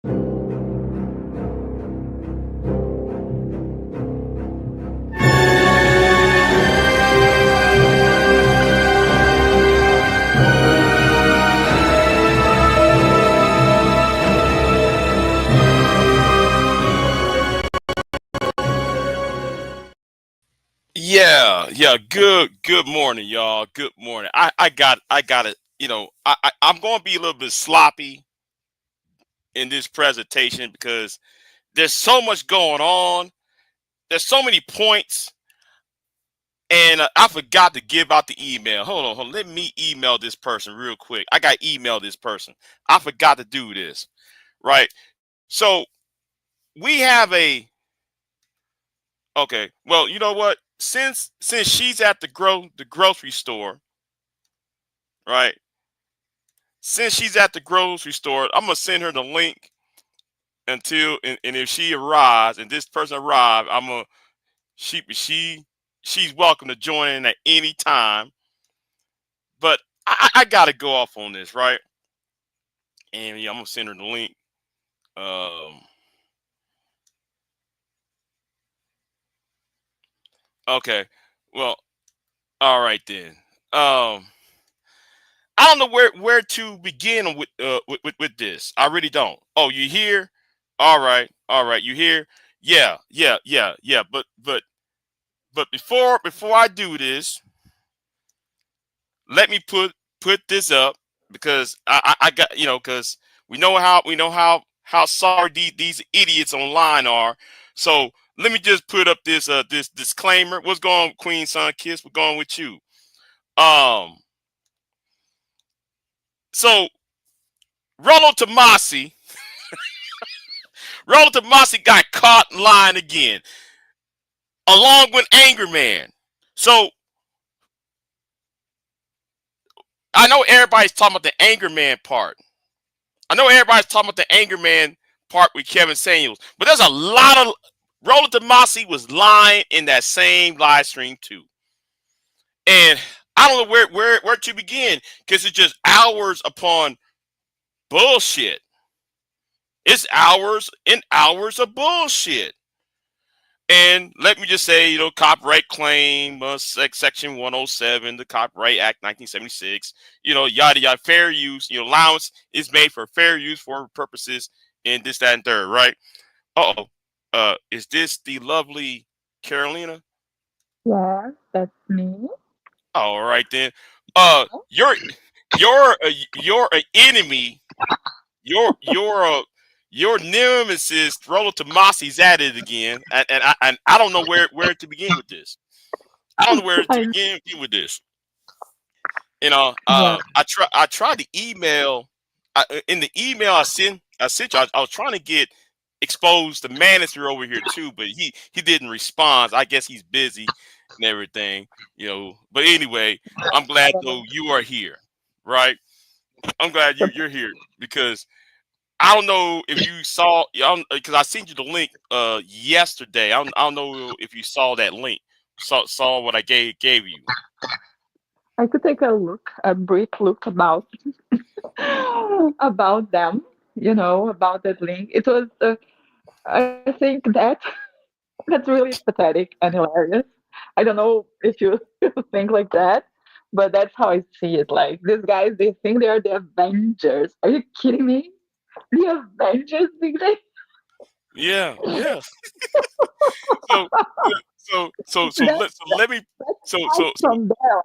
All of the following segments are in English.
Yeah, yeah. Good morning, y'all. Good morning. I got it. I'm going to be a little bit sloppy in this presentation because there's so much going on. There's so many points, and I forgot to give out the email. Hold on. Let me email this person real quick. I got to email this person. I forgot to do this. Right. So we have a okay. Well, you know what? Since she's at the grocery store, right? Since she's at the grocery store, I'm gonna send her the link and if she arrives and this person arrives, I'm gonna she's welcome to join in at any time. But I gotta go off on this, right? And yeah, I'm gonna send her the link. Um, okay. Well, all right then. Um, I don't know where to begin with this. I really don't. Oh, you here? All right. You here? Yeah. But before I do this, let me put this up because I got because we know how sorry these idiots online are. So let me just put up this disclaimer. What's going on, Queen Son Kiss? We're going with you. Um, so Rollo Tomasi, Rollo Tomasi got caught lying again, along with Anger Man. So I know everybody's talking about the Anger Man part. I know everybody's talking about the Anger Man part with Kevin Samuels, but there's a lot of Roland Demasi was lying in that same live stream too, and I don't know where to begin because it's just hours upon bullshit. It's hours and hours of bullshit. And let me just say, copyright claim, Section 107, the Copyright Act 1976, yada yada, fair use, allowance is made for fair use for purposes in this, that, and third, right? Uh-oh. Is this the lovely Carolina? Yes, that's me. All right then. Uh, you're you're an enemy. Your nemesis, Rollo Tomasi's at it again, and I don't know where to begin with this. I don't know where to I begin with this. yeah. I tried to email. In the email I sent you. I was trying to get exposed the manager over here too, but he didn't respond. I guess he's busy and everything. But anyway, I'm glad though you are here, right? I'm glad you're here because I don't know if you saw, because I sent you the link yesterday. I don't know if you saw that link, saw what I gave you. I could take a brief look about them, about that link. It was, I think that's really pathetic and hilarious. I don't know if you think like that, but that's how I see it. Like these guys, they think they are the Avengers. Are you kidding me? The Avengers, think they? Yeah. So That, so let me that's so from there.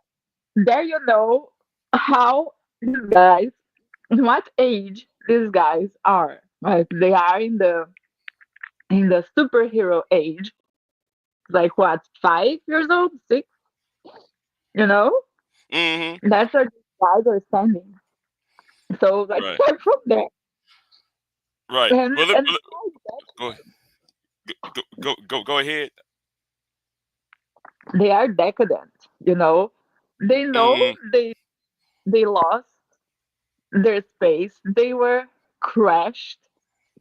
There you know how these guys, in what age these guys are. Like they are in the superhero age. Like what, 5 years old, six? You know, hmm that's where these guys are standing. So let's right start from there. right. And Well, and besides go go ahead. that, they are decadent. You know, they know Mm, they lost their space. They were crushed.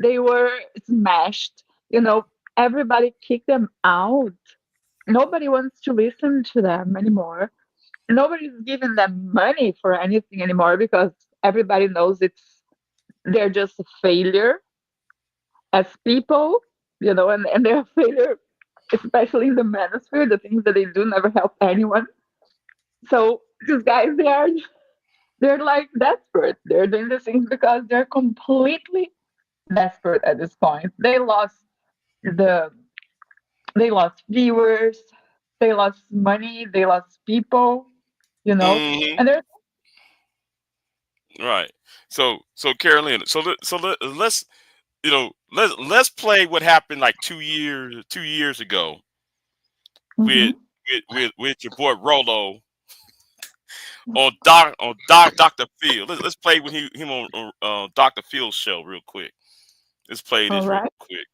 They were smashed. Everybody kicked them out. Nobody wants to listen to them anymore. Nobody's giving them money for anything anymore because everybody knows they're just a failure. as people, and their failure, especially in the manosphere, the things that they do never help anyone. So these guys, they're like desperate. They're doing these things because they're completely desperate at this point. The they lost viewers, they lost money, they lost people, you know, Hmm. and they're Right. So Carolina. Let's let's play what happened like 2 years ago with mhm. with your boy Rolo on Doctor Phil. Let's play with him on Doctor Phil's show real quick. Let's play All this real right. quick.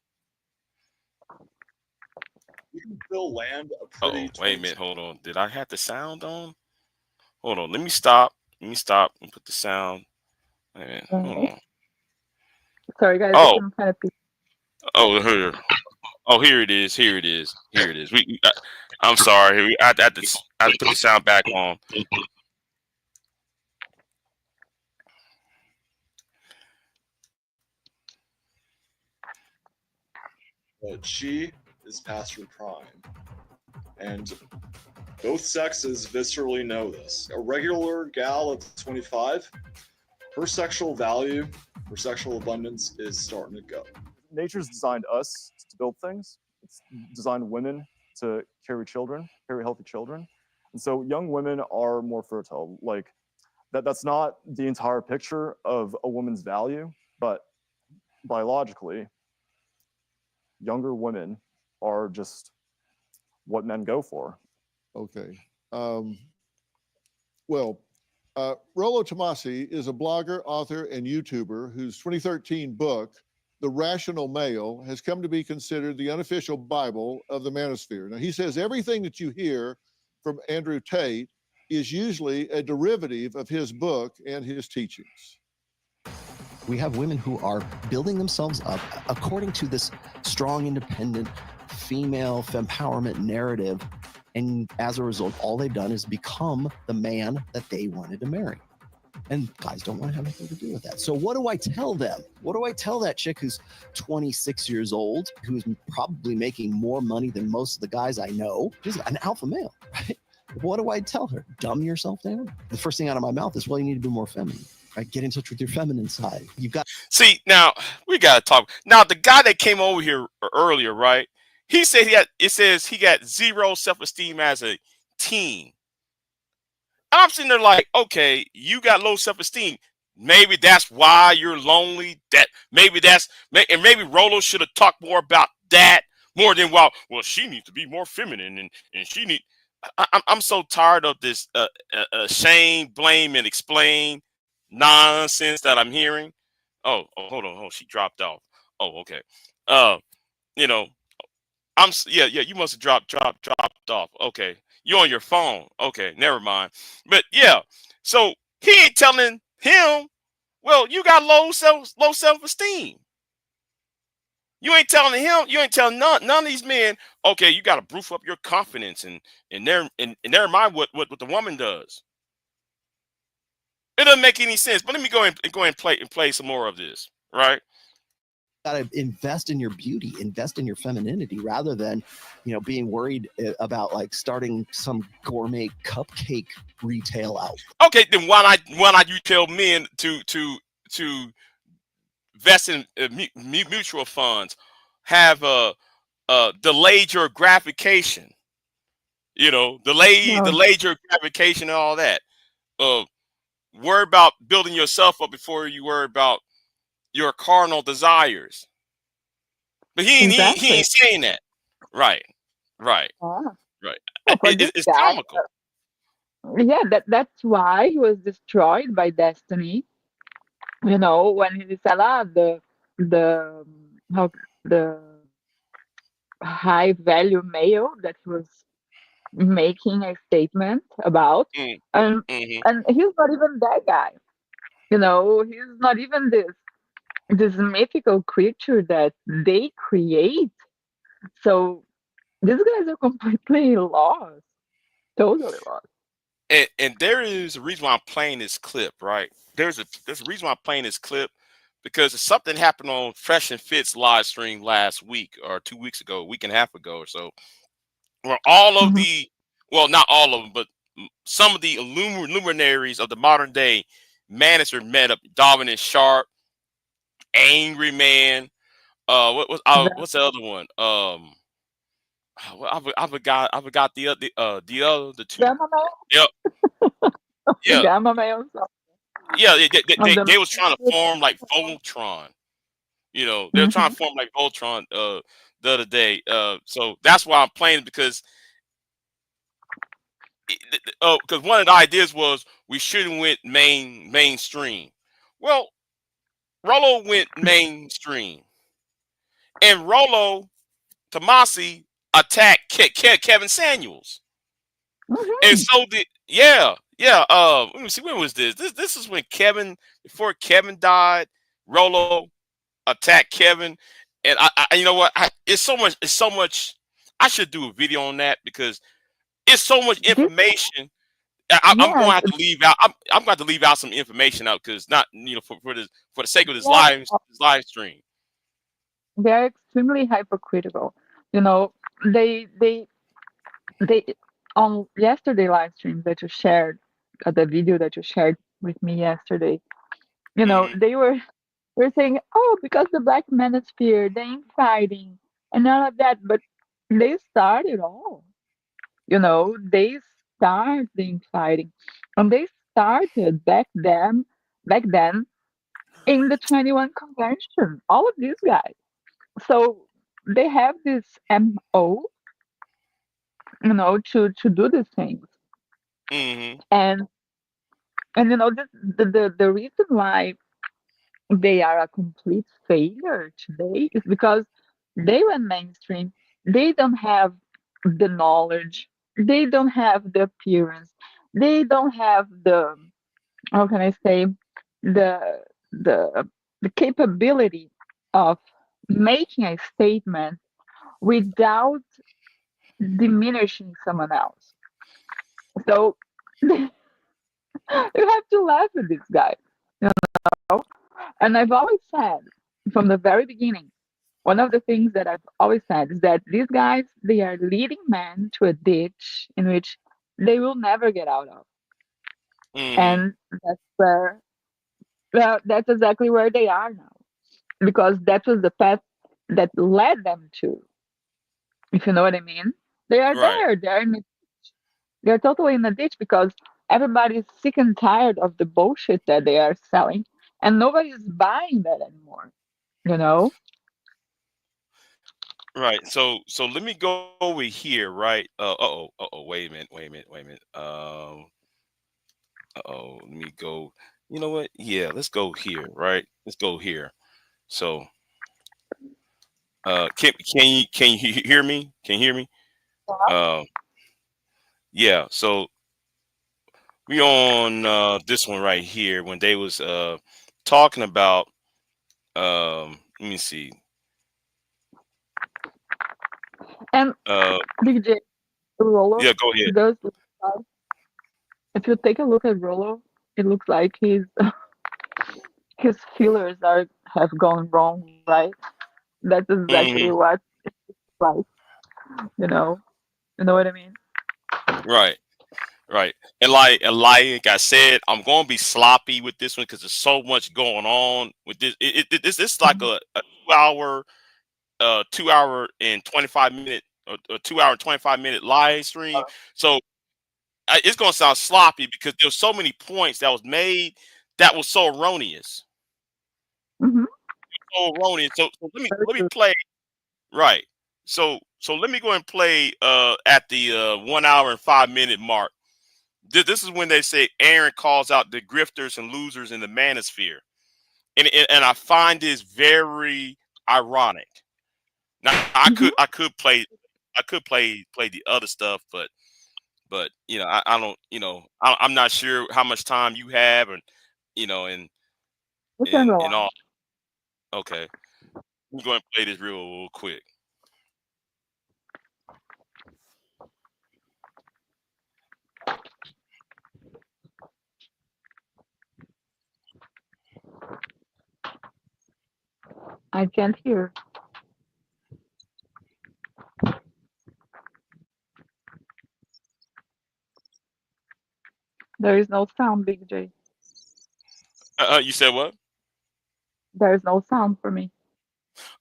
You can still land a Oh, pretty wait a 22. minute. Hold on. Did I have the sound on? Hold on. Let me stop. Let me stop and put the sound. Wait a minute. All Hold right. on. Sorry, guys, I Oh, can kind of pick. oh, here. Oh, here it is. Here it is. Here it is. I'm sorry. I had to put the sound back on. But she is past her prime. And both sexes viscerally know this. A regular gal at 25, her sexual value, her sexual abundance is starting to go. Nature's designed us to build things. It's designed women to carry children, carry healthy children. And so young women are more fertile. Like that's not the entire picture of a woman's value, but biologically, younger women are just what men go for. Okay. Um, well, Rollo Tomasi is a blogger, author, and YouTuber whose 2013 book, The Rational Male, has come to be considered the unofficial Bible of the manosphere. Now, he says everything that you hear from Andrew Tate is usually a derivative of his book and his teachings. We have women who are building themselves up according to this strong, independent, female empowerment narrative. And as a result, all they've done is become the man that they wanted to marry. And guys don't want to have anything to do with that. So what do I tell them? What do I tell that chick who's 26 years old, who's probably making more money than most of the guys I know? She's an alpha male, right? What do I tell her? Dumb yourself down? The first thing out of my mouth is, well, you need to be more feminine. Right? Get in touch with your feminine side. You've got. See, now we gotta talk. Now the guy that came over here earlier, right? He said it says he got zero self-esteem as a teen. I'm sitting there like, okay, you got low self-esteem. Maybe that's why you're lonely. And maybe Rolo should have talked more about that more than well, she needs to be more feminine and she need. I'm so tired of this shame, blame, and explain nonsense that I'm hearing. Hold on, she dropped off. Oh, okay. Uh, you know, yeah. You must have dropped off. Okay, you on your phone. Okay, never mind. But yeah, so he ain't telling him. Well, you got low self esteem. You ain't telling him. You ain't telling none of these men. Okay, you got to proof up your confidence and never mind what the woman does. It doesn't make any sense. But let me go and play some more of this. Right. Got to invest in your beauty, invest in your femininity, rather than, being worried about like starting some gourmet cupcake retail out. Okay, then why not you tell men to invest in mutual funds, have delayed your gratification, No, delayed your gratification and all that. Uh, worry about building yourself up before you worry about your carnal desires. But he exactly. ain't saying that. Right, right, Yeah. right. Well, for this It's guy, comical. yeah, that's why he was destroyed by destiny. When he said, the how the high value male that he was making a statement about, Mm, and hmm. and he's not even that guy. He's not even this mythical creature that they create. So these guys are completely lost, totally lost. And there is a reason why I'm playing this clip, right? There's a reason why I'm playing this clip because something happened on Fresh and Fit's live stream last week or 2 weeks ago, a week and a half ago or so, where all of Mhm. the, well, not all of them, but some of the luminaries of the modern day Manosphere met up. Darwin and Sharp, Angry Man. What's the other one? I forgot the two. Gamma male, Yep. Yeah. gamma male. Yeah. On the They was trying to form like Voltron. They're trying hmm to form like Voltron the other day. So that's why I'm playing, because one of the ideas was we shouldn't went mainstream. Well, Rolo went mainstream, and Rolo Tomasi attacked Kevin Samuels, and hmm so did yeah. Let me see, when was this? This is when before Kevin died. Rolo attacked Kevin, and you know what? It's so much. I should do a video on that, because it's so much This, information. I'm going to yes, have to leave out. I'm going to have to leave out some information out, because not, for the sake of yes, this live stream. they're extremely hypocritical. You know, they they they on yesterday live stream that you shared, the video that you shared with me yesterday. You know, Hmm. they were saying, oh, because the black manosphere, they ain't fighting and none of that, but they started all. You know, they started fighting, and they started back then in the 21 convention. All of these guys. So they have this MO, to do these things. Hmm. And the reason why they are a complete failure today is because they went mainstream. They don't have the knowledge. They don't have the appearance. They don't have the, how can I say, the the the capability of making a statement without diminishing someone else. So you have to laugh at this guy. You know? And I've always said from the very beginning, one of the things that I've always said is that these guys, they are leading men to a ditch in which they will never get out of. Hmm. And that's where, well, that's exactly where they are now. Because that was the path that led them to, if you know what I mean. They are Right. there. They're totally in the ditch because everybody's sick and tired of the bullshit that they are selling, and nobody's buying that anymore. You know? Right. So let me go over here. Right. Wait a minute. Wait a minute. Wait a minute. Let me go. You know what? Yeah. Let's go here. Right. Let's go here. So, can you hear me? Can you hear me? Um. Yeah. So we on this one right here, when they was talking about, let me see. And Uh. DJ Rolo, Yeah. Go ahead. does look like, if you take a look at Rolo, it looks like his fillers are have gone wrong, right? That's exactly Hmm. what it's like, you know. You know what I mean? Right. Right. And like I said, I'm going to be sloppy with this one, because there's so much going on with this. This is like Mhm. a 2 hour, 2 hour and 25 minute, a 2 hour and 25 minute live stream. So it's going to sound sloppy, because there's so many points that was made that was so erroneous, Mhm. so erroneous. So Very let me true. play. Right. So let me go and play at the 1 hour and 5 minute mark. This is when they say Aaron calls out the grifters and losers in the manosphere, and I find this very ironic. Now Mhm. I could play the other stuff, but I don't, I'm not sure how much time you have, and you know and We can go and on. all. Okay, we're going to play this real quick. I can't hear. There is no sound, Big J. You said what? There is no sound for me.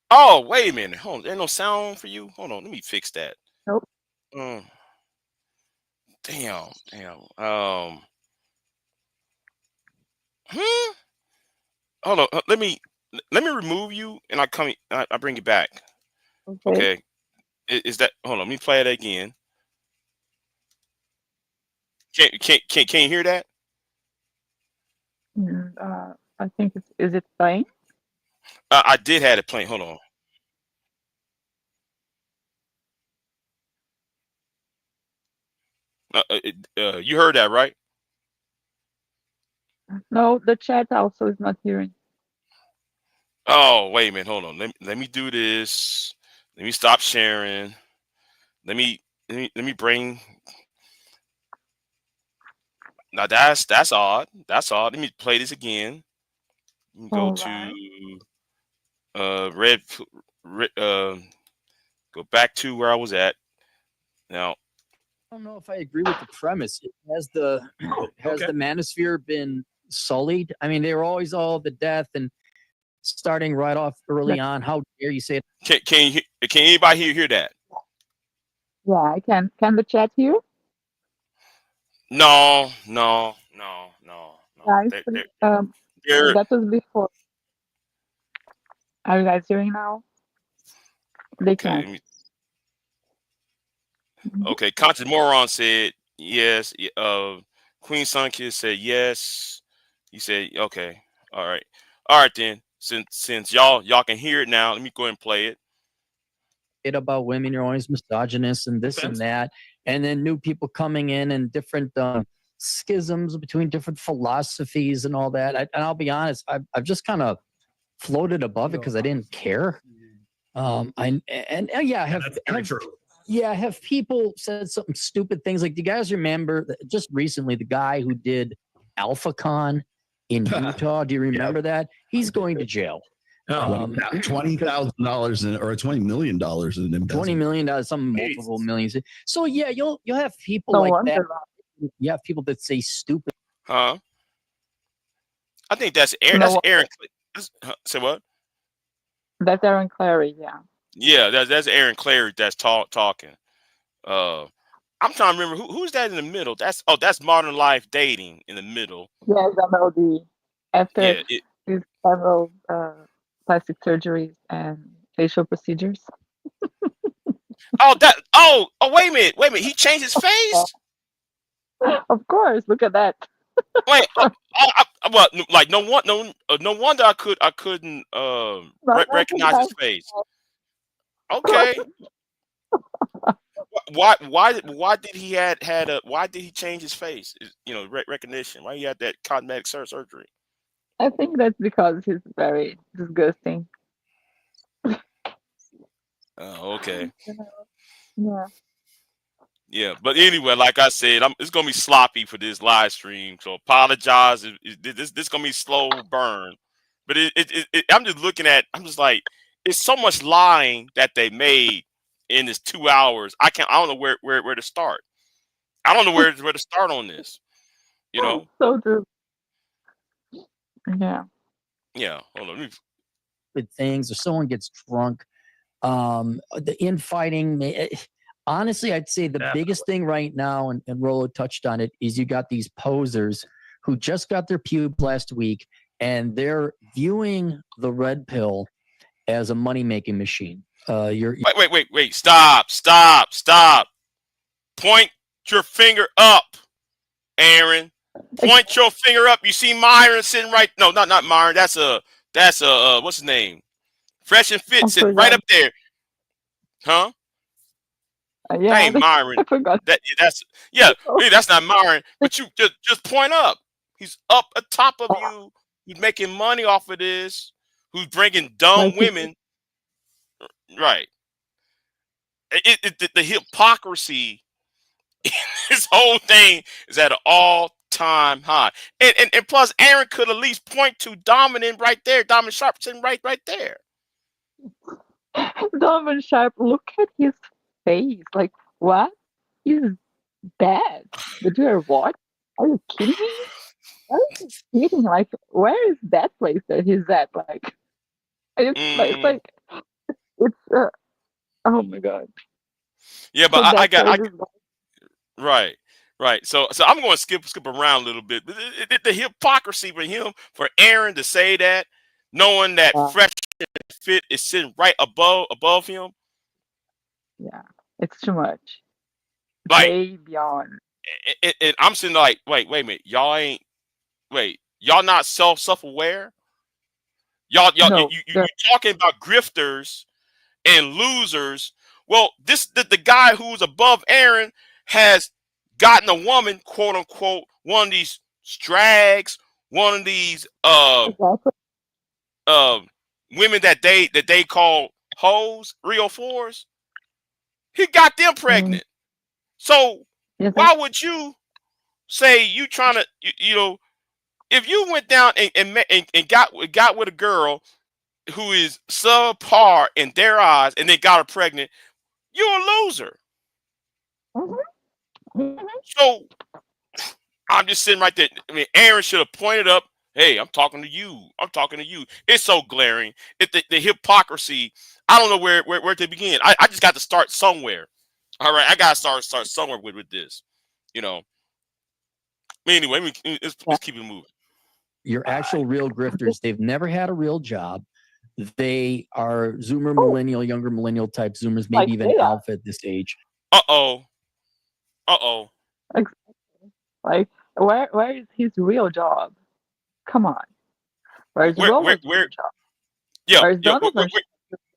Oh, wait a minute. Hold on. There's no sound for you. Hold on. Let me fix that. Nope. Um, damn. Hmm. Hold on. Let me remove you, and I bring you back. Okay. Okay. Is that? Hold on. Let me play it again. Can you hear that? I think is it playing? I did have it playing. Hold on. You heard that, right? No, the chat also is not hearing. Oh, wait a minute. Hold on. Let me do this. Let me stop sharing. Let me bring. Now that's odd. That's odd. Let me play this again. Let me go All right. to red. Go back to where I was at. Now, I don't know if I agree with the premise. Has the Manosphere been sullied? I mean, they were always all the death and starting right off early on. How dare you say it? can anybody here hear that? Yeah, I can. Can the chat hear? No. Guys, They're that was before. Are you guys hearing now? They okay. can't. Mhm. Okay, Conscious Moron said yes. Queen Sunkist said yes. You said okay. All right then. Since y'all can hear it now, let me go ahead and play it. About women, you're always misogynist and this and that, and then new people coming in and different schisms between different philosophies and all that. And I'll be honest, I've just kind of floated above it because I didn't care. Have people said something stupid things like, do you guys remember just recently the guy who did AlphaCon in Utah? Do you remember that? He's going to jail. $20,000 or $20 million in embezzlement. $20 million, some multiple millions. So yeah, you'll have people No like wonder. that. You have people that say stupid. Huh? I think that's Aaron. No That's wonder. Aaron. Say what? That's Aaron Clary. Yeah. Yeah, that's Aaron Clary that's talking. Uh, I'm trying to remember who's that in the middle. That's Modern Life Dating in the middle. Yes, MLD. After Yeah. his several plastic surgeries and facial procedures. Wait a minute. He changed his face. Of course. Look at that. Wait. Well, like no wonder I couldn't Not recognize his recognized. face. Okay. Why did he why did he change his face? Recognition. Why he had that cosmetic surgery? I think that's because he's very disgusting. Oh, okay. Yeah. Yeah, but anyway, like I said, it's gonna be sloppy for this live stream. So apologize. This gonna be slow burn. But I'm just like, it's so much lying that they made in this 2 hours. I don't know where to start. I don't know where to start on this. You know? So true. Yeah. Yeah. Hold on. With things, or someone gets drunk. The infighting. Honestly, I'd say the biggest thing right now, and Rolo touched on it, is you got these posers who just got their pube last week, and they're viewing the red pill as a money-making machine. Wait. Stop. Point your finger up, Aaron. Point your finger up. You see Myron sitting right. No, not Myron. That's what's his name? Fresh and Fit I sitting right forgot. up there. Huh? That Yeah, ain't Myron. I forgot. That's not Myron. But you just point up. He's up atop of you. He's making money off of this. Who's bringing dumb Like he, women? Right. The hypocrisy. This whole thing is at an all-time high. And plus, Aaron could at least point to Dominant right there. Dominant Sharp sitting right there. Donovan Sharp, look at his face. Like, what is that? Did you watch? Are you kidding me? Are you kidding? Like, where is that place that he's at? Like, it's Mm, like, it's, oh my God. yeah, but So I that's got why I this right, right. So I'm going to skip around a little bit. But the hypocrisy for him, for Aaron to say that, knowing that guy, Fresh Fit is sitting right above him, yeah, it's too much. It's like, way beyond. and I'm sitting like, wait a minute, y'all not self aware. Y'all No, you talking about grifters and losers. Well, the guy who's above Aaron has gotten a woman, quote unquote, one of these strags, one of these exactly. uh women that they call hoes, real fours. He got them Mm, pregnant. So yes, why would you say you trying to if you went down and got with a girl who is subpar in their eyes and they got her pregnant, you're a loser. mhm, mhm. So I'm just sitting right there. I mean, Aaron should have pointed up. Hey, I'm talking to you. I'm talking to you. It's so glaring. The hypocrisy. I don't know where to begin. I just got to start somewhere. All right, I got to start somewhere with this. You know. Anyway, Yeah. let's keep it moving. Your actual real grifters, they've never had a real job. They are Zoomer Oh, millennial, younger millennial type Zoomers, like maybe even they are. alpha at this age. Uh oh. Uh oh. Ex- Like, where is his real job? Come on. Where's Rollo's Where? real job? Yeah, Where's yeah. Donovan's real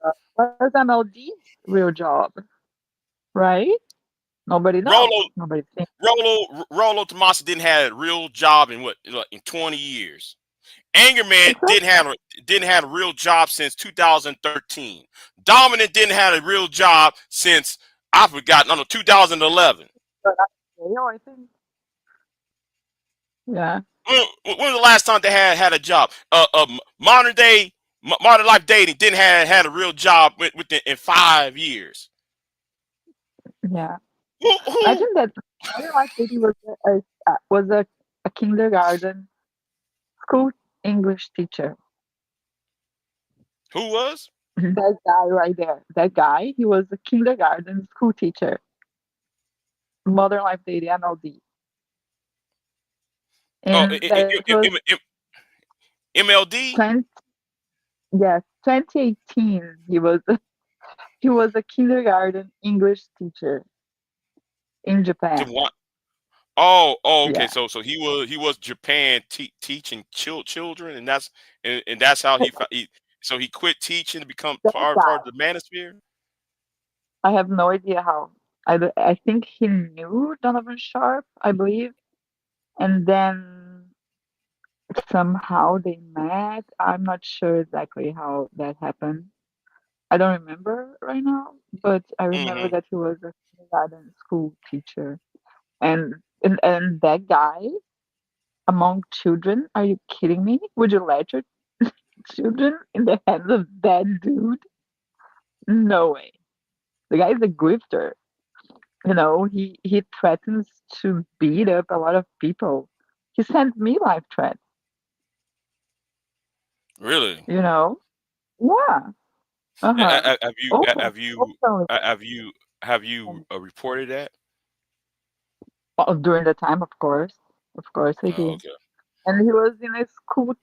job? Where's MLD's real job? Right? Nobody knows. Rolo Nobody thinks. Rolo Tomasi didn't have a real job in in 20 years. Anger Man Exactly. didn't have a real job since 2013. Dominant didn't have a real job since I forgot, no, 2011. But not real, I think. Yeah. When was the last time they had a job? Modern life dating didn't had a real job in 5 years. Yeah. Who Imagine that Mother Life Baby was a kindergarten school English teacher. who was? That guy right there. That guy, he was a kindergarten school teacher. Modern Life Baby MLD. Oh, And that was MLD. 20, yes, 2018. He was a kindergarten English teacher in Japan. Oh, okay. Yeah. So he was Japan teaching children, and that's how so he quit teaching to become That part guy. of the Manosphere. I have no idea how. I think he knew Donovan Sharp, I believe, and then somehow they met. I'm not sure exactly how that happened. I don't remember right now, but I remember Hmm. that he was a kindergarten school teacher. And that guy among children, are you kidding me? Would you let your children in the hands of that dude? No way. The guy is a grifter. He threatens to beat up a lot of people. He sent me life threats, Really? you know? Yeah. Uh-huh. Have you Open. Openly. have you reported that? During the time, of course. Of course I Oh, did. okay. And he was in a school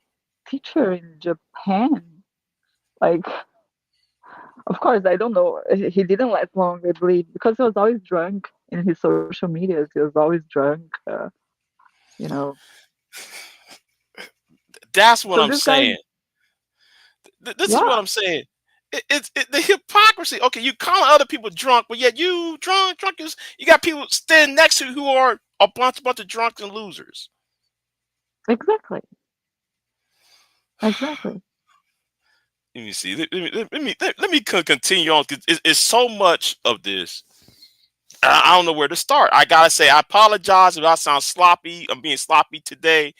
teacher in Japan. Like, of course, I don't know. He didn't last long, I believe, because he was always drunk in his social medias. He was always drunk, you know. That's what So I'm this guy, saying. This is what yeah, I'm saying. It's the hypocrisy. Okay, you call other people drunk, but yet you drunk is you got people standing next to you who are a bunch of drunks and losers. exactly, exactly. Let me see. Let me continue on because it's so much of this. I don't know where to start. I gotta say I apologize if I sound sloppy. I'm being sloppy today.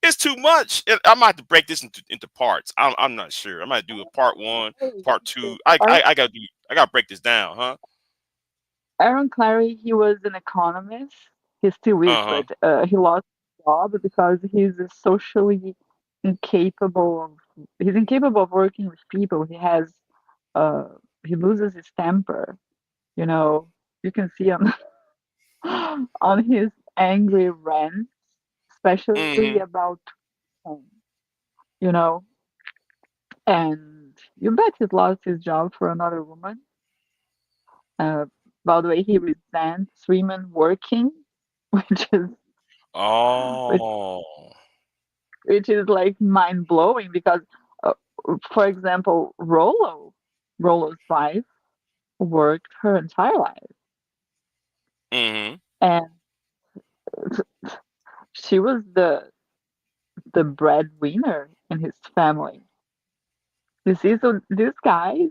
It's too much. I might have to break this into parts. I'm not sure. I might do a part one, part two. I gotta do. I gotta break this down, huh? Aaron Clary, he was an economist. He still is, Uh huh. but he lost his job because he's socially incapable of. He's incapable of working with people. Uh, he loses his temper. You know, you can see on on his angry rants, especially Mm-hmm. about home. You know, and you bet he's lost his job for another woman. Uh, by the way, he resents women working, which is which, Oh. which is like mind blowing because, uh, for example, Rollo's wife worked her entire life, Mm-hmm. and she was the breadwinner in his family. You see, so these guys,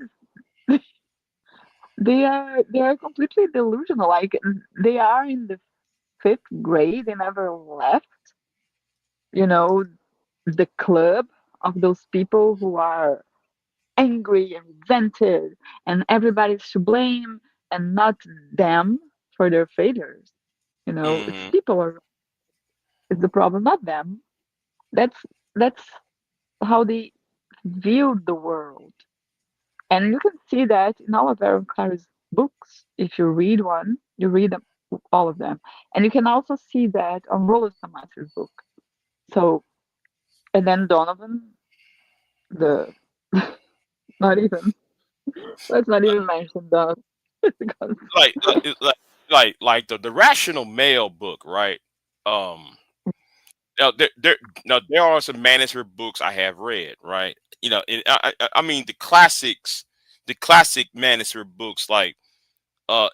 they are completely delusional. Like they are in the fifth grade, they never left. You know, the club of those people who are angry and resented, and everybody's to blame, and not them for their failures. You know, it's Mm-hmm. people are is the problem, not them. That's how they view the world, and you can see that in all of Aaron Clary's books. If you read one, you read them, all of them, and you can also see that on Rollo Samassi's book. So, and then Donovan, the not even let's not even mention Donovan because Like the rational male book, right? Um. Now there are some Manosphere books I have read, right? And I mean the classic Manosphere books like uh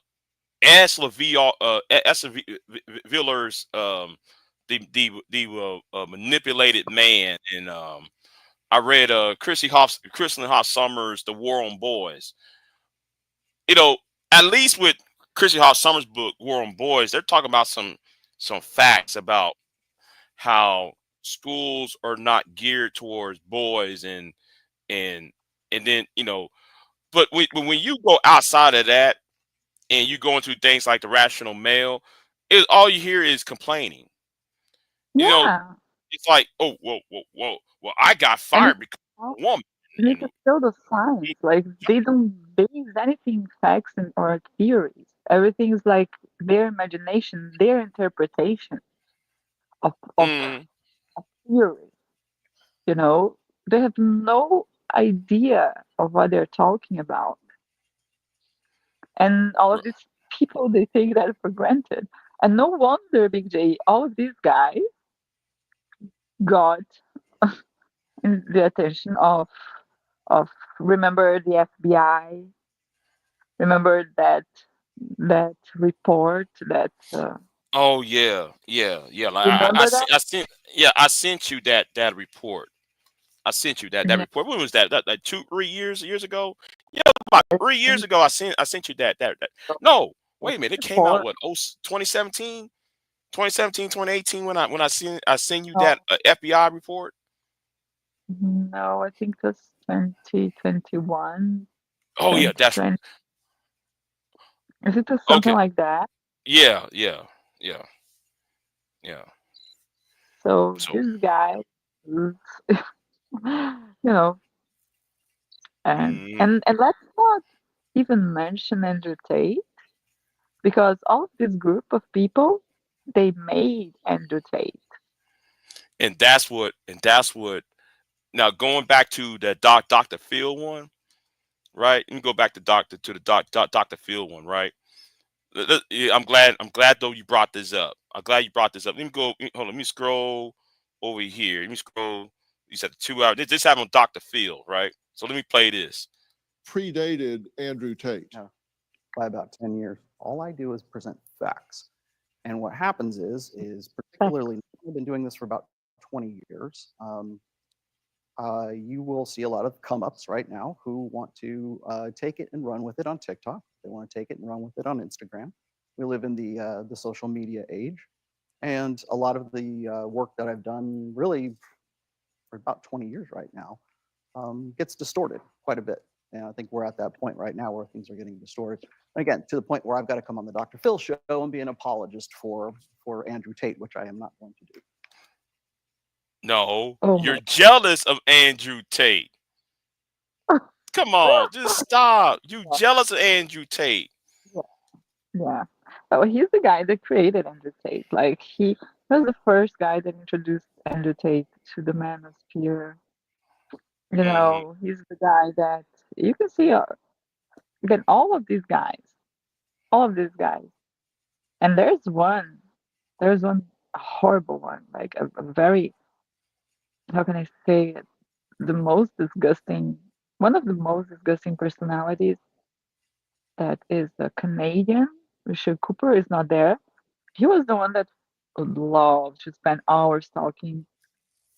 S. Viller's manipulated man, and I read Kristen Hoff Summers' The War on Boys. You know, at least with Chrissy Hoff Summers' book War on Boys, they're talking about some facts about how schools are not geared towards boys, and and then but when you go outside of that and you go into things like the rational male, all you hear is complaining. You know, yeah, it's like, oh, well, I got and you fired because I'm a woman, can and show the signs. Like they don't base anything facts or theories. Everything is like their imagination, their interpretation of mm, theory. You know, they have no idea of what they're talking about, and all of these people they take that for granted. And no wonder, Big J, all of these guys got in the attention of remember the FBI. Remember that report that oh yeah. Like remember that? I sent you that report. I sent you that Yeah, report. When was that? That like 2 3 years ago? Yeah, about 3 years ago. I sent you that. No, wait a minute. It came out report. what? 2017, 2017, 2018. When I seen you that No, FBI report. no, I think it was 2021, Oh yeah, that's 2020. Is it was something okay. like that? Yeah. Yeah. So So this guy, is, you know, mhm. and let's not even mention Andrew Tate because all of this group of people they made Andrew Tate. And that's what. Now going back to the Dr. Phil one, right? Let me go back to the Dr. Phil one, right? Yeah, I'm glad though you brought this up. I'm glad you brought this up. Hold on. Let me scroll over here. Let me scroll. You said 2 hours. This happened on Dr. Phil, right? So let me play this. Predated Andrew Tate. Yeah. By about 10 years. All I do is present facts. And what happens is particularly, I've been doing this for about 20 years. You will see a lot of come ups right now who want to take it and run with it on TikTok. They want to take it and run with it on Instagram. We live in the social media age. And a lot of the work that I've done really for about 20 years right now gets distorted quite a bit. And I think we're at that point right now where things are getting distorted. And again, to the point where I've got to come on the Dr. Phil show and be an apologist for Andrew Tate, which I am not going to do. No, Oh you're my. jealous of Andrew Tate. Come on, just stop. You jealous of Andrew Tate. Yeah. Yeah. Oh, he's the guy that created Andrew Tate. Like he was the first guy that introduced Andrew Tate to the manosphere. You Hmm. know, he's the guy that you can see again all of these guys. And there's one horrible one, like a very, how can I say it, the most disgusting, one of the most disgusting personalities that is a Canadian. Richard Cooper is not there. He was the one that would love to spend hours talking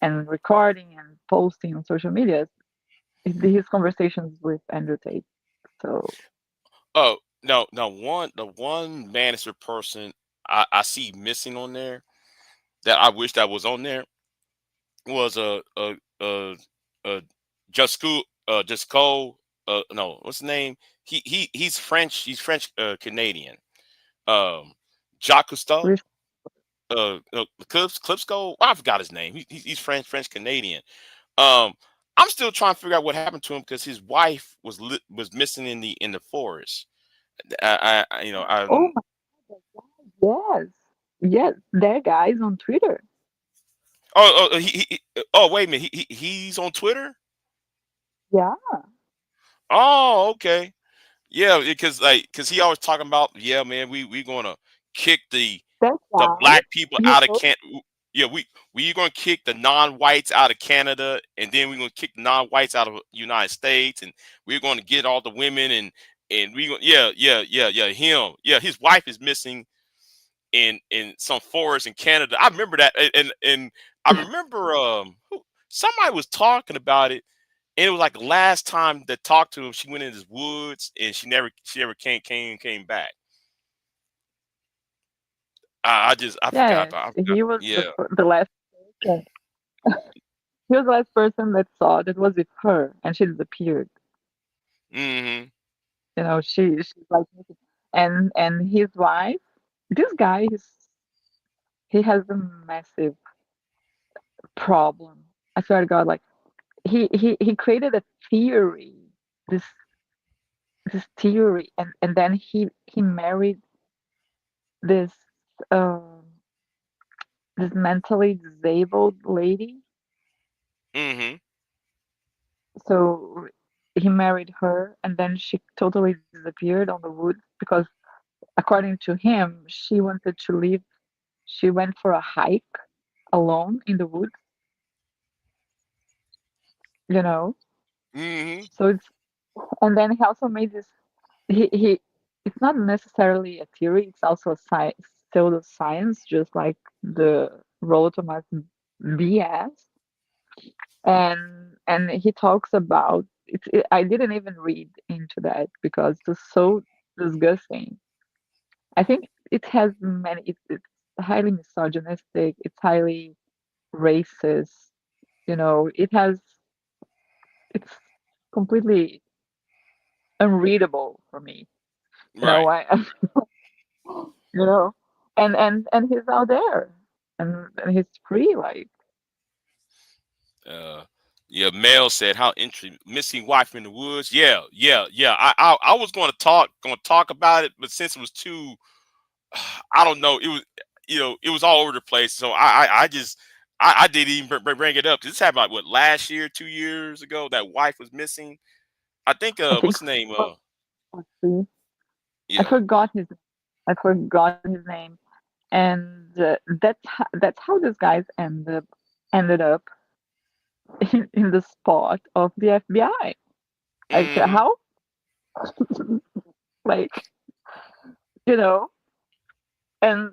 and recording and posting on social media his conversations with Andrew Tate. So, Oh no, no one. The one Bannister person I see missing on there that I wish that was on there was a just school just Cole. No, what's his name? He's French. He's French Canadian. Um, Jacques Cousteau. Rich- Klipsko. I forgot his name. He's French Canadian. Um, I'm still trying to figure out what happened to him because his wife was missing in the forest. You know, oh my, yes, yes, that guy's on Twitter. oh wait a minute, he's on Twitter. Yeah, Oh, okay. Yeah, because because he always talking about, yeah, man, we gonna kick that the guy, black people you out of know, can. Yeah, we gonna kick the non-whites out of Canada, and then we're gonna kick the non-whites out of United States, and we're gonna get all the women and we gonna yeah him, yeah, his wife is missing in some forest in Canada. I remember that, and I remember somebody was talking about it, and it was like the last time that talked to him, she went in his woods and she never came back. I forgot yes, about I forgot. he was Yeah. the last person. He was the last person that saw that was with her, and she disappeared. Hmm. You know, she's like missing. And his wife, this guy, he has a massive problem. I swear to God, like he created a theory, this this theory, and then he married this um this mentally disabled lady. Hmm. So he married her, and then she totally disappeared on the woods because, according to him, she wanted to leave. She went for a hike alone in the woods, you know. Hmm. So it's and then he also made this. He it's not necessarily a theory. It's also a science, pseudoscience, just like the Rollo Thomas BS. And he talks about I didn't even read into that because it's so disgusting. I think it has many. It's highly misogynistic. It's highly racist. You know, it's completely unreadable for me. You know, Right. you know, and he's out there, and he's free. Like, Uh, yeah. Mel said how interesting. Missing wife in the woods. Yeah. I was going to talk about it, but since it was too, I don't know. It was, it was all over the place. So I just I didn't even bring it up. This happened like what, last year, 2 years ago. That wife was missing. I think I think what's the name? so. Let's see. I Yeah. forgot his I forgot his name, and that's how these guys ended up in the spot of the FBI. Like Hmm. how, like, you know, and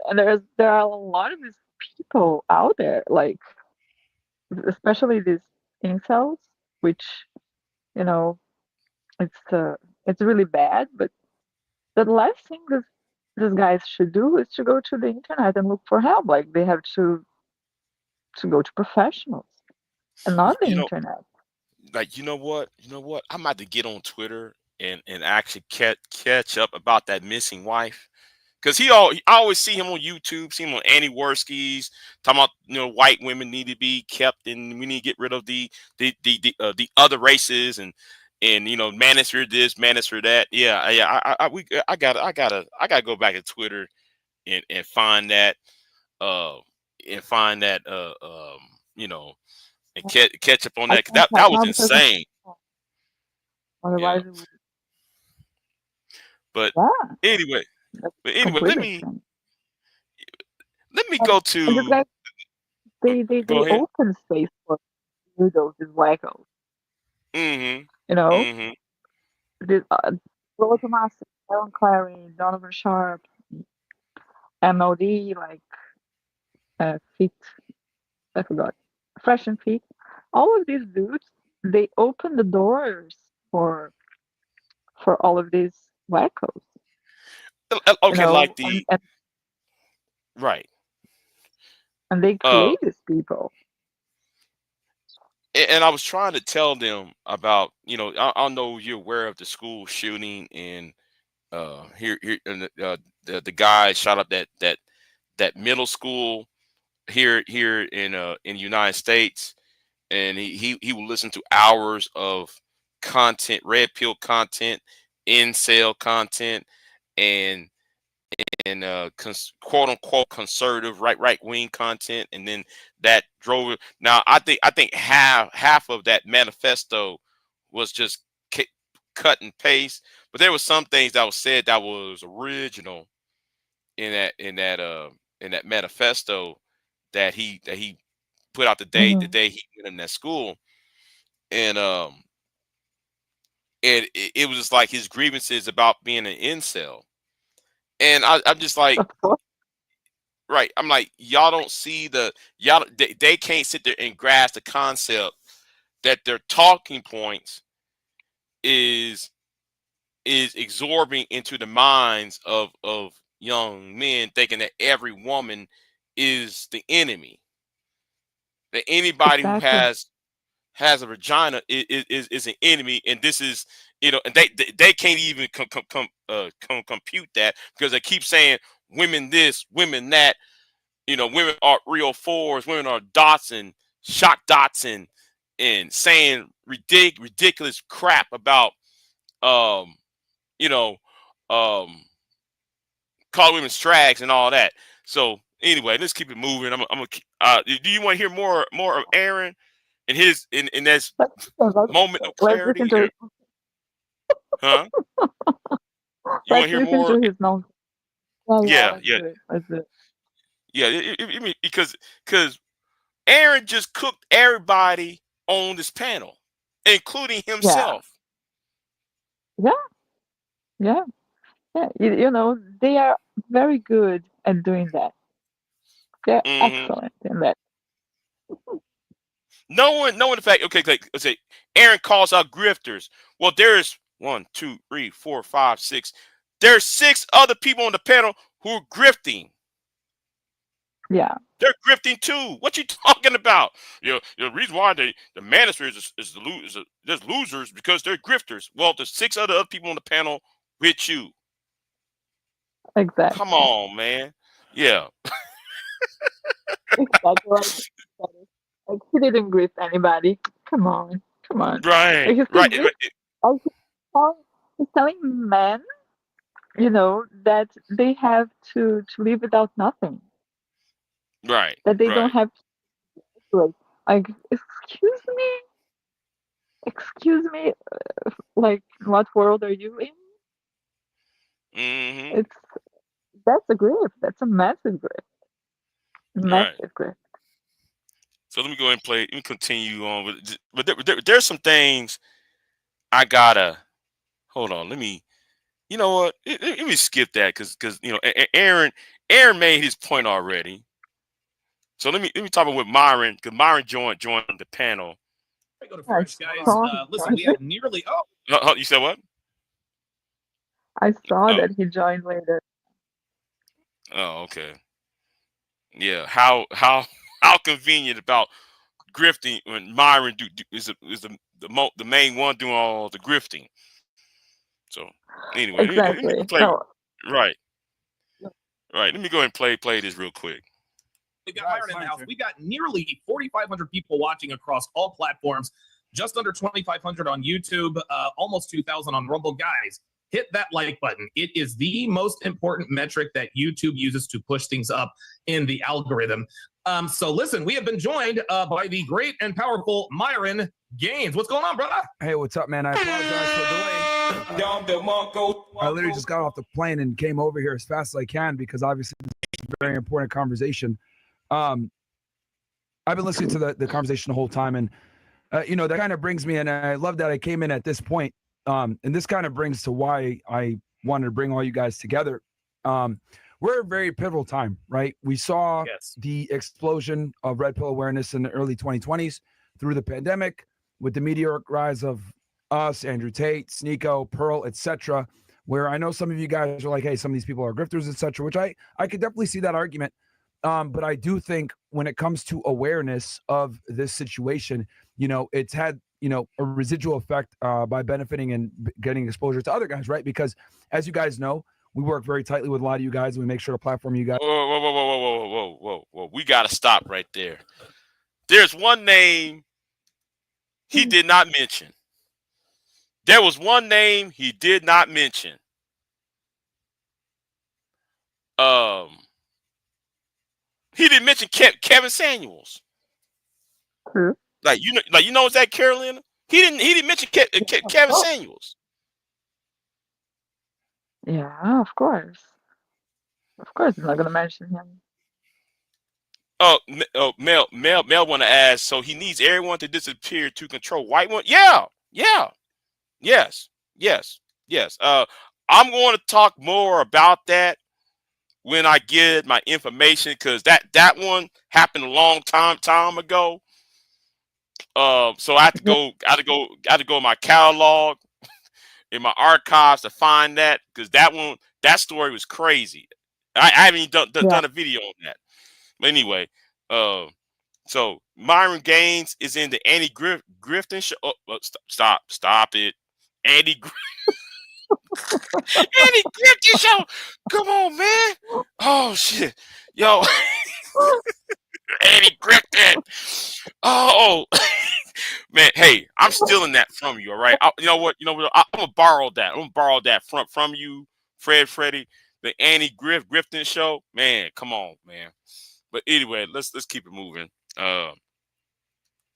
there are a lot of these people out there, like especially these incels, which, you know, it's uh it's really bad. But the last thing is these guys should do is to go to the internet and look for help. Like they have to go to professionals and not the You know, internet. like you know what? I'm about to get on Twitter and actually catch up about that missing wife. Cause I always see him on YouTube, see him on Annie Worski's talking about white women need to be kept and we need to get rid of the other races and manosphere this, manosphere that. Yeah, yeah. I gotta go back to Twitter and find that uh and find that you know and catch up on I that. 'Cause can't that help that was now because of insane. Yeah, otherwise it would, but yeah, anyway, that's but anyway, let completely me strange. let me And, go and this to guy, they go ahead. open space for weirdos, these wackos. Mm-hmm. You know, Mm-hmm. this Lola Tomas, Aaron Clary, Donovan Sharp, MLD, like Feet, I forgot, Fresh and Feet. All of these dudes, they open the doors for all of these wackos. You Okay, like know, the right. and they Uh, create these people. and I was trying to tell them about, I know you're aware of the school shooting and here and the guy shot up that middle school here in the United States, and he will listen to hours of content, red pill content, incel content, and quote unquote conservative right wing content, and then that drove it. Now I think half of that manifesto was just cut and paste, but there was some things that was said that was original in that manifesto that he put out the Mhm. day he went in that school, and it was just like his grievances about being an incel, and I'm just like, Of course. right. I'm like, y'all don't see y'all. They can't sit there and grasp the concept that their talking points is is absorbing into the minds of young men, thinking that every woman is the enemy. That anybody who Exactly. has a vagina is an enemy, and this is and they can't even compute that because they keep saying women this, women that. Women are real fours, women are dots and shock dots and saying ridiculous crap about um, you know, um call women strags and all that. So anyway, let's keep it moving. Do you want to hear more of Aaron and his in this Let's listen, moment of let's listen clarity? to Huh? You want let's to hear listen more? to his nonsense. Yeah, yeah, Yeah, let's yeah, do it. Let's do it. yeah. Because Aaron just cooked everybody on this panel, including Yeah, himself. yeah, yeah, yeah. They are very good at doing that. They're Hmm. excellent in that. Knowing the fact, okay, like, let's say Aaron calls out grifters. Well, there's one, two, three, four, five, six. There's six other people on the panel who are grifting. Yeah, They're grifting too. What you talking about? The reason why the manosphere there's losers because they're grifters. Well, there's six other people on the panel with you. Come exactly. on, man. Yeah. Exactly like you said it. Like he didn't greet anybody. Come on, come on. Right. Like he's still Right. greet. Like he's telling men, that they have to live without nothing. Right. That they don't Right. have to do it. Like, excuse me. Like, what world are you in? Hmm. It's That's a grift. That's a Right. massive grift. So let me go ahead and play. Let me continue on with, but there's some things I gotta hold on. Let me. You know what? Let me skip that because Aaron made his point already. So let me talk about with Myron because Myron joined the panel. Go to I fresh, guys. saw, Listen, we have nearly. Oh, You said what? I saw Oh, that he joined later. Oh, okay. Yeah. How convenient about grifting when Myron is the main one doing all the grifting. So anyway, let me go Exactly. play. No, Right, right. Let me go ahead and play this real quick. We got Myron in the house. We got nearly 4,500 people watching across all platforms, just under 2,500 on YouTube, almost 2,000 on Rumble. Guys, hit that like button. It is the most important metric that YouTube uses to push things up in the algorithm. So listen, we have been joined by the great and powerful Myron Gaines. What's going on, brother? Hey, what's up, man? I apologize for the delay. I literally just got off the plane and came over here as fast as I can because obviously this is a very important conversation. I've been listening to the conversation the whole time, and that kind of brings me, and I love that I came in at this point. And this kind of brings to why I wanted to bring all you guys together. We're at a very pivotal time, right? We saw the explosion of red pill awareness in the early 2020s through the pandemic, with the meteoric rise of us, Andrew Tate, Sneeko, Pearl, etc. Where I know some of you guys are like, hey, some of these people are grifters, etc. Which I could definitely see that argument. But I do think when it comes to awareness of this situation, it's had, a residual effect by benefiting and getting exposure to other guys, right? Because as you guys know, we work very tightly with a lot of you guys. And we make sure to platform you guys. Whoa. We got to stop right there. There's one name he did not mention. There was one name he did not mention. He didn't mention Kevin Samuels. true. Like is that Carolina? He didn't mention Kevin Oh, Samuels. yeah, of course. Of course, I'm not gonna mention him. Mel want to ask. So he needs everyone to disappear to control white one. Yeah. Yes. I'm going to talk more about that when I get my information, because that one happened a long time ago. So I had to go in my catalog, in my archives to find that, because that story was crazy. I haven't even done a video on that. But anyway, so Myron Gaines is in the Andy Grifton show. Stop it, Andy Andy Grifton show. Come on, man. Oh shit, yo, Andy Grifton. Oh. Man, hey, I'm stealing that from you, all right? You know what? I'm gonna borrow that. I'm gonna borrow that from you, Freddie, the Annie Grifton show. Man, come on, man. But anyway, let's keep it moving. Guys,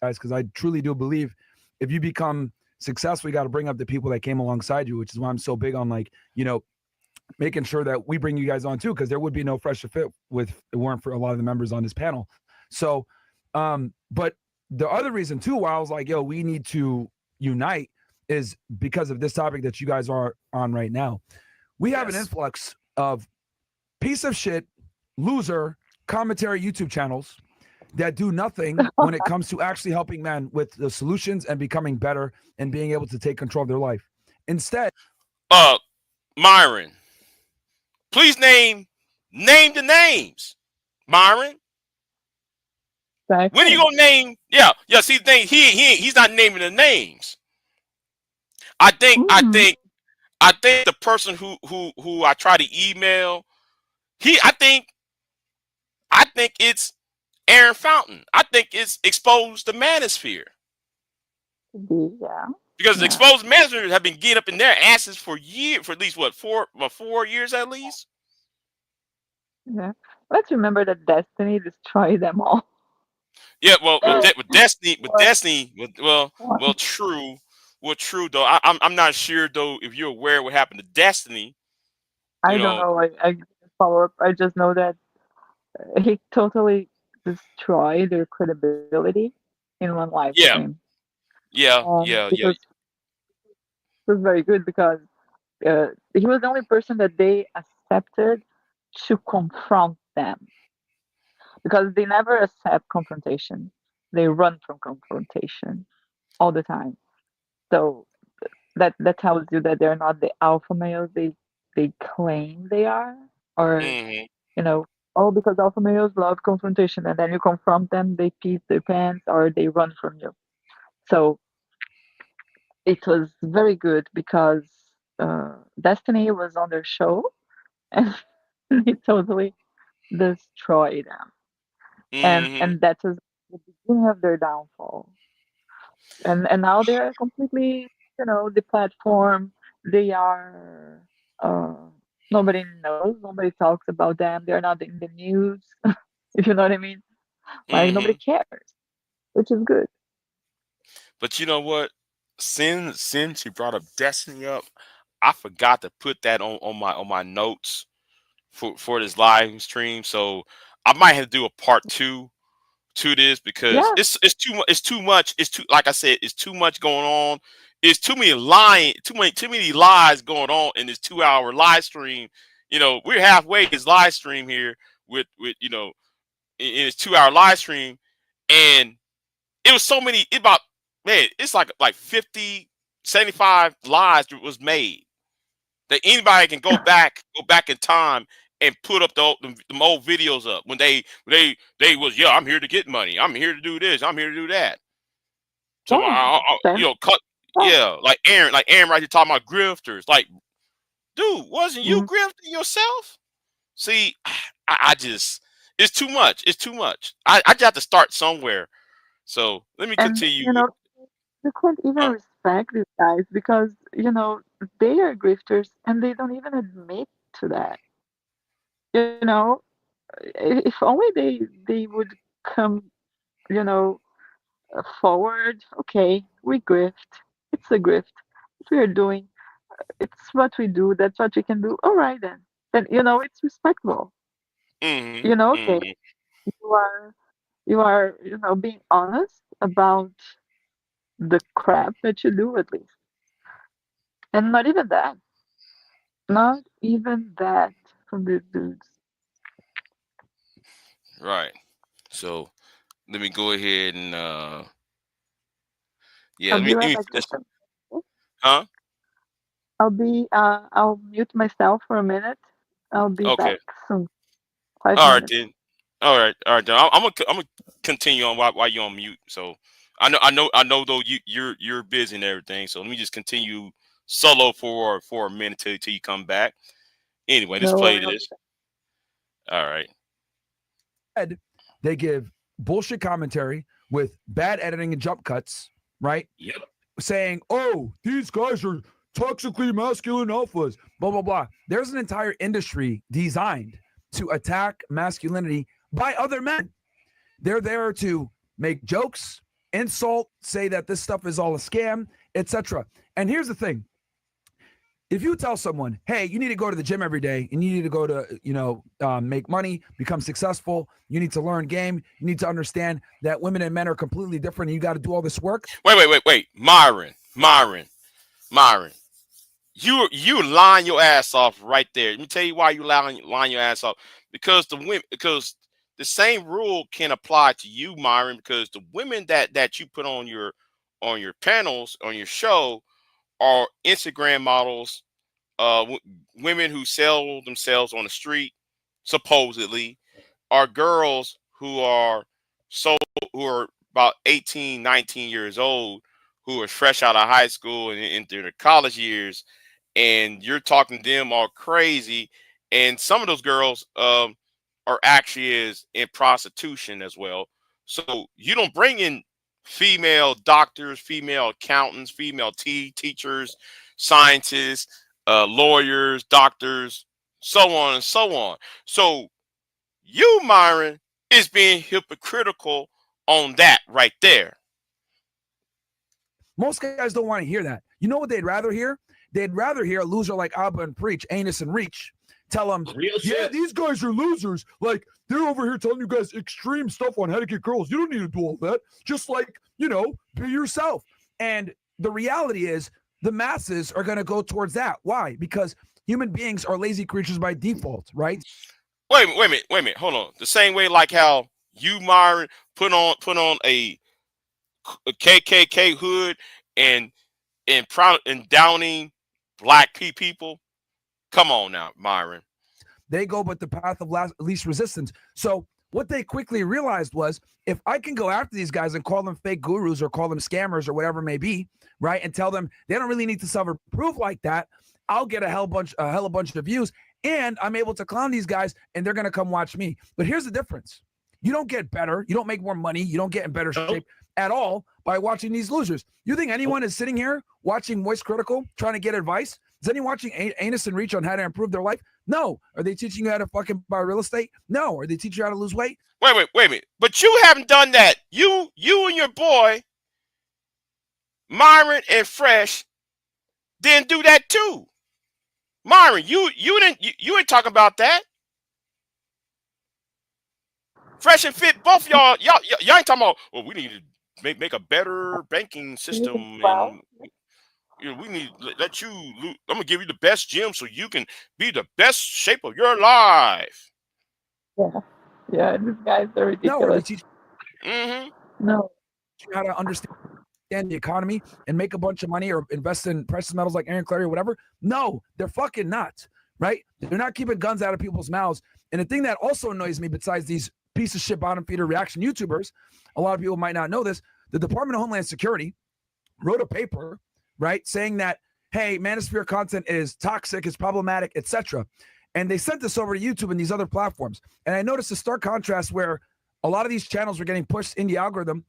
because I truly do believe if you become successful, you got to bring up the people that came alongside you, which is why I'm so big on making sure that we bring you guys on too, because there would be no Fresh to Fit if it weren't for a lot of the members on this panel. So, but the other reason too, why I was like, yo, we need to unite, is because of this topic that you guys are on right now. We have an influx of piece of shit, loser commentary YouTube channels that do nothing when it comes to actually helping men with the solutions and becoming better and being able to take control of their life. Instead, Myron, please name the names, Myron. Exactly. When are you gonna name? Yeah. See, he's not naming the names. I think the person who I try to email, I think it's Aaron Fountain. I think it's Exposed the Manosphere. Yeah. Because Exposed Manosphere have been getting up in their asses for at least 4 years at least. Yeah. Let's remember that Destiny destroyed them all. Yeah, well, with Destiny, true. Well, true though. I'm not sure though if you're aware what happened to Destiny. I don't know. I didn't follow up. I just know that he totally destroyed their credibility in one live stream. Because it was very good because he was the only person that they accepted to confront them, because they never accept confrontation. They run from confrontation all the time. So that tells you that they're not the alpha males they claim they are, or You know, all because alpha males love confrontation, and then you confront them, they pee their pants or they run from you. So it was very good because Destiny was on their show, and it totally destroyed them. Hmm. And that was the beginning of their downfall. And now they are completely, the platform. They are uh, nobody knows, nobody talks about them. They're not in the news, if you know what I mean. Like nobody Hmm. cares, which is good. But you know what? Since you brought up Destiny up, I forgot to put that on my notes for this live stream. So I might have to do a part two to this because Yeah, it's too much. It's too much. It's too, like I said, it's too much going on. It's too many lying, too many lies going on in this 2 hour live stream. We're halfway this live stream here with in this 2 hour live stream, and it was so many. About, man, it's like 50, 75 lies that was made that anybody can go back in time and put up the old videos up when they was, yeah, I'm here to get money, I'm here to do this, I'm here to do that. So yeah. Same. cut, Yeah. yeah, like Aaron right here talking about grifters. Like, dude, wasn't you Mhm. grifting yourself? See, I just, it's too much. It's too much. I just have to start somewhere. So let me And continue. you can't even Huh? respect these guys because they are grifters and they don't even admit to that. You know, if only they would come, you know, forward. Okay, we grift. It's a grift. What we are doing. It's what we do. That's what we can do. All right then. Then it's respectful. Mm-hmm. Okay, Mm-hmm. you are being honest about the crap that you do at least, and not even that. Not even that from these dudes. Right. So let me go ahead and yeah, I'll let be me let right me back. finish. Just Huh? I'll mute myself for a minute. I'll be Okay. back soon. Five All right minutes. then. All right then. I'm gonna continue on while you're on mute. So I know though you're busy and everything. So let me just continue solo for a minute till you come back. Anyway, let's No play worry, I'll be this. All right. Ed, they give bullshit commentary with bad editing and jump cuts, right? Yep. Saying, oh, these guys are toxically masculine alphas, blah, blah, blah. There's an entire industry designed to attack masculinity by other men. They're there to make jokes, insult, say that this stuff is all a scam, etc. And here's the thing. If you tell someone, hey, you need to go to the gym every day and you need to go to, make money, become successful, you need to learn game, you need to understand that women and men are completely different and you got to do all this work. Wait. Myron. You lying your ass off right there. Let me tell you why you lying your ass off. Because the same rule can apply to you, Myron. Because the women that you put on your panels on your show are Instagram models, women who sell themselves on the street, supposedly, are girls so who are about 18, 19 years old, who are fresh out of high school and into their college years, and you're talking to them all crazy. And some of those girls are actually is in prostitution as well. So you don't bring in female doctors, female accountants, female teachers, scientists, lawyers, doctors, so on and so on. So you, Myron, is being hypocritical on that right there. Most guys don't want to hear that. You know what they'd rather hear? They'd rather hear a loser like Abba and Preach, Anus and Reach, tell them, Real yeah, shit. these guys are losers. Like, they're over here telling you guys extreme stuff on how to get girls. You don't need to do all that. Just be yourself. And the reality is the masses are going to go towards that. Why? Because human beings are lazy creatures by default, right? Wait a minute. Hold on. The same way like how you, Myron, put on a KKK hood and downing black people. Come on now, Myron. they go but the path of least resistance. So what they quickly realized was, if I can go after these guys and call them fake gurus or call them scammers or whatever it may be, right, and tell them they don't really need to suffer proof like that, I'll get a hell bunch of views, and I'm able to clown these guys, and they're gonna come watch me. But here's the difference: you don't get better, you don't make more money, you don't get in better shape at all by watching these losers. You think anyone is sitting here watching Moist Critical trying to get advice? Is anyone watching Anus and Reach on how to improve their life? No. Are they teaching you how to fucking buy real estate? No. Are they teaching you how to lose weight? Wait a minute. But you haven't done that. You and your boy, Myron and Fresh, didn't do that too. Myron, you ain't talking about that. Fresh and Fit, both y'all ain't talking about, well, we need to make a better banking system, and we need to let you. I'm gonna give you the best gym so you can be the best shape of your life. Yeah, these guys are ridiculous. No, they teach No. you how to understand the economy and make a bunch of money or invest in precious metals like Aaron Clary or whatever. No, they're fucking not, right? They're not keeping guns out of people's mouths. And the thing that also annoys me, besides these piece of shit bottom feeder reaction YouTubers, a lot of people might not know this, the Department of Homeland Security wrote a paper, right, saying that, hey, Manosphere content is toxic, is problematic, etc. And they sent this over to YouTube and these other platforms. And I noticed a stark contrast where a lot of these channels were getting pushed in the algorithm,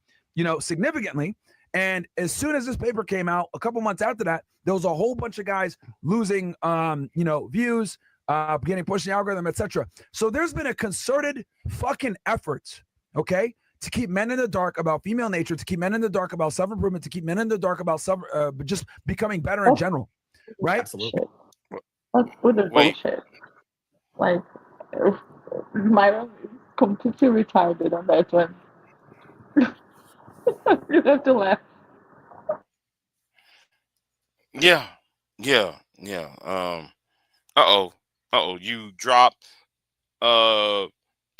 significantly. And as soon as this paper came out, a couple months after that, there was a whole bunch of guys losing, views, getting pushed in the algorithm, etc. So there's been a concerted fucking effort, okay, to keep men in the dark about female nature, to keep men in the dark about self-improvement, to keep men in the dark about just becoming better in general, right? Absolutely. That's bullshit. Like, Myron is completely retarded on that one. You have to laugh. Yeah. You dropped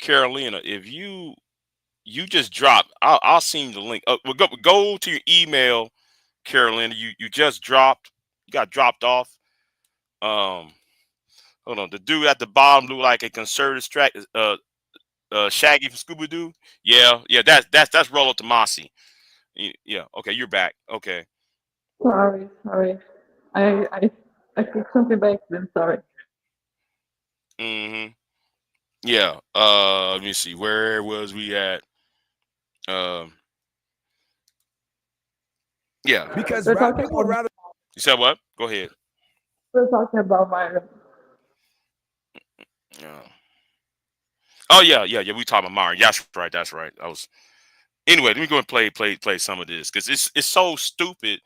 Carolina. If you just dropped, I'll send you the link. We'll go to your email, Carolina. You just dropped. You got dropped off. Hold on. The dude at the bottom looked like a conservative Shaggy from Scooby Doo. Yeah. That's Rollo Tomasi. Yeah. Okay, you're back. Okay. Sorry. I picked something back then. Sorry. Yeah. Let me see. Where was we at? Yeah. Because people would rather. You said what? Go ahead. We're talking about Myron. Oh yeah. We talking about Myron. That's right. Anyway, let me go and play some of this, because it's so stupid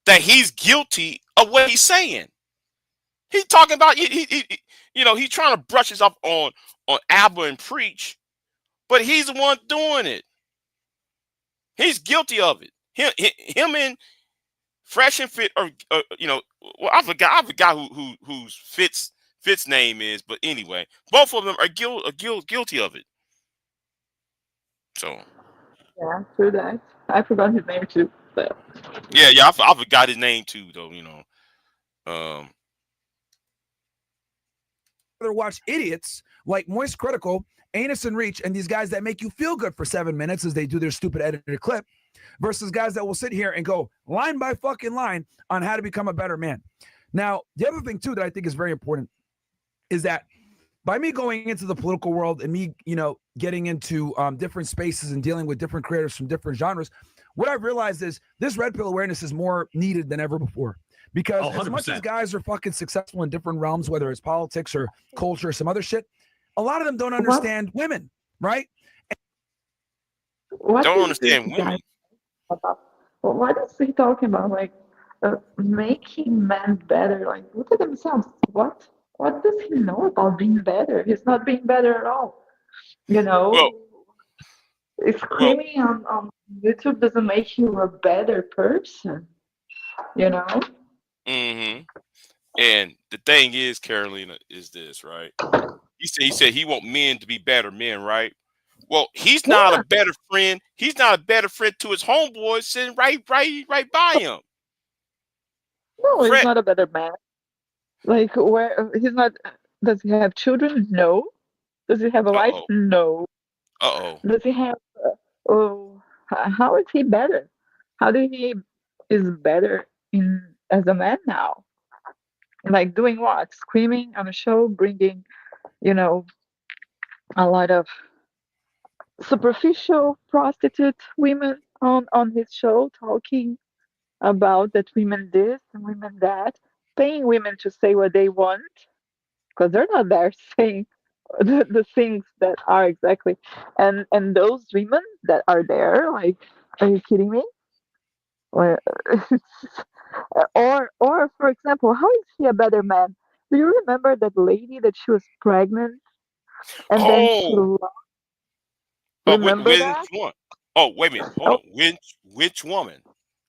that he's guilty of what he's saying. He's talking about he's trying to brush us up on Abba and Preach, but he's the one doing it. He's guilty of it. Him and Fresh and Fit, or well, I forgot whose Fit's name is, but anyway, both of them are guilty of it. So yeah, true that. I forgot his name too. So. Yeah, I forgot his name too, though. Rather watch idiots like Moist Critical, Anus and Reach, and these guys that make you feel good for 7 minutes as they do their stupid edited clip, versus guys that will sit here and go line by fucking line on how to become a better man. Now, the other thing too that I think is very important is that by me going into the political world and me, getting into different spaces and dealing with different creators from different genres, what I've realized is this red pill awareness is more needed than ever before. Because as much as guys are fucking successful in different realms, whether it's politics or culture or some other shit, a lot of them don't understand women, right? Don't understand women. What is he talking about? Like, making men better. Like, look at themselves. What does he know about being better? He's not being better at all. Screaming on YouTube doesn't make you a better person. And the thing is, Carolina, is this, right? He said he want men to be better men, right? Well, he's not a better friend. He's not a better friend to his homeboy sitting right by him. No, he's not a better man. Like, where he's not. Does he have children? No. Does he have a wife? Uh-oh. No. Uh-oh. Does he have? Oh, how is he better? How do he is better in as a man now? Like doing what? Screaming on a show, bringing you know a lot of superficial prostitute women on his show, talking about that women this and women that, paying women to say what they want because they're not there saying the things that are exactly, and those women that are there, like, are you kidding me? Well, or for example, how is he a better man? Do you remember that lady that she was pregnant and then she Oh, lost? Remember which that? one? Oh, wait a minute. Hold Oh, on. Which woman?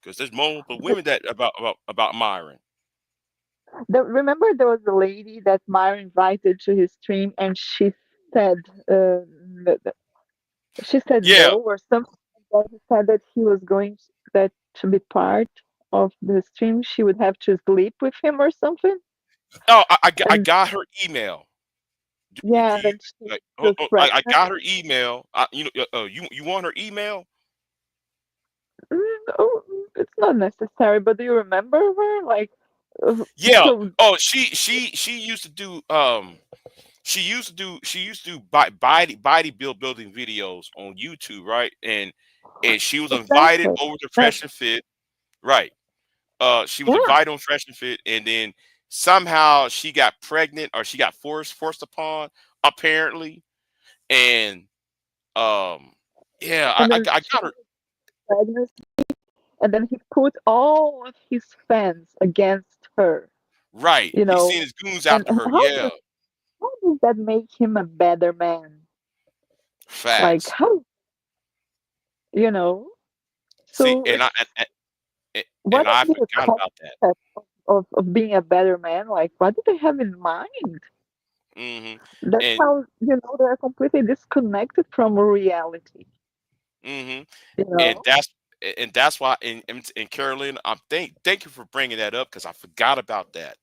Because there's multiple women that about Myron. remember there was a lady that Myra invited to his stream, and she said, she said Yeah. no or something. Like that. He said that he was going that to be part of the stream, she would have to sleep with him or something. Oh, I And got her email. yeah, Do you then she like? was I pregnant. got her email. You want her email? Oh, it's not necessary, but do you remember her? Like, uh, Yeah. so Oh, she used to do she used to do bodybuilding videos on YouTube, right? And she was invited exactly. over to That, Fresh and Fit, right? She was yeah. invited on Fresh and Fit, and then somehow she got pregnant, or she got forced upon, apparently. And um, yeah, And then I she got her was pregnant, and then he put all of his fans against her, right. you He know. seen his goons And after her. does Yeah, how does that make him a better man? Like facts. how, you know? See, So it's and what is I the forgot about that. concept of being a better man? Like what do they have in mind? Hmm. That's And how they're completely disconnected from reality. hmm You and know, that's why. And Carolyn, I'm thank you for bringing that up, because I forgot about that.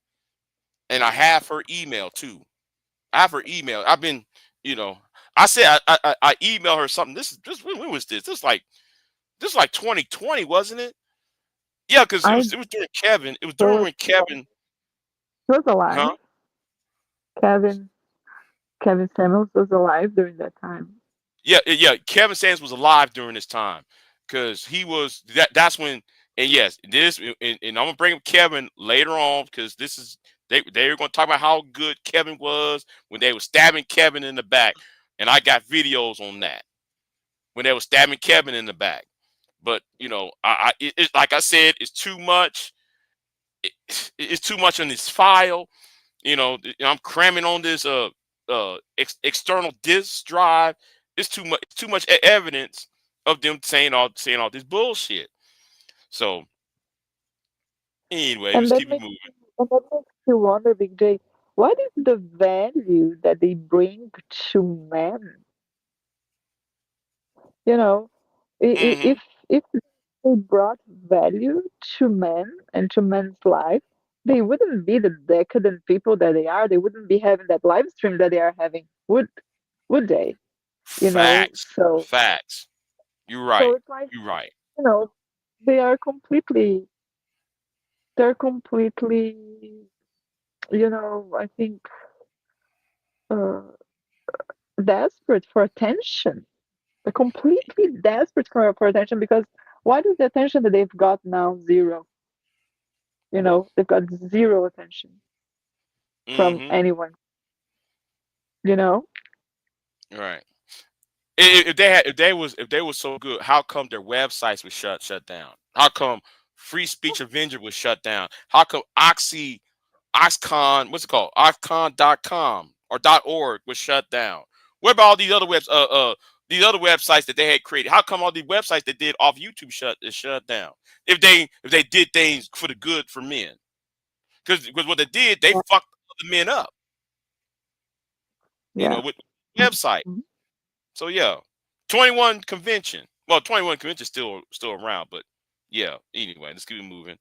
And I have her email too. I have her email. I've been, you know, I said I emailed her something. This when was this? This was like 2020, wasn't it? Yeah, because I it was during Kevin. It was during was when Kevin, was alive. huh? Kevin Kevin Samuels was alive during that time. Yeah, yeah. Kevin Samuels was alive during this time, because he was that's when. And yes, and I'm gonna bring up Kevin later on, because this is they were gonna talk about how good Kevin was when they were stabbing Kevin in the back, and I got videos on that when they were stabbing Kevin in the back. But it's like I said, it's too much. It's too much on this file. I'm cramming on this external disk drive. It's too much. Too much evidence of them saying all this bullshit. So anyway, And let's that keep it makes moving. and that makes you wonder, Big J, what is the value that they bring to men? You know, Hmm. if they brought value to men and to men's life, they wouldn't be the decadent people that they are. They wouldn't be having that live stream that they are having, would they? You know, Facts. so Facts. You're so right. it's like, You're right. you know, they are completely, I think, uh, desperate for attention. They're completely desperate for attention because what is the attention that they've got now? Zero. They've got zero attention from Hmm. anyone. You know? Right. If they was so good, how come their websites was shut down? How come Free Speech Avenger was shut down? How come Oxcon, what's it called? Oxcon.com or .org was shut down? What about all these other websites that they had created? How come all these websites that did off YouTube is shut down? If they did things for the good for men, because what they did, they Yeah. fucked the men up, Yeah. with website. Mhm. So yeah, 21 convention. Well, 21 convention still around, but yeah. Anyway, let's keep it moving.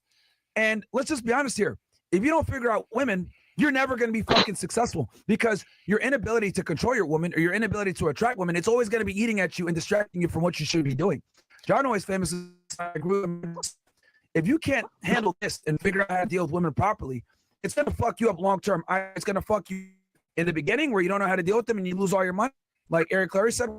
And let's just be honest here. If you don't figure out women, you're never going to be fucking successful because your inability to control your woman or your inability to attract women, it's always going to be eating at you and distracting you from what you should be doing. John always famously, if you can't handle this and figure out how to deal with women properly, it's going to fuck you up long term. It's going to fuck you in the beginning where you don't know how to deal with them and you lose all your money. Like Eric Clary said,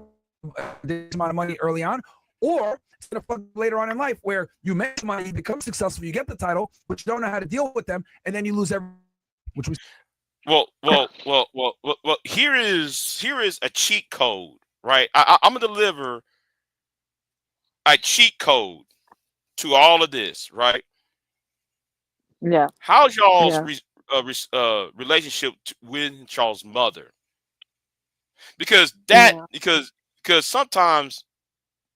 this amount of money early on, or it's going to fuck later on in life where you make money, you become successful, you get the title, but you don't know how to deal with them, and then you lose everything. Which was well. Here is a cheat code, right? I'm gonna deliver a cheat code to all of this, right? Yeah. How's y'all's Yeah. relationship with Charles' mother? Because Yeah. because sometimes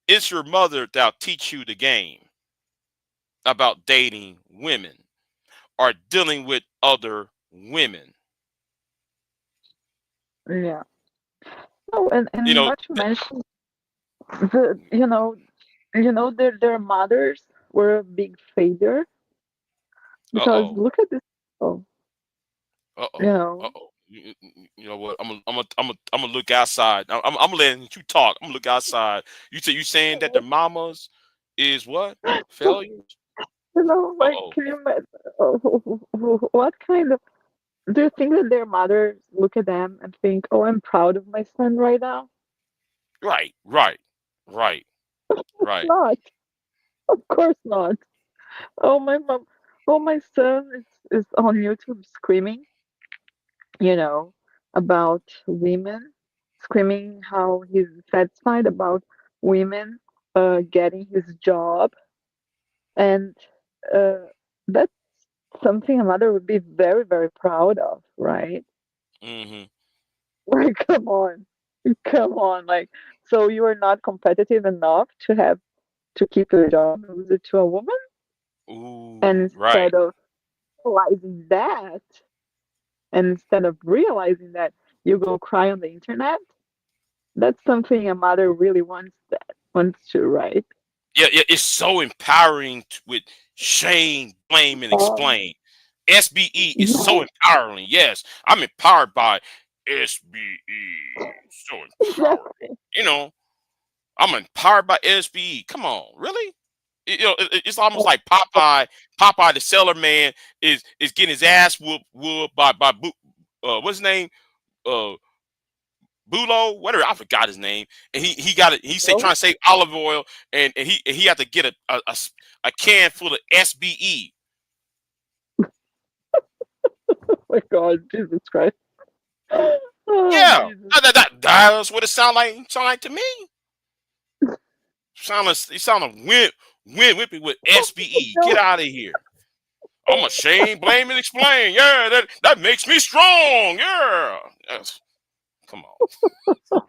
it's your mother that'll teach you the game about dating women or dealing with other women. Yeah. Oh, You and know, not to mention their mothers were a big failure because uh-oh, look at this. Oh, you uh-oh, know, uh-oh. You know what? I'm gonna look outside. I'm letting you talk. I'm gonna look outside. You saying that the mamas is what? Failures? like Uh-oh. can you imagine, what kind of do you think that their mothers look at them and think, "Oh, I'm proud of my son right now"? Right, right, right, right. Not, of course not. Oh, my mom. Oh, my son is on YouTube screaming, you know, about women, screaming how he's satisfied about women getting his job, and uh, that's something a mother would be very, very proud of, right? Mm-hmm. Like, come on, like, so you are not competitive enough to have to keep your job and lose it to a woman, Ooh, and right. realizing that, instead of realizing that, you go cry on the internet. That's something a mother really wants to, right? Yeah, it's so empowering with shame, blame, and Um, explain. SBE is so yeah, empowering. Yes, I'm empowered by SBE. So empowering. exactly. You know, I'm empowered by SBE. Come on, really? It's almost like Popeye. Popeye, the Cellar Man, is getting his ass whooped by what's his name? Uh, Bulo, whatever, I forgot his name, and he got it. He say Oh, trying to save olive oil, and he had to get a can full of SBE. my God, Jesus Christ. Oh, Yeah, Jesus. that's what it sound like to me. It sounded wimpy with SBE. Get No, out of here. I'm ashamed, blame, and explain. Yeah, that makes me strong. Yeah, come on.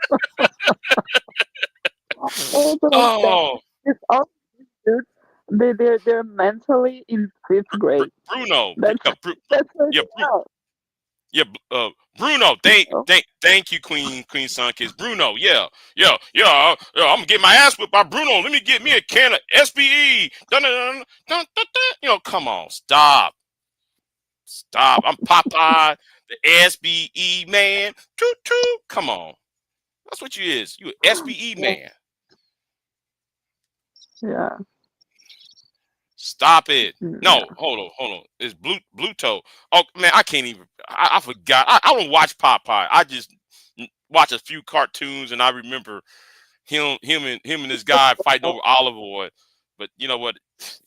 oh, but like that. Oh, It's all dude. They're mentally in fifth grade. Bruno. That's what Yeah, they are. yeah, Bruno. You Thank, know? thank, thank you, Queen Sunkiss. Bruno. Yeah. I'm gonna get my ass whipped by Bruno. Let me get me a can of SBE. Dun, dun, dun, dun, dun, dun. Come on, stop. I'm Popeye, the SBE man. Toot toot. Come on, that's what you is. You a SBE man. Yeah. Stop it. Yeah. No, hold on. It's Bluto. Oh man, I can't even. I forgot. I don't watch Popeye. I just watch a few cartoons, and I remember him and this guy fighting over olive oil. But you know what?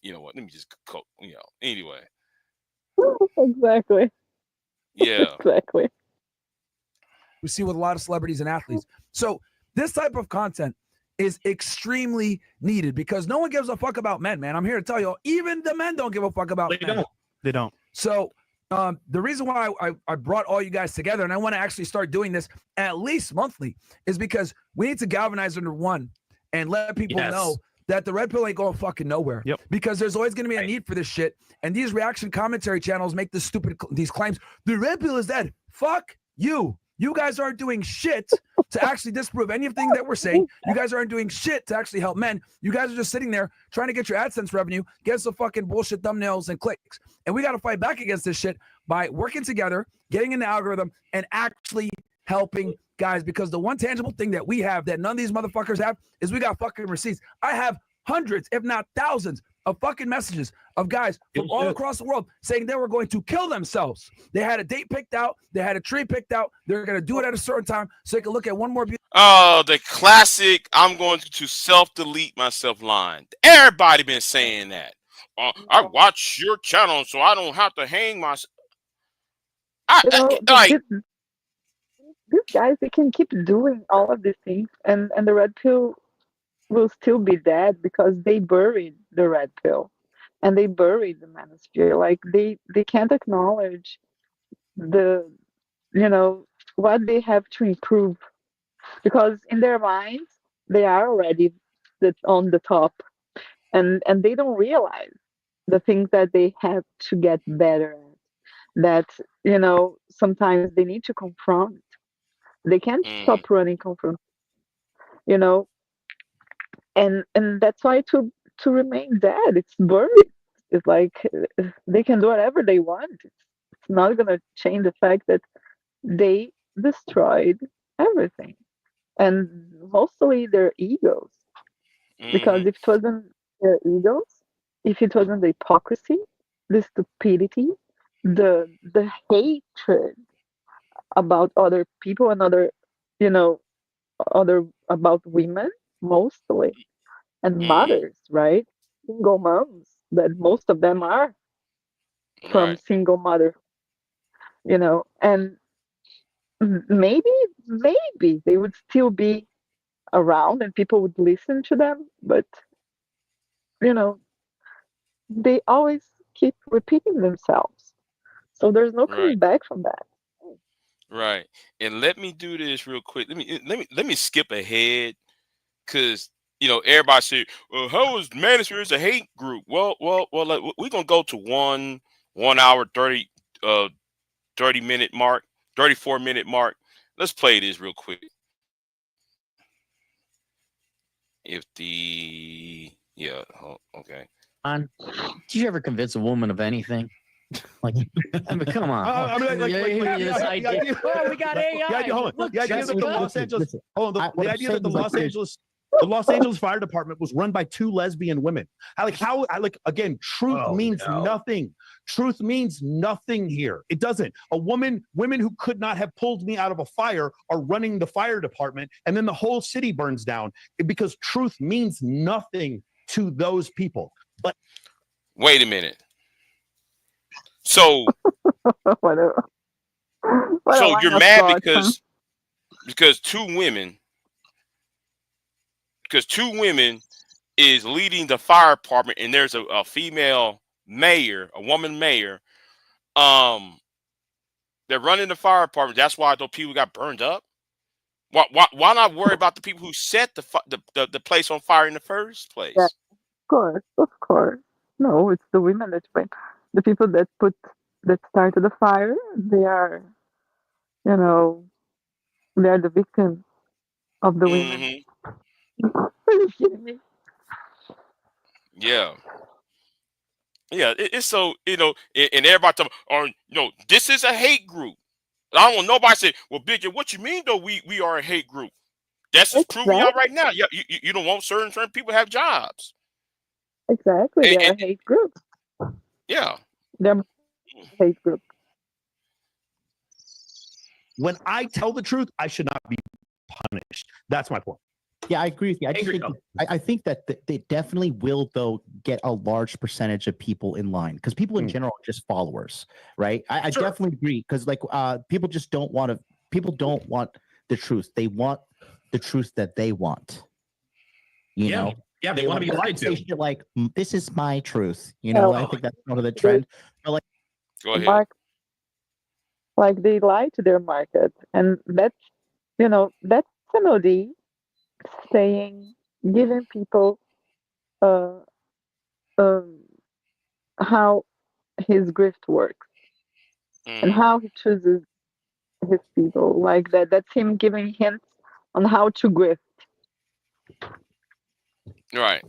Let me just cook. Anyway. Exactly. Yeah. Exactly. we see with a lot of celebrities and athletes. So this type of content is extremely needed because no one gives a fuck about men, man. I'm here to tell you, even the men don't give a fuck about men. They don't. So the reason why I brought all you guys together and I want to actually start doing this at least monthly is because we need to galvanize under one and let people know that the red pill ain't going fucking nowhere. Yep. Because there's always going to be a need for this shit. And these reaction commentary channels make these claims. The red pill is dead. Fuck you. You guys aren't doing shit to actually disprove anything that we're saying. You guys aren't doing shit to actually help men. You guys are just sitting there trying to get your AdSense revenue, get some fucking bullshit thumbnails and clicks. And we got to fight back against this shit by working together, getting in the algorithm, and actually helping guys. Because the one tangible thing that we have that none of these motherfuckers have is we got fucking receipts. I have hundreds, if not thousands, of fucking messages of guys from all across the world saying they were going to kill themselves. They had a date picked out. They had a tree picked out. They're going to do it at a certain time so they can look at one more. Oh, the classic, I'm going to self-delete myself line. Everybody been saying that. I watch your channel so I don't have to hang myself. These guys, they can keep doing all of these things, and the red pill will still be dead because they buried the red pill and they buried the manosphere. Like they can't acknowledge the what they have to improve, because in their minds they are already on the top, and they don't realize the things that they have to get better at, that sometimes they need to confront. They can't stop running confront, you know and that's why to remain dead, it's buried. It's like they can do whatever they want. It's not gonna change the fact that they destroyed everything, and mostly their egos. Because if it wasn't their egos, if it wasn't the hypocrisy, the stupidity, the hatred about other people and you know other about women mostly, and mothers, right? Single moms, that most of them are from single mother, and maybe they would still be around and people would listen to them, but they always keep repeating themselves. So there's no coming back from that. Right. And let me do this real quick. Let me skip ahead, because everybody said, "Well, how is Manosphere is a hate group?" Well. We're gonna go to 1 hour 30 minute mark, 34 minute mark. Let's play this real quick. Okay. Did you ever convince a woman of anything? Like, I mean, come on. I mean, we got AI. Hold on. The idea that the Los Angeles, the idea that the Los Angeles Fire Department was run by 2 lesbian women. Again, truth means nothing. Truth means nothing here. It doesn't. Women who could not have pulled me out of a fire are running the fire department, and then the whole city burns down because truth means nothing to those people. But wait a minute. So, so you're mad because two women is leading the fire department, and there's a female mayor, a woman mayor. They're running the fire department. That's why those people got burned up. Why not worry about the people who set the place on fire in the first place? Yeah, of course. No, it's the women that bring. The people that started the fire, they are the victims of the women. Are you kidding me? Yeah. It's so and everybody talking, this is a hate group. I don't want nobody say, well, Biggie, what you mean though? We are a hate group. That's just proving out right now. You don't want certain people to have jobs. Exactly, they're a hate group. Yeah, they're a hate group. When I tell the truth, I should not be punished. That's my point. Yeah, I agree with you. I think that they definitely will, though, get a large percentage of people in line, because people in general are just followers, right? I definitely agree, because people just don't want to. People don't want the truth. They want the truth that they want. You know. Yeah, they want to be lied to. Like, this is my truth. I think that's one of the trend. But go ahead. Like they lie to their market, and that's MOD saying, giving people how his grift works and how he chooses his people. Like that's him giving hints on how to grift. Right.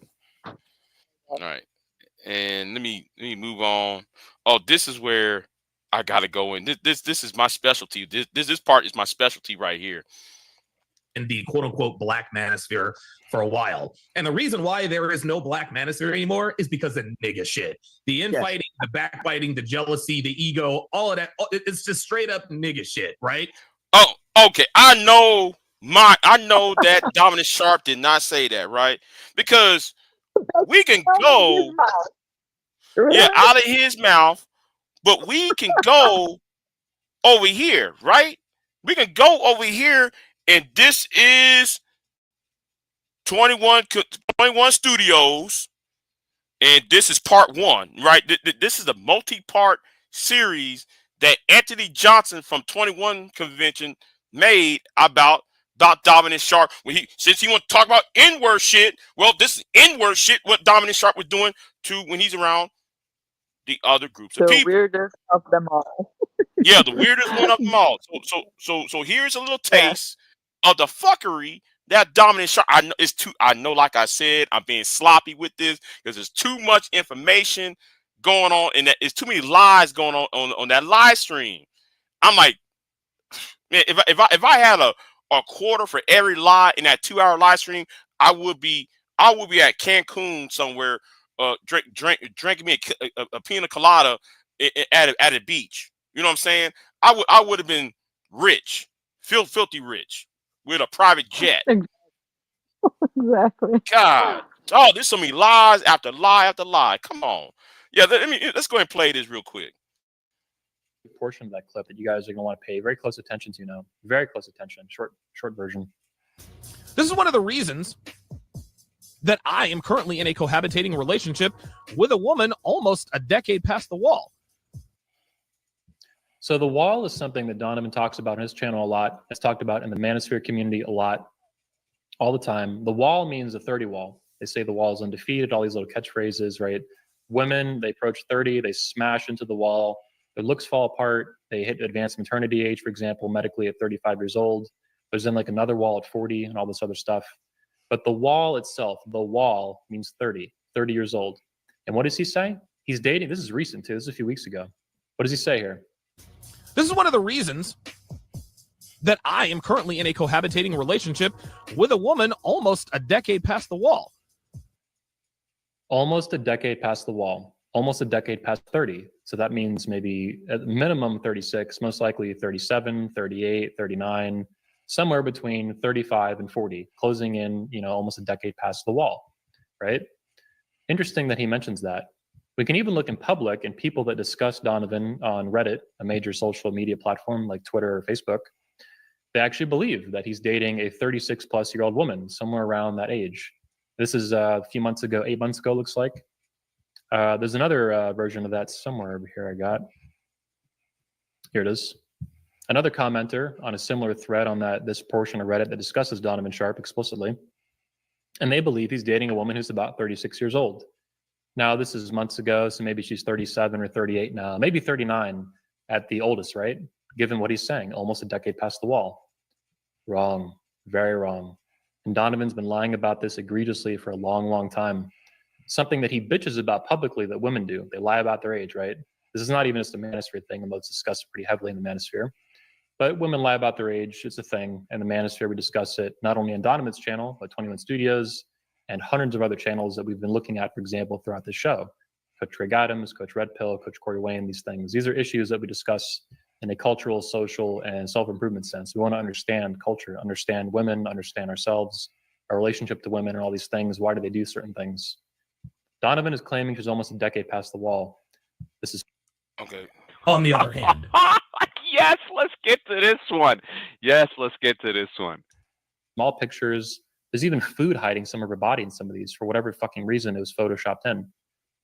All right. And let me move on. Oh, this is where I gotta go in. This is my specialty. This part is my specialty right here. In the quote unquote black manosphere for a while. And the reason why there is no black manosphere anymore is because of nigga shit. The infighting, the backbiting, the jealousy, the ego, all of that. It's just straight up nigga shit, right? Oh, okay. I know that Dominic Sharp did not say that, right? Because we can go, yeah, out of his mouth, but we can go over here, right? We can go over here, and this is 21 Studios, and this is part 1, right? This is a multi-part series that Anthony Johnson from 21 Convention made about Dominant Sharp. Since he wants to talk about N-word shit, well, this is N-word shit what Dominant Sharp was doing when he's around the other groups of The people. weirdest of them all. Yeah, the weirdest one of them all. So here's a little taste of the fuckery that Dominant Sharp. I know it's too. I know, like I said, I'm being sloppy with this because there's too much information going on, and that it's too many lies going on that live stream. I'm like, man, if I had a quarter for every lie in that 2-hour live stream, I would be at Cancun somewhere, drinking me a pina colada at a beach. You know what I'm saying? I would have been rich, filthy rich, with a private jet. Exactly. God, oh, there's so many lies after lie after lie. Come on, yeah. Let's go ahead and play this real quick. Portion of that clip that you guys are going to want to pay very close attention to now. Very close attention. Short version. This is one of the reasons that I am currently in a cohabitating relationship with a woman almost a decade past the wall. So the wall is something that Donovan talks about on his channel a lot. It's talked about in the Manosphere community a lot, all the time. The wall means the 30 wall. They say the wall is undefeated, all these little catchphrases, right? Women, they approach 30, they smash into the wall. Their looks fall apart. They hit advanced maternity age, for example, medically at 35 years old. There's then like another wall at 40 and all this other stuff. But the wall itself, the wall means 30 years old. And what does he say? He's dating. This is recent too. This is a few weeks ago. What does he say here? This is one of the reasons that I am currently in a cohabitating relationship with a woman almost a decade past the wall. Almost a decade past the wall. Almost a decade past 30. So that means maybe at minimum 36, most likely 37, 38, 39, somewhere between 35 and 40, closing in, almost a decade past the wall, right? Interesting that he mentions that. We can even look in public and people that discuss Donovan on Reddit, a major social media platform like Twitter or Facebook, they actually believe that he's dating a 36-plus-year-old woman, somewhere around that age. This is a few months ago, 8 months ago, looks like. There's another version of that somewhere over here I got. Here it is. Another commenter on a similar thread on this portion of Reddit that discusses Donovan Sharp explicitly. And they believe he's dating a woman who's about 36 years old. Now, this is months ago, so maybe she's 37 or 38 now, maybe 39 at the oldest, right? Given what he's saying, almost a decade past the wall. Wrong, very wrong. And Donovan's been lying about this egregiously for a long, long time. Something that he bitches about publicly that women do. They lie about their age, right? This is not even just a Manosphere thing, although it's discussed pretty heavily in the Manosphere. But women lie about their age. It's a thing. And the Manosphere, we discuss it not only on Donovan's channel, but 21 Studios and hundreds of other channels that we've been looking at, for example, throughout the show. Coach Greg Adams, Coach Red Pill, Coach Corey Wayne, these things. These are issues that we discuss in a cultural, social, and self-improvement sense. We want to understand culture, understand women, understand ourselves, our relationship to women, and all these things. Why do they do certain things? Donovan is claiming she's almost a decade past the wall. This is okay. On the other hand. Yes, let's get to this one. Small pictures. There's even food hiding some of her body in some of these. For whatever fucking reason, it was photoshopped in.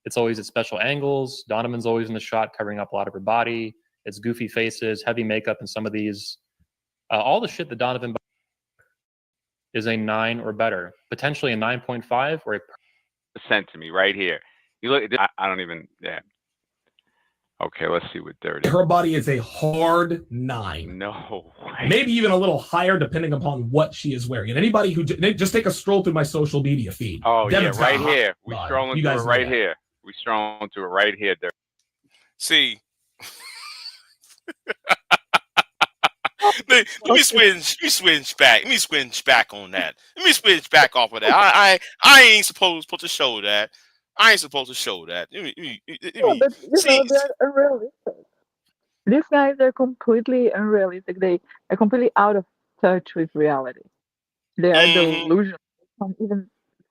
It's always at special angles. Donovan's always in the shot covering up a lot of her body. It's goofy faces, heavy makeup in some of these. All the shit that Donovan is a 9 or better. Potentially a 9.5 or a... Sent to me right here. You look. I don't even. Yeah. Okay, let's see what 30. Her body is a hard 9. No way. Maybe even a little higher, depending upon what she is wearing. And anybody who just take a stroll through my social media feed. Oh Devin's yeah, got a right hot here. We bod. strolling You through guys it know right that. here. We strolling through it right here. There. See, let me switch back. Let me switch back on that. Let me switch back off of that. I ain't supposed to show that. I ain't supposed to show that. Yeah, but they're unrealistic. These guys are completely unrealistic. They are completely out of touch with reality. They are delusional. They can't even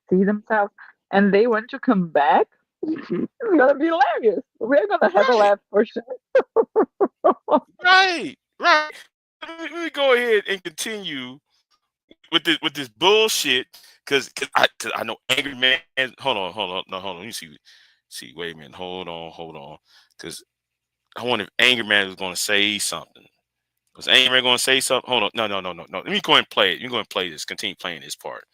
see themselves, and they want to come back. It's gonna be hilarious. We're gonna have a laugh for sure. Right. Let me go ahead and continue with this bullshit, because I know Angry Man. Hold on. No, hold on. Let me see. Wait a minute. Hold on. Because I wonder if Angry Man was going to say something. Was Angry Man going to say something? Hold on. No. Let me go ahead and play it. You're going to play this. Continue playing this part.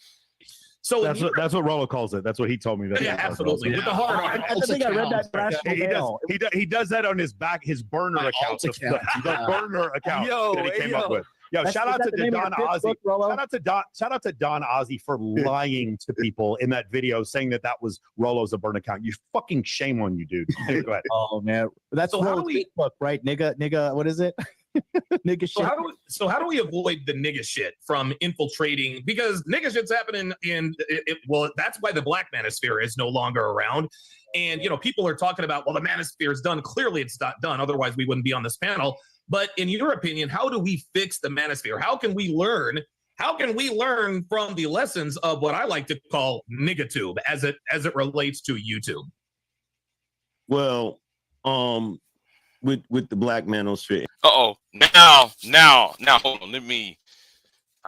So that's what Rollo calls it. That's what he told me. Yeah, absolutely. With the hard R. I think I read that rational. He does that on his burner account. The burner account that he came up with. Yo, shout out to Don Ozzy. Shout out to Don Ozzy for lying to people in that video, saying that was Rollo's a burn account. You fucking shame on you, dude. Go ahead. Oh man, that's so how do we Facebook, right? Nigga, what is it? Nigga shit. So how do we avoid the nigga shit from infiltrating? Because nigga shit's happening well, that's why the Black Manosphere is no longer around. And people are talking about, well, the Manosphere is done. Clearly, it's not done. Otherwise, we wouldn't be on this panel. But in your opinion, how do we fix the Manosphere? How can we learn? How can we learn from the lessons of what I like to call niggatube as it relates to YouTube? Well, with the Black Manosphere. Now, hold on. I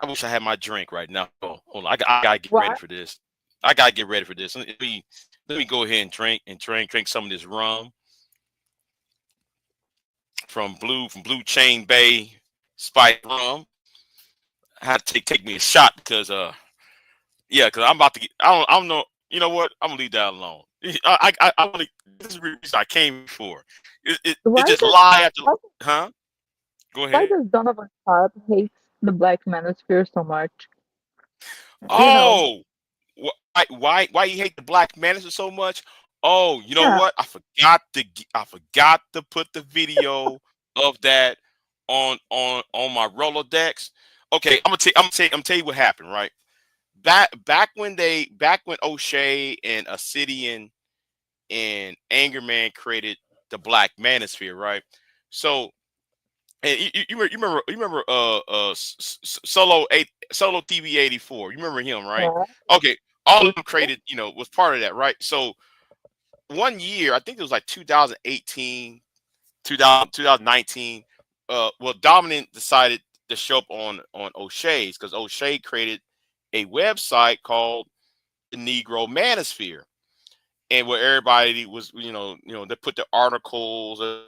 wish I had my drink right now. Hold on. I gotta get ready for this. Let me go ahead and drink some of this rum from Blue Chain Bay Spike Rum. I had to take me a shot because because I'm about to get. I don't know. You know what? I'm gonna leave that alone. This is the reason I came for. It just lie after, huh? Go ahead. Why does Donovan Sharp hate the Black Manosphere so much? Oh, why you hate the Black Manosphere so much? Oh, you know what? I forgot to put the video of that on my Rolodex. Okay, I'm gonna tell you what happened, right? Back when O'Shea and Obsidian and Angerman created the Black Manosphere, right? So, and you remember Solo TV 84. You remember him, right? Yeah. Okay, all of them created, was part of that, right? So one year, I think it was like 2018, 2019. Dominant decided to show up on O'Shea's because O'Shea created a website called the Negro Manosphere, and where everybody was, they put the articles and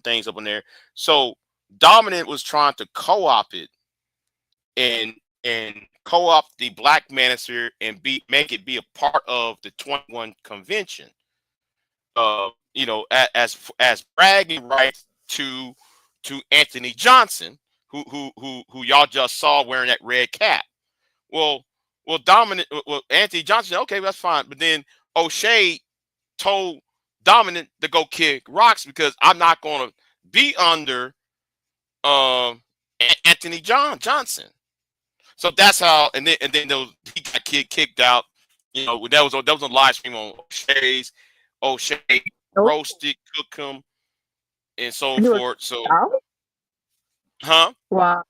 things up in there. So Dominant was trying to co-op it and co-op the Black Manosphere and make it be a part of the 21 convention. As bragging rights to Anthony Johnson, who y'all just saw wearing that red cap. Well, Anthony Johnson said, okay, that's fine. But then O'Shea told Dominant to go kick rocks because I'm not going to be under Anthony Johnson. So that's how. And then he got kicked out. That was a live stream on O'Shea's. O'Shea roasted, cooked him, and so forth. So, huh? Wow.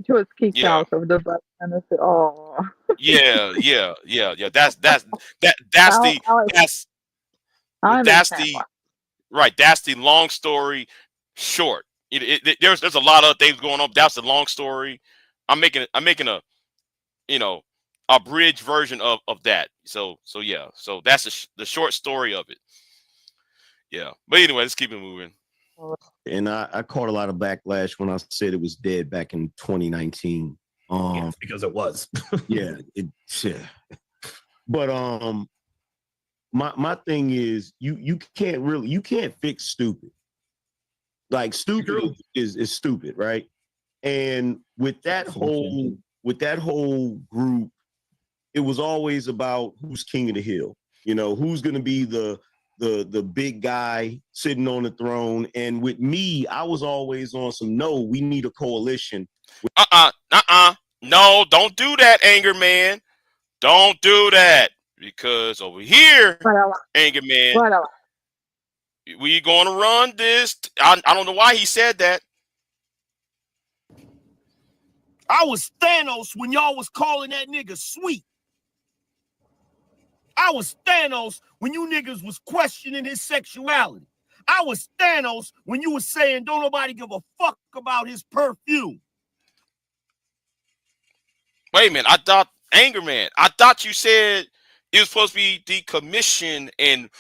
He was kicked out of the Black Manosphere. Oh. Yeah. That's the long story short. There's a lot of things going on. That's the long story. I'm making a abridged version of that. So yeah. So that's the short story of it. Yeah. But anyway, let's keep it moving. And I caught a lot of backlash when I said it was dead back in 2019. Because it was. Yeah. But my thing is you can't fix stupid. Like stupid is stupid, right? And with that whole group, it was always about who's king of the hill. You know, who's going to be the big guy sitting on the throne. And with me, I was always on some, no, we need a coalition. No, don't do that, Anger Man. Don't do that. Because over here, Anger Man, we going to run this. I don't know why he said that. I was Thanos when y'all was calling that nigga sweet. I was Thanos when you niggas was questioning his sexuality. I was Thanos when you was saying don't nobody give a fuck about his perfume. Wait a minute. I thought, Anger Man, I thought you said it was supposed to be decommissioned and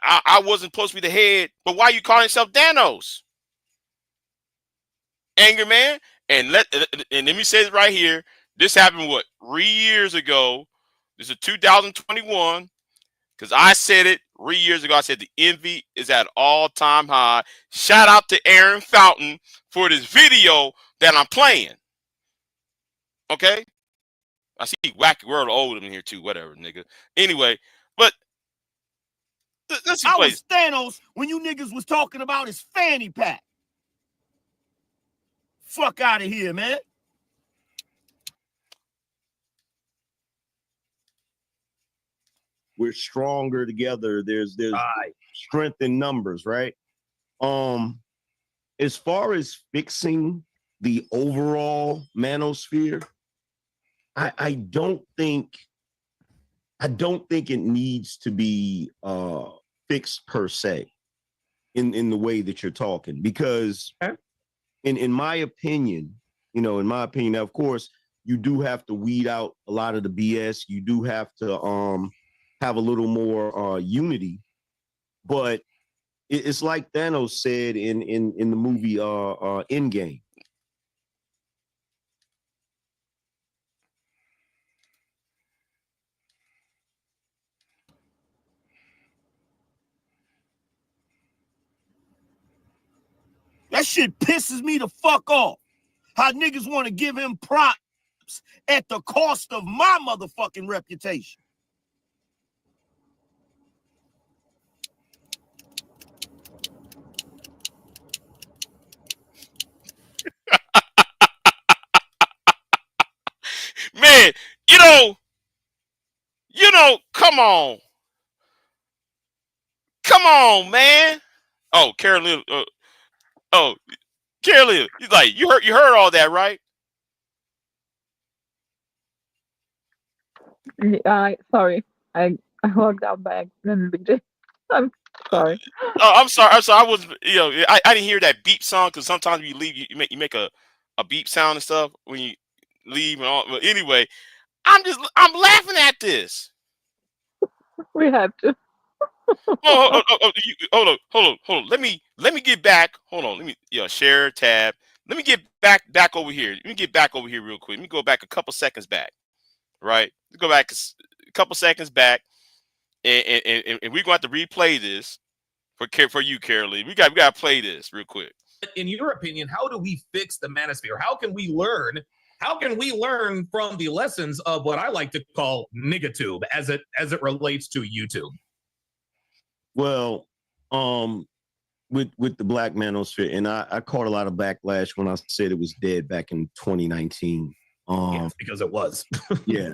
I wasn't supposed to be the head. But why you calling yourself Thanos? Anger Man? And let me say it right here. This happened, what, 3 years ago? This is 2021. Because I said it 3 years ago. I said the envy is at all-time high. Shout out to Aaron Fountain for this video that I'm playing. Okay? I see Wacky World Oldham in here too. Whatever, nigga. Anyway, but let's I was Thanos when you niggas was talking about his fanny pack. Fuck out of here, man. We're stronger together. There's strength in numbers, right? As far as fixing the overall manosphere, I don't think it needs to be fixed per se in the way that you're talking, because in my opinion, now, of course, you do have to weed out a lot of the BS. You do have to have a little more unity, but it's like Thanos said in the movie Endgame. That shit pisses me the fuck off. How niggas want to give him props at the cost of my motherfucking reputation. Man, come on. Come on, man. Oh, Carolyn. Carolyn, he's like, you heard all that, right? Sorry, I logged out by accident, BJ. I'm sorry. I'm sorry. I was, I didn't hear that beep song, because sometimes when you leave, you make a beep sound and stuff when you leave and all. But anyway, I'm laughing at this. We have to. Hold on. Let me get back. Hold on. Let me share tab. Let me get back over here. Let me get back over here real quick. Let me go back a couple seconds back. Right? Go back a couple seconds back, and we're going to have to replay this for you, Carolee. We got to play this real quick. In your opinion, how do we fix the manosphere? How can we learn? How can we learn from the lessons of what I like to call nigatube as it relates to YouTube? Well, with the Black Manosphere, and I caught a lot of backlash when I said it was dead back in 2019. Yes, because it was. yeah.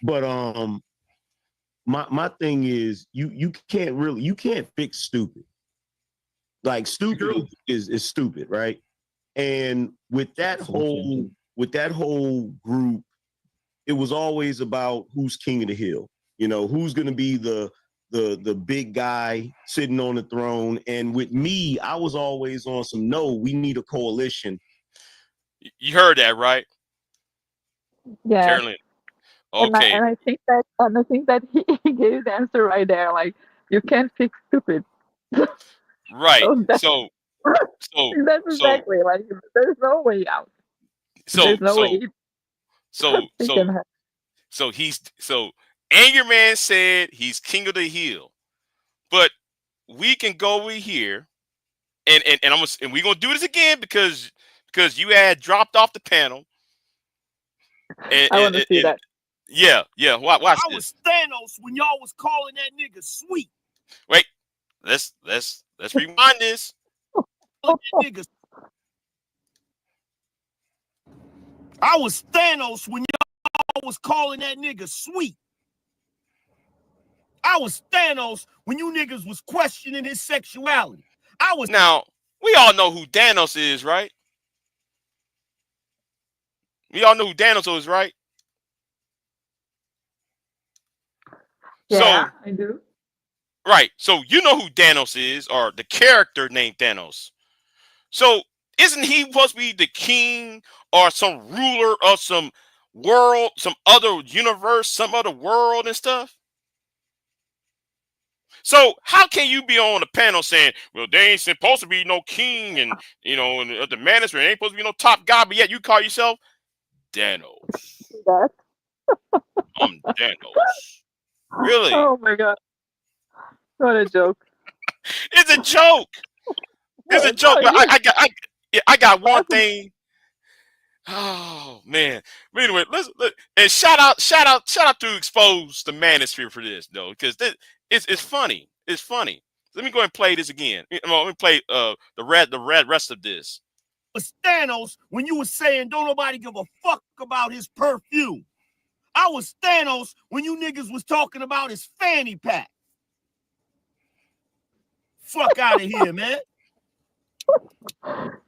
But my thing is you can't fix stupid. Like stupid is stupid, right? And with that whole group, it was always about who's king of the hill. Who's going to be the big guy sitting on the throne. And with me, I was always on some, no, we need a coalition. You heard that, right? Yeah. Carolyn. Okay. And I think that he gave the answer right there. Like, you can't fix stupid. Right. So that's exactly like, there's no way out. There's no way. So Anger Man said he's king of the hill, but we can go over here and we're gonna do this again because you had dropped off the panel. And, I want to see that. Yeah. Watch I this. was Thanos when y'all was calling that nigga sweet. Wait, let's rewind this. I was Thanos when y'all was calling that nigga sweet. I was Thanos when you niggas was questioning his sexuality. I was. Now, we all know who Thanos is, right? We all know who Thanos is, right? Yeah, I do. Right. So you know who Thanos is, or the character named Thanos. So isn't he supposed to be the king or some ruler of some world, some other universe, some other world and stuff? So how can you be on the panel saying, well, there ain't supposed to be no king and and the Manosphere, there ain't supposed to be no top guy, but yet you call yourself Thanos. That. I'm Thanos. Really? Oh my god. What a joke. It's a joke. It's a joke. But I got one thing. Oh man. But anyway, let's and shout out to Expose the Manosphere for this though, because it's funny. It's funny. Let me go and play this again. Let me play the rest of this. Was Thanos when you was saying don't nobody give a fuck about his perfume. I was Thanos when you niggas was talking about his fanny pack. Fuck out of here, man.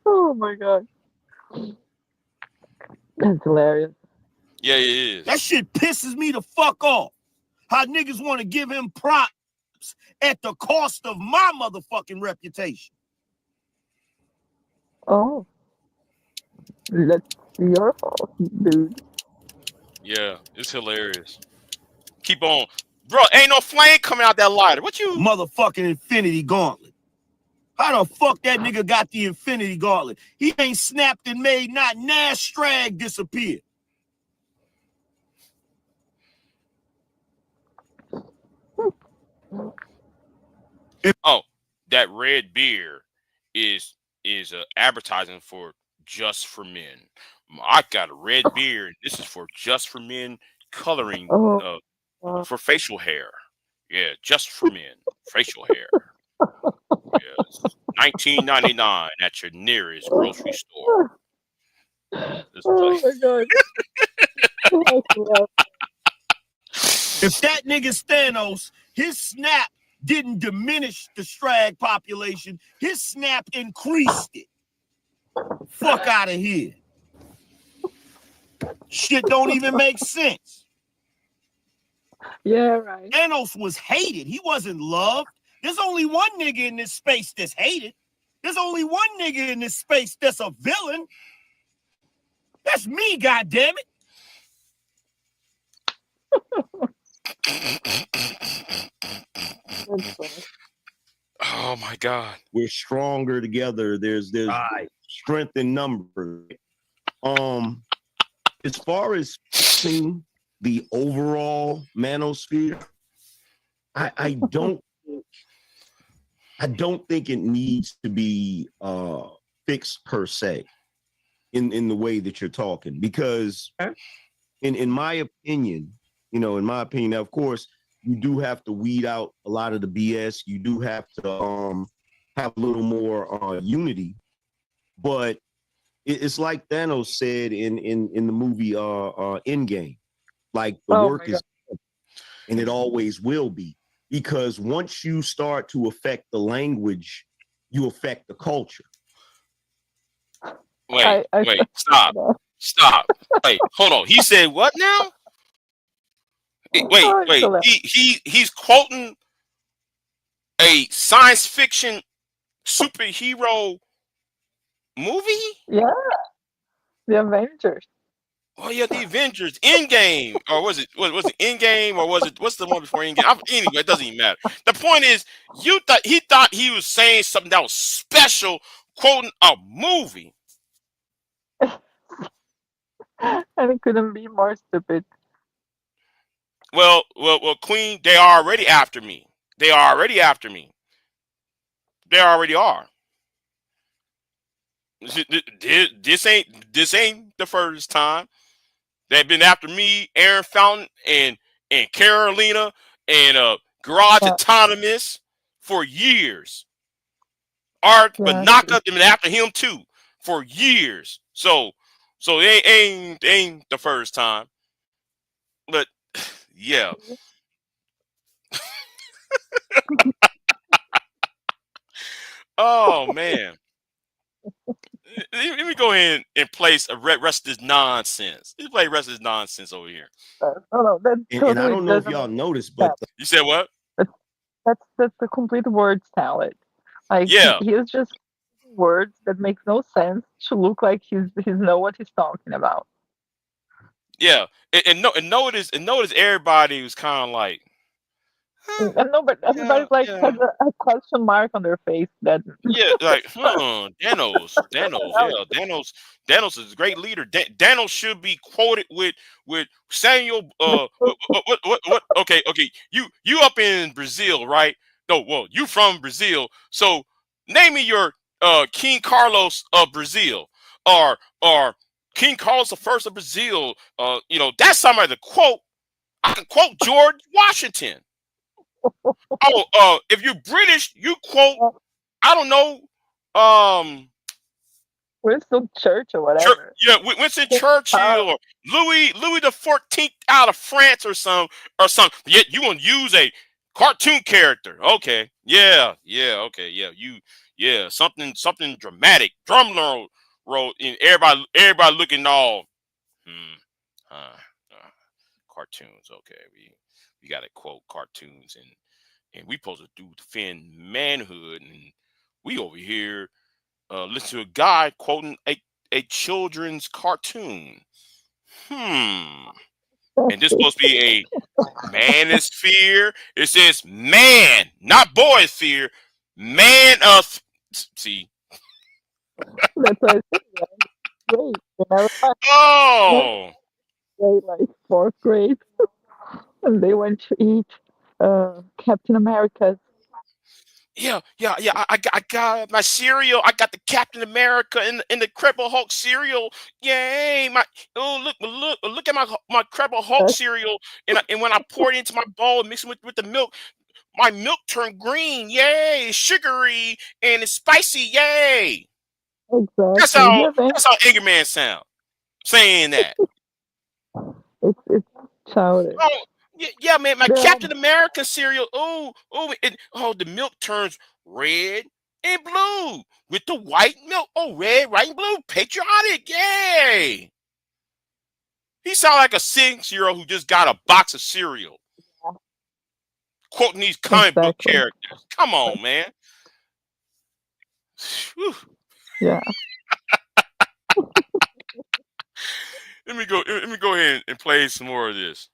Oh my god. That's hilarious. Yeah, it is. That shit pisses me the fuck off. How niggas want to give him props at the cost of my motherfucking reputation. Oh. That's your fault, dude. Yeah, it's hilarious. Keep on. Bro, ain't no flame coming out that lighter. What you? Motherfucking Infinity Gauntlet. How the fuck that nigga got the Infinity Gauntlet? He ain't snapped and made not Nastrag disappear. Oh, that red beer is advertising for Just for Men. I got a red beer. This is for Just for Men coloring for facial hair. Yeah, Just for Men facial hair. Yes, $19.99 at your nearest grocery store. Oh my god. If that nigga's Thanos, his snap didn't diminish the Strag population. His snap increased it. Fuck out of here. Shit don't even make sense. Yeah, right. Thanos was hated. He wasn't loved. There's only one nigga in this space that's hated. There's only one nigga in this space that's a villain. That's me, goddammit. Oh my god. We're stronger together. There's strength in numbers. As far as fixing the overall manosphere, I don't think it needs to be fixed per se in the way that you're talking, because in my opinion, of course, you do have to weed out a lot of the BS. You do have to have a little more unity. But it's like Thanos said in the movie Endgame, like the work is, and it always will be, because once you start to affect the language, you affect the culture. Wait, stop. Wait, hold on. He said what now? Wait. He's quoting a science fiction superhero movie? Yeah. The Avengers. Oh yeah, the Avengers Endgame, or was it Endgame, or what's the one before Endgame? Anyway, it doesn't even matter. The point is, he thought he was saying something that was special, quoting a movie. And it couldn't be more stupid. Well, Queen, they are already after me. They already are. This ain't the first time. They've been after me, Aaron Fountain, and Carolina, and Garage Autonomous for years. Art Banaka been after him too for years. So it ain't the first time. But yeah. Oh man. Let me go ahead and place a rest of this nonsense. Let's play the rest of this nonsense over here. No, that And I totally don't know if doesn't y'all make noticed, sense. but You said what? That's the complete word salad. Like Yeah. he's just words that makes no sense to look like he's know what he's talking about. Yeah. And notice everybody was kind of like, And no, but everybody's like has a question mark on their face that yeah, like, Danos, Danos is a great leader. Danos should be quoted with Samuel. What? Okay. You up in Brazil, right? No, well, you from Brazil. So name me your King Carlos of Brazil, or King Carlos the First of Brazil. That's somebody to quote. I can quote George Washington. Oh, if you're British, you quote. I don't know. Winston Church or whatever. Winston Churchill or Louis the 14th out of France or something. Yet you want to use a cartoon character. Okay. Yeah. Okay. Yeah. Something dramatic. Drum roll and everybody looking all cartoons. Okay. We gotta quote cartoons and we supposed to defend manhood, and we over here listen to a guy quoting a children's cartoon. And this supposed to be a manosphere. It says man, not boysphere. Man of see. That's why I said great. Oh, They like fourth grade, and they went to eat Captain America's. yeah. I got my cereal. I got the Captain America and the Incredible Hulk cereal. Yay! Look at my Incredible Hulk cereal. And when I pour it into my bowl and mix it with the milk, my milk turned green. Yay! It's sugary and it's spicy. Yay! Exactly. That's how Angry Man sound. Saying that. It's childish. Oh, yeah, man. My Captain America cereal. The milk turns red and blue with the white milk. Oh, red, white, and blue. Patriotic. Yay! He sound like a 6-year-old who just got a box of cereal. Quoting these comic book characters. Come on, man. Whew. Yeah. Let me go ahead and play some more of this.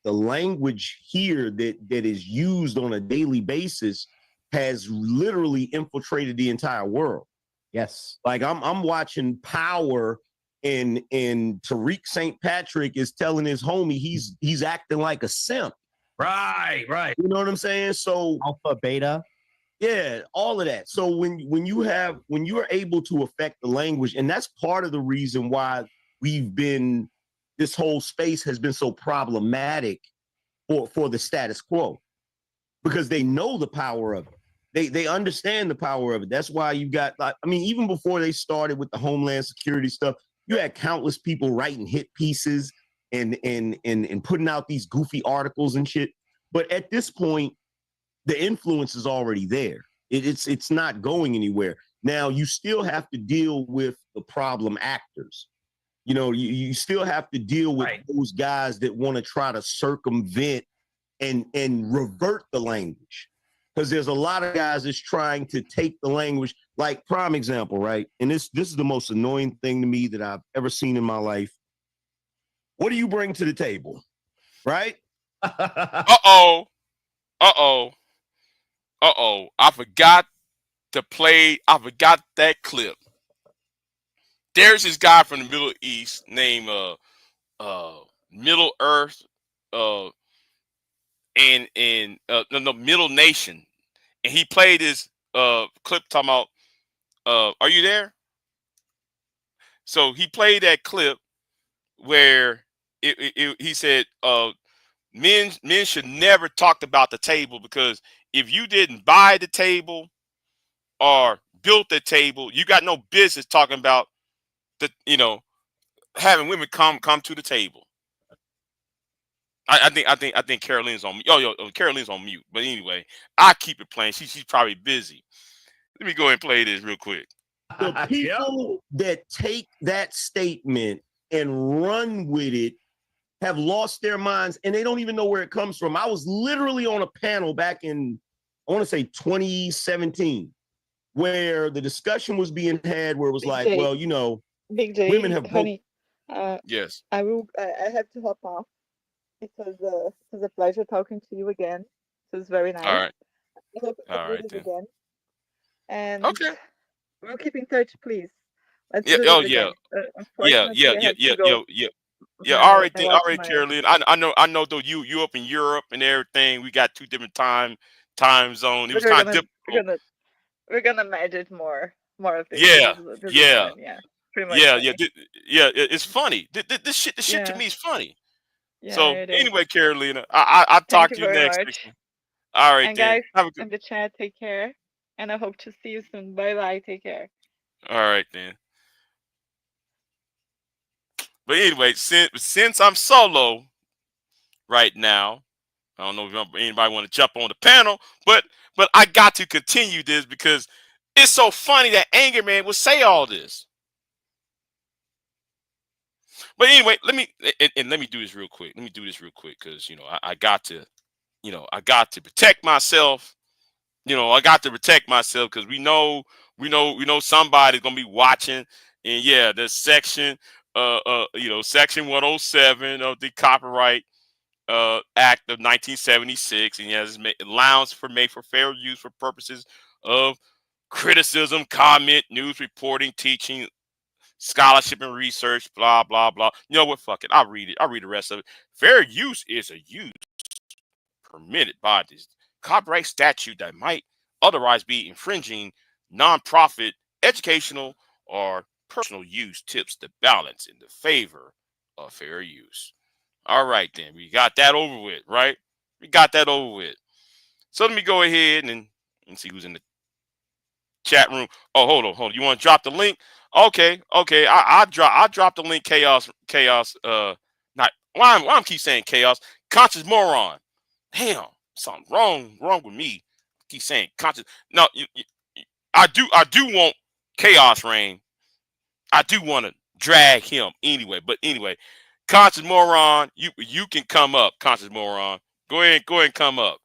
The language here that is used on a daily basis has literally infiltrated the entire world. Yes. Like I'm watching Power and Tariq St. Patrick is telling his homie he's acting like a simp. Right. You know what I'm saying? So alpha, beta. Yeah, all of that. So when you are able to affect the language, and that's part of the reason why this whole space has been so problematic for the status quo, because they know the power of it. They understand the power of it. That's why you got, even before they started with the Homeland Security stuff, you had countless people writing hit pieces and putting out these goofy articles and shit. But at this point, the influence is already there. It's not going anywhere. Now you still have to deal with the problem actors. You still have to deal with those guys that want to try to circumvent and revert the language. Because there's a lot of guys that's trying to take the language, like prime example, right? And this is the most annoying thing to me that I've ever seen in my life. What do you bring to the table? Right? Uh-oh. I forgot that clip. There's this guy from the Middle East named Middle Earth Middle Nation. And he played this clip talking about, are you there? So he played that clip where he said, men should never talk about the table, because if you didn't buy the table or built the table, you got no business talking about the, having women come to the table. I think Caroline's on mute. Caroline's on mute. But anyway, I keep it playing. She's probably busy. Let me go ahead and play this real quick. The people that take that statement and run with it have lost their minds, and they don't even know where it comes from. I was literally on a panel back in, I want to say 2017, where the discussion was being had where it was Big like, J. well, Big J, women have honey, yes. I have to hop off. It was a pleasure talking to you again. It was very nice. All right. I hope we can All do right this then. again. And Okay. we'll keep in touch, please. Let's Yeah. do Oh this yeah. again. Yeah. Unfortunately, I have to go. Yeah. All right, I then. All lost right, my. Caroline. I know though you up in Europe and everything. We got 2 different time zones. It was But kind of difficult. we're gonna manage more of this. Yeah. This is Yeah. fun. Yeah, pretty much Yeah. funny. It's funny. This shit to Yeah, me is funny. yeah, So it is. anyway, Carolina, I'll Thank talk you to you very next much. week. All right And then. guys Have a good. in the chat, take care. And I hope to see you soon. Bye bye. Take care. All right then. But anyway, since I'm solo right now, I don't know if anybody want to jump on the panel, but I got to continue this because it's so funny that Anger Man would say all this. But anyway, let me do this real quick. Let me do this real quick because I got to protect myself. I got to protect myself because we know somebody's gonna be watching. And yeah, the section section 107 of the Copyright Act of 1976, and yes, allows for made for fair use for purposes of criticism, comment, news reporting, teaching, scholarship, and research, blah blah blah. You know what? Fuck it. I'll read it. I'll read the rest of it. Fair use is a use permitted by this copyright statute that might otherwise be infringing nonprofit, educational, or personal use tips the balance in the favor of fair use. All right, then. We got that over with, right? We got that over with. So let me go ahead and see who's in the chat room. Oh, hold on. You want to drop the link? Okay. I drop the link. Chaos. Not why I'm keep saying chaos. Conscious moron. Damn, something wrong with me. Keep saying conscious. No, I do want chaos reign. I do want to drag him anyway. But anyway, conscious moron, you can come up. Conscious moron, go ahead and come up.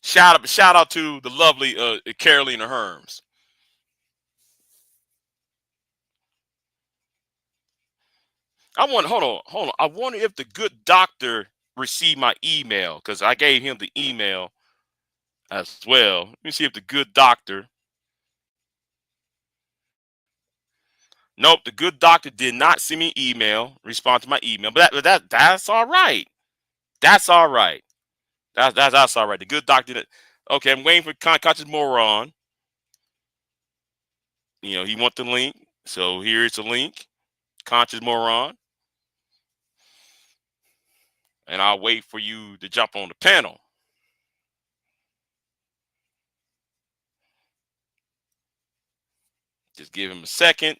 Shout out to the lovely Carolina Herms. Hold on. I wonder if the good doctor received my email because I gave him the email as well. Let me see if the good doctor. Nope, the good doctor did not send me email, respond to my email. But that's all right. That's all right. That's all right. The good doctor did. Okay, I'm waiting for conscious moron. He want the link. So here's the link. Conscious moron. And I'll wait for you to jump on the panel. Just give him a second.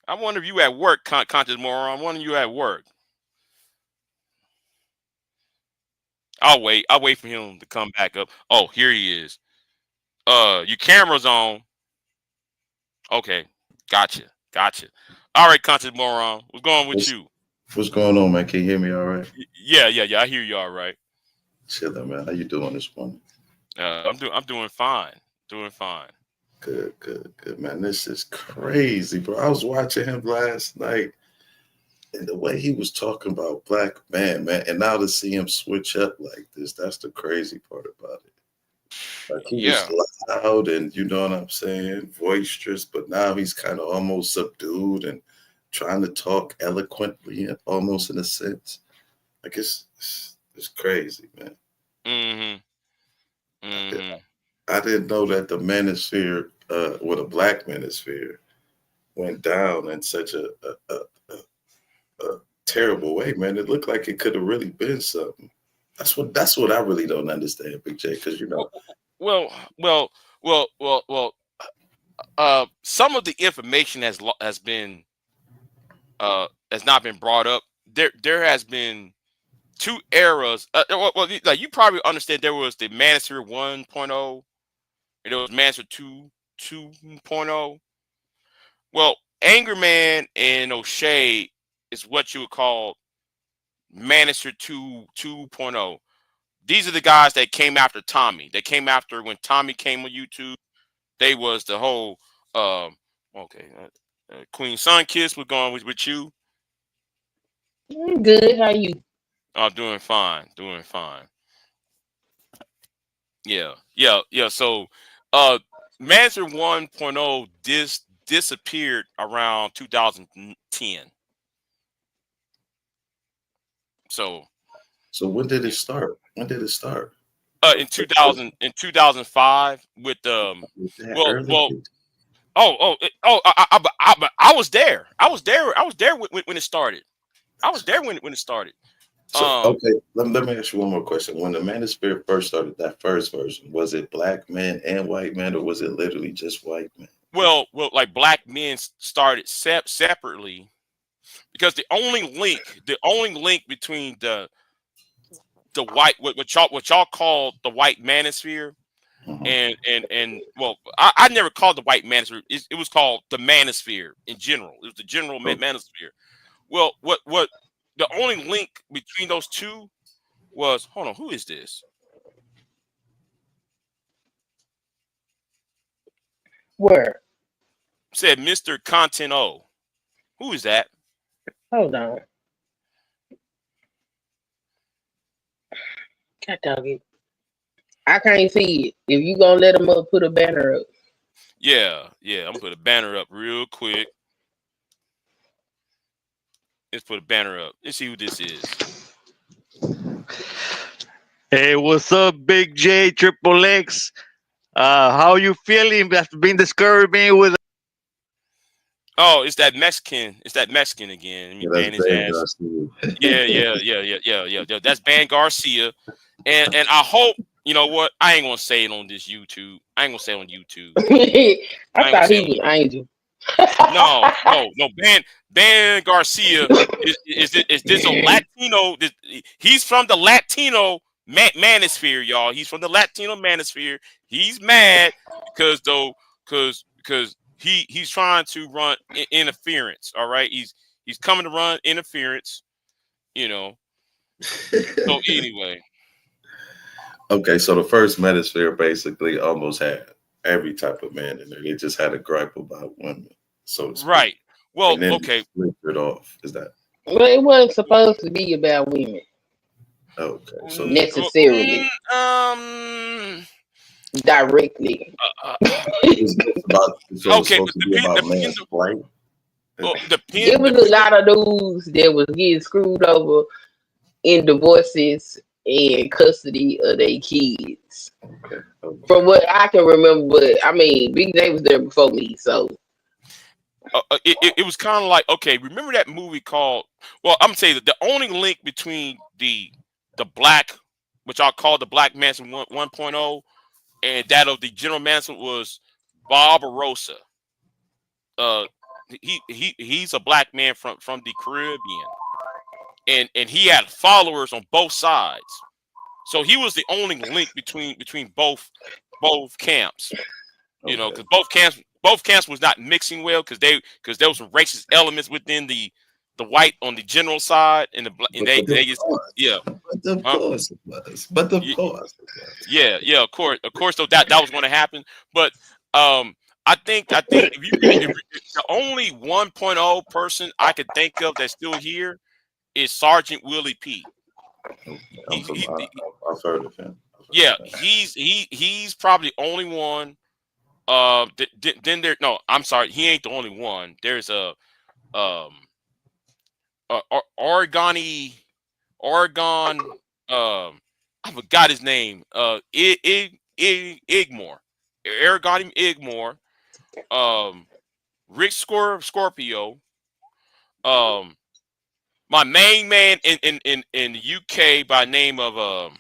I wonder if you at work, conscious moron. I wonder if you at work. I'll wait for him to come back up. Oh, here he is. Your camera's on. Okay, gotcha. All right, conscious moron. What's going with you? What's going on, man? Can you hear me all right? Yeah. I hear you all right. Chilling, man. How you doing this morning? I'm doing fine. Good, man. This is crazy, bro. I was watching him last night, and the way he was talking about black man, and now to see him switch up like this, that's the crazy part about it. Like he was loud and you know what I'm saying, boisterous, but now he's kind of almost subdued and trying to talk eloquently, almost in a sense. Like it's crazy, man. I didn't know that the Manosphere, the Black Manosphere, went down in such a terrible way, man. It looked like it could have really been something. That's what I really don't understand, Big J, because Well, some of the information has not been brought up. There has been two eras. Like you probably understand, there was the Manosphere 1.0 and there was Manosphere 2.0. Well, Angry Man and O'Shea is what you would call Manosphere 2.0. These are the guys that came after Tommy. They came after when Tommy came on YouTube. They was the whole Queen Sunkiss. We're going with you. Good. How you? Oh, doing fine. Doing fine. Yeah. So, Manosphere 1.0 disappeared around 2010. So when did it start? In 2005 with I was there. I was there when it started. I was there when it started. So okay, let me ask you one more question. When the Manosphere first started, that first version, was it black men and white men, or was it literally just white men? Well, like black men started separately, because the only link between the white what y'all call the white manosphere and well, I never called the white manosphere. It was called the manosphere in general. It was the general manosphere. Well, what the only link between those two was, hold on, who is this? Where? Said Mr. Content O. Who is that? Hold on. God dog it. I can't see it. If you gonna let them up, put a banner up. Yeah. I'm gonna put a banner up real quick. Let's put a banner up. Let's see who this is. Hey, what's up, Big J, Triple X? How you feeling after being discovered being with? Oh, it's that Mexican. It's that Mexican again. Let me ban his ass. Yeah. That's Ban Garcia. And I hope, you know what? I ain't gonna say it on this YouTube. I ain't gonna say it on YouTube. I thought he was Angel. No. Ban Garcia is this a Latino? He's from the Latino manosphere, y'all. He's from the Latino manosphere. He's mad because he's trying to run interference. All right, he's coming to run interference. You know. So anyway. Okay, so the first Manosphere basically almost had every type of man in there. They just had a gripe about women, so to speak. Right. Well, and then okay. It off. Is that? Well, it wasn't supposed to be about women. Okay. So necessarily. Directly. Okay, but it was a lot of dudes that was getting screwed over in divorces and custody of their kids. Okay. From what I can remember, but I mean, Big J was there before me, so. It was kind of like, okay, remember that movie called, well, I'm saying that the only link between the black, which I'll call the Black Manson 1.0, and that of the General Manson was Barbarossa. He's a black man from the Caribbean, and he had followers on both sides, so he was the only link between both camps. You know, because both camps was not mixing well, because there was some racist elements within the white on the general side, and they just yeah. But of course it was. But of course it was. Yeah. Of course. So that was going to happen. But I think if the only 1.0 person I could think of that's still here is Sergeant Willie P. I've heard of him. He's probably the only one. Then there, no, I'm sorry, he ain't the only one. There's a Oregon. I forgot his name. Igmore. Oregon Igmore. Rick Scorpio. My main man in the UK by name of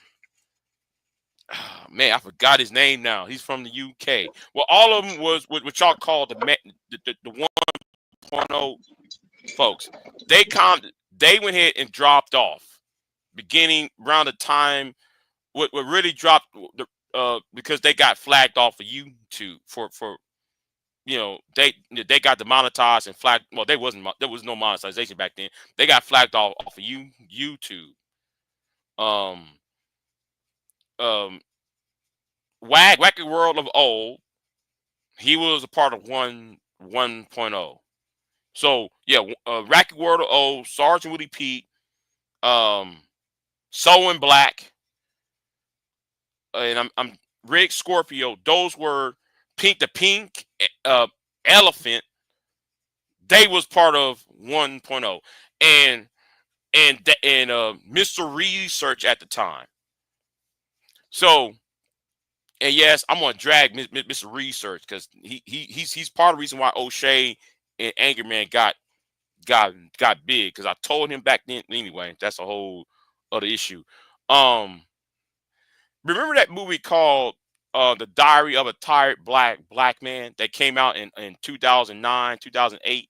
man, I forgot his name now. He's from the UK. Well, all of them was what y'all call the 1.0 folks. They went ahead and dropped off beginning around the time what really dropped because they got flagged off of YouTube for they got demonetized and flagged. Well, there was no monetization back then. They got flagged off of YouTube. Wacky World of O, he was a part of 1.0. So yeah, Wacky World of O, Sergeant Woody Pete, So in Black, and I'm Rick Scorpio. Those were the Pink Elephant. They was part of 1.0, and Mr. Research at the time. So, and yes, I'm gonna drag Mr. Research because he's part of the reason why O'Shea and Angerman got big, because I told him back then. Anyway, that's a whole other issue. Remember that movie called The Diary of a Tired Black Man that came out in 2009, 2008?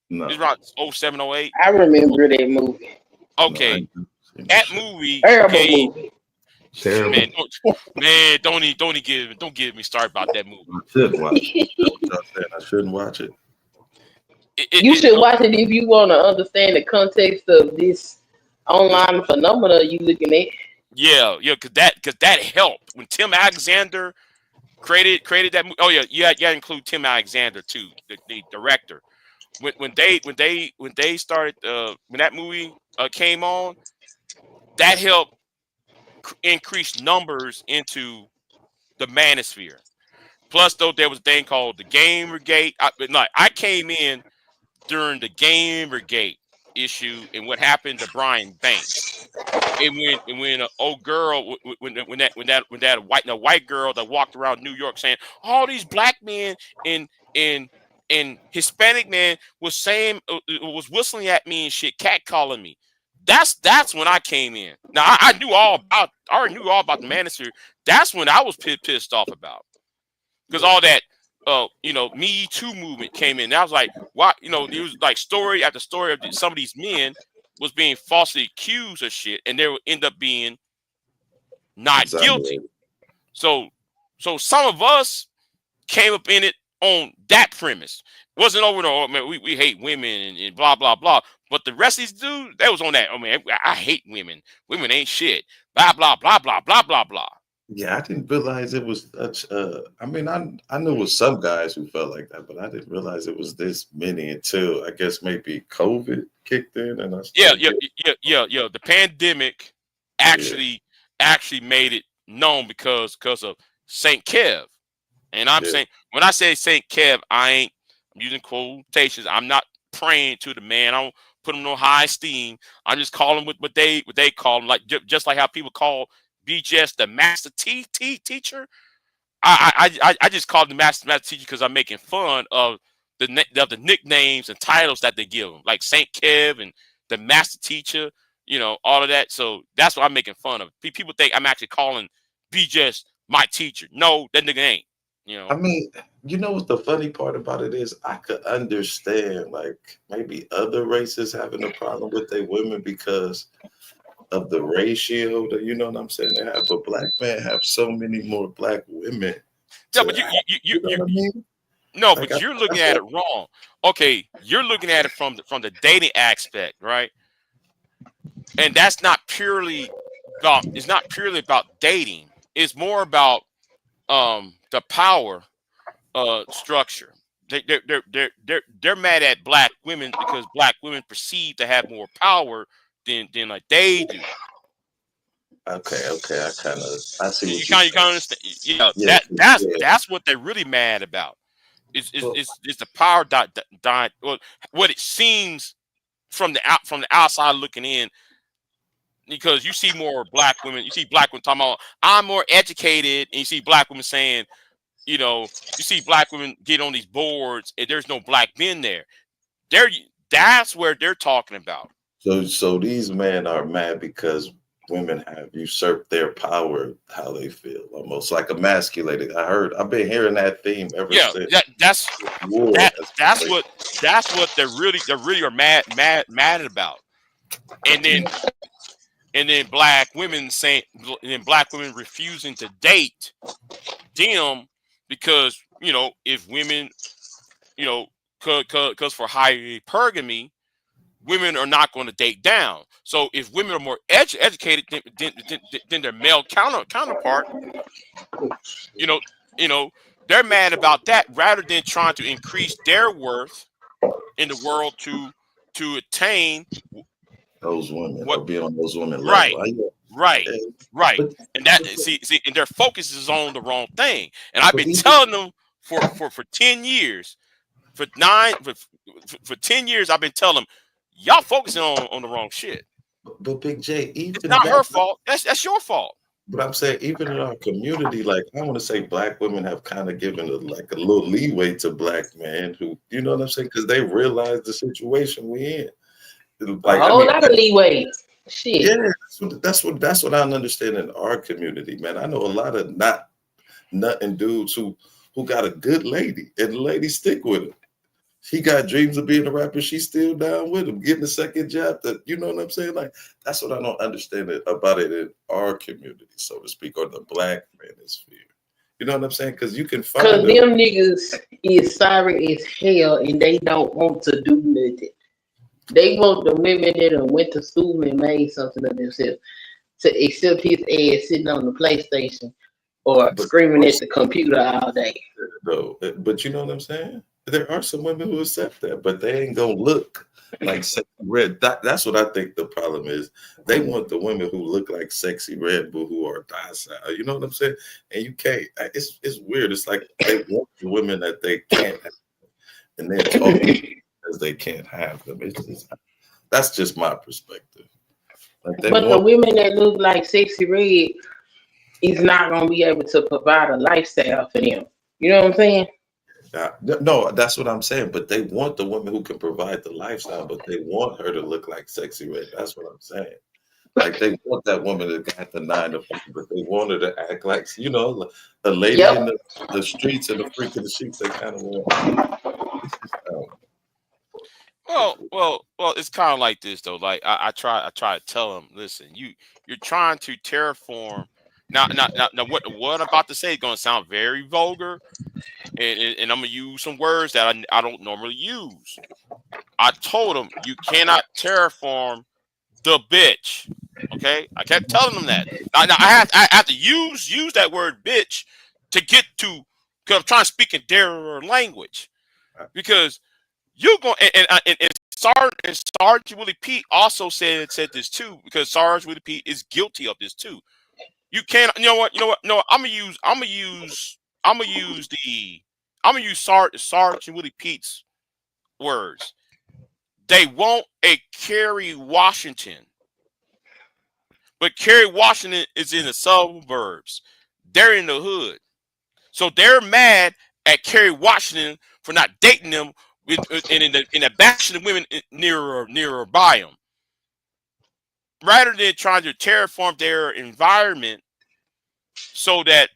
No. It was around 07, 08. I remember that movie. Okay, that movie. Terrible Okay, movie. Terrible. Don't give me started about that movie. I shouldn't watch it. That's what y'all saying. I shouldn't watch it. You should watch it if you want to understand the context of this online phenomena you looking at. Yeah, because that helped when Tim Alexander created that movie. Oh yeah, you had to include Tim Alexander too, the director. When they started when that movie came on, that helped increase numbers into the Manosphere. Plus, though, there was a thing called the Gamergate. I came in during the Gamergate issue and what happened to Brian Banks. And when an old girl, when that white girl that walked around New York saying all these black men and Hispanic men was saying was whistling at me and shit, catcalling me. That's when I came in. Now I already knew all about the Manosphere. That's when I was pissed off about, because all that Me Too movement came in. And I was like, why? It was like story after story of some of these men was being falsely accused of shit, and they would end up being not guilty. So some of us came up in it on that premise. Wasn't over the man, we hate women and blah blah blah. But the rest of these dudes, they was on that. Oh man, I hate women. Women ain't shit. Blah blah blah blah blah blah blah. Yeah, I didn't realize it was such. I mean, I knew it was some guys who felt like that, but I didn't realize it was this many until I guess maybe COVID kicked in, and Yeah. The pandemic actually made it known because of Saint Kev, and I'm saying when I say Saint Kev, I'm using quotations. I'm not praying to the man. I don't put him no high esteem. I just call him what they call him, like just like how people call BJS the master teacher. I just call him the master teacher because I'm making fun of the nicknames and titles that they give him, like Saint Kev and the master teacher, all of that. So that's what I'm making fun of. People think I'm actually calling BJS my teacher. No, that nigga ain't. I mean, what the funny part about it is? I could understand like maybe other races having a problem with their women because of the ratio that what I'm saying they have, but black men have so many more black women. Yeah, but you know what I mean? No, like but you're looking at it wrong. Okay, you're looking at it from the dating aspect, right? And that's not purely about. It's not purely about dating. It's more about the power structure. They're mad at black women because black women perceive to have more power than like they do. Okay, I see what you kind of understand. Yeah, that's what they're really mad about. It's the power what it seems from the outside looking in, because you see more black women. You see black women talking about, I'm more educated, and you see black women saying, you know, you see black women get on these boards and there's no black men there. That's where they're talking about. So these men are mad because women have usurped their power, how they feel, almost like emasculated. I've been hearing that theme ever Yeah, since. that's War that's what they're really are mad about. And then black women saying, and then black women refusing to date them because, you know, if women, you know, because for hypergamy, women are not going to date down. So if women are more educated than their male counterpart, you know, you know, they're mad about that rather than trying to increase their worth in the world to attain those women what or be on those women right, level. right, Yeah, right. but And that see, and their focus is on the wrong thing. And I've been even telling them for 10 years, for 10 years, I've been telling them, y'all focusing on the wrong shit. but Big J, It's even not her that. fault. That's your fault. But I'm saying, even in our community, like I want to say, black women have kind of given like a little leeway to black men who, you know what I'm saying, because they realize the situation we in. A Like, I whole mean, lot of leeway. yeah, Shit. that's what I understand in our community, man. I know a lot of nothing dudes who got a good lady, and the lady stick with him. He got dreams of being a rapper. She's still down with him, getting a second job. That, you know what I'm saying? Like, that's what I don't understand about it in our community, so to speak, or the black manosphere. You know what I'm saying? Because you can Cause find them niggas is sorry as hell and they don't want to do nothing. They want the women that done went to school and made something of themselves to accept his ass sitting on the PlayStation or but screaming at the computer all day. though, but you know what I'm saying? There are some women who accept that, but they ain't gonna look like sexy red. That's what I think the problem is. They want the women who look like sexy red, but who are docile. You know what I'm saying? And you can't. It's weird. It's like they want the women that they can't have, and they're talking as they can't have them. That's just my perspective. Like they But the want. women that look like sexy red is not gonna be able to provide a lifestyle for them. You know what I'm saying? No, that's what I'm saying. But they want the woman who can provide the lifestyle, but they want her to look like sexy red. That's what I'm saying. Like they want that woman to got the 9 to 5, but they want her to act like, you know, a lady in the streets and the freak in the sheets. They kind of want. It's just, Well. It's kind of like this though. Like I try to tell them, listen, you're trying to terraform. Now, what I'm about to say is going to sound very vulgar, and I'm gonna use some words that I don't normally use. I told them you cannot terraform the bitch. Okay, I kept telling them that. Now I have to use that word bitch to get to, because I'm trying to speak in their language, because you go and Sergeant Willie Pete also said this too, because Sergeant Willie Pete is guilty of this too. You can't. You know what? No, I'm gonna use Sergeant Willie Pete's words. They want a Kerry Washington, but Kerry Washington is in the suburbs. They're in the hood, so they're mad at Kerry Washington for not dating them and in the bashing the women nearer by them, rather than trying to terraform their environment so that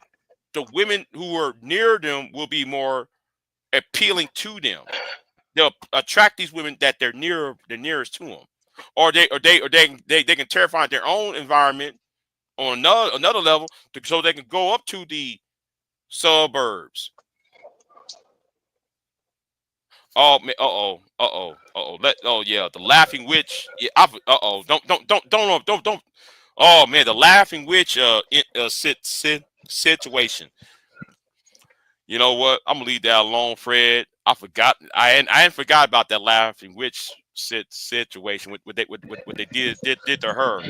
the women who are near them will be more appealing to them. They'll attract these women that they're nearest to them, or they can terrify their own environment on another level, so they can go up to the suburbs. Oh man! Yeah, the laughing witch. Yeah, don't. Oh man, the laughing witch. Situation. You know what? I'm gonna leave that alone, Fred. I forgot. I ain't forgot about that laughing witch situation with what they did to her.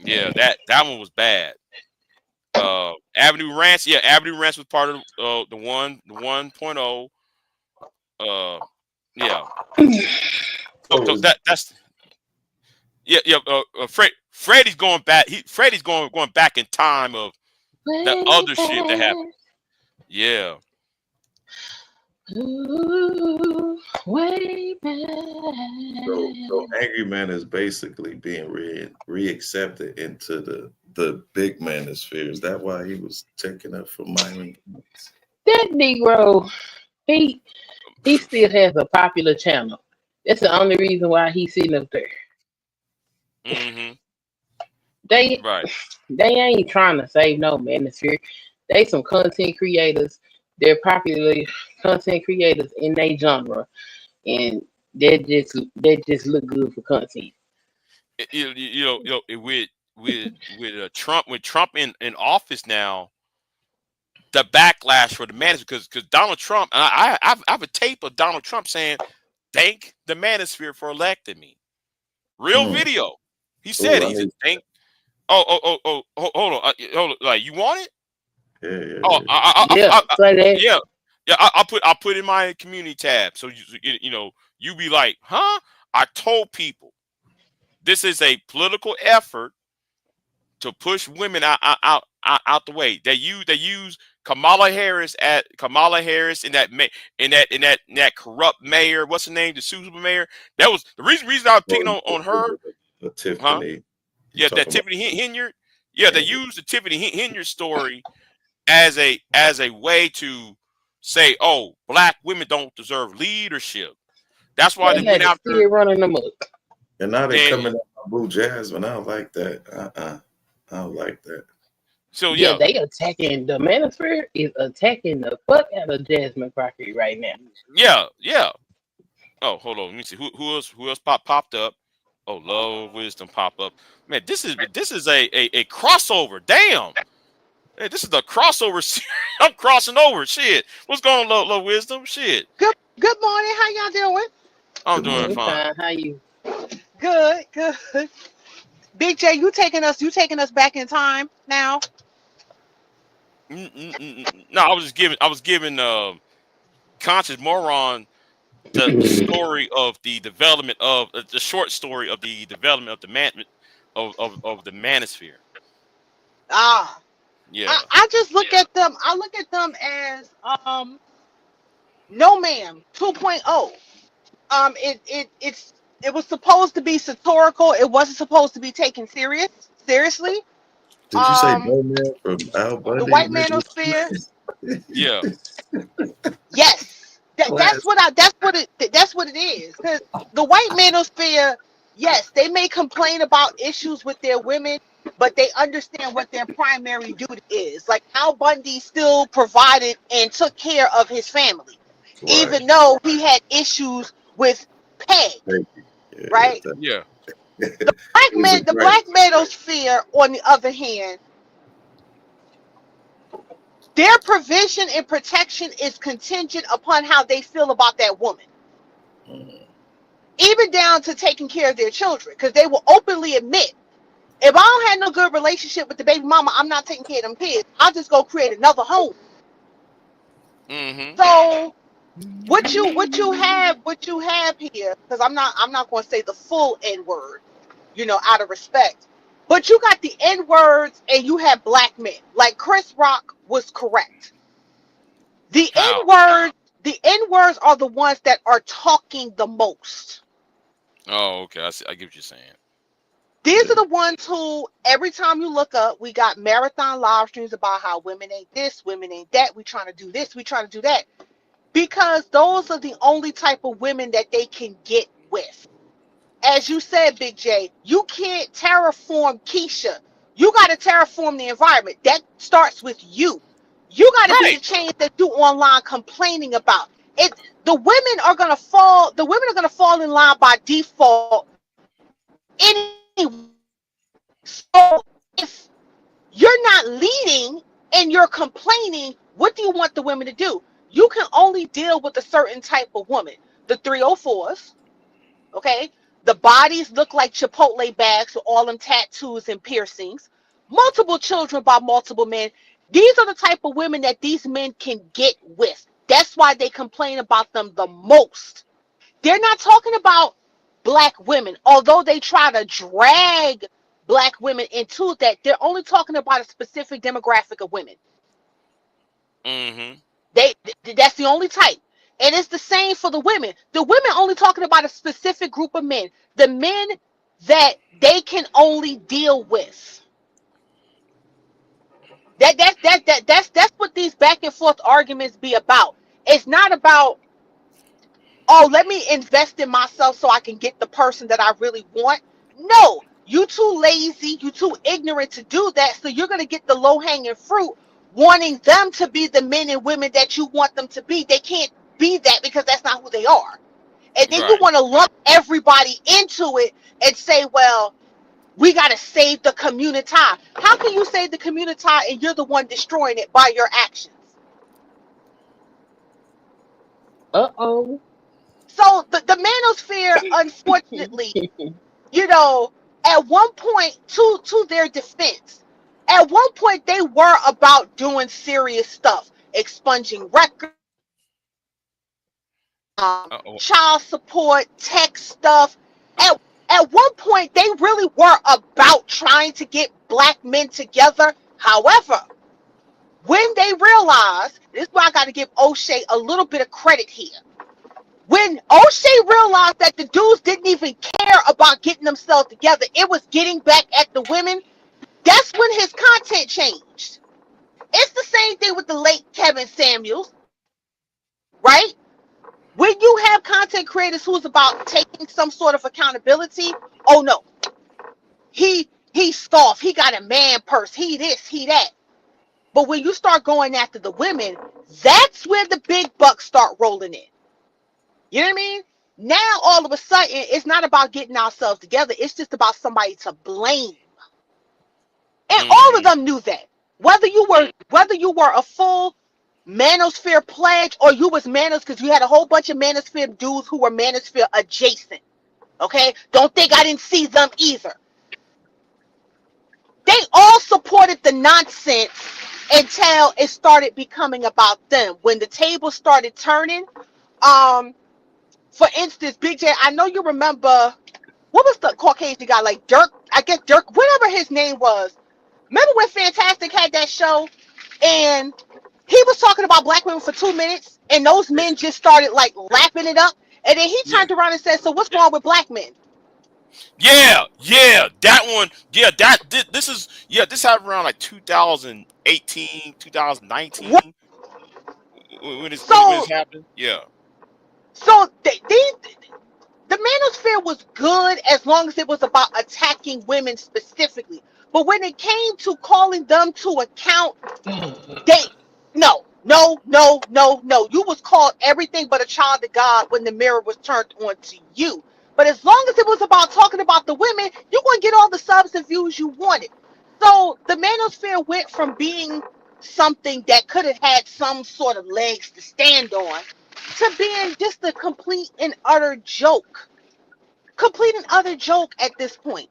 Yeah, that one was bad. Avenue Ranch. Yeah, Avenue Ranch was part of the 1.0. Yeah. So that's yeah. Freddie's going back. Freddie's going back in time of the other shit that happened. Yeah. Ooh, way back. So Angry Man is basically being reaccepted into the big manosphere. Is that why he was taking up for mining? That Negro, he still has a popular channel. That's the only reason why he's sitting up there. Mm-hmm. They Right. they ain't trying to save no manosphere. They some content creators. They're popular content creators in their genre, and they just look good for content. You know, with Trump, with Trump in office now, the backlash for the manosphere, because Donald Trump, and I have a tape of Donald Trump saying, "Thank the manosphere for electing me." Real video. He said I he said, need "Thank." Hold on, hold on. Like, you want it? Oh, Yeah, say that. yeah, yeah. I'll put in my community tab. So you know, you be like, huh? I told people this is a political effort to push women out the way. They use Kamala Harris in that corrupt mayor. What's her name? The super mayor. That was the reason I was picking on her. Tiffany. Yeah, that Tiffany Henyard. Yeah, they used the Tiffany Henyard story as a way to say, oh, black women don't deserve leadership. That's why they went after. Still running them up. And now they're coming up on Blue Jasmine. I don't like that. I don't like that. So yeah, they attacking the manosphere is attacking the fuck out of Jasmine Crockett right now. Yeah. Oh, hold on. Let me see who else popped up. Oh, Love Wisdom pop up. Man, this is a crossover. Damn. Hey, this is the crossover series. I'm crossing over. Shit. What's going on, Love Wisdom? Shit. Good morning. How y'all doing? I'm doing fine. How you? Good. Big J, you taking us back in time now? No, I was giving Conscious Moron the story of the development of the short story of the development of the of the manosphere. Ah. Yeah. I just look at them. I look at them as No Ma'am 2.0. It was supposed to be satirical. It wasn't supposed to be taken seriously. Did you say No Man from Al Bundy? The white manosphere. Yeah. Yes. That's what it is. Because the white manosphere, yes, they may complain about issues with their women, but they understand what their primary duty is. Like Al Bundy still provided and took care of his family, even though he had issues with Peg, right? Yeah. The black manosphere, on the other hand, their provision and protection is contingent upon how they feel about that woman. Even down to taking care of their children, because they will openly admit, if I don't have no good relationship with the baby mama, I'm not taking care of them kids. I'll just go create another home. Mm-hmm. So what you have here, because I'm not going to say the full N word, out of respect, but you got the N words and you have black men. Like Chris Rock was correct. The N words are the ones that are talking the most. Oh, okay. I get what you're saying. These are the ones who, every time you look up, we got marathon live streams about how women ain't this, women ain't that. We trying to do this, we trying to do that. Because those are the only type of women that they can get with. As you said, Big J, you can't terraform Keisha. You got to terraform the environment. That starts with you. You got to be the change that you online complaining about. The women are gonna fall. The women are gonna fall in line by default anyway. So if you're not leading and you're complaining, what do you want the women to do? You can only deal with a certain type of woman. The 304s, okay? The bodies look like Chipotle bags with all them tattoos and piercings. Multiple children by multiple men. These are the type of women that these men can get with. That's why they complain about them the most. They're not talking about black women. Although they try to drag black women into that, they're only talking about a specific demographic of women. Mm-hmm. That's the only type. And it's the same for the women. The women only talking about a specific group of men. The men that they can only deal with. That's what these back and forth arguments be about. It's not about, oh, let me invest in myself so I can get the person that I really want. No, you too lazy, you too ignorant to do that. So you're gonna get the low-hanging fruit, wanting them to be the men and women that you want them to be. They can't be that because that's not who they are. And then you want to lump everybody into it and say, well, we got to save the community. How can you save the community and you're the one destroying it by your actions? Uh-oh. So the manosphere, unfortunately, at one point, to their defense, at one point they were about doing serious stuff, expunging records, child support, tech stuff. At one point, they really were about trying to get black men together. However, when they realized, this is why I got to give O'Shea a little bit of credit here. When O'Shea realized that the dudes didn't even care about getting themselves together, it was getting back at the women, that's when his content changed. It's the same thing with the late Kevin Samuels, right? When you have content creators who's about taking some sort of accountability, oh no, he's soft, he got a man purse, he this, he that. But when you start going after the women, that's where the big bucks start rolling in. You know what I mean? Now all of a sudden, it's not about getting ourselves together. It's just about somebody to blame. And all of them knew that. Whether you were a full Manosphere pledge or you was Manos, because you had a whole bunch of Manosphere dudes who were Manosphere adjacent. Okay? Don't think I didn't see them either. They all supported the nonsense until it started becoming about them. When the table started turning, for instance, Big J, I know you remember, what was the Caucasian guy, like Dirk, I guess Dirk, whatever his name was. Remember when Fantastic had that show and he was talking about black women for 2 minutes and those men just started like lapping it up, and then he turned around and said, so what's wrong with black men? Yeah, that one. Yeah, this happened around like 2018, 2019 when this happened. Yeah. So the manosphere was good as long as it was about attacking women specifically. But when it came to calling them to account, no. You was called everything but a child of God when the mirror was turned on to you. But as long as it was about talking about the women, you're going to get all the subs and views you wanted. So the manosphere went from being something that could have had some sort of legs to stand on to being just a complete and utter joke. Complete and utter joke at this point.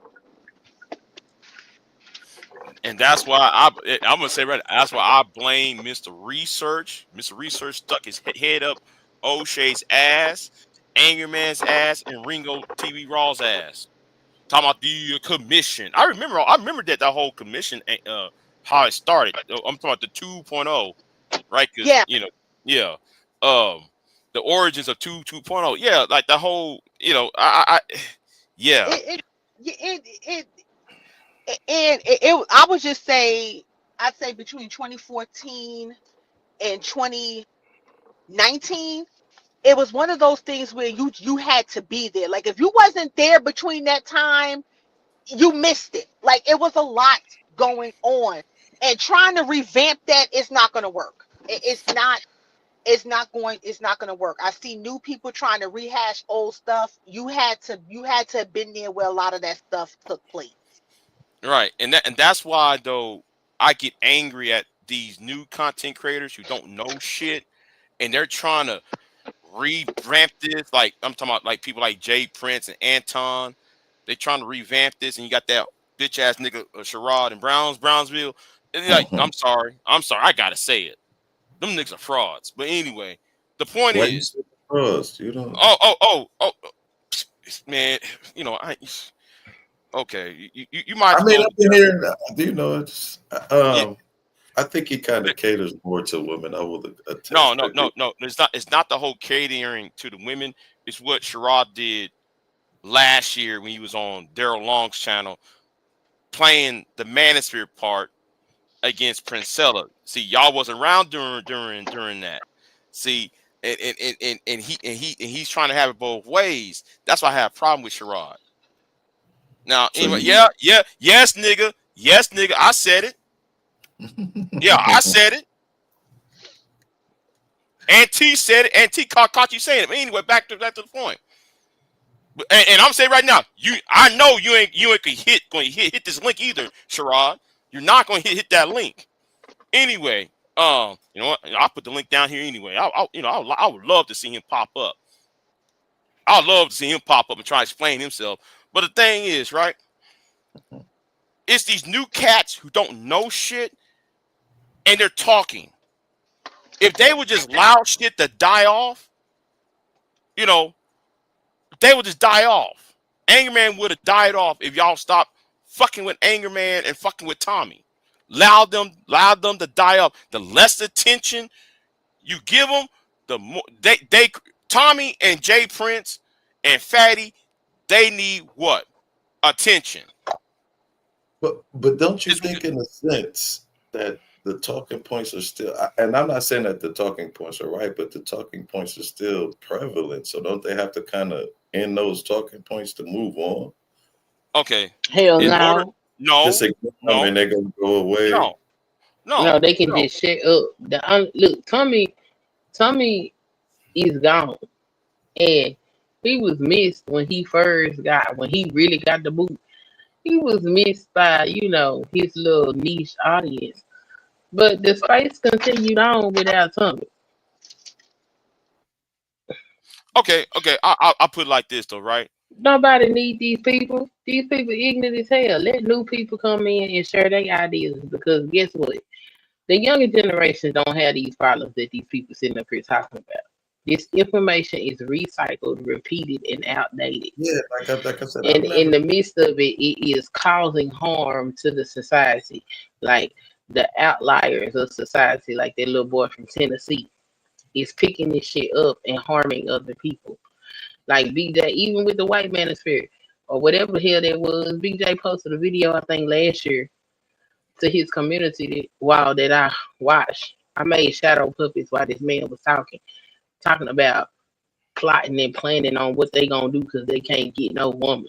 And that's why I'm gonna say right. That's why I blame Mr. Research. Mr. Research stuck his head up O'Shea's ass, Angry Man's ass, and Ringo TV Raw's ass. Talking about the commission. I remember that whole commission. How it started. I'm talking about the 2.0, right? Because the origins of 2.0. Yeah, like the whole. Yeah. I would just say, I'd say between 2014 and 2019, it was one of those things where you had to be there. Like if you wasn't there between that time, you missed it. Like it was a lot going on, and trying to revamp that is not going to work. It's not going to work. I see new people trying to rehash old stuff. You had to have been there where a lot of that stuff took place. Right, and that's why though I get angry at these new content creators who don't know shit, and they're trying to revamp this. Like I'm talking about, like people like Jay Prince and Anton. They trying to revamp this, and you got that bitch ass nigga Sherrod in Brownsville. And they're like, I'm sorry, I gotta say it. Them niggas are frauds. But anyway, the point Why is, you say frauds? You don't. oh. man, you know, okay, you might I mean, go. I've been hearing. Do you know? Yeah, I think he kind of caters more to women. I will no, attest. no, no, no. It's not the whole catering to the women. It's what Sherrod did last year when he was on Daryl Long's channel playing the Manosphere part against Princella. See, y'all wasn't around during that. See, and he's trying to have it both ways. That's why I have a problem with Sherrod. Now, So anyway, you, yes, nigga, I said it. Yeah, I said it. Auntie said it. Auntie caught you saying it. But anyway, back to the point. And I'm saying right now, I know you ain't going to hit this link either, Sherrod. You're not going to hit that link. Anyway, you know what? I'll put the link down here anyway. I would love to see him pop up. I'd love to see him pop up and try to explain himself. But the thing is, right? It's these new cats who don't know shit and they're talking. If they would just allow shit to die off, you know, they would just die off. Anger Man would have died off if y'all stopped fucking with Anger Man and fucking with Tommy. Allowed them to die off. The less attention you give them, the more they Tommy and Jay Prince and Fatty, they need what? Attention. but don't you think, in a sense, that the talking points are still? And I'm not saying that the talking points are right, but the talking points are still prevalent. So don't they have to kind of end those talking points to move on? Okay. Hell In order, no. just ignore them and they're gonna go away. No, they can just shut up. Look, Tommy is gone, and he was missed when he really got the boot. He was missed by his little niche audience, but the space continued on without Tommy. Okay. I'll put it like this though, right? Nobody need these people. These people ignorant as hell. Let new people come in and share their ideas, because guess what? The younger generation don't have these problems that these people sitting up here talking about. This information is recycled, repeated, and outdated. Yeah, like I said, And in the midst of it, it is causing harm to the society. Like the outliers of society, like that little boy from Tennessee, is picking this shit up and harming other people. Like BJ, even with the white manosphere or whatever the hell that was, BJ posted a video, I think last year, to his community that I watched. I made shadow puppets while this man was talking about plotting and planning on what they gonna do because they can't get no woman.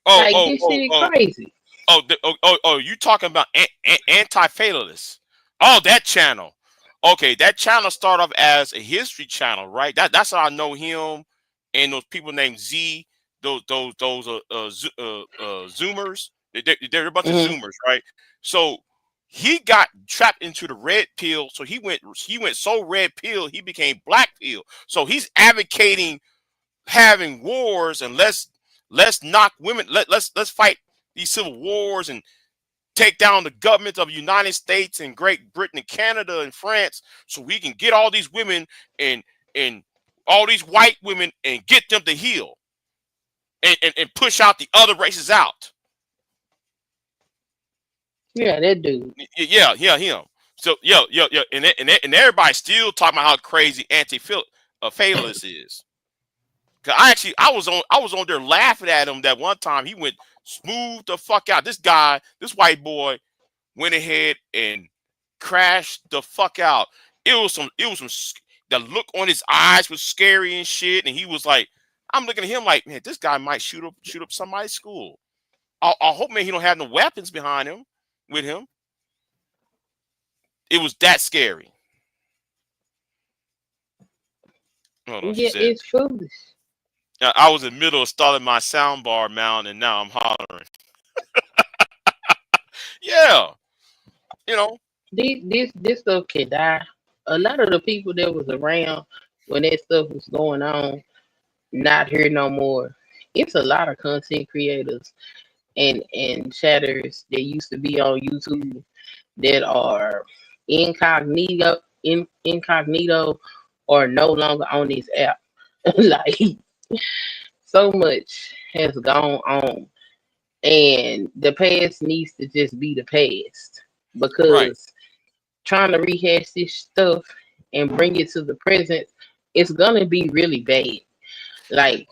This shit crazy. You talking about anti-fatalists? Oh, that channel. Okay, that channel started off as a history channel, right? That's how I know him and those people named Z. Those Zoomers. They're a bunch of Zoomers, right? So he got trapped into the red pill. So he went so red pill he became black pill. So he's advocating having wars and let's knock women. Let's fight these civil wars and take down the government of the United States and Great Britain and Canada and France, so we can get all these women and all these white women and get them to heal and push out the other races out. Yeah, that dude. Yeah, him. So yeah, and everybody's still talking about how crazy fatalist is. Cause I was on there laughing at him that one time. He went smooth the fuck out. This white boy went ahead and crashed the fuck out. It was some the look on his eyes was scary and shit. And he was like, I'm looking at him like, man, this guy might shoot up somebody's school. I hope, man, he don't have no weapons behind him with him. It was that scary. It's foolish. I was in the middle of starting my soundbar mount, and now I'm hollering. Yeah, this stuff can die. A lot of the people that was around when that stuff was going on, not here no more. It's a lot of content creators and chatters that used to be on YouTube that are incognito or no longer on this app. Like, so much has gone on, and the past needs to just be the past Right. because trying to rehash this stuff and bring it to the present, it's gonna be really bad. Like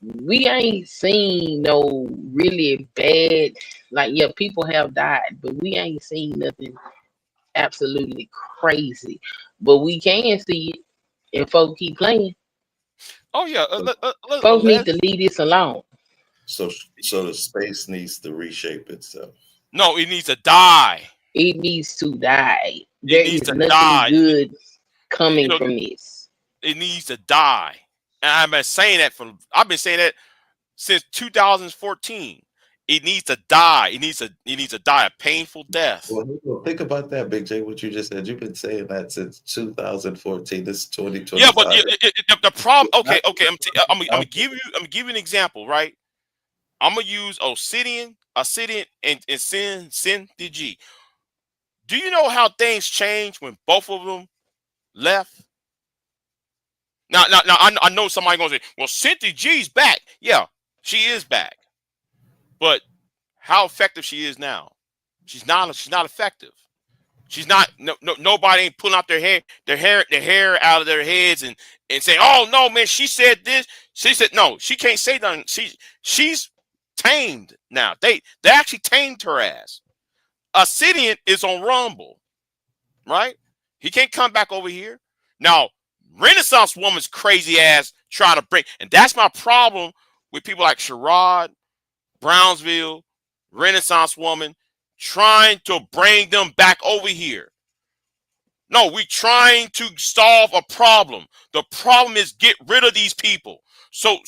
we ain't seen no really bad. Like yeah, people have died, but we ain't seen nothing absolutely crazy. But we can see it if folk keep playing. Oh yeah. Folks need to leave this alone. So the space needs to reshape itself. No, it needs to die. It needs to die. It There needs is to nothing die. good You coming know, from this. it needs to die. And I've been saying that since 2014. It needs to die. It needs to die a painful death. Well, think about that, Big J. What you just said. You've been saying that since 2014. This is 2025. Yeah, but the problem. Okay. I'm gonna give you an example, right? I'm gonna use Obsidian, and Sin DG. Do you know how things changed when both of them left? Now, I know somebody gonna say, "Well, Cynthia G's back." Yeah, she is back, but how effective she is now? She's not effective. She's not. Nobody ain't pulling out their hair out of their heads and saying, "Oh no, man, she said this." She said no. She can't say nothing. She's tamed now. They actually tamed her ass. Obsidian is on Rumble, right? He can't come back over here now. Renaissance Woman's crazy ass try to bring, and that's my problem with people like Sherrod, Brownsville, Renaissance Woman, trying to bring them back over here. No, we're trying to solve a problem. The problem is get rid of these people. So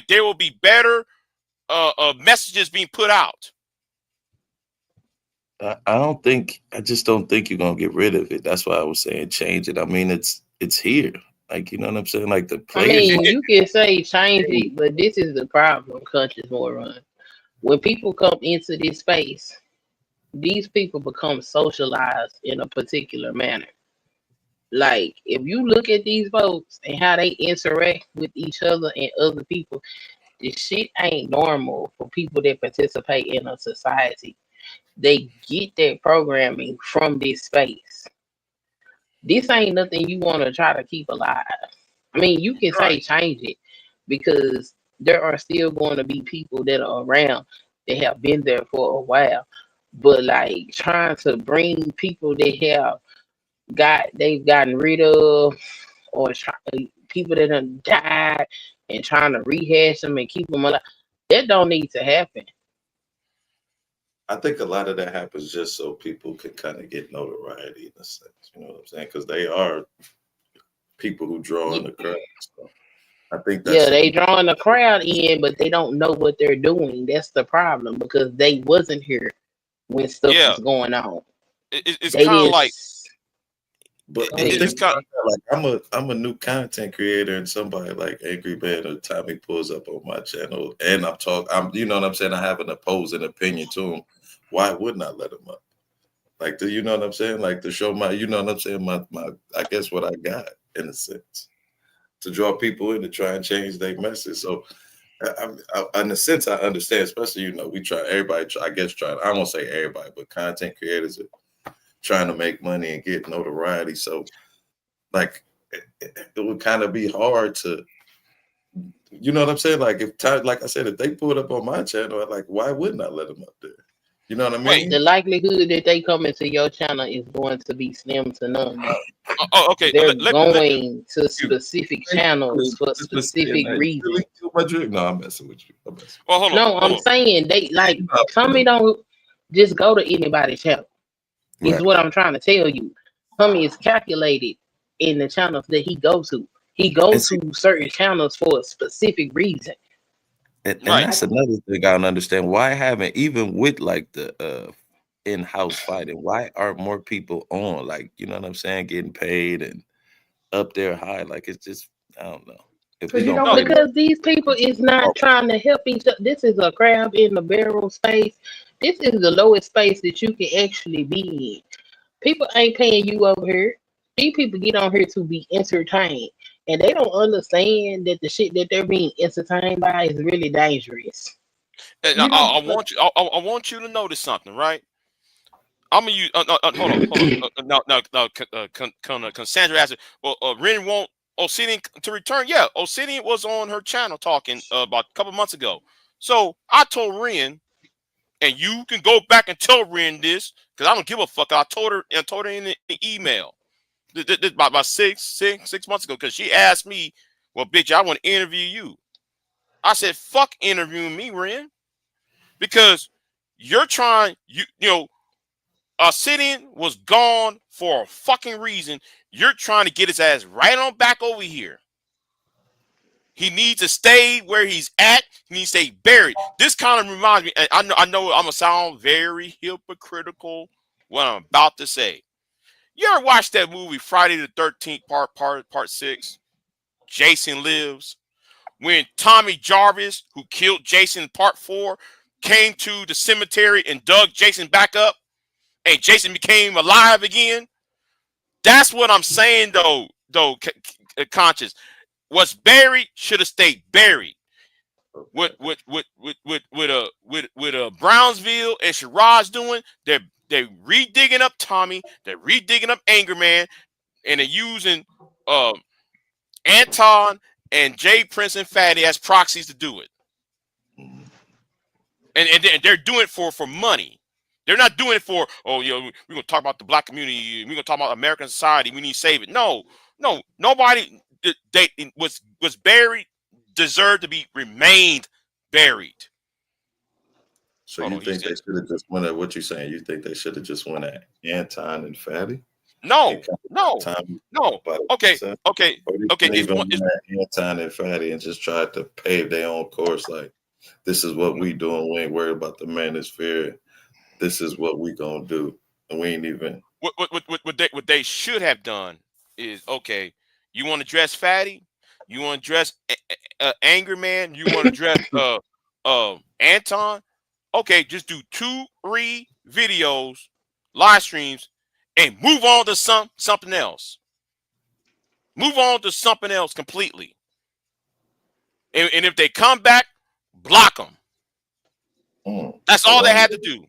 there will be better messages being put out. I just don't think you're gonna get rid of it. That's why I was saying change it. I mean, it's here. Like, you know what I'm saying? Like the I players. mean, you can say change it, but this is the problem, Conscious Moron. When people come into this space, these people become socialized in a particular manner. Like, if you look at these folks and how they interact with each other and other people, this shit ain't normal for people that participate in a society. They get their programming from this space. This ain't nothing you want to try to keep alive. I mean, you can say change it because there are still going to be people that are around that have been there for a while. But like trying to bring people that they've gotten rid of, or people that have died and trying to rehash them and keep them alive, that don't need to happen. I think a lot of that happens just so people can kind of get notoriety in a sense. You know what I'm saying? Because they are people who draw in the crowd. So I think that's they drawing the crowd in, but they don't know what they're doing. That's the problem because they wasn't here when stuff was going on. It's kind of like. But it's kind of like I'm a new content creator, and somebody like Angry Man or Tommy pulls up on my channel, and I'm you know what I'm saying? I have an opposing opinion to him. Why wouldn't I let him up? Like, you know what I'm saying? Like to show my, you know what I'm saying? My I guess what I got in a sense to draw people in to try and change their message. So, in a sense, I understand. Especially, you know, we try. Everybody, I guess, I won't say everybody, but content creators are trying to make money and get notoriety. So, like, it would kind of be hard to, you know what I'm saying? Like, like I said, if they pulled up on my channel, like, why wouldn't I let them up there? You know what I mean? The likelihood that they come into your channel is going to be slim to none. Okay. They're going to specific channels for specific reasons. No, I'm messing with you. Well, hold on. No, I'm saying they like Tommy don't just go to anybody's channel. Is what I'm trying to tell you. Tommy is calculated in the channels that he goes to. He goes to certain channels for a specific reason. And that's another thing I don't understand. Why haven't, even with like the in-house fighting, why aren't more people on? Like, you know what I'm saying, getting paid and up there high? Like, it's just, I don't know. If we don't because these people is not trying to help each other. This is a crab in the barrel space. This is the lowest space that you can actually be in. People ain't paying you over here. These people get on here to be entertained. and they don't understand that the shit that they're being entertained by is really dangerous. And You know, I want you. I want you to notice something, right? I'm gonna use. Hold on, hold on. No. Cassandra asked, well, Ren want Obsidian to return. Yeah, Obsidian was on her channel talking about a couple months ago. So I told Ren, and you can go back and tell Ren this because I don't give a fuck. I told her in the email. This about 6 months ago because she asked me, well, bitch, I want to interview you. I said, fuck interviewing me, Ren, because you're trying. You know. Obsidian was gone for a fucking reason. You're trying to get his ass right on back over here. He needs to stay where he's at. He needs to stay buried. This kind of reminds me, and I know I'm going to sound very hypocritical what I'm about to say. You ever watch that movie Friday the 13th part 6? Jason Lives. When Tommy Jarvis, who killed Jason in part 4, came to the cemetery and dug Jason back up, and Jason became alive again. That's what I'm saying, though. Conscious, what's buried should have stayed buried. With Brownsville and Shiraz doing, they're redigging up Tommy, they're redigging up Anger Man, and they're using Anton and Jay Prince and Fatty as proxies to do it. And they're doing it for money. They're not doing it for, oh, you know, we're going to talk about the black community. We're going to talk about American society. We need to save it. No. Nobody was buried, deserved to be remained buried. So you think they should have just went at what you're saying? You think they should have just went at Anton and Fatty? No. Okay. Even Anton and Fatty and just tried to pave their own course. Like, this is what we doing. We ain't worried about the Manosphere. This is what we gonna do, and we ain't even. What they should have done is, okay, you want to dress Fatty, you want to dress Angry Man, you want to dress Anton. Okay, just do 2-3 videos, live streams, and move on to something else. Move on to something else completely. And if they come back, block them. That's all they had to do.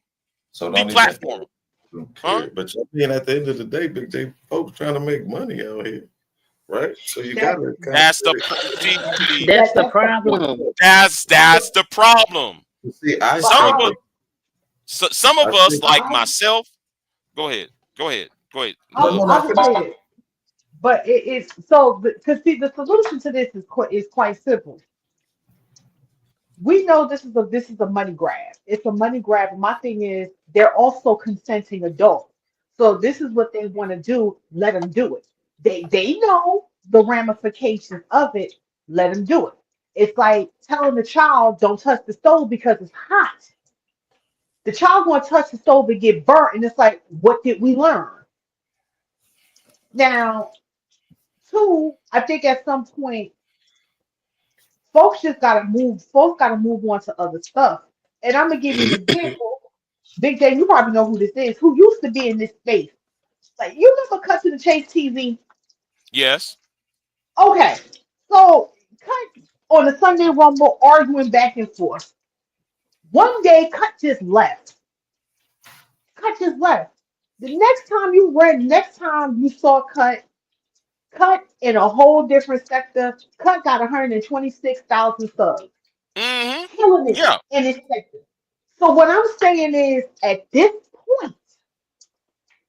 So deplatform them. Huh? But at the end of the day, Big J, folks trying to make money out here, right? So you got to. That's the problem. That's the problem. See, some of us, like myself. Go ahead. I'll just say this. But it's so because see the solution to this is quite simple. We know this is a money grab. It's a money grab. My thing is they're also consenting adults. So this is what they want to do. Let them do it. They know the ramifications of it. Let them do it. It's like telling the child don't touch the stove because it's hot. The child going to touch the stove and get burnt, and it's like, what did we learn? Now, two, I think at some point folks gotta move on to other stuff. And I'm gonna give you an example. Big J, you probably know who this is, who used to be in this space. Like, you remember Cut to the Chase TV? Yes. Okay. So Cut on the Sunday Rumble arguing back and forth. One day Cut just left. The next time you saw Cut in a whole different sector. Cut got 126,000 subs. Mm-hmm. Killing it in this sector. So what I'm saying is, at this point,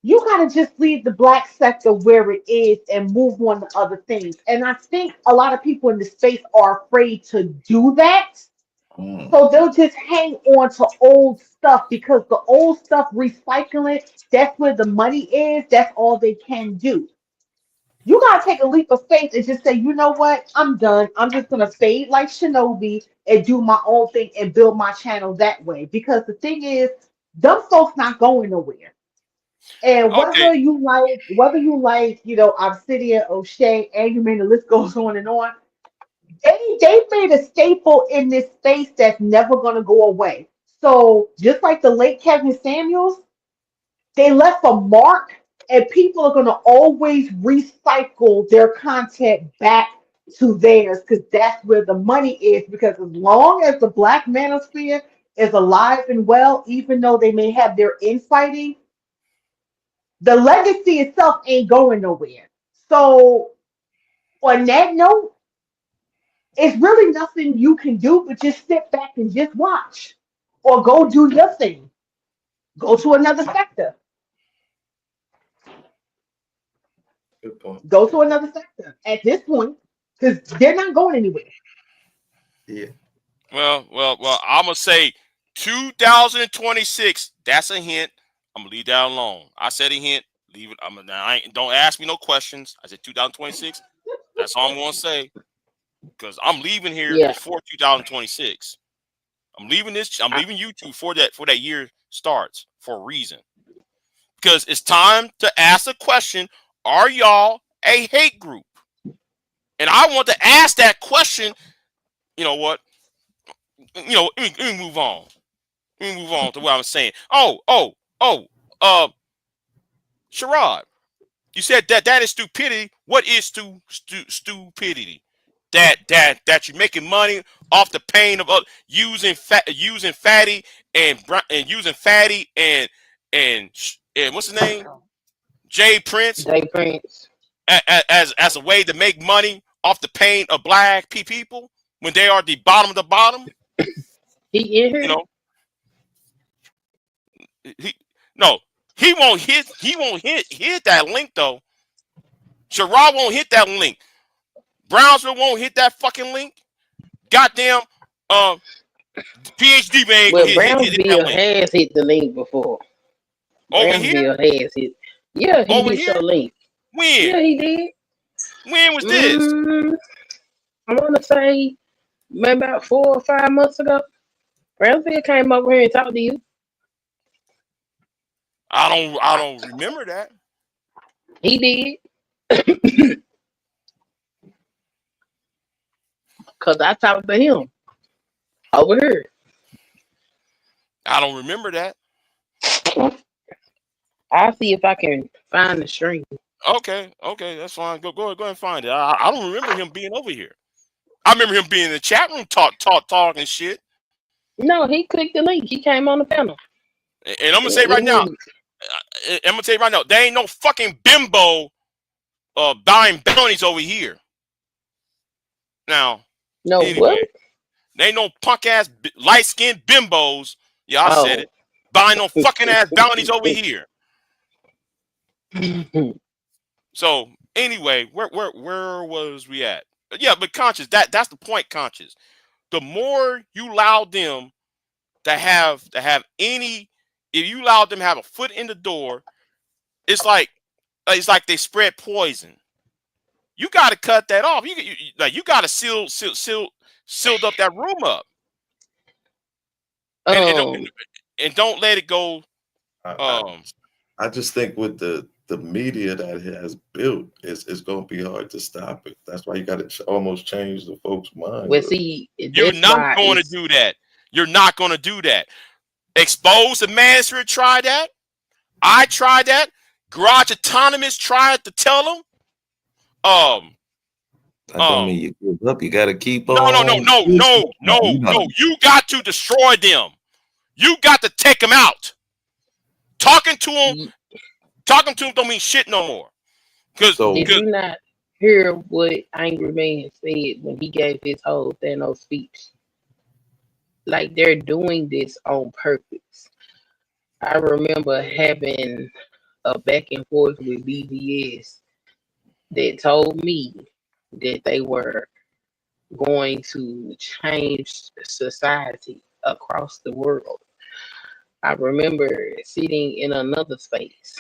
you gotta just leave the black sector where it is and move on to other things. And I think a lot of people in the space are afraid to do that. So they'll just hang on to old stuff because the old stuff, recycling, that's where the money is. That's all they can do. You gotta take a leap of faith and just say, you know what? I'm done. I'm just gonna fade like Shinobi and do my own thing and build my channel that way. Because the thing is, them folks not going nowhere. And whether you like, Obsidian, O'Shea, Angry Man, the list goes on and on. They made a staple in this space that's never gonna go away. So just like the late Kevin Samuels, they left a mark, and people are going to always recycle their content back to theirs because that's where the money is. Because as long as the Black Manosphere is alive and well, even though they may have their infighting, the legacy itself ain't going nowhere. So, on that note, it's really nothing you can do but just sit back and just watch or go do your thing. Go to another sector. Good point. Go to another sector at this point because they're not going anywhere. Yeah. Well. I'm gonna say 2026. That's a hint. I'm gonna leave that alone. I said a hint. Leave it. Don't ask me no questions. I said 2026. That's all I'm gonna say because I'm leaving here Yeah. before 2026. I'm leaving YouTube for that year starts for a reason. Because it's time to ask a question: are y'all a hate group? And I want to ask that question. You know what? Let me move on. Let me move on to what I was saying. Sherrod, you said that is stupidity. What is stupidity? That you're making money off the pain of using fatty and what's his name? Jay Prince. Jay Prince. As a way to make money off the pain of black people when they are the bottom of the bottom. He in here? You know. He won't hit that link though. Sherrod won't hit that link. Brownsville won't hit that fucking link. Goddamn PhD man Well, hit Brownsville that link. has hit the link before. Over here? Brownsville has hit. Yeah, he Over hit here? your link. When? Yeah, he did. When was this? I want to say maybe about 4 or 5 months ago. Brownsville came over here and talked to you. I don't remember that. He did. Cause I talked to him over here. I don't remember that. I'll see if I can find the stream. Okay, that's fine. Go ahead and find it. I don't remember him being over here. I remember him being in the chat room talking shit. No, he clicked the link. He came on the panel. And I'm gonna say right now, there ain't no fucking bimbo buying bounties over here. Now, no, anyway, what? There ain't no punk ass light skinned bimbos. Yeah, I said it. Buying no fucking ass bounties over here. So anyway, where was we at? Yeah, but conscious, that's the point, conscious. The more you allow them to have any, if you allow them to have a foot in the door, it's like they spread poison. You got to cut that off. You got to sealed up that room up, and don't let it go. I just think with the media that it has built, it's going to be hard to stop it. That's why you got to almost change the folks' mind. Well, see, you're not going to do that. You're not going to do that. Expose the Manosphere tried that. I tried that. Garage Autonomous tried to tell them. That don't mean you give up. You got to keep No. on. You got to destroy them. You got to take them out. Talking to them don't mean shit no more. Did you not hear what Angry Man said when he gave his whole Thanos speech? Like, they're doing this on purpose. I remember having a back and forth with BBS that told me that they were going to change society across the world. I remember sitting in another space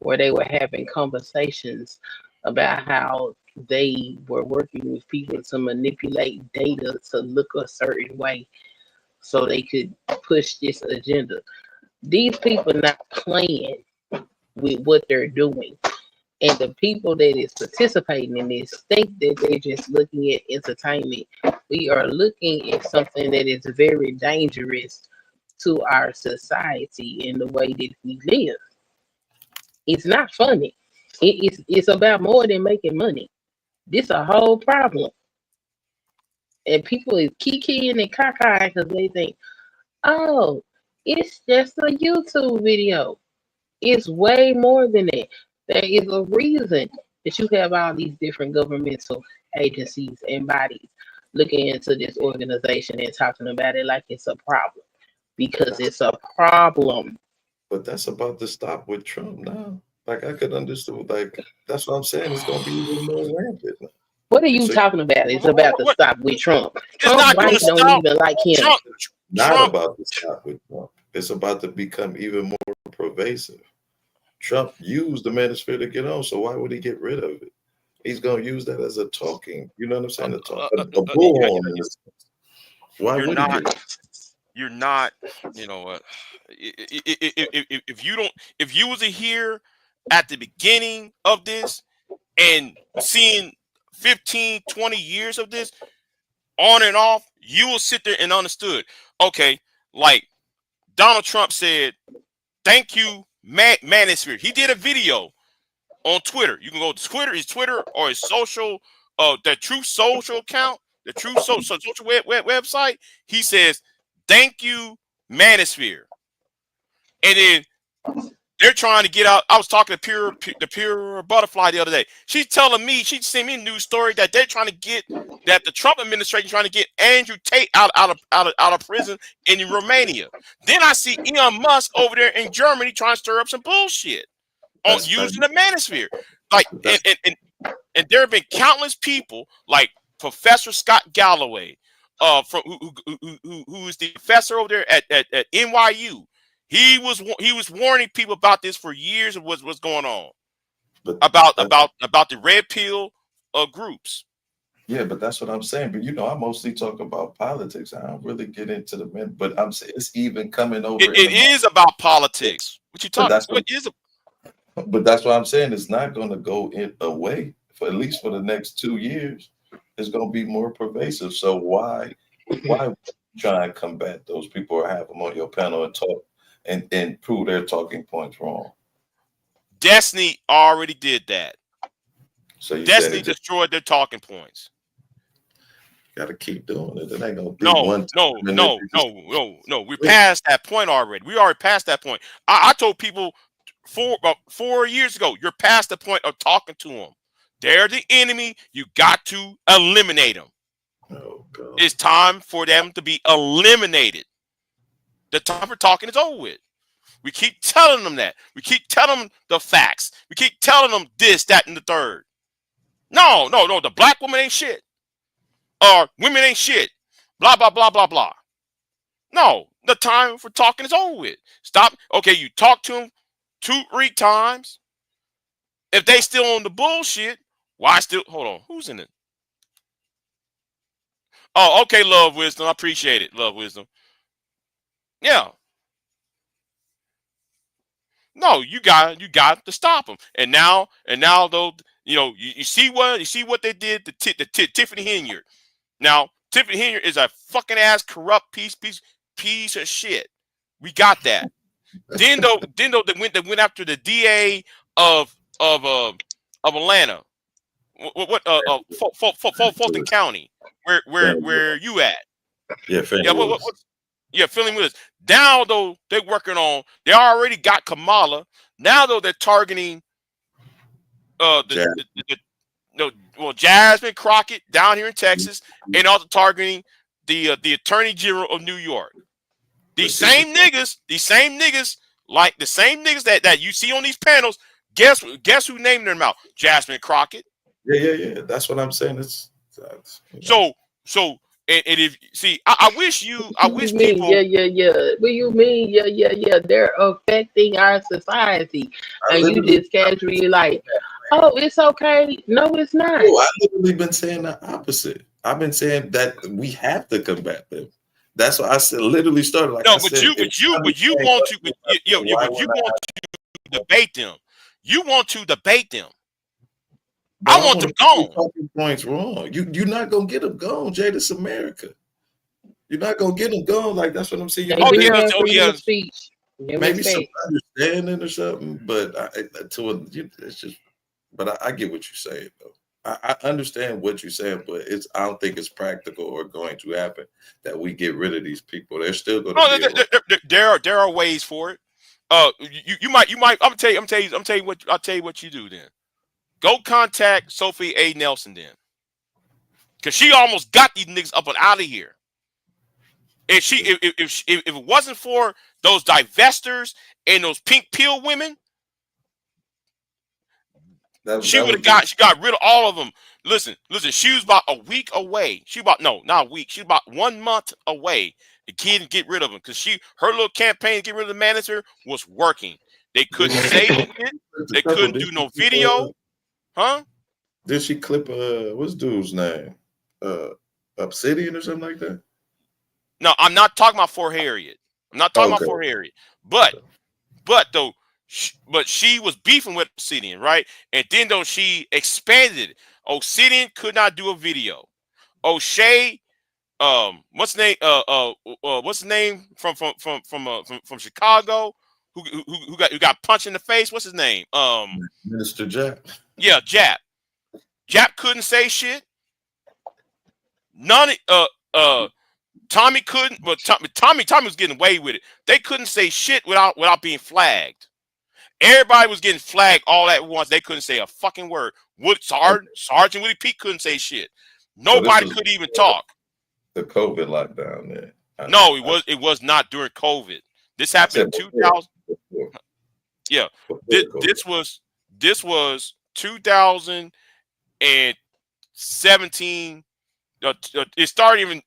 where they were having conversations about how they were working with people to manipulate data to look a certain way so they could push this agenda. These people not playing with what they're doing. And the people that is participating in this think that they're just looking at entertainment. We are looking at something that is very dangerous to our society in the way that we live. It's not funny. It's about more than making money. This a whole problem. and people is kikiing and cacaing because they think, oh, it's just a YouTube video. It's way more than that. There is a reason that you have all these different governmental agencies and bodies looking into this organization and talking about it like it's a problem. Because it's a problem. But that's about to stop with Trump now. Like I could understand. Like that's what I'm saying. It's gonna be even more rampant. What are you So talking about? It's about to stop with Trump. It's Trump's not going wife to don't stop. even like him. not about to stop with Trump. It's about to become even more pervasive. Trump used the manosphere to get on, so why would he get rid of it? He's gonna use that as a talking. You know what I'm saying? A bullhorn. Why You're would he not. get? You're not. You know what? If you don't, if you was here at the beginning of this and seeing 15, 20 years of this on and off, you will sit there and understood. Okay, like Donald Trump said, "Thank you, Manosphere." He did a video on Twitter. You can go to Twitter, his Twitter or his social, the True Social account, the True Social website. He says, "Thank you, Manosphere," and then they're trying to get out. I was talking to the Pure Butterfly the other day. She's telling me, she sent me a news story that they're trying to get, that the Trump administration trying to get Andrew Tate out of prison in Romania. Then I see Elon Musk over there in Germany trying to stir up some bullshit on using the Manosphere. Like, and there have been countless people like Professor Scott Galloway, from who is the professor over there at NYU. He was warning people about this for years of what's going on, about the red pill groups. Yeah, but that's what I'm saying. But you know, I mostly talk about politics. I don't really get into the men. But I'm saying it's even coming over. It is about politics. What you talking? But that's what I'm saying. It's not going to go away for at least for the next 2 years. It's going to be more pervasive. So why try and combat those people or have them on your panel and talk and prove their talking points wrong? Destiny already did that. So Destiny destroyed their talking points. Got to keep doing it. It ain't gonna be no. We're past that point already. We already past that point. I told people about 4 years ago, you're past the point of talking to them. They're the enemy. You got to eliminate them. Oh, God. It's time for them to be eliminated. The time for talking is over with. We keep telling them that. We keep telling them the facts. We keep telling them this, that, and the third. No. The black woman ain't shit. Or women ain't shit. Blah, blah, blah, blah, blah. No, the time for talking is over with. Stop. Okay, you talk to them 2-3 times. If they still on the bullshit, why still? Hold on. Who's in it? Oh, okay, Love Wisdom. I appreciate it, Love Wisdom. Yeah. No, you got to stop them. And now though, you see what they did to Tiffany Henyard. Now, Tiffany Henyard is a fucking ass corrupt piece of shit. We got that. then though they went after the DA of Atlanta. What Fulton County, where you at? Yeah, Philly Willis. Now though they're working on. They already got Kamala. Now though they're targeting Jasmine Crockett down here in Texas, and also targeting the Attorney General of New York. These same niggas, like the same niggas that you see on these panels. Guess who named their mouth? Jasmine Crockett. Yeah. That's what I'm saying. So and if see, I wish people. Yeah. What you mean? Yeah. They're affecting our society, and you just casually like, oh, it's okay. No, it's not. Oh, I've literally been saying the opposite. I've been saying that we have to combat them. That's why I said literally started like. No, I but said, you want to debate them. You want to debate them. I want them gone. Talking points wrong. You're not gonna get them gone, Jay. This is America. You're not gonna get them gone. Like that's what I'm saying. Speech. Maybe some understanding or something, but it's just. But I get what you're saying though. I understand what you're saying, but I don't think it's practical or going to happen that we get rid of these people. They're still going to Oh, be there are ways for it. You might. I'm tell you what you do then. Go contact Sophie A. Nelson then, because she almost got these niggas up and out of here. And if it wasn't for those divestors and those pink pill women, she got rid of all of them. Listen. She was about a week away. Not a week. She was about 1 month away to get rid of them because her little campaign to get rid of the manager was working. They couldn't say shit. They couldn't do no video, huh? Did she clip what's dude's name? Obsidian or something like that? No, I'm not talking about for Harriet. I'm not talking about for Harriet. But she was beefing with Obsidian, right? And then though she expanded, Obsidian could not do a video. O'Shea, what's the name? What's the name from Chicago? Who got punched in the face? What's his name? Minister Jap. Yeah, Jap. Jap couldn't say shit. None. Tommy couldn't, but Tommy was getting away with it. They couldn't say shit without being flagged. Everybody was getting flagged all at once. They couldn't say a fucking word. Sergeant Willie Pete couldn't say shit. Nobody could even talk. The COVID lockdown there. No, it was not during COVID. This happened in 2000. Yeah, this was 2017. It started in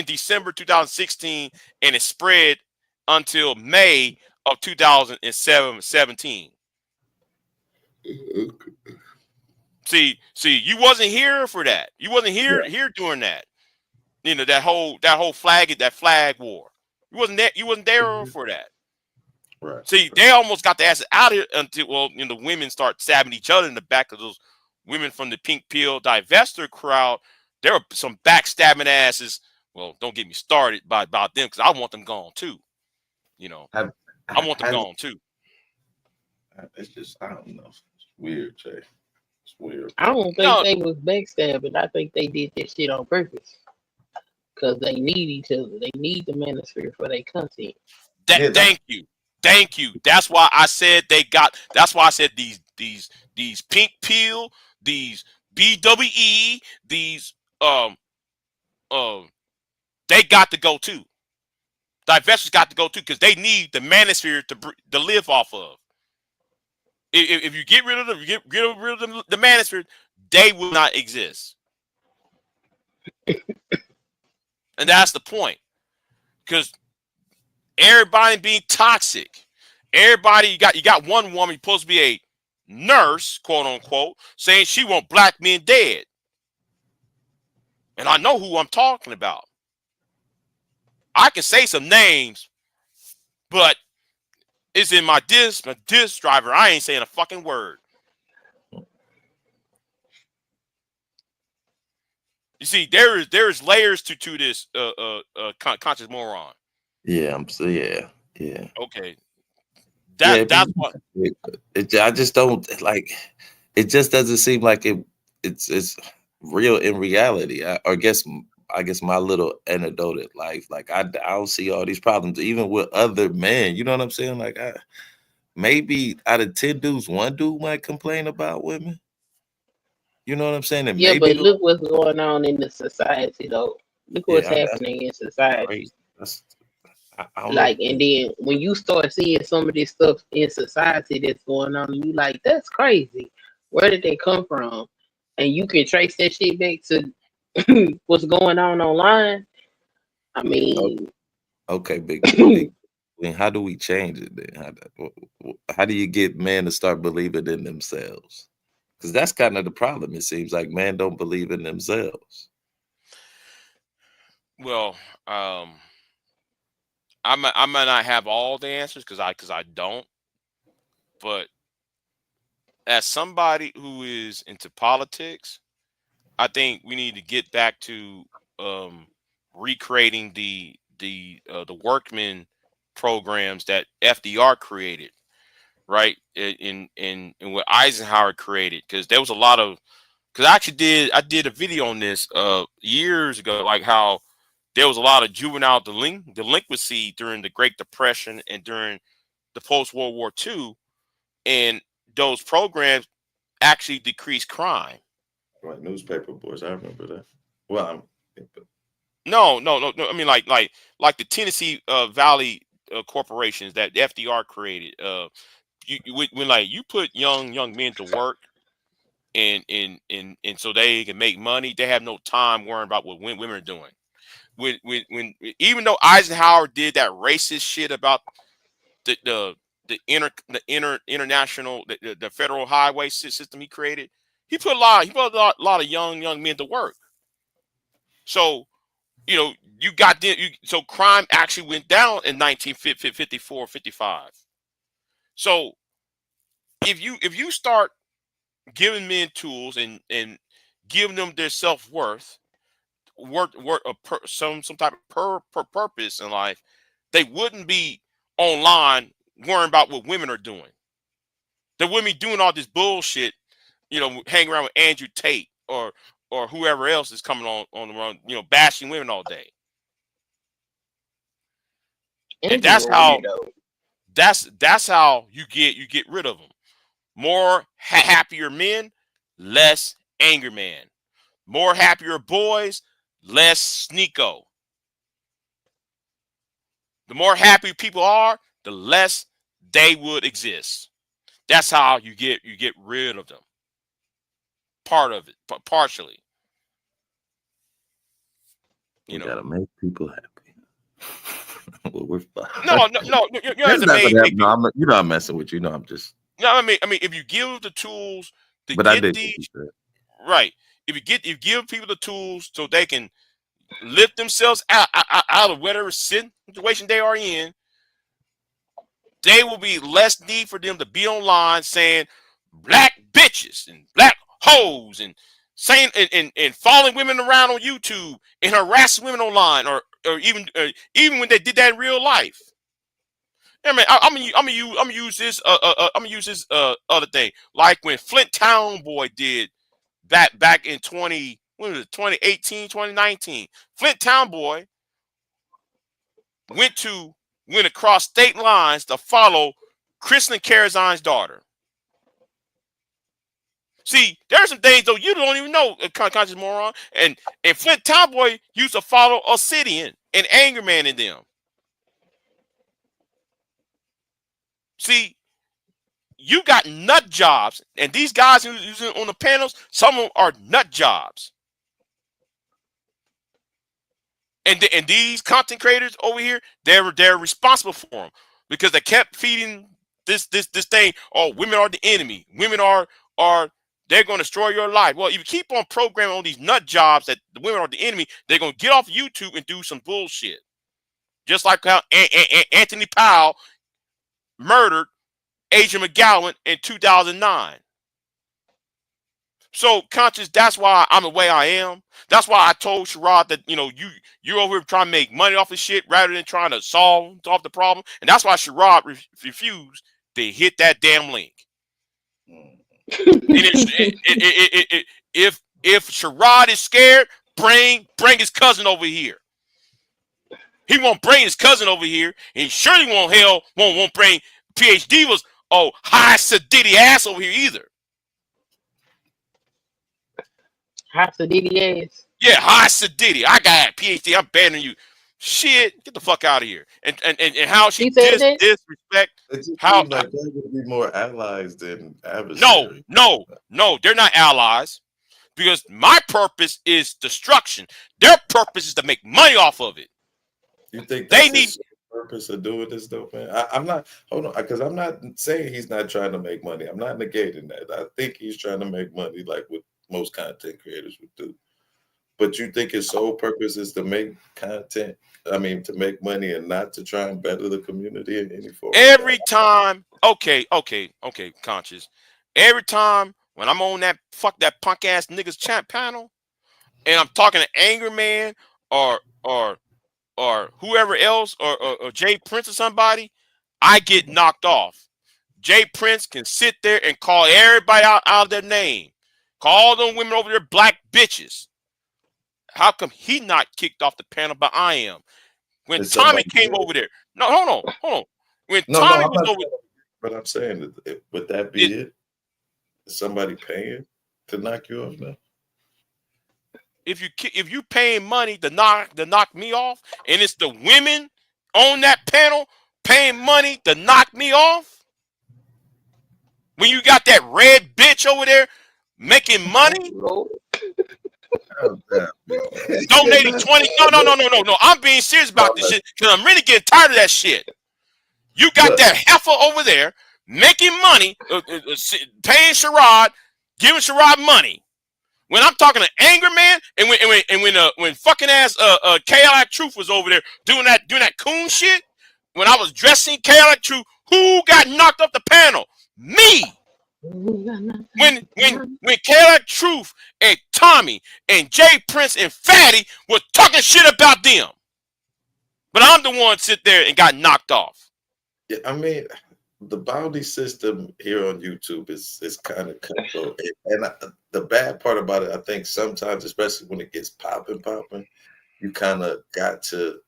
December 2016 and it spread until May of 2017. See, you wasn't here for that. You wasn't here during that. You know, that whole flag war. You wasn't there for that. Right. See, they almost got the asses out of it until the women start stabbing each other in the back of those women from the pink pill divester crowd. There were some backstabbing asses. Well, don't get me started about them because I want them gone too. I want them gone too. It's just, I don't know. It's weird, Jay. It's weird. I don't think they was backstabbing. I think they did that shit on purpose because they need each other. They need the manosphere for their content. Thank you. That's why I said That's why I said these pink pill, these BWE, these they got to go too. Divestors got to go too because they need the manosphere to live off of. If you get rid of them, the manosphere, they will not exist. And that's the point. Because everybody being toxic. Everybody, you got one woman supposed to be a nurse, quote unquote, saying she want black men dead. And I know who I'm talking about. I can say some names, but it's in my disc driver. I ain't saying a fucking word. You see, there's layers to this conscious moron. Yeah, yeah. Okay. That's what I just don't like. It just doesn't seem like it's real in reality. I guess my little anecdotal life, like I don't see all these problems even with other men. You know what I'm saying? Like maybe out of 10 dudes, 1 dude might complain about women. You know what I'm saying? And Yeah, maybe but look what's going on in the society, though. Look what's happening in society. Like, and then when you start seeing some of this stuff in society that's going on, and you like, that's crazy. Where did they come from? And you can trace that shit back to what's going on online. I mean, okay, big. Then how do we change it then? How do you get men to start believing in themselves? Because that's kind of the problem. It seems like men don't believe in themselves. Well, I might not have all the answers because I don't. But as somebody who is into politics, I think we need to get back to recreating the workman programs that FDR created, right? In what Eisenhower created, because there was a lot of because I did a video on this years ago, like how there was a lot of juvenile delinquency during the Great Depression and during the post-World War II, and those programs actually decreased crime. Right, newspaper boys, I remember that. Well, No. I mean, like the Tennessee Valley corporations that FDR created. When like you put young men to work, and so they can make money, they have no time worrying about what women are doing. When even though Eisenhower did that racist shit about the international the federal highway system he created, he put a lot of young men to work. So you got so crime actually went down in 1954, 55. So if you start giving men tools and giving them their self-worth, some type of purpose in life, they wouldn't be online worrying about what women are doing. They wouldn't be doing all this bullshit, hanging around with Andrew Tate or whoever else is coming on the run, bashing women all day. And that's how you get rid of them. More happier men, less anger man. More happier boys, less sneako. The more happy people are, the less they would exist. That's how you get rid of them. Part of it, partially. You gotta make people happy. Well, we're fine. No. That's not gonna happen. No, you're not messing with you. No, I'm just. No, I mean, if you give the tools to But get I did. these right, if you give people the tools so they can lift themselves out of whatever situation they are in, they will be less need for them to be online saying black bitches and black hoes and saying and following women around on YouTube and harassing women online or even when they did that in real life. I mean, I'm gonna use this. I'm gonna use this other thing, like when Flint Town Boy did back in 2018, 2019. Flint Town Boy went across state lines to follow Kristen Karazine's daughter. See, there are some things though you don't even know, conscious moron. And Flint Town Boy used to follow Obsidian and Angerman in them. See, you got nut jobs, and these guys who's on the panels, some of them are nut jobs. And these content creators over here, they're responsible for them because they kept feeding this thing. Oh, women are the enemy. Women are they're going to destroy your life. Well, if you keep on programming on these nut jobs that the women are the enemy, they're going to get off YouTube and do some bullshit. Just like how Anthony Powell murdered Adrian McGowan in 2009. So, conscious, that's why I'm the way I am. That's why I told Sherrod that, you're over here trying to make money off of shit rather than trying to solve the problem. And that's why Sherrod refused to hit that damn link. If Sherrod is scared, bring his cousin over here. He won't bring his cousin over here. And he surely won't bring PhD was high sedity ass over here either. High sedity ass. Yeah, high sedity. I got a PhD. I'm banning you. Shit, get the fuck out of here. And how she disrespect. How like they would be more allies than adversaries. No, they're not allies. Because my purpose is destruction. Their purpose is to make money off of it. You think that's his purpose of doing this though, man? I'm not, hold on, because I'm not saying he's not trying to make money. I'm not negating that. I think he's trying to make money like what most content creators would do. But you think his sole purpose is to make content? I mean, to make money and not to try and better the community in any form? Every time, okay, conscious. Every time when I'm on that punk ass niggas chat panel, and I'm talking to Angry Man or whoever else or Jay Prince or somebody, I get knocked off. Jay Prince can sit there and call everybody out of their name. Call them women over there black bitches. How come he not kicked off the panel, but I am? When Is Tommy somebody came dead? over there. No, hold on. When No, Tommy I'm was not over saying, but I'm saying that would that be it? Is somebody paying to knock you off now? if you paying money to knock me off, and it's the women on that panel paying money to knock me off, when you got that red bitch over there making money, donating 20. No. I'm being serious about this shit because I'm really getting tired of that shit. You got that heifer over there making money, paying Sherrod, giving Sherrod money. When I'm talking to Anger Man, and when fucking ass Chaotic Truth was over there doing that coon shit, when I was dressing Chaotic Truth, who got knocked off the panel? Me. When Chaotic Truth and Tommy and Jay Prince and Fatty were talking shit about them, but I'm the one sit there and got knocked off. Yeah, I mean, the bounty system here on YouTube is kind of cutthroat, and the bad part about it, I think sometimes, especially when it gets popping, you kind of got to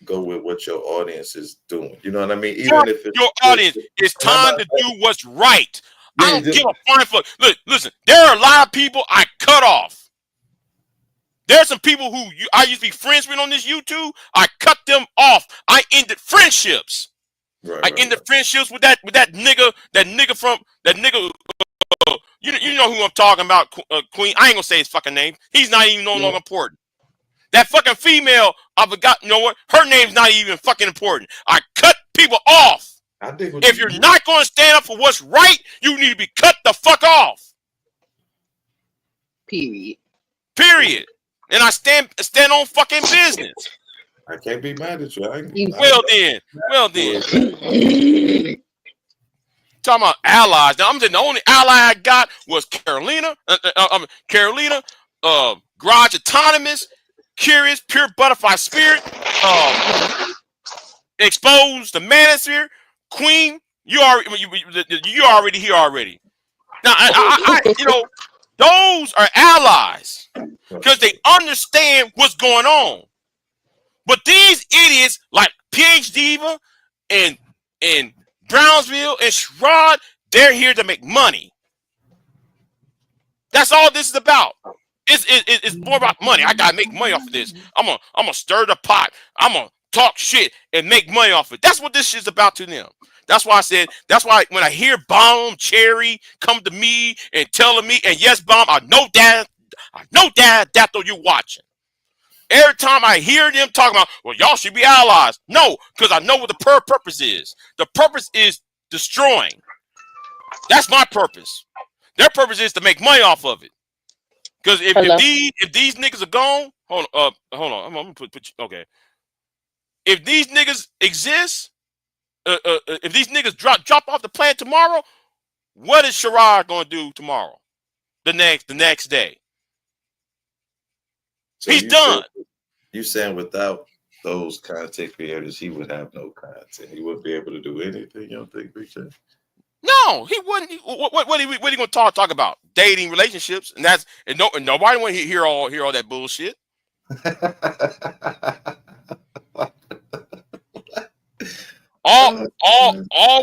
go with what your audience is doing. You know what I mean? Even if it's your audience, it's time to do what's right. I don't give a flying fuck. Look, listen, there are a lot of people I cut off. There's some people who I used to be friends with on this YouTube. I cut them off. I ended friendships. I ended friendships with that nigga from that nigga. You know who I'm talking about, Queen. I ain't gonna say his fucking name. He's not even no longer important. That fucking female, I forgot. You know what? Her name's not even fucking important. I cut people off. If you're not gonna stand up for what's right, you need to be cut the fuck off. Period. And I stand on fucking business. I can't be mad at you. Well then. Talking about allies. Now I'm saying the only ally I got was Carolina. Garage Autonomous, Curious, Pure Butterfly Spirit, Exposed, the Manosphere, Queen. You already here already. Now I those are allies because they understand what's going on. But these idiots like PH Diva and Brownsville and Sherrod, they're here to make money. That's all this is about. It's more about money. I gotta make money off of this. I'm gonna stir the pot. I'm gonna talk shit and make money off of it. That's what this shit's about to them. That's why I said. That's why when I hear Bomb Cherry come to me and telling me, and yes, Bomb, I know that's what you're watching. Every time I hear them talking about, well, y'all should be allies. No, because I know what the purpose is. The purpose is destroying. That's my purpose. Their purpose is to make money off of it. Because if these niggas are gone, hold on. I'm gonna put you, okay. If these niggas exist, if these niggas drop off the planet tomorrow, what is Sherrod gonna do tomorrow? The next day. So he's done. You saying without those content creators, he would have no content. He wouldn't be able to do anything. You don't think, Big J? No, he wouldn't. What are you going to talk about? Dating, relationships, and nobody want to hear all that bullshit. all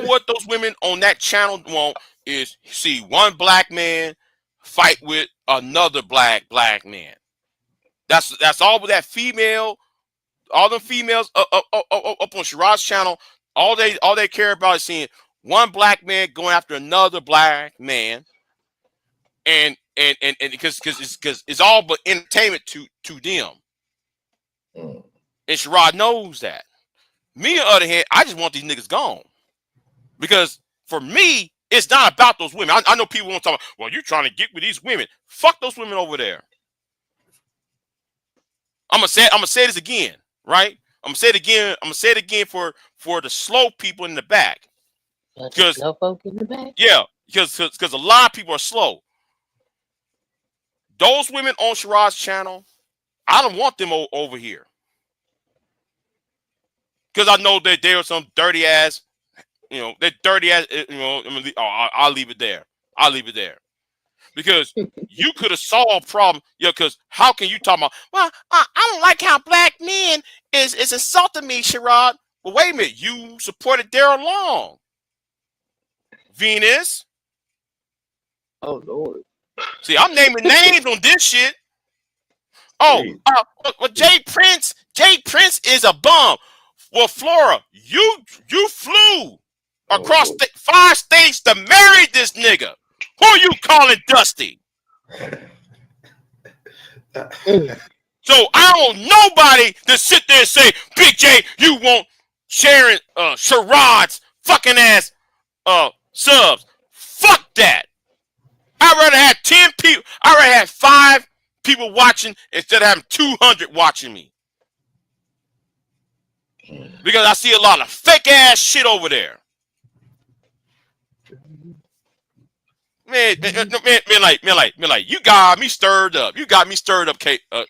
what those women on that channel want is see one black man fight with another black man. That's all with that female. All the females up on Sherrod's channel, all they care about is seeing one black man going after another black man, and because it's all but entertainment to them. And Sherrod knows that. Me, on the other hand, I just want these niggas gone because for me, it's not about those women. I know people want to talk about, well, you're trying to get with these women. Fuck those women over there. I'm gonna say this again, right? I'm gonna say it again for the slow people in the back. Because slow folk in the back? Yeah, because a lot of people are slow. Those women on Sherrod's channel, I don't want them over here. Because I know that there are some dirty ass, they're dirty ass, I'll leave it there. because you could have solved a problem. Yeah, because how can you talk about? Well, I don't like how black men is insulting me, Sherrod. Well, wait a minute. You supported Daryl Long, Venus. Oh Lord. See, I'm naming names on this shit. Oh, well, Jay Prince is a bum. Well, Flora, you flew across 5 states to marry this nigga. Who are you calling Dusty? So I don't want nobody to sit there and say, Big J, you want Sharon Sherrod's fucking ass subs. Fuck that. I'd rather have 10 people. I'd rather have 5 people watching instead of having 200 watching me. Because I see a lot of fake ass shit over there. Man, like, you got me stirred up. You got me stirred up,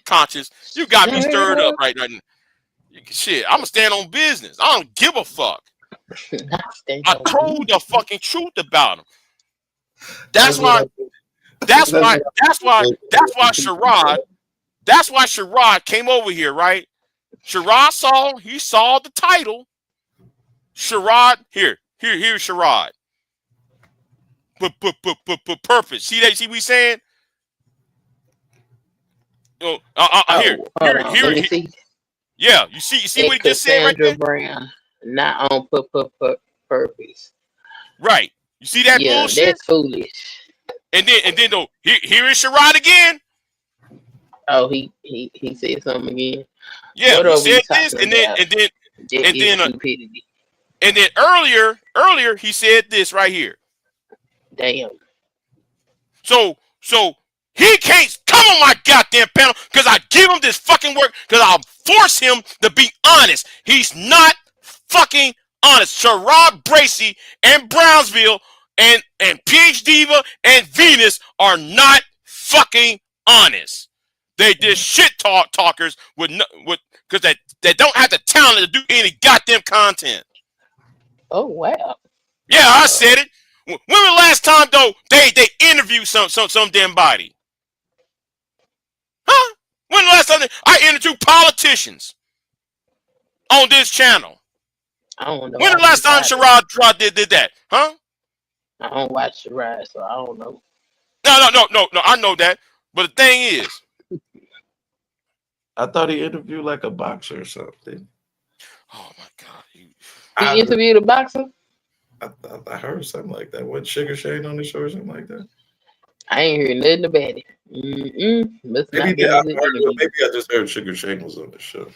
Conscious. You got me stirred up right now. Shit, I'm gonna stand on business. I don't give a fuck. I told the fucking truth about him. That's why Sherrod came over here, right? Sherrod saw the title. Sherrod, here's Sherrod. Purpose. See that? See what we saying? Oh, here. Yeah, you see what he just said right there? Brown, not on purpose. Right. You see that bullshit? That's foolish. And then though, here is Sherrod again. Oh, he said something again. Yeah, he said this, and then earlier he said this right here. Damn. So he can't come on my goddamn panel because I give him this fucking work because I'll force him to be honest. He's not fucking honest. Sherrod Bracey and Brownsville and PH Diva and Venus are not fucking honest. They just shit talkers because they don't have the talent to do any goddamn content. Oh wow. Yeah, I said it. When was the last time though they interviewed some damn body? Huh? When the last time I interviewed politicians on this channel? I don't know. When the last time Sherrod did that? Huh? I don't watch Sherrod, so I don't know. No. I know that, but the thing is, I thought he interviewed like a boxer or something. Oh my god! He interviewed a boxer. I heard something like that. What Sugar Shane on the show or something like that? I ain't heard nothing about it. Maybe I just heard Sugar Shane was on the show,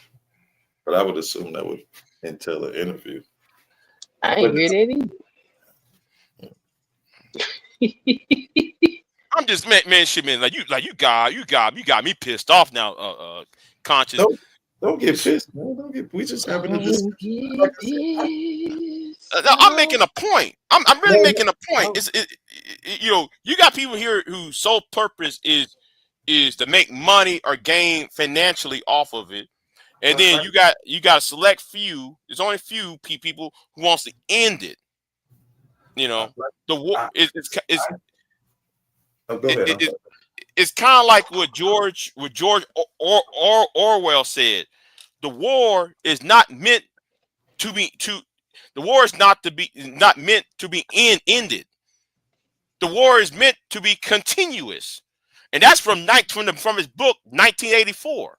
but I would assume that would entail an interview. I ain't heard that either. I'm just man, you got me pissed off now, Conscious. Don't get pissed, man. We just having a discussion. I'm making a point. I'm really making a point. You got people here whose sole purpose is to make money or gain financially off of it, and then you got a select few. There's only a few people who wants to end it. You know, the war it's kind of like what George Orwell said. The war is not meant to be the war is not meant to be ended. The war is meant to be continuous. And that's from his book 1984.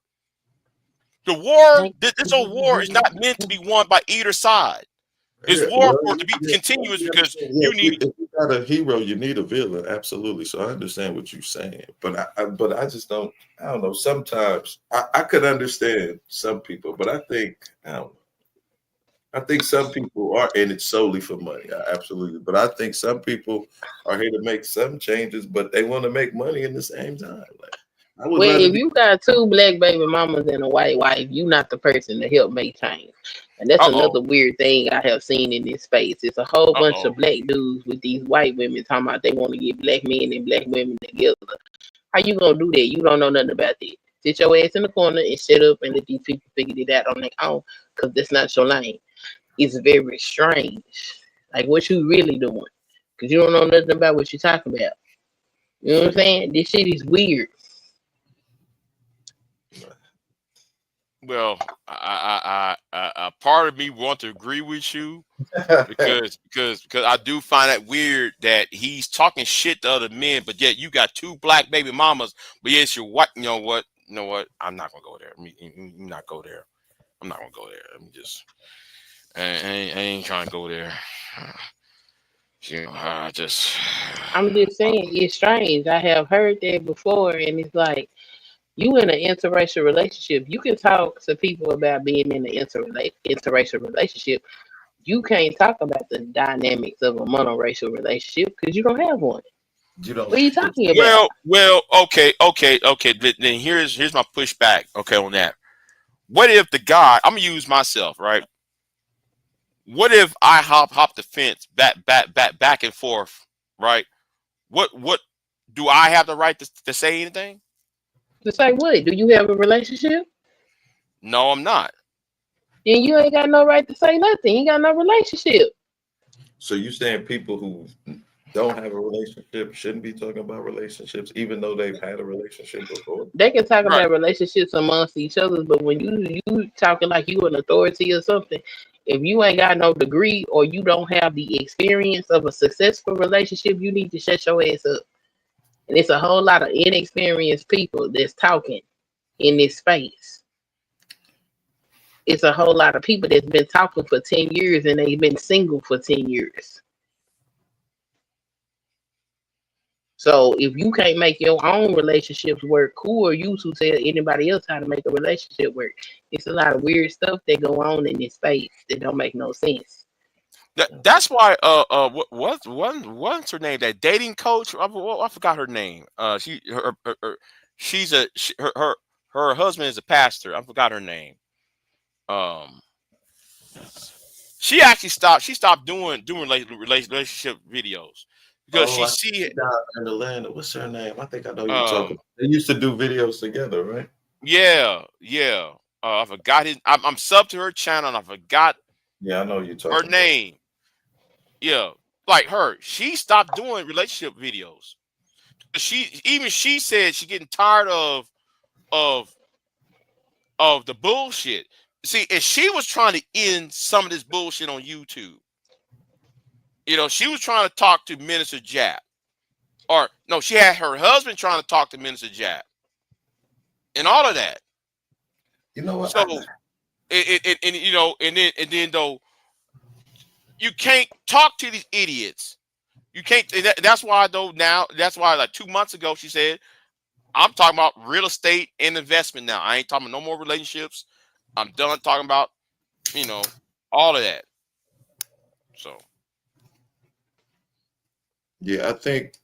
The war, this whole war is not meant to be won by either side. It's war for it to be continuous because you need. If you got a hero, you need a villain. Absolutely. So I understand what you're saying, but I just don't. I don't know. Sometimes I could understand some people, but I think I don't know. I think some people are in it solely for money. Absolutely, but I think some people are here to make some changes, but they want to make money in the same time. If you got 2 black baby mamas and a white wife, you're not the person to help make change. And that's another weird thing I have seen in this space. It's a whole bunch of black dudes with these white women talking about they want to get black men and black women together. How you gonna do that? You don't know nothing about that. Sit your ass in the corner and shut up and let these people figure it out on their own, because that's not your lane. It's very strange. Like, what you really doing? Because you don't know nothing about what you're talking about. You know what I'm saying? This shit is weird. Well, a part of me want to agree with you because I do find it weird that he's talking shit to other men, but yet you got 2 black baby mamas, but yes, you're what? You know what? I'm not gonna go there. I'm not go there. I'm not gonna go there. I'm just, I ain't trying to go there. You know, I'm just saying it's strange. I have heard that before, and it's like you in an interracial relationship. You can talk to people about being in an interracial relationship. You can't talk about the dynamics of a monoracial relationship because you don't have one. You don't. What are you talking about? Well, okay. Then here's my pushback. Okay, on that. What if the guy? I'm gonna use myself, right? What if I hop the fence back and forth, right? What do I have the right to say anything? To say what? Do you have a relationship? No, I'm not. Then you ain't got no right to say nothing. You got no relationship. So you saying people who don't have a relationship shouldn't be talking about relationships, even though they've had a relationship before? They can talk about relationships amongst each other, but when you talking like you an authority or something, if you ain't got no degree or you don't have the experience of a successful relationship, you need to shut your ass up. And it's a whole lot of inexperienced people that's talking in this space. It's a whole lot of people that's been talking for 10 years and they've been single for 10 years. So if you can't make your own relationships work, who are you to tell anybody else how to make a relationship work? It's a lot of weird stuff that go on in this space that don't make no sense. That's why what's her name? That dating coach? I forgot her name. Her husband is a pastor. I forgot her name. She actually stopped doing relationship videos because Oh, she I see see it. down in Atlanta. What's her name? I think I know you're talking. They used to do videos together, right? Yeah. I forgot his. I'm sub to her channel and I forgot Yeah, I know you're talking her about. name. Yeah, like her. She stopped doing relationship videos. She said she getting tired of the bullshit. See, and she was trying to end some of this bullshit on YouTube. You know, she was trying to talk to Minister Jap. Or no, she had her husband trying to talk to Minister Jap. And all of that. You know what? So and you know, and then though you can't talk to these idiots. You can't. That's why though. Now that's why like 2 months ago she said, "I'm talking about real estate and investment now. I ain't talking about no more relationships. I'm done talking about all of that." So Yeah, I think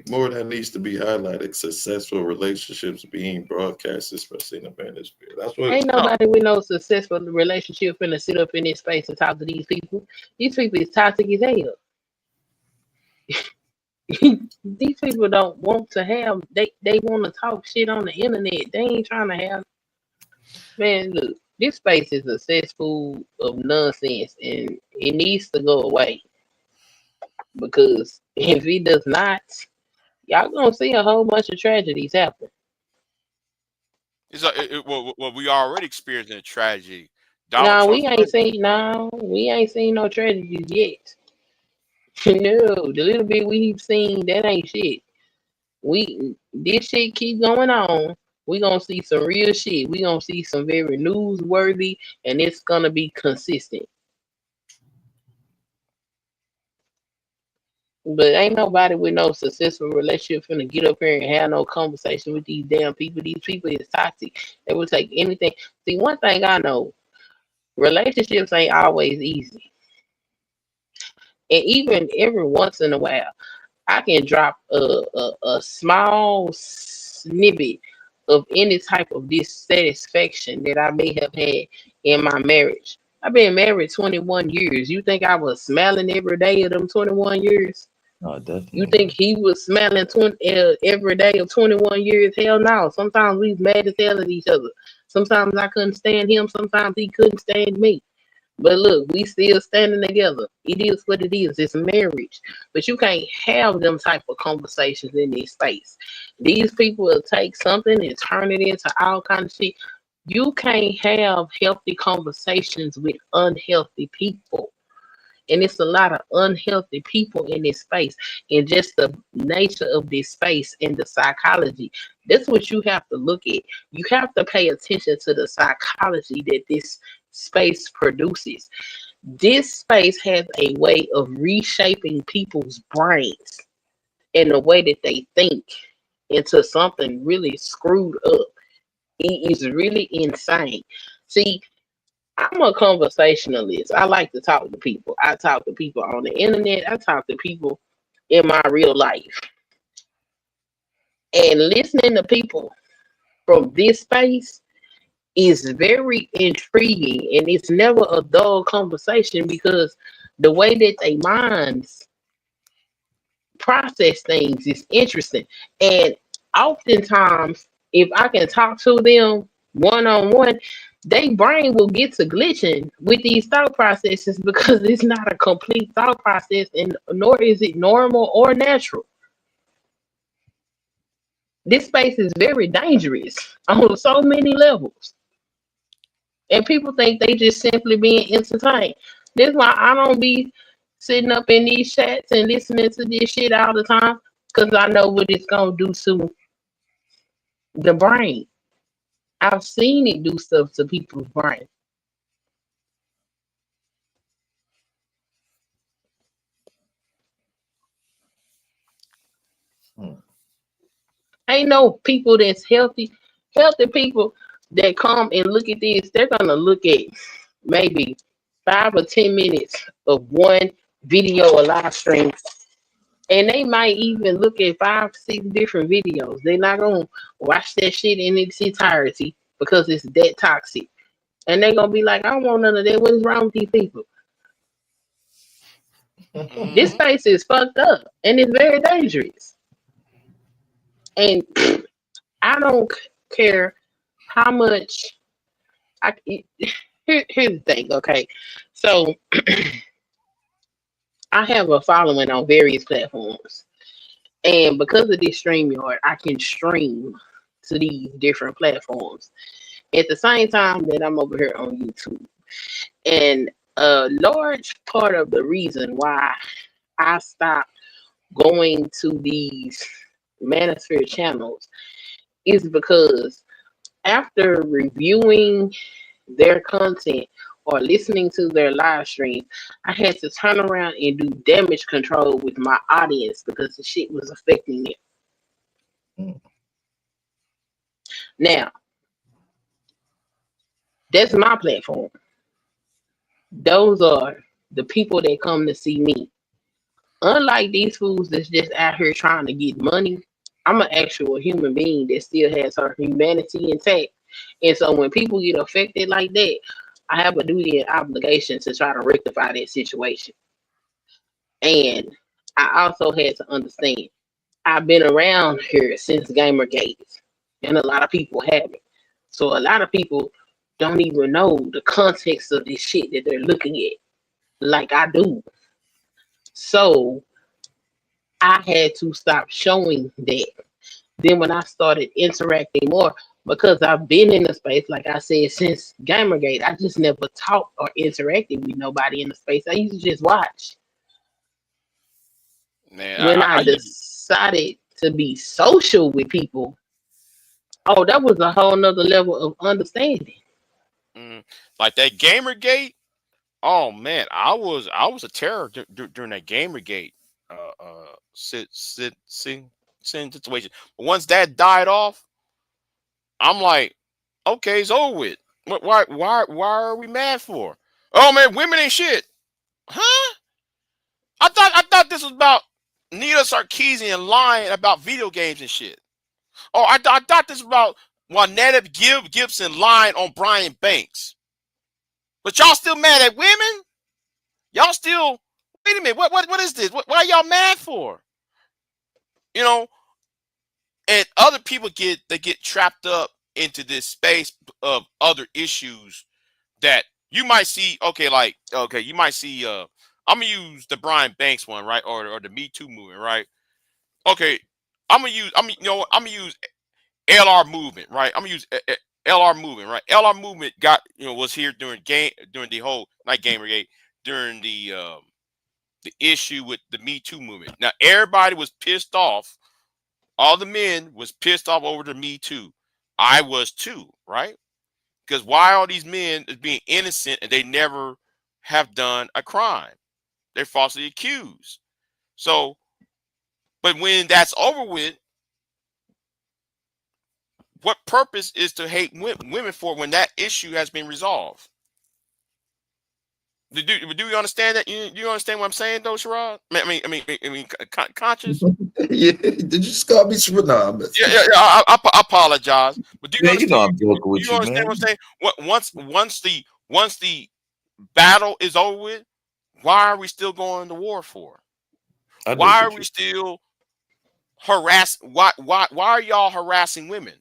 more that needs to be highlighted. Successful relationships being broadcast, especially in the manosphere. That's what. Ain't nobody with no successful relationship finna sit up in this space and talk to these people. These people is toxic as hell. These people don't want to have. They want to talk shit on the internet. They ain't trying to have. Man, look, this space is a cesspool of nonsense, and it needs to go away. Because if it does not, y'all gonna see a whole bunch of tragedies happen. it's well, we already experiencing a tragedy. Donald No, Trump. we ain't seen no tragedies yet. No, the little bit we've seen, that ain't shit. This shit keep going on. We gonna see some real shit. We gonna see some very newsworthy, and it's gonna be consistent. But ain't nobody with no successful relationship finna get up here and have no conversation with these damn people. These people is toxic. They will take anything. See, one thing I know, relationships ain't always easy. And even every once in a while, I can drop a small snippet of any type of dissatisfaction that I may have had in my marriage. I've been married 21 years. You think I was smiling every day of them 21 years? Oh, definitely. You think he was smiling every day of 21 years? Hell no. Sometimes we was mad as hell at each other. Sometimes I couldn't stand him. Sometimes he couldn't stand me. But look, we still standing together. It is what it is. It's marriage. But you can't have them type of conversations in this space. These people will take something and turn it into all kind of shit. You can't have healthy conversations with unhealthy people. And it's a lot of unhealthy people in this space. And just the nature of this space and the psychology. That's what you have to look at. You have to pay attention to the psychology that this space produces. This space has a way of reshaping people's brains and the way that they think into something really screwed up. It is really insane. See, I'm a conversationalist. I like to talk to people. I talk to people on the internet. I talk to people in my real life. And listening to people from this space is very intriguing, and it's never a dull conversation because the way that they minds process things is interesting. And oftentimes, if I can talk to them one on one, their brain will get to glitching with these thought processes because it's not a complete thought process, and nor is it normal or natural. This space is very dangerous on so many levels. And people think they just simply being entertained. This is why I don't be sitting up in these chats and listening to this shit all the time, because I know what it's gonna do to the brain. I've seen it do stuff to people's brain. Ain't no people that's healthy. Healthy people that come and look at this, they're gonna look at maybe 5 or 10 minutes of one video or live stream. And they might even look at 5, 6 different videos. They're not gonna watch that shit in its entirety because it's that toxic. And they're gonna be like, I don't want none of that. What is wrong with these people? This space is fucked up and it's very dangerous. And I don't care how much here's the thing, okay? So I have a following on various platforms. And because of this StreamYard, I can stream to these different platforms at the same time that I'm over here on YouTube. And a large part of the reason why I stopped going to these Manosphere channels is because after reviewing their content or listening to their live streams, I had to turn around and do damage control with my audience because the shit was affecting them. Now, that's my platform. Those are the people that come to see me. Unlike these fools that's just out here trying to get money, I'm an actual human being that still has her humanity intact. And so when people get affected like that, I have a duty and obligation to try to rectify that situation. And I also had to understand, I've been around here since Gamergate, and a lot of people haven't. So a lot of people don't even know the context of this shit that they're looking at, like I do. So I had to stop showing that. Then when I started interacting more, because I've been in the space, like I said, since Gamergate, I just never talked or interacted with nobody in the space. I used to just watch. Man, When I decided to be social with people, oh, that was a whole nother level of understanding. Like that Gamergate. Oh man, I was a terror during that Gamergate situation. But once that died off, I'm like, okay, it's over with. Why are we mad for? Oh man, women ain't shit, huh? I thought this was about Nita Sarkeesian lying about video games and shit. Oh, I thought this was about Juanetta Gibson lying on Brian Banks. But y'all still mad at women? Y'all still wait a minute. What is this? What are y'all mad for? You know, and other people get trapped up into this space of other issues that you might see, you might see, I'm gonna use the Brian Banks one, right? Or the Me Too movement, right? Okay, I'm gonna use, I'm gonna use LR movement, right? I'm gonna use LR movement, right? LR movement was here during the whole not Gamergate, during the issue with the Me Too movement. Now everybody was pissed off. All the men was pissed off over the Me Too. I was too, right? Because why all these men is being innocent and they never have done a crime? They're falsely accused. So, but when that's over with, what purpose is to hate women for when that issue has been resolved? Do you understand that? Do you understand what I'm saying, though, Sherrod? Conscious. Yeah, did you just call me Sherrod? Nah, Yeah. I apologize, but do you man, you know understand? I'm joking Do with you you, understand man. what I'm saying? Once the battle is over with, why are we still going to war for? I do Why are get we you. still why are y'all harassing women?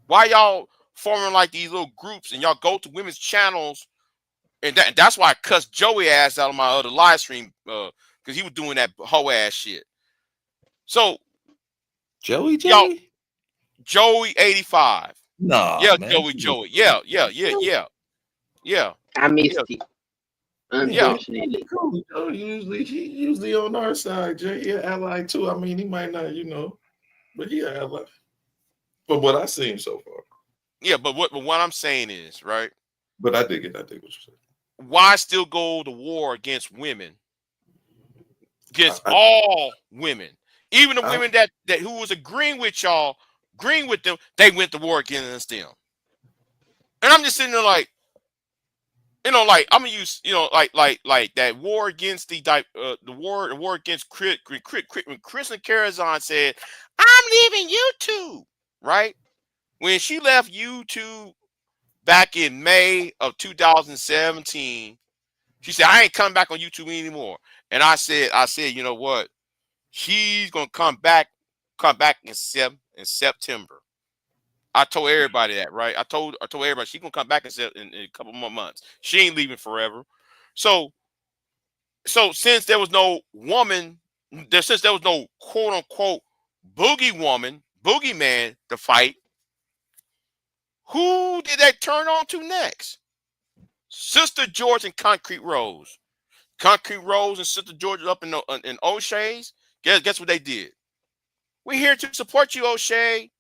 Why y'all forming like these little groups and y'all go to women's channels? And that's why I cussed Joey ass out on my other live stream because he was doing that hoe ass shit. So Joey. Joey 85. Nah, Yeah, man. Joey. Yeah. I missed it, Yeah. unfortunately. Cool. He usually on our side, Jay. He an ally too. I mean, he might not, but he an ally. From what I've seen so far. Yeah, but what I'm saying is, right? But I dig what you're saying. Why still go to war against women? Against I- all women. Even the women that who was agreeing with them, they went to war against them. And I'm just sitting there like, like I'm gonna use, like that war against the war against when Kristen Carazon said, "I'm leaving YouTube," right? When she left YouTube back in May of 2017, she said, "I ain't coming back on YouTube anymore." And I said, you know what? She's gonna come back in September. I told everybody that, right? I told everybody she's gonna come back in a couple more months. She ain't leaving forever. So since there was no woman, since there was no quote unquote boogeyman to fight, who did they turn on to next? Sister George and Concrete Rose. Concrete Rose and Sister George up in O'Shea's. Guess what they did? We're here to support you, O'Shea.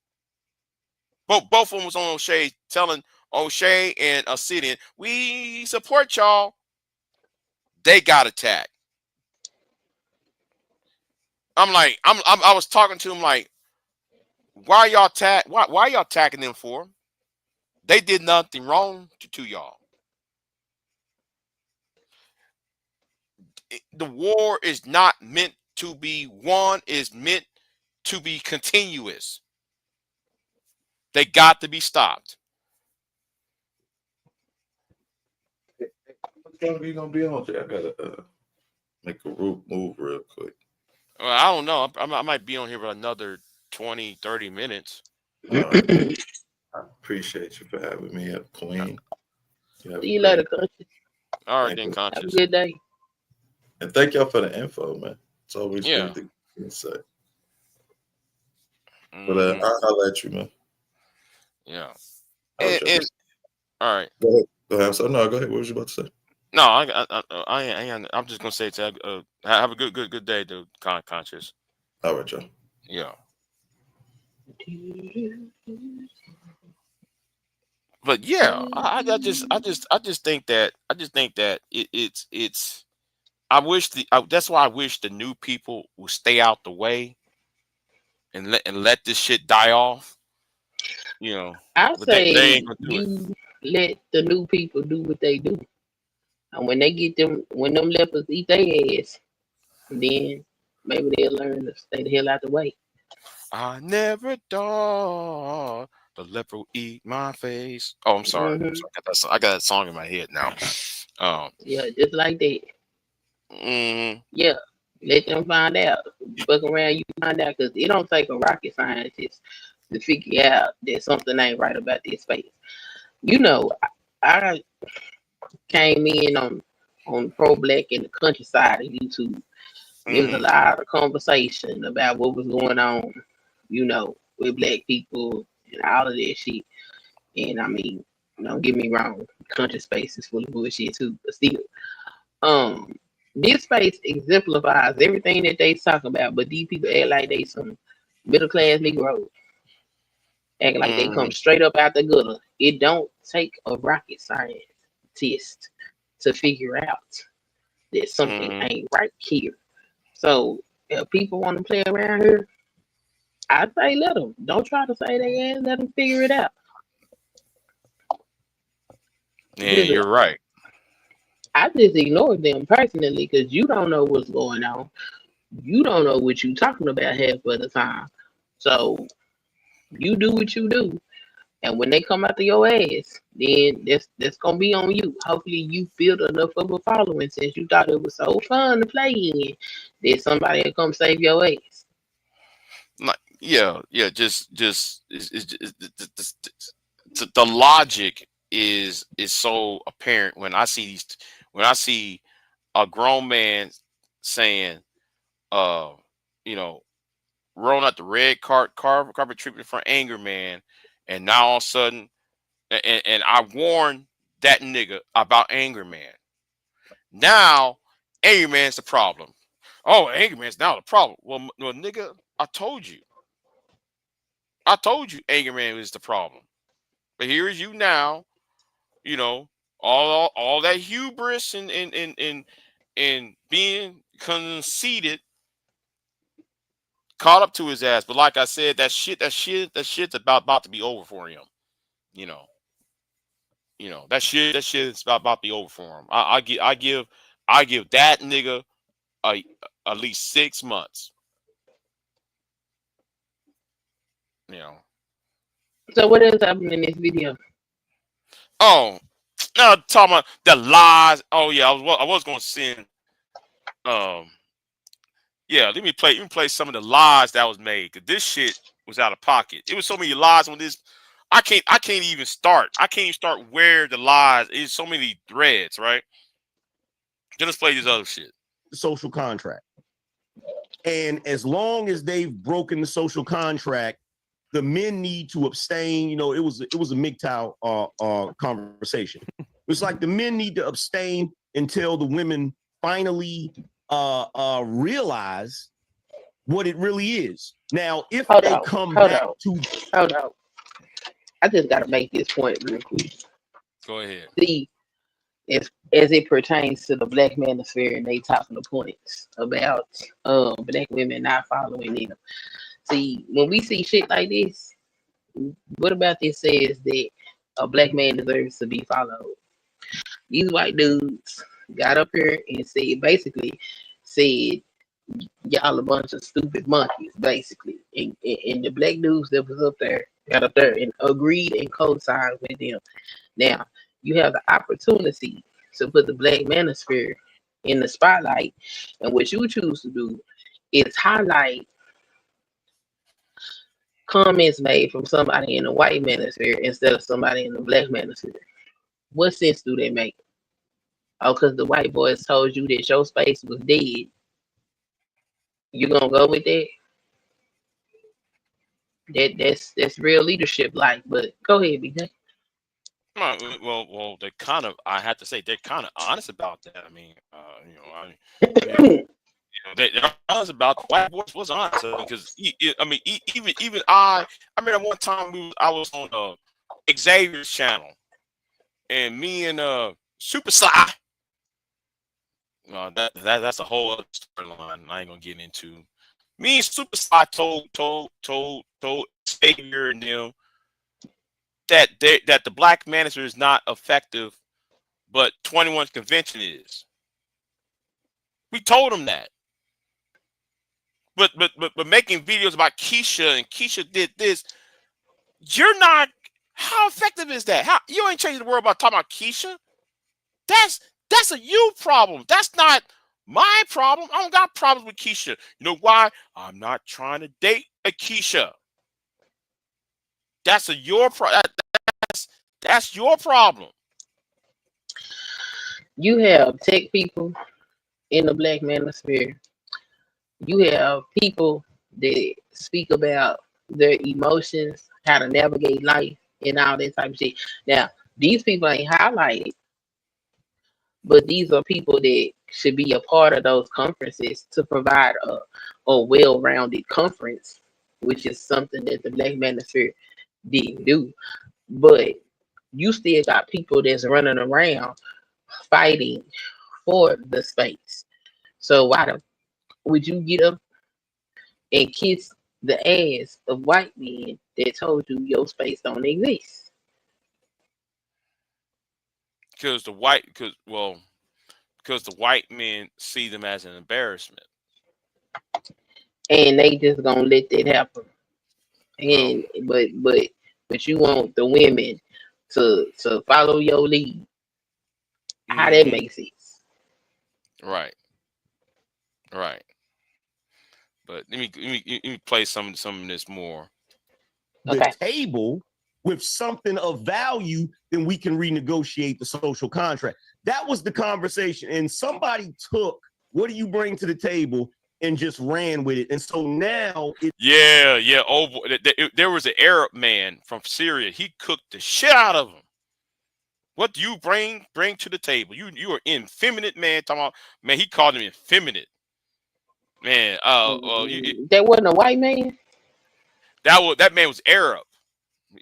Both of them was on O'Shea telling O'Shea and Obsidian, we support y'all. They got attacked. I'm like, I was talking to him like, why y'all attacking them for? They did nothing wrong to y'all. The war is not meant to be won, is meant to be continuous. They got to be stopped. What time are you gonna be on, Jay? I gotta make a move real quick. Well, I don't know. I might be on here for another 20, 30 minutes. I appreciate you for having me up, Queen. See you later, Conscious. All right, then, Conscious. Have a good day. And thank y'all for the info, man. It's always great to get insight. But I'll let you, man. Yeah. All right. Go ahead. So no, go ahead. What was you about to say? No, I'm just gonna say have a good day, dude. Conscious. All right, y'all. Yeah. But yeah, I just think that it's I wish that's why I wish the new people would stay out the way and let this shit die off. I But say they ain't gonna do it. you let the new people do what they do, and when they get when them lepers eat their ass, then maybe they'll learn to stay the hell out the way. I never thought the leper will eat my face. Oh, I'm sorry. I got that song in my head now. Yeah, just like that. Mm-hmm. Yeah, let them find out. Fuck around, you find out, because it don't take a rocket scientist to figure out that something ain't right about this space. I came in on pro black in the countryside of YouTube. There was a lot of conversation about what was going on, with black people and all of that shit. And I mean, don't get me wrong, country space is full of bullshit too, but still, this space exemplifies everything that they talk about, but these people act like they some middle class Negroes. Act like they come straight up out the gutter. It don't take a rocket scientist to figure out that something ain't right here. So if people want to play around here, I say let them. Don't try to say they ain't. Let them figure it out. Yeah, you're right. I just ignore them personally because you don't know what's going on. You don't know what you're talking about half of the time. So you do what you do. And when they come after your ass, then that's gonna be on you. Hopefully you build enough of a following since you thought it was so fun to play in that somebody will come save your ass. Yeah. Just the logic is so apparent when I see a grown man saying, rolling out the red carpet treatment for anger man, and now all of a sudden, and I warned that nigga about anger man. Now, anger man's the problem. Oh, anger man's now the problem. Well, nigga, I told you, anger man is the problem. But here is you now, all that hubris and being conceited caught up to his ass. But like I said, that shit's about to be over for him. That shit's about to be over for him. I give that nigga at least 6 months. So what else happened in this video? Oh, now talking about the lies. Oh yeah, I was going to send. Yeah, let me play some of the lies that was made, because this shit was out of pocket. It was so many lies on this. I can't even start. I can't even start where the lies. It's so many threads, right? Just play this other shit. The social contract. And as long as they've broken the social contract, the men need to abstain. It was a MGTOW conversation. It's like the men need to abstain until the women finally realize what it really is. Now, if they come back to hold on. I just gotta make this point real quick. Go ahead. See, as it pertains to the Black Manosphere, and they talking the points about black women not following them. See, when we see shit like this, what about this says that a black man deserves to be followed? These white dudes got up here and basically said y'all a bunch of stupid monkeys, basically. And the black dudes that was up there got up there and agreed and co-signed with them. Now, you have the opportunity to put the Black Manosphere in the spotlight, and what you choose to do is highlight comments made from somebody in the white manosphere instead of somebody in the black manosphere. What sense do they make? Oh, because the white boys told you that your space was dead. You gonna go with that? That's real leadership, like. But go ahead, BJ. Well, I have to say they're kind of honest about that. I mean, they're honest about the white boys was honest, because even I remember one time I was on Xavier's channel, and me and Super Sly. That's a whole other storyline I ain't gonna get into. Me and Super Sly told Xavier and them that the Black Manosphere is not effective, but 21's convention is. We told them that. But making videos about Keisha and Keisha did this, you're not. How effective is that? How you ain't changing the world about talking about Keisha? That's a you problem. That's not my problem. I don't got problems with Keisha. You know why? I'm not trying to date a Keisha. That's your problem. You have tech people in the Black Manosphere. You have people that speak about their emotions, how to navigate life, and all that type of shit. Now, these people ain't highlighted, but these are people that should be a part of those conferences to provide a well-rounded conference, which is something that the Black Manosphere didn't do. But you still got people that's running around fighting for the space. So would you get up and kiss the ass of white men that told you your space don't exist? Because the white men see them as an embarrassment. And they just gonna let that happen. And but you want the women to follow your lead. How that makes sense? Right. But let me play some of this more. The table with something of value, then we can renegotiate the social contract. That was the conversation. And somebody took, what do you bring to the table, and just ran with it. And so now there was an Arab man from Syria. He cooked the shit out of him. What do you bring to the table? You are effeminate, man. Talking about, man, he called him effeminate. Man, that wasn't a white man. That man was Arab.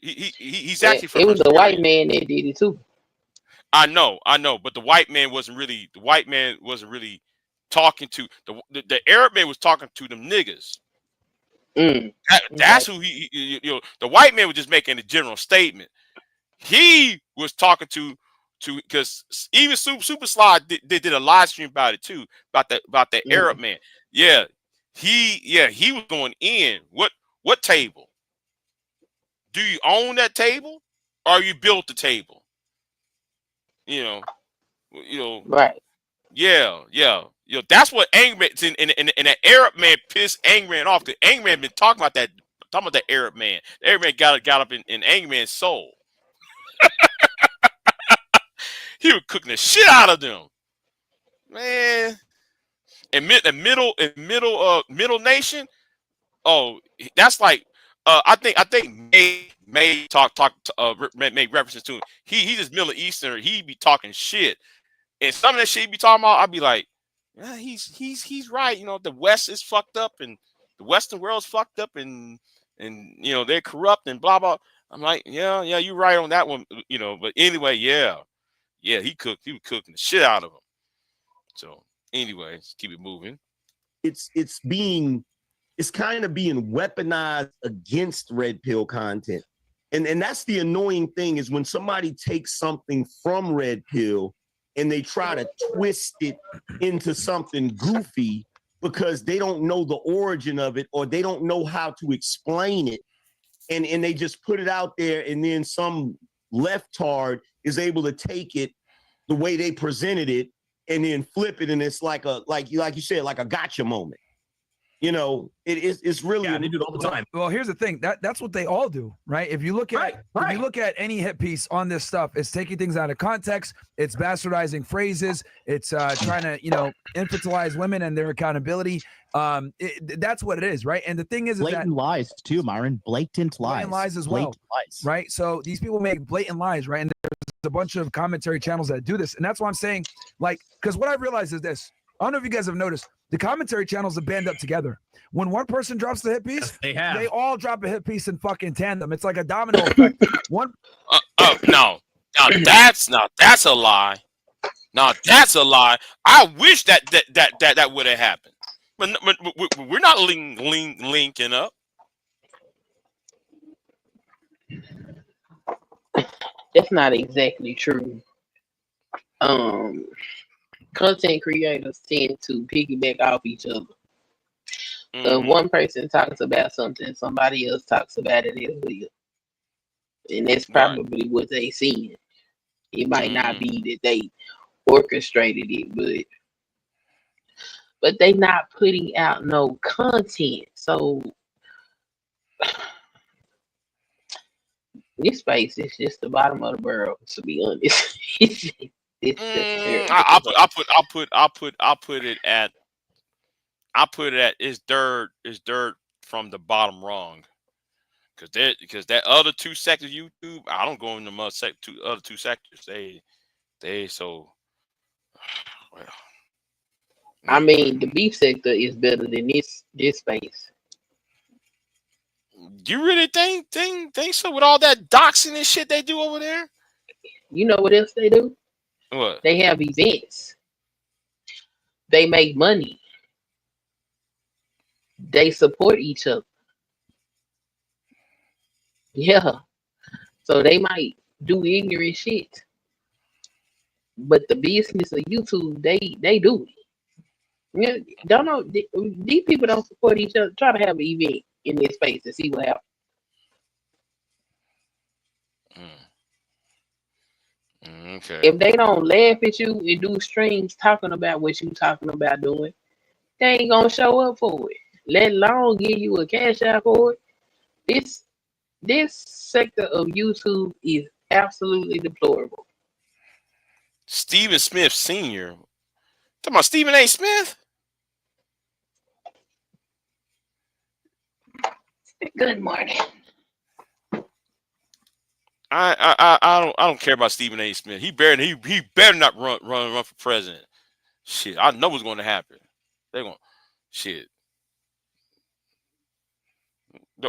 He's actually from. It was a white man that did it too. I know, but the white man wasn't really talking to the Arab man was talking to them niggas. That's who the white man was just making a general statement. He was talking to because even Super Slide did a live stream about it too, about the Arab man. Yeah, he was going in. What table? Do you own that table, or you built the table? Right. Yeah. That's what Angry Man and that Arab man pissed Angry Man off. Because Angry Man been talking about that Arab man. The Arab man got up in Angry Man's soul. He was cooking the shit out of them, man. And middle nation. Oh, that's like I think May make references to him. He's just Middle Eastern. He be talking shit, and some of that shit he be talking about, I'd be like, yeah, he's right. The West is fucked up, and the Western world's fucked up, and they're corrupt and blah blah. I'm like, yeah, you're right on that one. But anyway, yeah, he was cooking the shit out of him. So anyway, let's keep it moving. It's kind of being weaponized against red pill content. And that's the annoying thing, is when somebody takes something from red pill and they try to twist it into something goofy because they don't know the origin of it, or they don't know how to explain it. And they just put it out there, and then some leftard is able to take it the way they presented it and then flip it, and it's like you said, like a gotcha moment. It's really they do it all the time. Well, here's the thing, that's what they all do, right? If you look at any hit piece on this stuff, it's taking things out of context, it's bastardizing phrases, it's trying to infantilize women and their accountability. That's what it is, right? And the thing is blatant lies too, Myron. Blatant lies as well, right? So these people make blatant lies, right? And there's a bunch of commentary channels that do this, and that's why I'm saying, because what I've realized is this. I don't know if you guys have noticed, the commentary channels have band up together. When one person drops the hit piece, they all drop a hit piece in fucking tandem. It's like a domino effect. No, that's a lie. No, that's a lie. I wish that would have happened, but we're not linking up. That's not exactly true. Content creators tend to piggyback off each other. One person talks about something, somebody else talks about it as well. And that's probably what they seen. It might not be that they orchestrated it, but they not putting out no content. So this space is just the bottom of the barrel, to be honest. I'll put it at it's dirt from the bottom rung. Because that other two sectors YouTube, I don't go into other two sectors. They so well. I mean, the beef sector is better than this space. You really think so with all that doxing and shit they do over there? You know what else they do? What? They have events. They make money. They support each other. Yeah. So they might do ignorant shit. But the business of YouTube, they do it. Yeah, don't know. These people don't support each other. Try to have an event in this space to see what happens. Okay. If they don't laugh at you and do streams talking about what you talking about doing, they ain't gonna show up for it. Let alone give you a cash out for it. This sector of YouTube is absolutely deplorable. Stephen Smith Sr. Talking about Stephen A. Smith? Good morning. I don't care about Stephen A. Smith. He better not run for president. Shit, I know what's going to happen. They're going shit.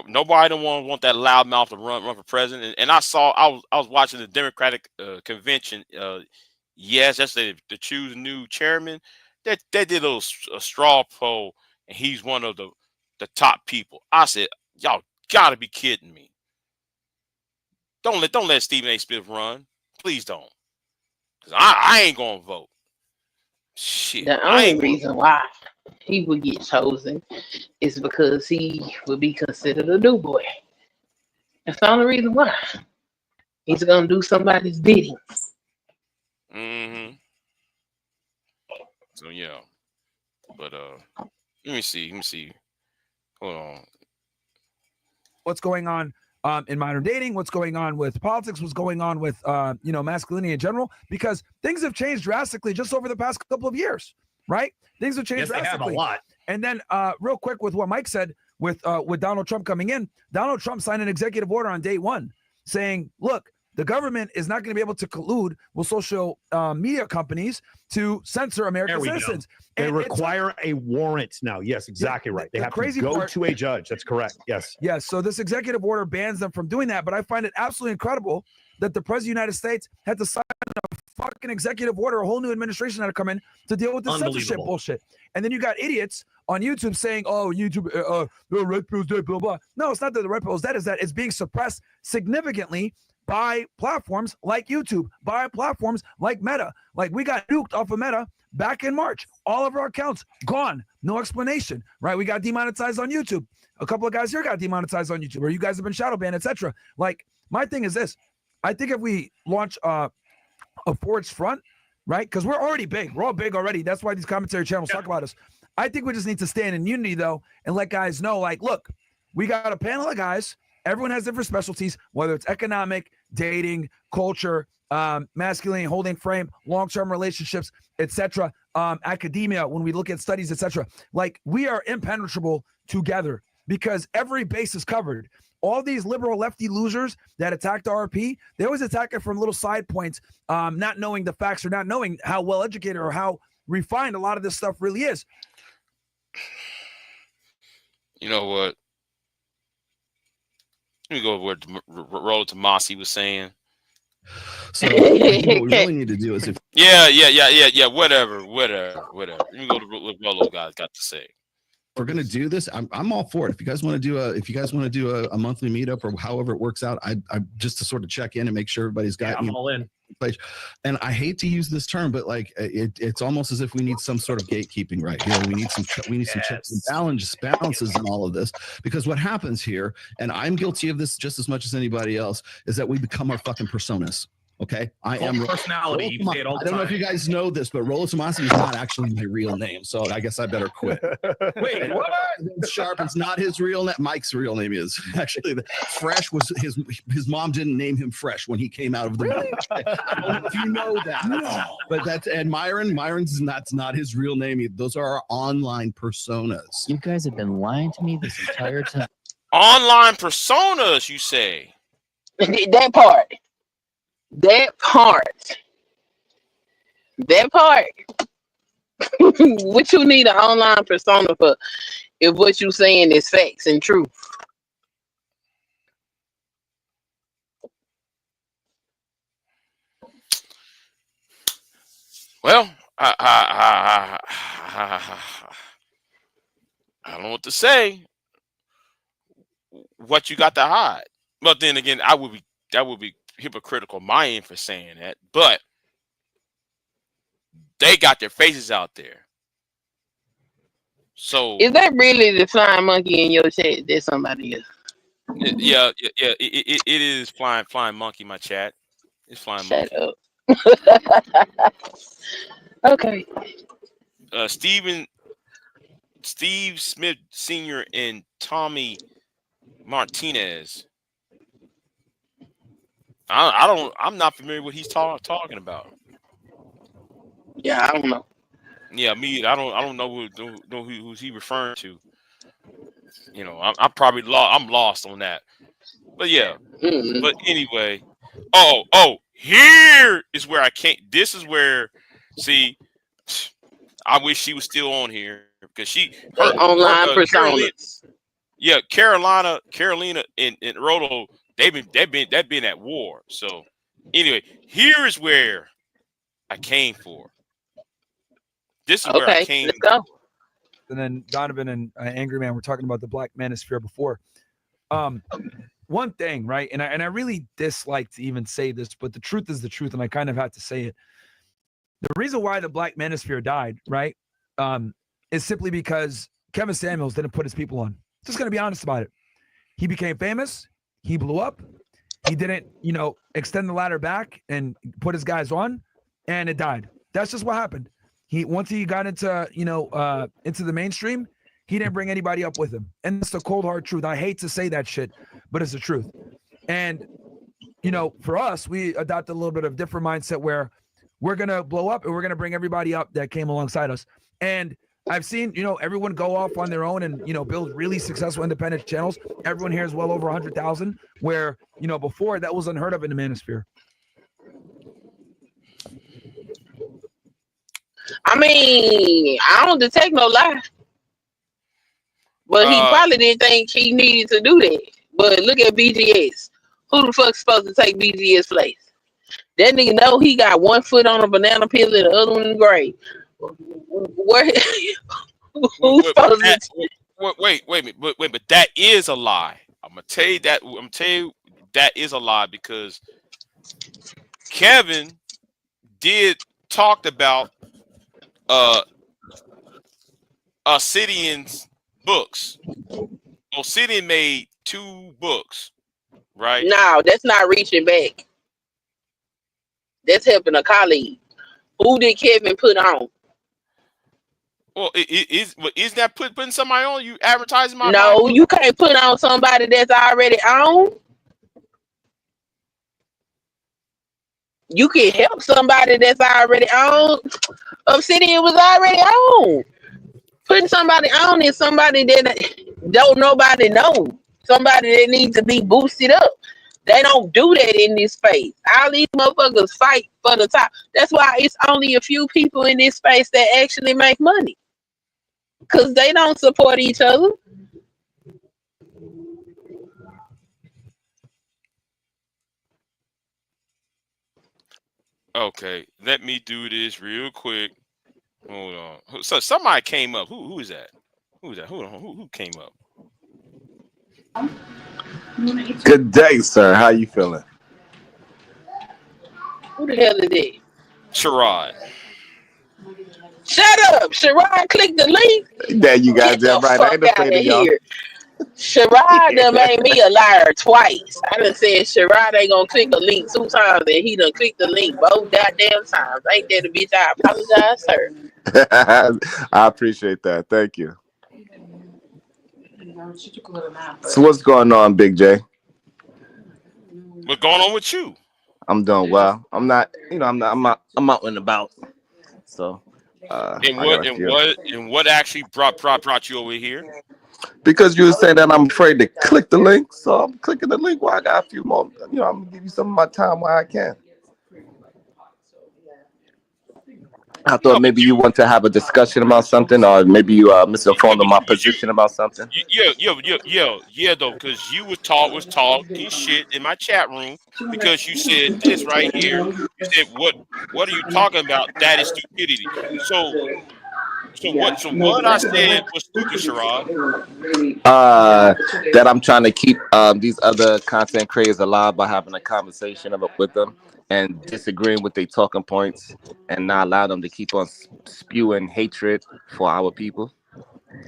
Nobody don't want that loudmouth to run for president. And I was watching the Democratic convention. Yes, that's to choose a new chairman. They did a straw poll, and he's one of the top people. I said, y'all gotta be kidding me. Don't let Stephen A. Smith run. Please don't. Cause I ain't gonna vote. Shit. The only reason why he would get chosen is because he would be considered a new boy. That's the only reason why. He's gonna do somebody's bidding. Mm-hmm. So yeah. But let me see. Hold on. What's going on in modern dating, what's going on with politics, what's going on with masculinity in general, because things have changed drastically just over the past couple of years, right? Things have changed drastically. They have a lot. And then real quick with what Mike said with Donald Trump coming in, Donald Trump signed an executive order on day one saying, look, the government is not going to be able to collude with social media companies to censor American citizens. They require a warrant now. Yes, exactly right. They have to go to a judge. That's correct. Yes. Yes. So this executive order bans them from doing that. But I find it absolutely incredible that the president of the United States had to sign a fucking executive order, a whole new administration had to come in to deal with this censorship bullshit. And then you got idiots on YouTube saying, oh, YouTube, the red pill's dead, blah, blah. No, it's not that the red pill's dead. It's that it's being suppressed significantly by platforms like YouTube, by platforms like Meta. Like we got nuked off of Meta back in March. All of our accounts gone. No explanation, right? We got demonetized on YouTube. A couple of guys here got demonetized on YouTube, or you guys have been shadow banned, etc. Like my thing is this. I think if we launch a forged front, right? Because we're already big. We're all big already. That's why these commentary channels talk about us. I think we just need to stand in unity, though, and let guys know, like, look, we got a panel of guys. Everyone has different specialties, whether it's economic, dating, culture, masculinity, holding frame, long-term relationships, etc., academia, when we look at studies, etc. Like, we are impenetrable together because every base is covered. All these liberal lefty losers that attacked RP, they always attack it from little side points, not knowing the facts or not knowing how well educated or how refined a lot of this stuff really is. You know what? Let me go over what Rollo Tomasi was saying. So I think what we really need to do is if whatever. Let me go to what Rollo got to say. We're gonna do this. I'm all for it. If you guys want to do a monthly meetup or however it works out, I just to sort of check in and make sure everybody's got. I'm all in. Place. And I hate to use this term, but like it's almost as if we need some sort of gatekeeping right here. We need some checks and balances in all of this, because what happens here, and I'm guilty of this just as much as anybody else, is that we become our fucking personas. Okay, I Cult am personality. You say it all I the don't know if time. you guys know this, but Rollo Tomasi is not actually my real name, so I guess I better quit. Wait, what? Sharp, it's not his real name. Mike's real name is actually Fresh. Was his mom didn't name him Fresh when he came out of the womb. I don't know if you know that. No. But that's and Myron's that's not his real name. Those are our online personas. You guys have been lying to me this entire time. Online personas, you say? That part. That part. That part. What you need an online persona for if what you saying is facts and truth? Well, I don't know what to say. What you got to hide? But then again, that would be hypocritical on my end for saying that. But they got their faces out there. So Is that really the flying monkey in your chat? There's somebody else. yeah. It is flying monkey. My chat. It's flying Shut monkey. up. Okay. Steve Smith Sr. and Tommy Martinez. I'm not familiar with what he's talking about. Yeah, I don't know. Yeah, I don't know who's he referring to. You know, I'm probably I'm lost on that. But yeah. Mm-hmm. But anyway, oh, here is where I can't. This is where, see, I wish she was still on here because her online personas. Carolina, and Rolo, they've been at war. So anyway, here is where I came for. This is where I came. Let's go. And then Donovan and Angry Man were talking about the Black Manosphere before. One thing, right? And I really dislike to even say this, but the truth is the truth, and I kind of had to say it. The reason why the Black Manosphere died, right, is simply because Kevin Samuels didn't put his people on. Just gonna be honest about it. He became famous. He blew up. He didn't, extend the ladder back and put his guys on, and it died. That's just what happened. Once he got into, into the mainstream, he didn't bring anybody up with him. And it's the cold hard truth. I hate to say that shit, but it's the truth. And, for us, we adopted a little bit of different mindset where we're going to blow up and we're going to bring everybody up that came alongside us. And I've seen, everyone go off on their own and, build really successful independent channels. Everyone here is well over 100,000, where, before that was unheard of in the Manosphere. I mean, I don't detect no lie. But he probably didn't think he needed to do that. But look at BGS. Who the fuck's supposed to take BGS place? That nigga know he got one foot on a banana peel and the other one in the grave. Where? Who's supposed to? Wait a minute. But that is a lie. I'm gonna tell you that is a lie because Kevin did talked about Obsidian's books. Obsidian made 2 books, right? No, that's not reaching back. That's helping a colleague. Who did Kevin put on? Well, is that putting somebody on? You advertising my? No, you can't put on somebody that's already on. You can help somebody that's already on. Obsidian was already on. Putting somebody on is somebody that don't nobody know. Somebody that needs to be boosted up. They don't do that in this space. All these motherfuckers fight for the top. That's why it's only a few people in this space that actually make money. Because they don't support each other. Okay, let me do this real quick. Hold on. So somebody came up. Who is that? Who is that? Who came up? Good day, sir. How you feeling? Who the hell is that? Sherrod. Shut up, Sherrod. Click the link. There you guys, Get the right. I ain't fuck afraid out of y'all. here. Sherrod done made me a liar twice. I done said Sherrod ain't gonna click a link 2 times, and he done clicked the link both goddamn times. Ain't that a bitch? I apologize, sir. I appreciate that. Thank you. So what's going on, Big J? What's going on with you? I'm doing well. I'm not, I'm out and about. So And I got what a and few. what and what actually brought you over here? Because you were saying that I'm afraid to click the link, so I'm clicking the link while I got a few more. I'm gonna give you some of my time while I can. I thought No, but maybe you want to have a discussion about something, or maybe you misinformed on my position about something. yeah, though, because you was talking shit in my chat room because you said this right here. You said what are you talking about? That is stupidity. So what I said was stupid, Sherrod. That I'm trying to keep these other content creators alive by having a conversation with them and disagreeing with their talking points and not allow them to keep on spewing hatred for our people.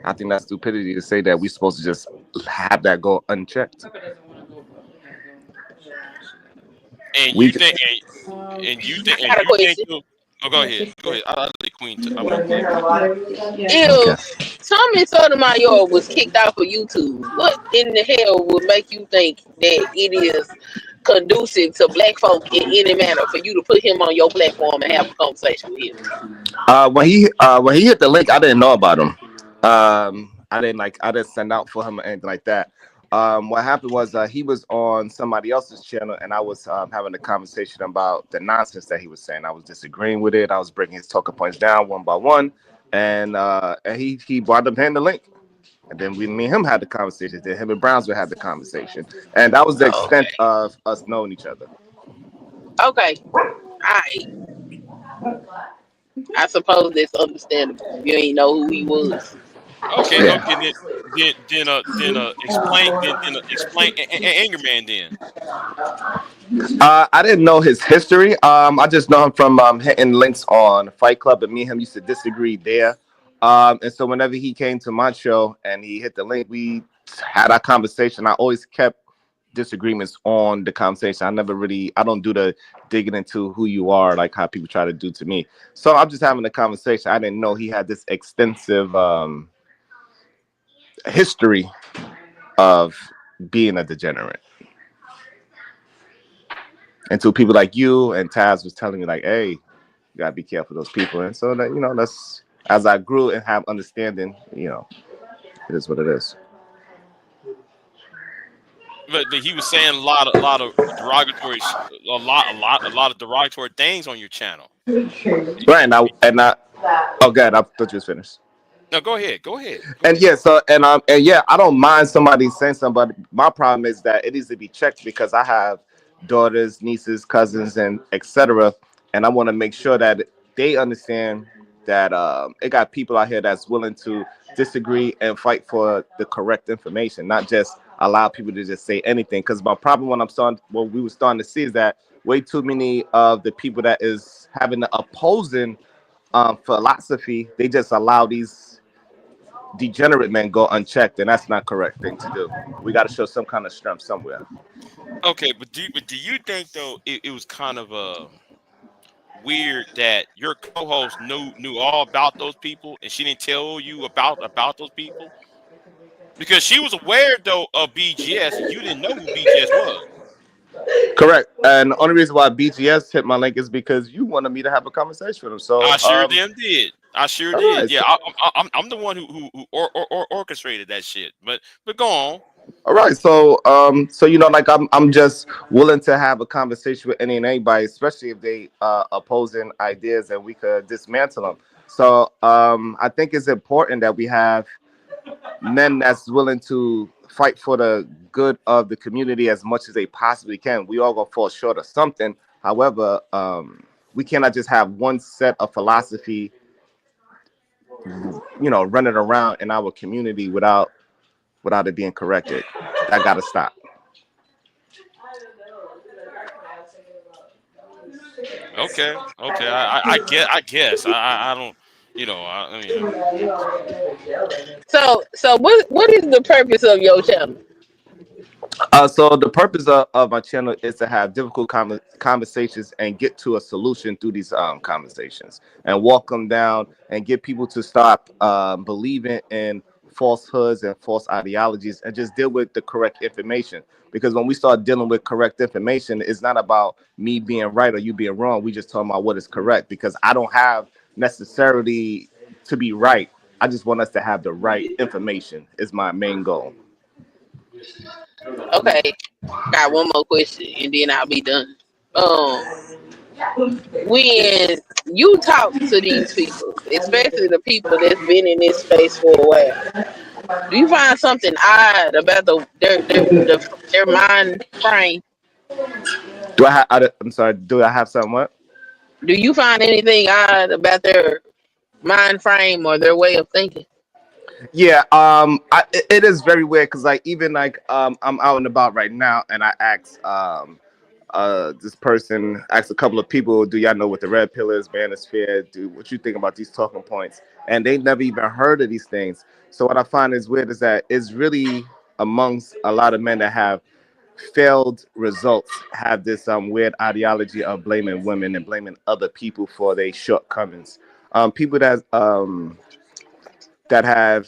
I think that's stupidity to say that we're supposed to just have that go unchecked. And We you think and you think I got a question. oh, go ahead. I'll let the queen. I want If Tommy Sotomayor was kicked off of YouTube, what in the hell would make you think that it is conducive to black folk in any manner for you to put him on your platform and have a conversation with him? When he hit the link, I didn't know about him. I didn't send out for him or anything like that. What happened was he was on somebody else's channel, and I was having a conversation about the nonsense that he was saying. I was disagreeing with it. I was breaking his talking points down one by one, and he brought up in the link. And then me and him had the conversation. Then him and Brownsville had the conversation, and that was the extent of us knowing each other. Okay, I suppose that's understandable. You ain't know who he was. Okay, Yeah. okay, explain Anger Man then. I didn't know his history. I just know him from hitting links on Fight Club, and me and him used to disagree there. And so whenever he came to my show and he hit the link, we had our conversation. I always kept disagreements on the conversation. I don't do the digging into who you are like how people try to do to me. So I'm just having a conversation. I didn't know he had this extensive history of being a degenerate. Until people like you and Taz was telling me like, hey, you gotta be careful of those people. And so that, that's as I grew and have understanding, it is what it is. But he was saying a lot of derogatory, a lot of derogatory things on your channel. Right. Oh God, I thought you was finished. No, go ahead. Go ahead. And yeah, so and yeah, I don't mind somebody saying something, but my problem is that it needs to be checked because I have daughters, nieces, cousins, and etc. And I want to make sure that they understand that it got people out here that's willing to disagree and fight for the correct information, not just allow people to just say anything. Because my problem what we were starting to see is that way too many of the people that is having the opposing philosophy, they just allow these degenerate men go unchecked, and that's not correct thing to do. We got to show some kind of strength somewhere. Okay, but do you think though it was kind of weird that your co-host knew all about those people and she didn't tell you about those people? Because she was aware though of BGS and you didn't know who BGS was. Correct. And the only reason why BGS hit my link is because you wanted me to have a conversation with him. So I sure did. right, Yeah, I'm the one who orchestrated that shit. But go on. all right. So like I'm just willing to have a conversation with any and anybody, especially if they opposing ideas and we could dismantle them. So I think it's important that we have men that's willing to fight for the good of the community as much as they possibly can. We all gonna fall short of something. However, we cannot just have one set of philosophy, running around in our community without it being corrected. That gotta stop. Okay. I guess. I don't. So what is the purpose of your channel? So the purpose of my channel is to have difficult conversations and get to a solution through these conversations and walk them down and get people to stop believing in falsehoods and false ideologies and just deal with the correct information. Because when we start dealing with correct information, it's not about me being right or you being wrong. We just talking about what is correct, because I don't have necessarily to be right. I just want us to have the right information is my main goal. Okay, got one more question and then I'll be done. When you talk to these people, especially the people that's been in this space for a while, do you find something odd about their mind frame? Do I have? I'm sorry. Do I have something? What? Do you find anything odd about their mind frame or their way of thinking? Yeah. It is very weird because like even like I'm out and about right now and I asked this person asked a couple of people, do y'all know what the red pill is, Manosphere? Do what you think about these talking points? And they never even heard of these things. So what I find is weird is that it's really amongst a lot of men that have failed results have this weird ideology of blaming women and blaming other people for their shortcomings. People that have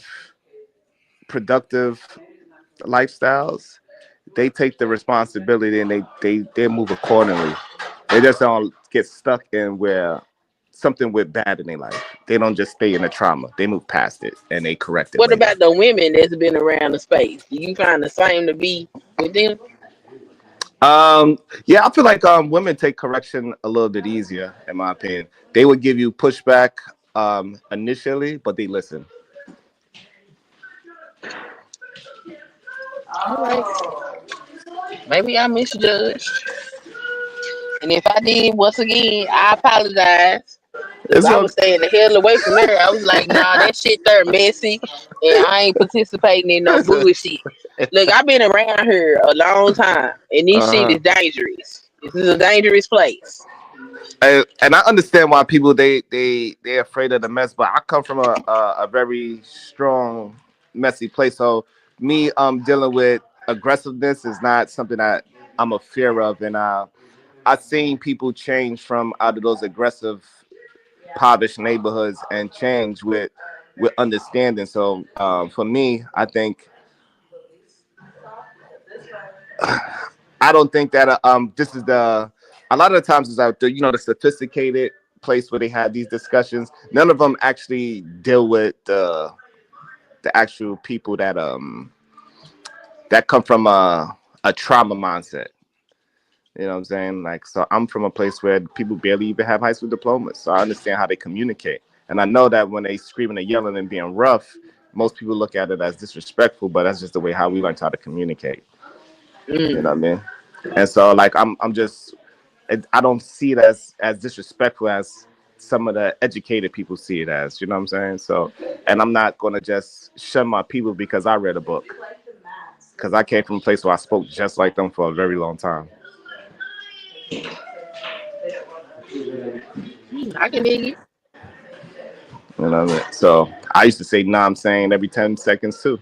productive lifestyles, they take the responsibility and they move accordingly. They just don't get stuck in where something went bad in their life. They don't just stay in the trauma. They move past it and they correct it What later. about the women that's been around the space? Do you find the same to be with them? Yeah, I feel like women take correction a little bit easier, in my opinion. They would give you pushback initially, but they listen. All right. Maybe I misjudged. And if I did, once again, I apologize. Because It's I all was staying the hell away from her. I was like, nah, that shit there messy. And I ain't participating in no bullshit. Look, I've been around here a long time. And this shit uh-huh. is dangerous. This is a dangerous place. And I understand why people they're afraid of the mess, but I come from a very strong, messy place. So me dealing with aggressiveness is not something that I'm a fear of, and I've seen people change from out of those aggressive, povish neighborhoods and change with understanding. So for me, I think I don't think that this is the a lot of the times is out there, the sophisticated place where they have these discussions. None of them actually deal with the actual people that come from a trauma mindset. You know what I'm saying? Like, so I'm from a place where people barely even have high school diplomas. So I understand how they communicate. And I know that when they screaming and yelling and being rough, most people look at it as disrespectful, but that's just the way how we learned how to communicate. You know what I mean? And so like I'm just I don't see it as disrespectful as some of the educated people see it as, you know what I'm saying? So, and I'm not gonna just shun my people because I read a book, because I came from a place where I spoke just like them for a very long time. I can dig it. You know what I mean? So I used to say "nah, I'm saying" every 10 seconds too.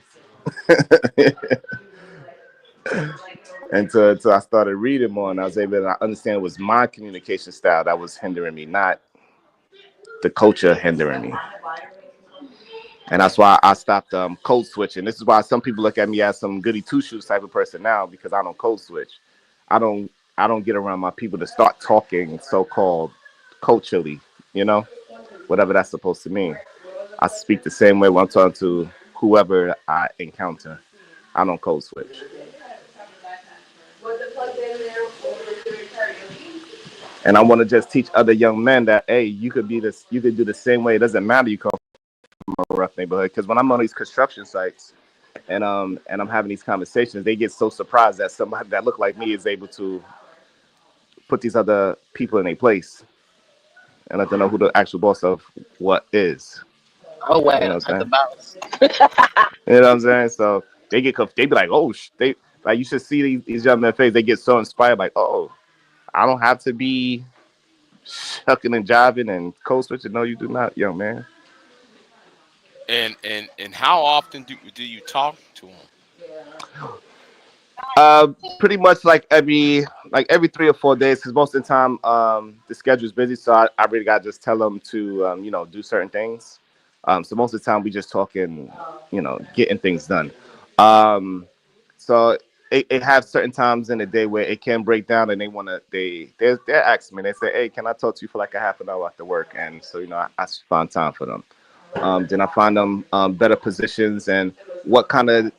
Until I started reading more and I was able to understand it was my communication style that was hindering me, not the culture hindering me. And that's why I stopped code switching. This is why some people look at me as some goody two shoes type of person now, because I don't code switch. I don't get around my people to start talking so-called culturally, whatever that's supposed to mean. I speak the same way when I'm talking to whoever I encounter. I don't code switch. And I want to just teach other young men that, hey, you could do the same way. It doesn't matter you come from a rough neighborhood. Because when I'm on these construction sites and I'm having these conversations, they get so surprised that somebody that look like me is able to put these other people in their place and let them know who the actual boss of what is. Oh, wow. You know what I'm That's the saying? boss. You know what I'm saying? So they be like, oh, they like, you should see these young men face. They get so inspired, like, oh, I don't have to be shucking and jiving and code switching. No, you do not, young man. And how often do you talk to them? Pretty much like every 3 or 4 days, because most of the time the schedule's busy, so I really gotta just tell them to do certain things. So most of the time we just talking, getting things done. Um, so it has certain times in the day where it can break down, and they ask me, they say, hey, can I talk to you for like a half an hour after work? And so I find time for them. Then I find them better positions and what kind of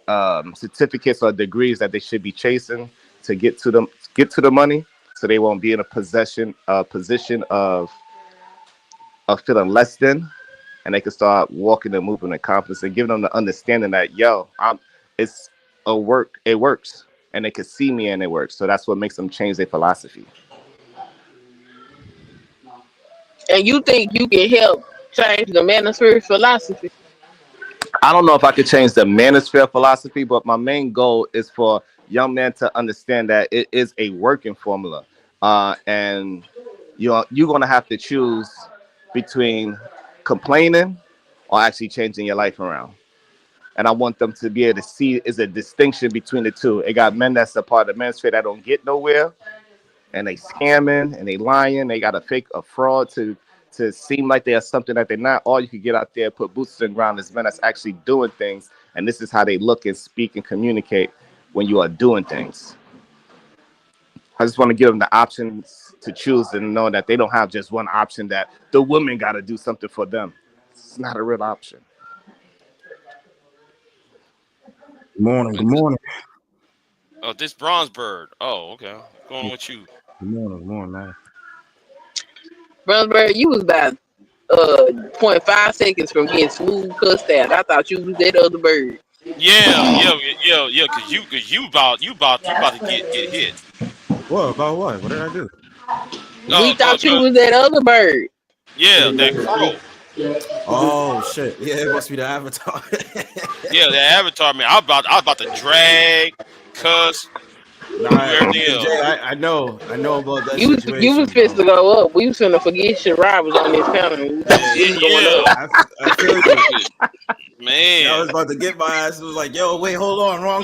certificates or degrees that they should be chasing to get to the money, so they won't be in a position of feeling less than, and they can start walking and moving in confidence and giving them the understanding that it's it works, and they can see me and it works. So that's what makes them change their philosophy. And you think you can help change the manosphere philosophy? I don't know if I could change the manosphere philosophy, but my main goal is for young men to understand that it is a working formula, and you're gonna have to choose between complaining or actually changing your life around. And I want them to be able to see is a distinction between the two. It got men that's a part of the manosphere that don't get nowhere, and they scamming and they lying. They got a fraud to seem like they are something that they're not. Or you could get out there, put boots in the ground as men that's actually doing things, and this is how they look and speak and communicate when you are doing things. I just want to give them the options to choose and know that they don't have just one option, that the women got to do something for them. It's not a real option. Good morning. Good morning. Oh, this bronze bird. Oh, okay. What's going on with you? Good morning. Good morning, man. Brother Bird, you was about 0.5 seconds from getting smooth cussed out. I thought you was that other bird. Yeah. Cause you about to get hit. What about what? What did I do? We thought you was that other bird. Yeah, that crow. Oh shit! Yeah, it must be the avatar. Yeah, that avatar man. I was about to drag, cuss, Nah, do everything Big J, else. I know about that You was situation, fixed bro. to go up. We was finna forget Shirai was on this panel. We thought you was going up. I feel you. Man. I was about to get my ass. It was like, yo, wait, hold on, wrong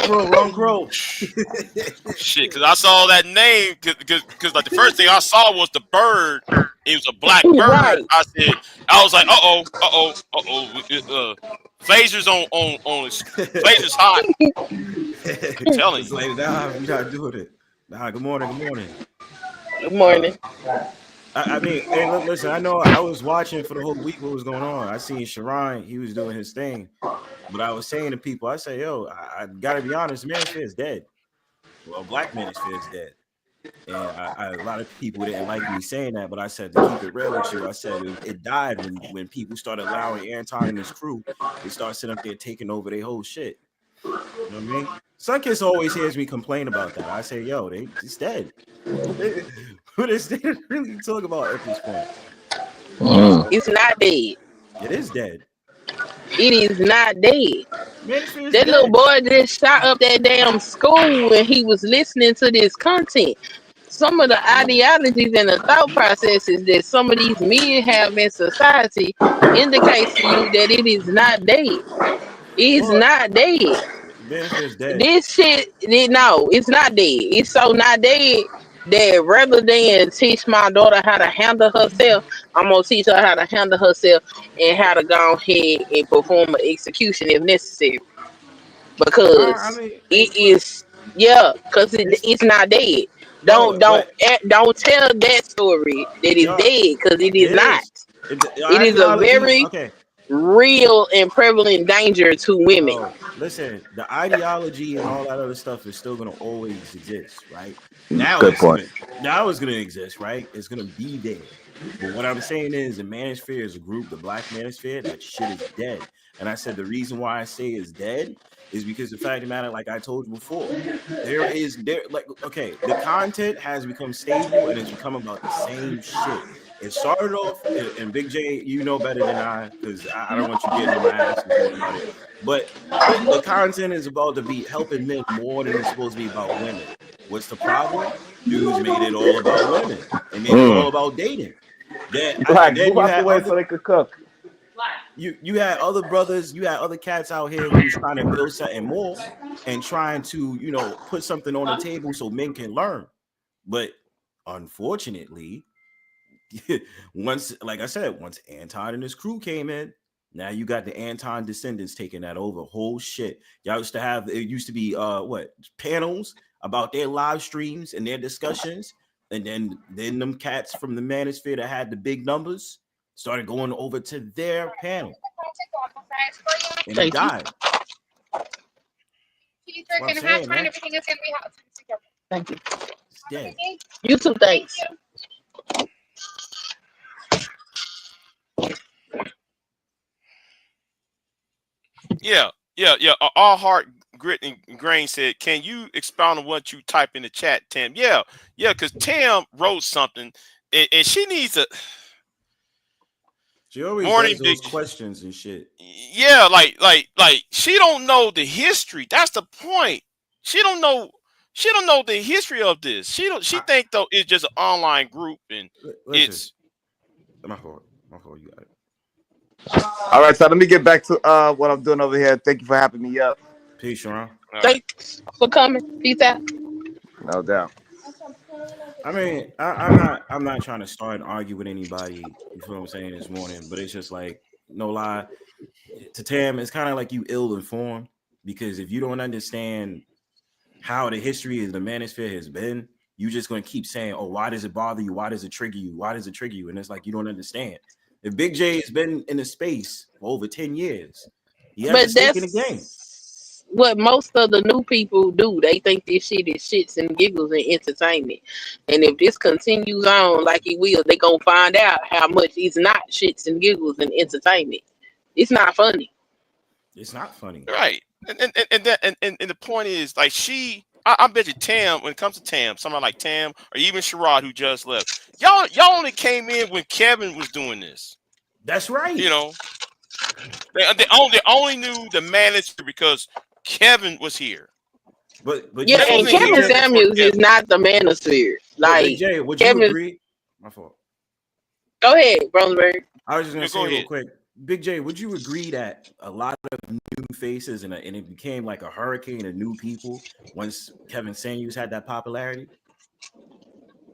crow. Shit, because I saw that name, because like the first thing I saw was the bird. It was a black bird. Right. I was like, phasers on phasers hot. I'm telling It's you. like, nah, we not doing it. Nah, good morning. Good morning. I mean, hey, listen, I know I was watching for the whole week what was going on. I seen Sharon, he was doing his thing. But I was saying to people, I say, yo, I gotta be honest, Manosphere is dead. Well, Black Manosphere is dead. And a lot of people didn't like me saying that, but I said, to keep it real with you, I said it died when people started allowing Anton and his crew. They started sitting up there taking over their whole shit. You know what I mean? Sunkiss always hears me complain about that. I say, yo, it's dead. What is they really talking about at this point? It's not dead. It is dead. It is not dead. Manosphere is That dead. little boy just shot up that damn school when he was listening to this content. Some of the ideologies and the thought processes that some of these men have in society indicates to you that it is not dead. It's not dead. Manosphere is dead. This shit, no, it's not dead. It's so not dead that rather than teach my daughter how to handle herself, I'm gonna teach her how to handle herself and how to go ahead and perform an execution if necessary. Because I mean, it is, because it's not dead. Don't tell that story that it's dead, because it is not. It is a very real and prevalent danger to women. Yo, listen, the ideology and all that other stuff is still gonna always exist, right? Now Good point. it's gonna exist, right? It's gonna be there. But what I'm saying is, the Manosphere is a group, the Black Manosphere, that shit is dead. And I said the reason why I say it's dead is because the fact of the matter, like I told you before, the content has become stable and it's become about the same shit. It started off, and Big J, you know better than I, because I don't want you getting on my ass and talking about it. But the content is about to be helping men more than it's supposed to be about women. What's the problem? Dudes made it all about women. They made it all about dating. Black, move out the way so they could cook. you had other brothers, you had other cats out here who was trying to build something more and trying to, put something on the table so men can learn. But unfortunately, once, like I said, once Anton and his crew came in, now you got the Anton descendants taking that over. Whole shit. Y'all used to have, it used to be panels about their live streams and their discussions. And then them cats from the Manosphere that had the big numbers started going over to their panel. And he died. That's what I'm saying, man. Thank you. It's dead. You too, thanks. Yeah. All Heart Grit and Grain said, "Can you expound on what you type in the chat, Tam?" Yeah, because Tam wrote something, and she needs a. She always Morning does those Big. questions and shit. Yeah, like she don't know the history. That's the point. She don't know the history of this. She think though it's just an online group and Listen, it's my fault. You got it. All right, so let me get back to what I'm doing over here. Thank you for having me up. Peace, Sharon. Thanks for coming. Peace out. No doubt. I mean, I'm not trying to start and argue with anybody. You feel what I'm saying this morning, but it's just like, no lie, to Tam, it's kind of like you ill-informed, because if you don't understand how the history of the Manosphere has been, you just going to keep saying, "Oh, why does it bother you? Why does it trigger you? Why does it trigger you?" And it's like you don't understand. If Big J has been in the space for over 10 years, he has a stake in the game. What most of the new people do. They think this shit is shits and giggles and entertainment. And if this continues on like it will, they're going to find out how much it's not shits and giggles and entertainment. It's not funny. It's not funny. right. And the point is, like, I bet you Tam, when it comes to Tam, somebody like Tam or even Sherrod who just left, y'all only came in when Kevin was doing this. That's right. They only knew the manager because Kevin was here. But yeah, and Kevin Samuels is not the Manosphere. Like, Big J, would Kevin, you agree? My fault. Go ahead, Bronsberg. I was just gonna say go real ahead. quick, Big J, would you agree that a lot of new faces and it became like a hurricane of new people once Kevin Samuels had that popularity?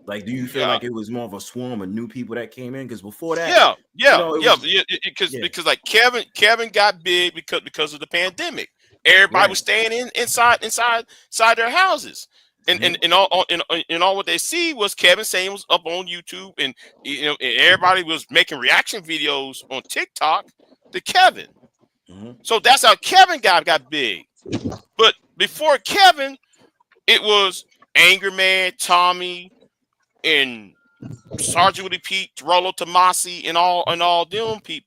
Like, do you feel like it was more of a swarm of new people that came in? Because before that, because like Kevin got big because of the pandemic. Everybody was staying inside their houses. And all what they see was Kevin Samuels up on YouTube, and and everybody was making reaction videos on TikTok to Kevin. So that's how Kevin got big. But before Kevin, it was Anger Man, Tommy, and Sergeant Willie Pete, Rollo Tomasi, and all them people.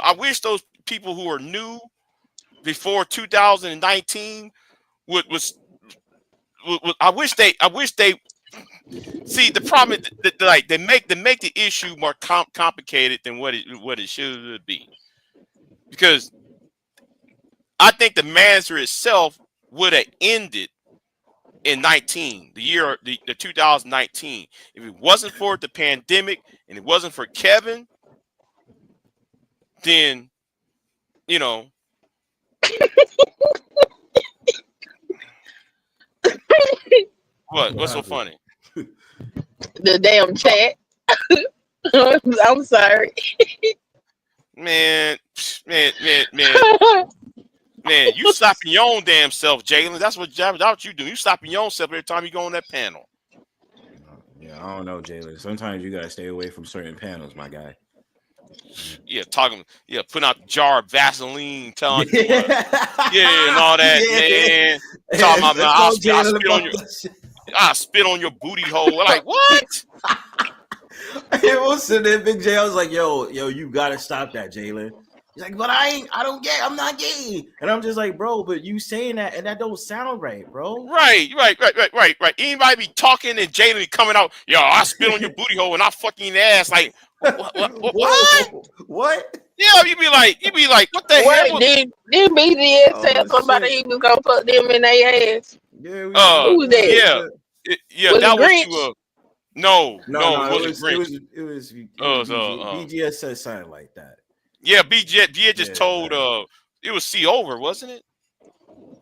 I wish those people who are new before 2019 would I wish they see. The problem is that like they make the issue more complicated than what it should be, because I think the Manosphere itself would have ended in the 2019, if it wasn't for the pandemic and it wasn't for Kevin. Then what's so funny? The damn chat. I'm sorry. Man, you slapping your own damn self, Jalen. That's what you do. You slapping your own self every time you go on that panel. Yeah, I don't know, Jalen. Sometimes you gotta stay away from certain panels, my guy. Yeah, putting out the jar of Vaseline, telling you and all that, man. Talking about, I spit on your booty hole. Like, what? It was sitting there, Big J. I was like, yo, you gotta stop that, Jalen. He's like, but I'm not gay. And I'm just like, bro, but you saying that and that don't sound right, bro. Right. Anybody be talking and Jalen coming out, yo, I spit on your booty hole and I fucking ass. Like, what? What? Yeah, you be like, what the hell? Did BGS tell somebody he was gonna put them in their ass? Yeah, who was that? Yeah, Was that it was Grinch? No, No, it wasn't Grinch. it was BG. BGS said something like that. Yeah, BG just Yeah, told it was C over, wasn't it?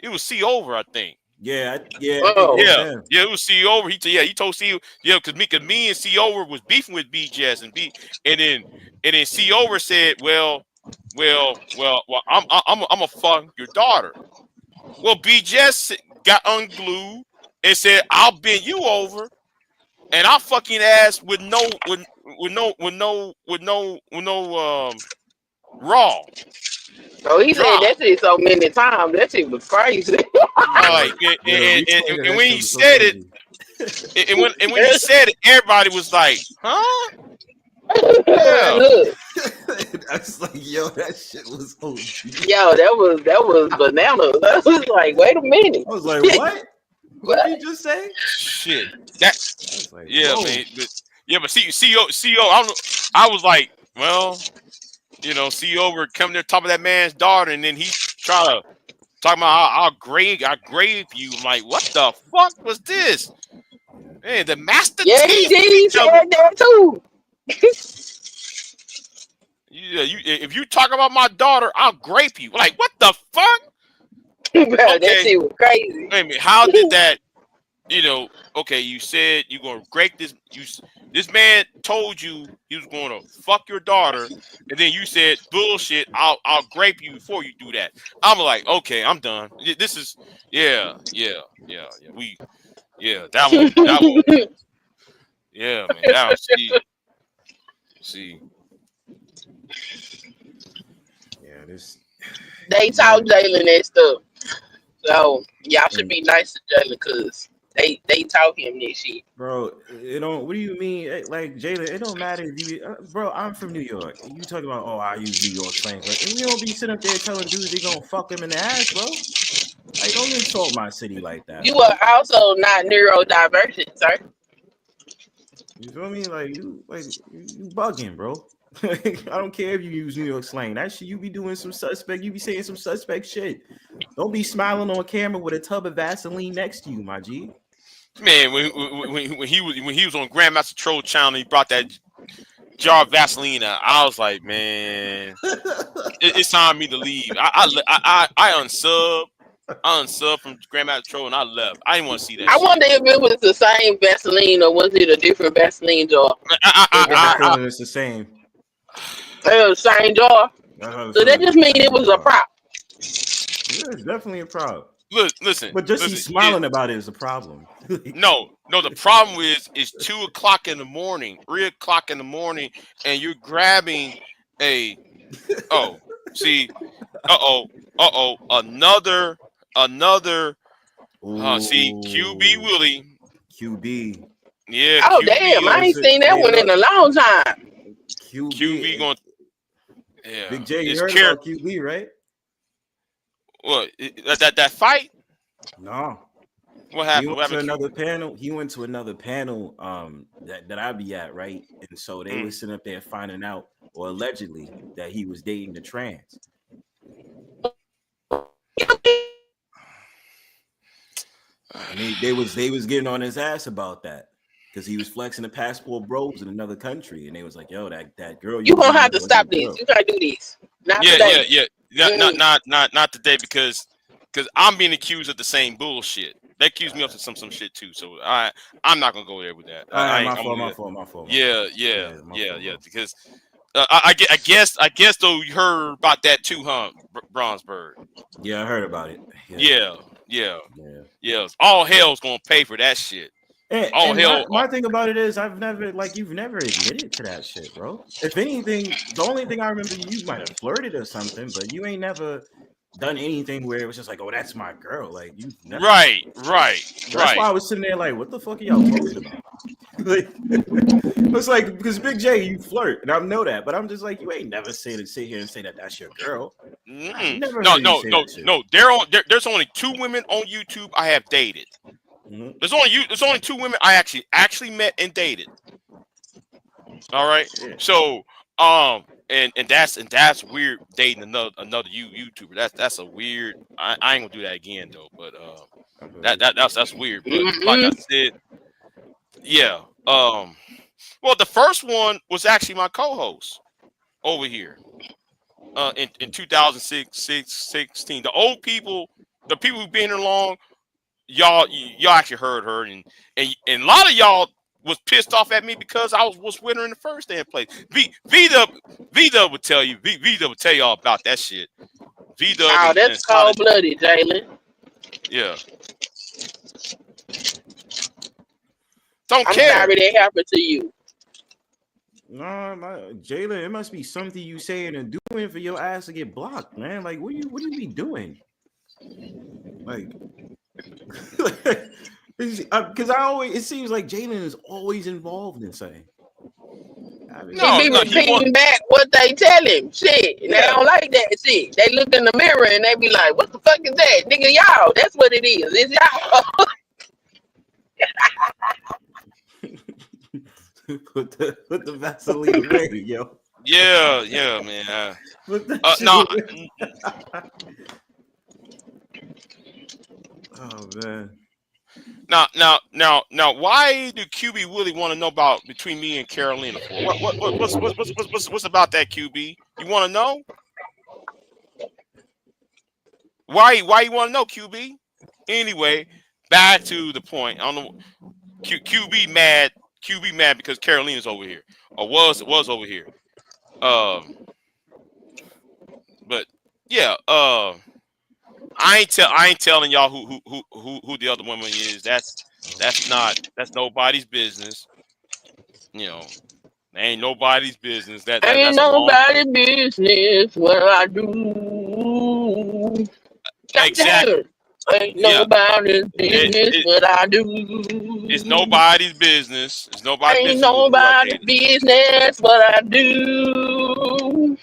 It was C over, I think. Yeah, I think it was Yeah, him. it was C over. He told C, because me and C over was beefing with BGS and then C over said, well, I'm gonna fuck your daughter. Well, BGS got unglued and said, I'll bend you over and I'll fucking ass with no raw. So he said Drop. that shit so many times. That shit was crazy. Like and when he said it, and when he said it, everybody was like, huh? Yeah. Look, I was like, yo, that shit was OG. yo, that was bananas. I was like, wait a minute. I was like, what? What did you just say? Shit. That. Like, Yeah, whoa. man. But CEO. I was like, well, CEO were coming to the top of that man's daughter, and then he try to talk about I'll grave you. I'm like, what the fuck was this? Man, the Master Yeah, he did. He said that too. Yeah, if you talk about my daughter, I'll grape you. Like, what the fuck? Bro, that shit was crazy. Wait a minute, how did that? Okay, you said you're gonna grape this. This man told you he was gonna fuck your daughter, and then you said bullshit. I'll grape you before you do that. I'm like, okay, I'm done. This is that one. Yeah, man. That was see. Yeah, this. They taught Jalen that stuff. So y'all should be nice to Jalen because they taught him this shit. Bro, it don't. What do you mean? Like Jalen, it don't matter if you. Bro, I'm from New York. You talking about? Oh, I use New York slang, but and you don't be sitting up there telling dudes they gonna fuck them in the ass, bro. Like, don't insult my city like that. You are also not neurodivergent, sir. You feel me? Like you bugging, bro. I don't care if you use New York slang. That shit, you be doing some suspect. You be saying some suspect shit. Don't be smiling on camera with a tub of Vaseline next to you, my G. Man, when he was on Grandmaster Troll channel, he brought that jar of Vaseline out. I was like, man, it's time for me to leave. I unsub from Grandmaster Troll and I left. I didn't want to see that. I wonder if it was the same Vaseline or was it a different Vaseline jar? It's the same. It was the same jar. So that just means it was a prop. Yeah, it's definitely a prop. Listen, but just he's smiling about it is a problem. No. The problem is 2 o'clock in the morning, 3 o'clock in the morning, and you're grabbing a see another see QB Willie. QB. Yeah. Oh QB, damn! I ain't seen that one in a long time. QB going. Yeah. Big J, you heard about QB, right? What that fight? No. What happened? He went to another panel. He went to another panel that I be at, right? And so they were sitting up there finding out, or allegedly, that he was dating the trans. And they was getting on his ass about that because he was flexing the passport bros in another country, and they was like, "Yo, that girl, you gonna have to stop this. You gotta do this. Not today. Not today because I'm being accused of the same bullshit. They accused me of some shit too. So I'm not gonna go there with that. My fault. Yeah. Because I guess though you heard about that too, huh, Bronzeberg? Yeah, I heard about it. Yeah. All hell's gonna pay for that shit. My thing about it is you've never admitted to that shit, bro. If anything, the only thing I remember, you might have flirted or something, but you ain't never done anything where it was just like, oh, that's my girl. Like you never. Right. That's why I was sitting there like, what the fuck are y'all talking about? Like, it's like, because Big J, you flirt, and I know that, but I'm just like, you ain't never sit here and say that that's your girl. No. There's only 2 women on YouTube I have dated. Mm-hmm. There's only 2 women I actually met and dated. All right. Yeah. So and that's weird dating another YouTuber. That's a weird. I ain't gonna do that again though. But that's weird. But like I said, yeah. Well, the first one was actually my co-host over here. In 2016. The old people, the people who've been here long, y'all actually heard her, and a lot of y'all was pissed off at me because I was with her in the first damn place. V-Dub would tell you. V-Dub would tell y'all about that shit. V-Dub Oh, and that's Sonic. cold-blooded, Jalen. Yeah. Don't I'm care. sorry that happened to you. No, Jalen, it must be something you saying and doing for your ass to get blocked, man. Like, what do you be doing? Like, because it seems like Jalen is always involved in something. He be repeating back what they tell him. Shit. They don't like that shit. They look in the mirror and they be like, what the fuck is that? Nigga, y'all. That's what it is. It's y'all. put the Vaseline away, yo. Yeah, man. No. Oh man. Now, why do QB Willie want to know about between me and Carolina for? What's about that, QB? You want to know? Why you want to know, QB? Anyway, back to the point. I don't know. QB mad because Carolina's over here, or was over here. But yeah, I ain't telling y'all who the other woman is. That's nobody's business. You know, ain't nobody's business. Ain't That's nobody's business what I do. Exactly. Ain't nobody's business what I do. It's nobody's business. It's nobody's Ain't business. nobody's business what I do.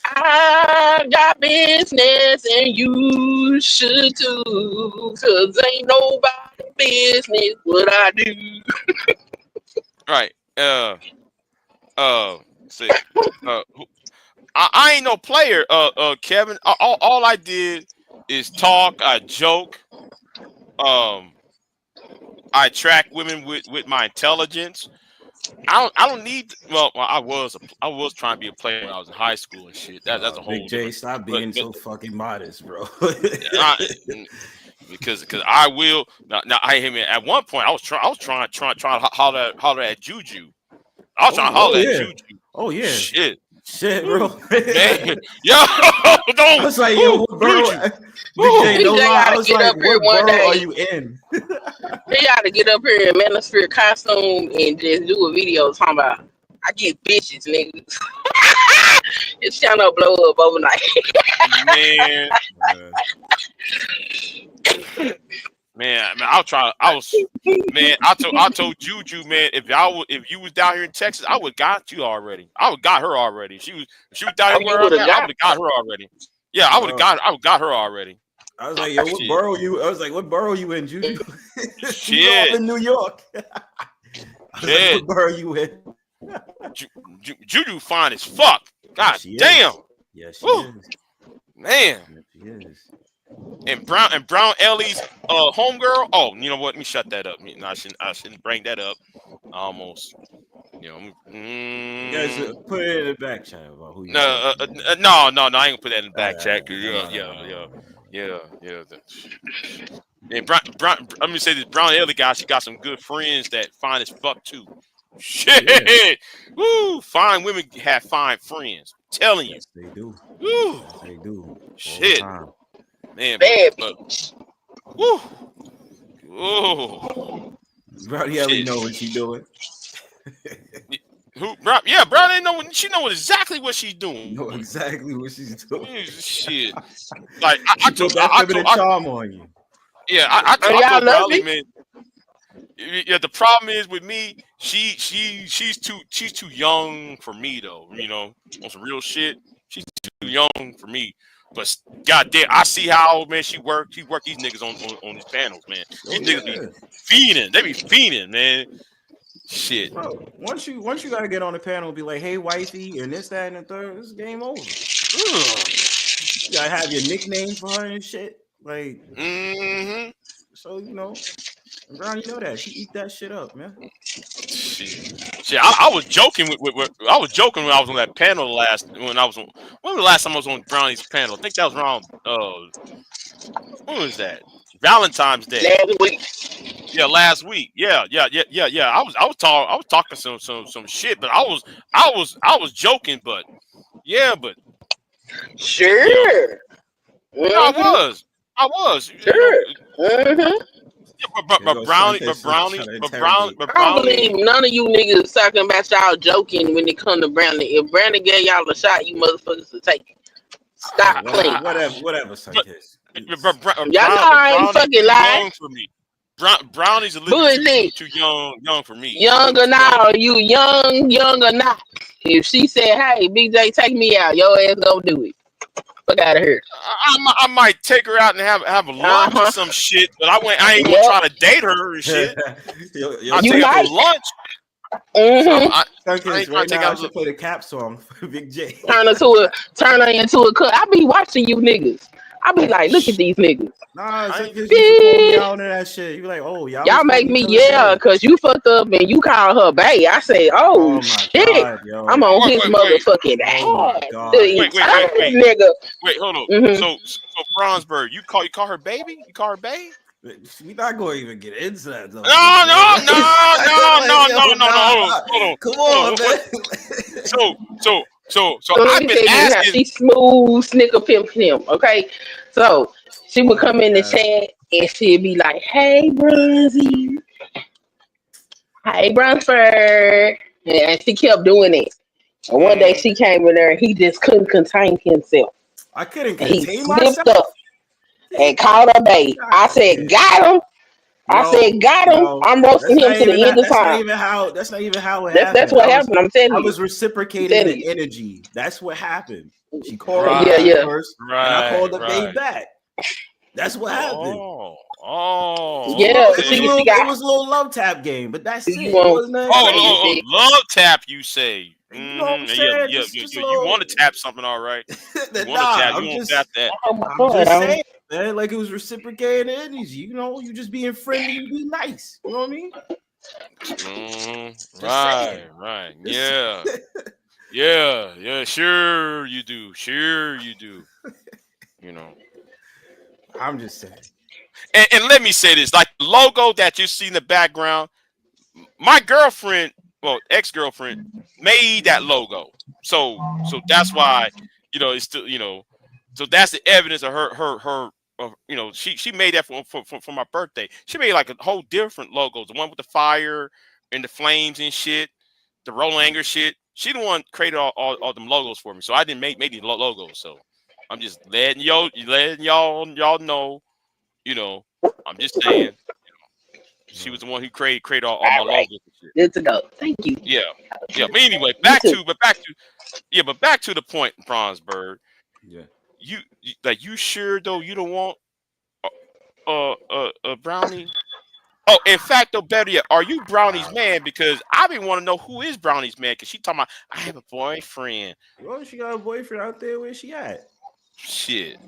I got business and you should too. Cause ain't nobody business what I do. Right. See. I ain't no player, Kevin. All I did is talk, I joke. I attract women with my intelligence. I don't need. Well, I was trying to be a player when I was in high school and shit. That's a whole Big J, different. stop being so fucking modest, bro. Because I will now. I mean, at one point I was trying to holler at Juju. I was trying to holler at Juju. Oh yeah. Shit, bro. Man, yo, don't. I was like, yo, what borough? Big J, no lie. I was like, what borough are you in? They gotta get up here in Manosphere costume and just do a video talking about I get bitches, niggas. It's trying to blow up overnight. Man, I told Juju, man, if you was down here in Texas, I would got you already. I would got her already. She was down here where I'm at, I would have got her already. Yeah, I would have got her already. I was like, yo, what borough you? I was like, what borough you in, Juju? Shit. I'm in New York. I was like, what borough you in? Juju fine as fuck. God damn. Yes, she is. Man. Yes, she is. And Brown Ellie's homegirl. Oh, you know what? Let me shut that up. No, I shouldn't bring that up. Almost. You know. You guys put it in the back channel about who you. No, I ain't gonna put that in the back chat. Yeah. And Brown, let me say this: Brown Ellie guy, she got some good friends that fine as fuck too. Shit, woo! Fine women have fine friends. I'm telling you, yes, they do. Woo, yes, they do. Shit, man, but woo, woo. Brown Ellie know what she doing. Who? Yeah, Brown ain't know. She know exactly what she's doing. Know exactly what she's doing. Shit, like I told that charm on you. Yeah, I told Brown, man. Yeah, the problem is with me, she's too young for me though. You know, on some real shit, she's too young for me. But goddamn, I see how man she work these niggas on these panels, man. These niggas be fiending, they be fiending, man. Shit. Bro, once you gotta get on the panel and be like, hey wifey, and this, that, and the third, this is game over. You gotta have your nickname for her and shit. Like, so you know, Brown, you know that she eat that shit up, man. Shit, I was joking I was joking when I was on that panel when was the last time I was on Brownie's panel? I think that was around when was that? Valentine's Day. Last week. Yeah, last week. Yeah. I was talking some shit, but I was joking, but sure. You know, I was. Sure. You know, but Brownie. I don't believe none of you niggas talking about y'all joking when it come to Brandon. If Brandon gave y'all a shot, you motherfuckers would take it. Stop playing. Whatever, Sunkist. Y'all know I ain't fucking lying. Young for me. Brownie's a little too young for me. Young or not, you young or not. If she said, "Hey, BJ, take me out," your ass gonna do it. Fuck out of here. I might take her out and have a lunch or some shit, but I ain't gonna try to date her and shit. I'll take her for lunch. Sunkist, right now I should play the Cap song for Big J. Turn her into a cut. I be watching you niggas. I be like, look at these niggas. Nah, Sunkist, you call me out on that shit. You be like, oh, y'all make me yell because you fucked up and you call her bae. I say, oh shit, God, I'm on his motherfucking ass. Wait, nigga. Wait, hold on. So Brownsburg, you call her baby? You call her bae? We not going to even get into that. Though. No. Hold on. Come on, man. So let I've me been tell you how asking. she smooth snicker pimp. Okay, so she would come in the chat and she'd be like, "Hey, Brunzy. Hey, Brunsford," and she kept doing it. And one day she came in there and he just couldn't contain himself. I couldn't and he contain slipped myself. up and called her bae. I said, "Got him." I said, "Got him." I'm roasting him to the end of time. That's not even how it That's happened. That's what happened. I'm telling you. I was reciprocating the energy. That's what happened. She called Right. her Yeah. first, and I called the babe back. That's what happened. Yeah. It was a little love tap game, but that's it. It wasn't Love tap, you say? You know what I'm saying? You want to tap something, all right? You want to tap? You won't tap that? I'm just saying, man. Like it was reciprocating energy. You know, you just being friendly, you be nice. You know what I mean? Right. Yeah. Sure you do. You know. I'm just saying. And let me say this: like the logo that you see in the background, my girlfriend, well, ex-girlfriend, made that logo. So that's why, it's still, so that's the evidence of her. She made that for my birthday. She made like a whole different logos, the one with the fire and the flames and shit, the Roland Anger shit. She the one created all them logos for me. So I didn't make these logos. So I'm just letting y'all know. I'm just saying. She was the one who created all my logos and shit. Good to go. Thank you. Yeah. But anyway, back to the point, Bronsberg. Yeah. You sure though you don't want a Brownie? Oh, in fact, though, better yet, are you Brownie's man? Because I been want to know who is Brownie's man. Because she talking about I have a boyfriend. Well, she got a boyfriend out there. Where's she at? Shit.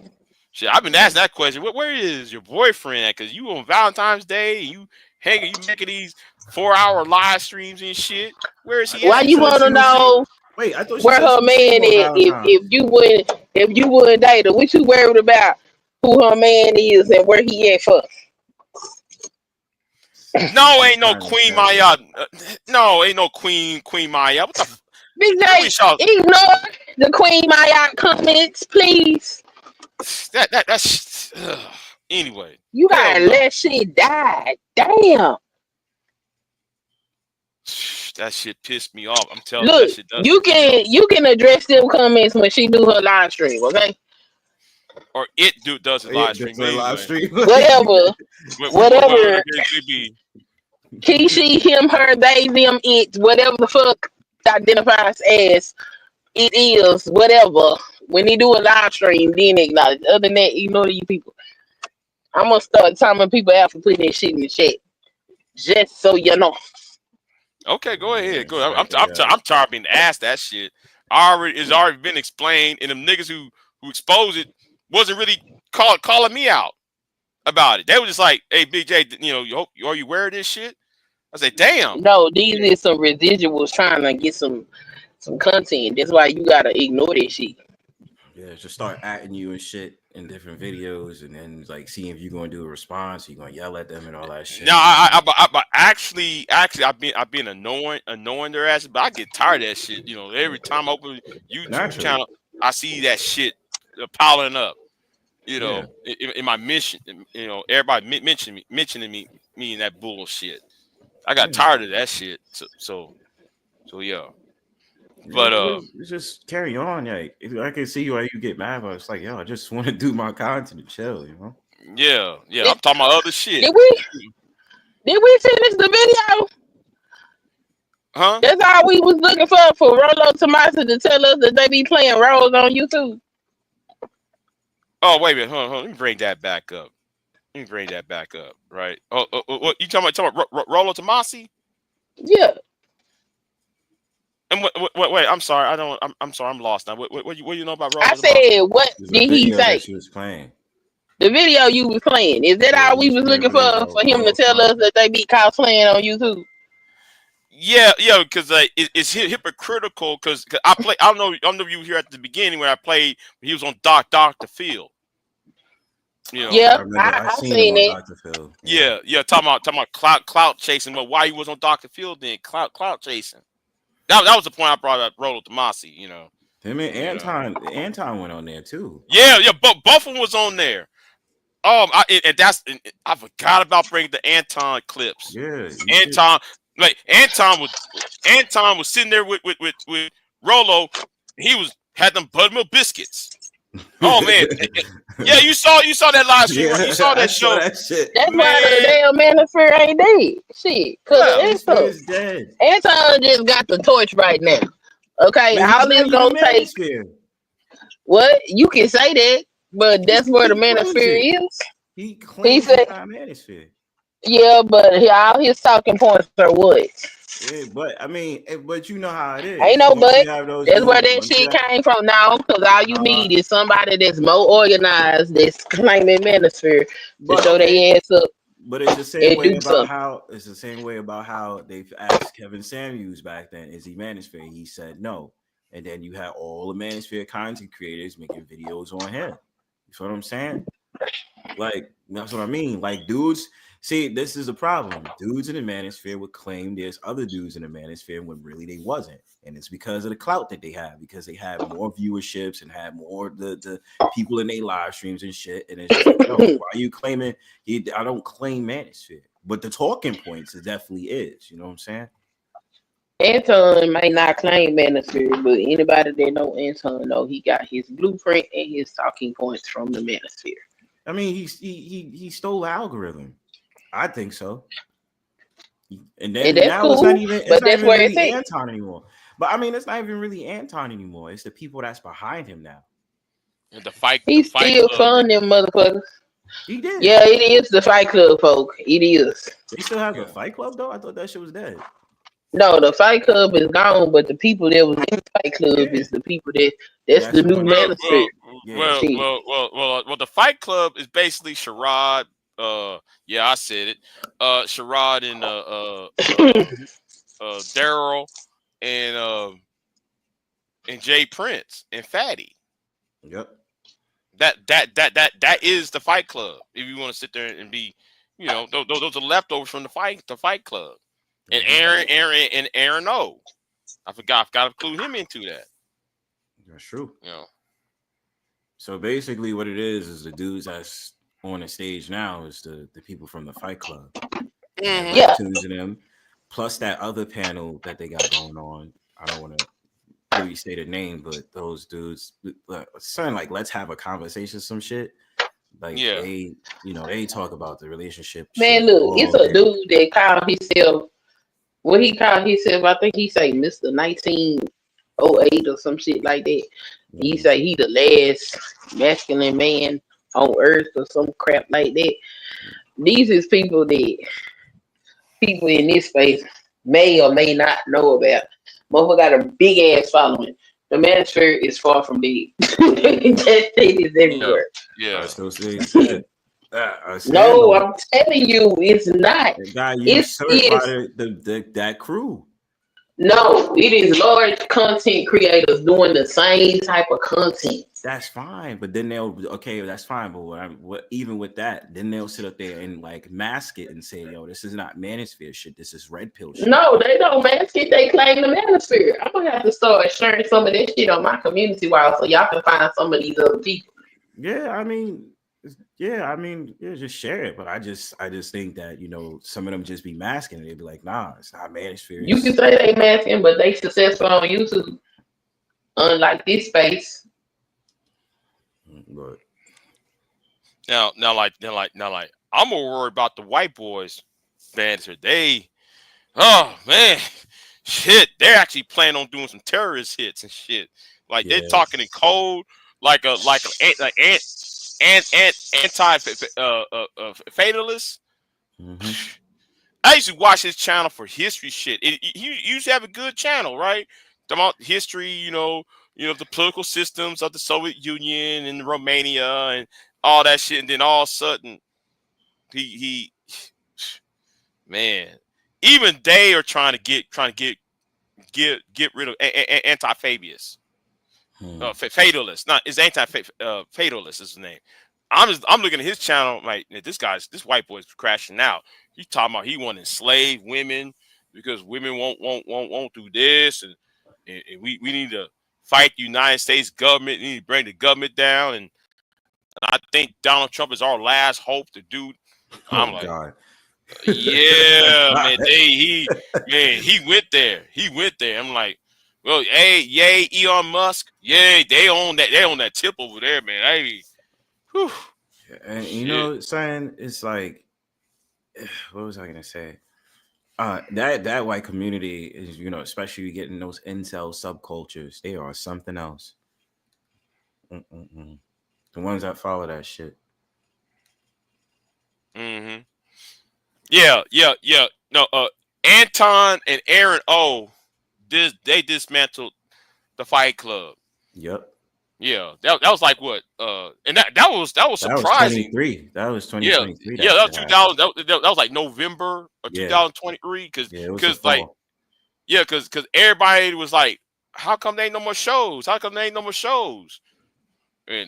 I've been asking that question. Where is your boyfriend at? Because you on Valentine's Day, you making these 4-hour live streams and shit. Where is he at? Why you want to know? Wait, I thought where her man is. If you wouldn't date her, what you worried about who her man is and where he at first? No, ain't no Queen Maya. No, ain't no Queen Maya. What the? BJ, ignore the Queen Maya comments, please. That's anyway. You gotta let shit die. Damn. That shit pissed me off. I'm telling you. That shit does. You can address them comments when she do her live stream, okay? Or does his live stream. Anyway. Whatever. She, him, her, they, them, it, whatever the fuck identifies as it is, whatever. When he do a live stream, then acknowledge. Other than that, ignore you people. I'm gonna start timing people out for putting that shit in the chat, just so you know. Okay, go ahead. Go. I'm tired of being asked that shit. It's already been explained, and them niggas who exposed it wasn't really calling me out. about it. They were just like, "Hey, Big J, you know, are you wearing this shit?" I said, "Damn." No, these is some residuals trying to get some content. That's why you gotta ignore that shit. Yeah, just start acting you and shit in different videos, and then like seeing if you're gonna do a response, you're gonna yell at them and all that shit. No, I actually, I've been annoying their asses, but I get tired of that shit. You know, every time I open YouTube Naturally. channel, I see that shit piling up. You know, Yeah. in my mission, you know, everybody mentioning me in that bullshit. I got tired of that shit. So yeah. But It's just carry on. Like if I can see why you get mad, but it's like, yo, I just want to do my content and chill, you know. yeah, I'm talking about other shit. Did we finish the video? Huh? That's all we was looking for Rolo Tomasi to tell us that they be playing roles on YouTube. Oh, wait a minute. Hold on. Let me bring that back up. Right. What you talking about Rolo Tomasi? Yeah. And wait, I'm sorry. I'm sorry. I'm lost now. What you know about Rolo I Tomasi? said, what did he say? She was playing. The video you was playing. Is that all we was looking for him to tell us that they be cosplaying on YouTube? Yeah, because it's hypocritical. Because I don't know if you were here at the beginning when I played. He was on Dr. Phil. You know, yeah, I seen it. Dr. Phil. Yeah, talking about clout chasing. But why he was on Dr. Phil then? Clout chasing. That was the point I brought up. Rolo Tomasi. You know, him and Anton went on there too. Yeah, both of them was on there. I forgot about bringing the Anton clips. Yeah, Anton was sitting there with Rolo. He had them buttermilk biscuits. Oh man, yeah, you saw that live stream. Yeah, You saw that show. That shit. That's why the damn Manosphere ain't dead. Shit, Manosphere is dead. Anton just got the torch right now. Okay, Man, all this gonna take. What you can say that, but that's where the Manosphere is. He claims said, Manosphere. Yeah, but all his talking points are what? Yeah, but I mean, but you know how it is. Ain't no Once but. you have those That's dudes- where that once you shit have- came from now. Because all you need is somebody that's more organized, that's claiming Manosphere to show their ass up. But it's the same way about how they've asked Kevin Samuels back then, is he Manosphere? He said no. And then you had all the Manosphere content creators making videos on him. You know what I'm saying? Like, that's what I mean. Like, dudes, see, this is a problem. Dudes in the Manosphere would claim there's other dudes in the Manosphere when really they wasn't. And it's because of the clout that they have, because they have more viewerships and have more the people in their live streams and shit. And it's just like, yo, why are you claiming? I don't claim Manosphere. But the talking points, it definitely is. You know what I'm saying? Anton might not claim Manosphere, but anybody that know Anton know he got his blueprint and his talking points from the Manosphere. I mean, he stole the algorithm. I think so. And then now cool, it's not even really Anton anymore. But I mean, it's not even really Anton anymore. It's the people that's behind him now. And the fight. He's still funding motherfuckers. He did. Yeah, it is the Fight Club, folk. It is. They still have the Fight Club though. I thought that shit was dead. No, the Fight Club is gone, but the people that was in the Fight Club is the people that's the new Manosphere. Well, the Fight Club is basically Sherrod. Yeah, I said it. Sherrod and Daryl and Jay Prince and Fatty. Yep. That is the Fight Club. If you want to sit there and be, you know, those are leftovers from the Fight Club. And Aaron O. I forgot to include him into that. That's true. You know. So basically, what it is the dudes that's on the stage now is the people from the Fight Club. Mm-hmm. Yeah. To them, plus that other panel that they got going on. I don't want to really say the name, but those dudes, something like "Let's have a conversation," some shit. Like they talk about the relationship. Man, look, it's a dude that called himself. What he called himself, I think he say Mr. 1908 or some shit like that. He say he the last masculine man on earth or some crap like that. These is people that people in this space may or may not know about. Motherfucker got a big ass following. The Manosphere is far from big. That thing is everywhere. Yeah. So A No, scandal. I'm telling you, it's not. It got It usurped by is that crew. no, it is large content creators doing the same type of content. That's fine, but then that's fine. But what even with that, then they'll sit up there and like mask it and say, "Yo, this is not Manosphere shit. This is Red Pill shit." No, they don't mask it. They claim the manosphere. I'm gonna have to start sharing some of this shit on my community wall so y'all can find some of these other people. Yeah, I mean, just share it. But I just think that some of them just be masking it. They'd be like, "Nah, it's not Manosphere." You can say they masking, but they successful on YouTube. Unlike this space. But now, I'm more worried about the white boys. Banter. Oh man, shit. They're actually planning on doing some terrorist hits and shit. Like they're talking in code, like an anti fatalist. I used to watch his channel for history shit. He used to have a good channel, right? About history, the political systems of the Soviet Union and Romania and all that shit. And then all of a sudden, he man, even they are trying to get rid of anti-Fabius. Fatalist, not is anti-fatalist is his name. I'm looking at his channel, like this white boy's crashing out. He talking about he want to enslave women because women won't do this, and we need to fight the United States government. We need to bring the government down, and I think Donald Trump is our last hope to do. I'm like, God. Yeah, man. He went there. He went there. I'm like, well, hey, yay, Elon Musk. Yay, they own that tip over there, man. Hey, whew. And saying it's like, what was I gonna say? That white community is, especially getting those incel subcultures, they are something else. The ones that follow that shit. Mm-hmm. Yeah. No, Anton and Aaron O, they dismantled the Fight Club. Yep. Yeah, that was like what? And that was surprising. That was 2023. Yeah, that was 2000. That was like November of 2023. Because everybody was like, "How come there ain't no more shows? How come there ain't no more shows?"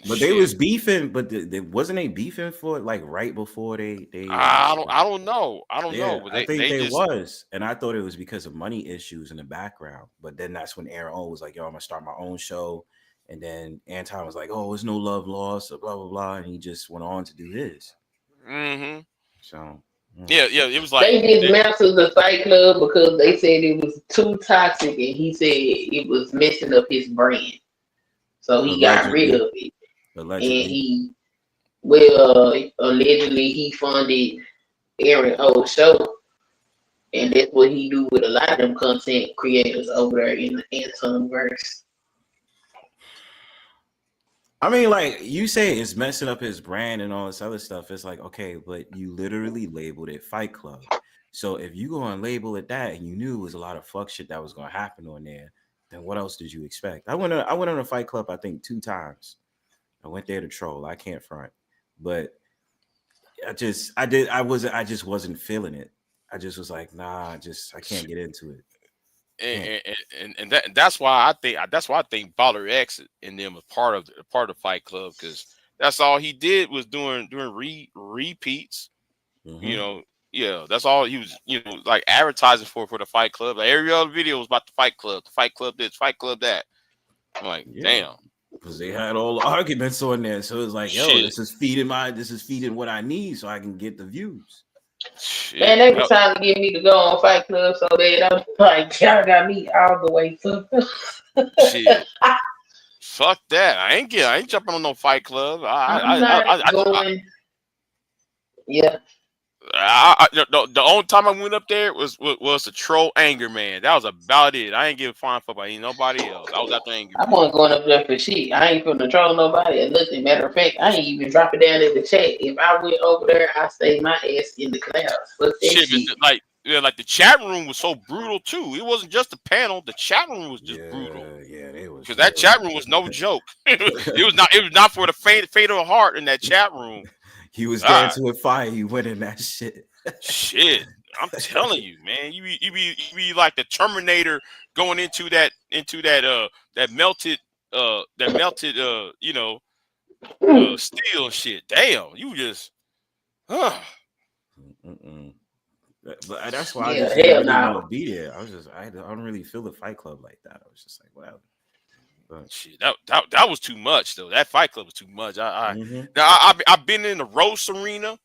But they was beefing, but they wasn't they beefing for like right before they I don't know. I don't know. But I think they was, and I thought it was because of money issues in the background. But then that's when Aaron O was like, "Yo, I'm gonna start my own show," and then Anton was like, "Oh, there's no love lost," or blah blah blah, and he just went on to do his. So yeah, it was like they dismantled the Fight Club because they said it was too toxic, and he said it was messing up his brand. So he got rid of it. Allegedly. And allegedly he funded Aaron O's show. And that's what he do with a lot of them content creators over there in the Antonverse. I mean, like you say, it's messing up his brand and all this other stuff. It's like, okay, but you literally labeled it Fight Club. So if you go and label it that, and you knew it was a lot of fuck shit that was going to happen on there, then what else did you expect? I went on a Fight Club, I think 2 times. I went there to troll. I can't front, but I just wasn't feeling it. I just was like, nah, I can't get into it. And that's why I think Baller X and them was part of the Fight Club, because that's all he did was doing repeats. That's all he was, like advertising for the Fight Club. Like every other video was about the Fight Club, the Fight Club this, Fight Club that. I'm like, damn. Because they had all the arguments on there, so it's like, yo, this is feeding what I need, so I can get the views. Man, they were trying to get me to go on Fight Club so bad. I'm like, y'all got me all the way fucked up. Shit. Fuck that. I ain't jumping on no Fight Club. Yeah. The only time I went up there was to troll Anger Man. That was about it. I ain't giving fine fuck about nobody else. I was after Anger Man. I wasn't going up there for shit. I ain't finna troll nobody or nothing. Matter of fact, I ain't even drop it down in the chat. If I went over there, I stay my ass in the clouds. Fuck that shit. Like the chat room was so brutal too. It wasn't just the panel. The chat room was just brutal. Yeah, it was. Because that chat room was no joke. It was not for the faint of heart in that chat room. He was God. dancing with fire. He went in that shit. Shit, I'm telling you, man. You be like the Terminator going into that melted steel shit. Damn, you just But that's why I Yeah, just didn't hell really want no. to be there. I don't really feel the Fight Club like that. I was just like, whatever. But shit, that was too much though. That Fight Club was too much. Mhm. I've been in the roast arena.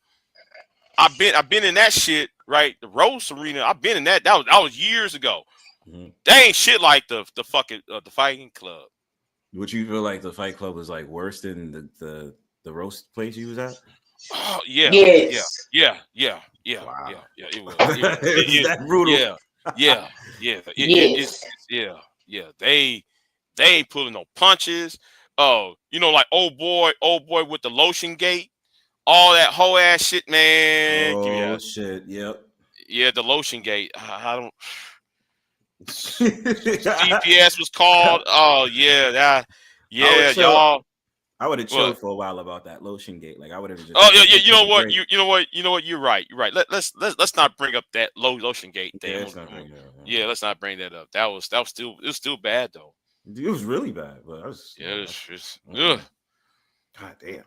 I've been in that shit, right? The roast arena. I've been in that. That was years ago. Mhm. They ain't shit like the fucking the fighting club. Would you feel like the Fight Club was like worse than the roast place you was at? Oh yeah, Yes. yeah. Wow. It was. It was that brutal. Yeah. Yes. Yeah. They ain't pulling no punches. Oh, like old boy with the lotion gate, all that whole ass shit, man. Give me Oh that. shit! Yep. Yeah, the lotion gate. I don't. CPS was called. Oh yeah, I would yeah, chill. y'all. I would have What? chilled for a while about that lotion gate. Like I would have just. Oh yeah. take You know a what? break. You know what? You're right. Let's not bring up that lotion gate thing. Yeah, let's not bring it up. Yeah, let's not bring that up. That was still bad though. It was really bad, but I was. Yeah, it's God damn.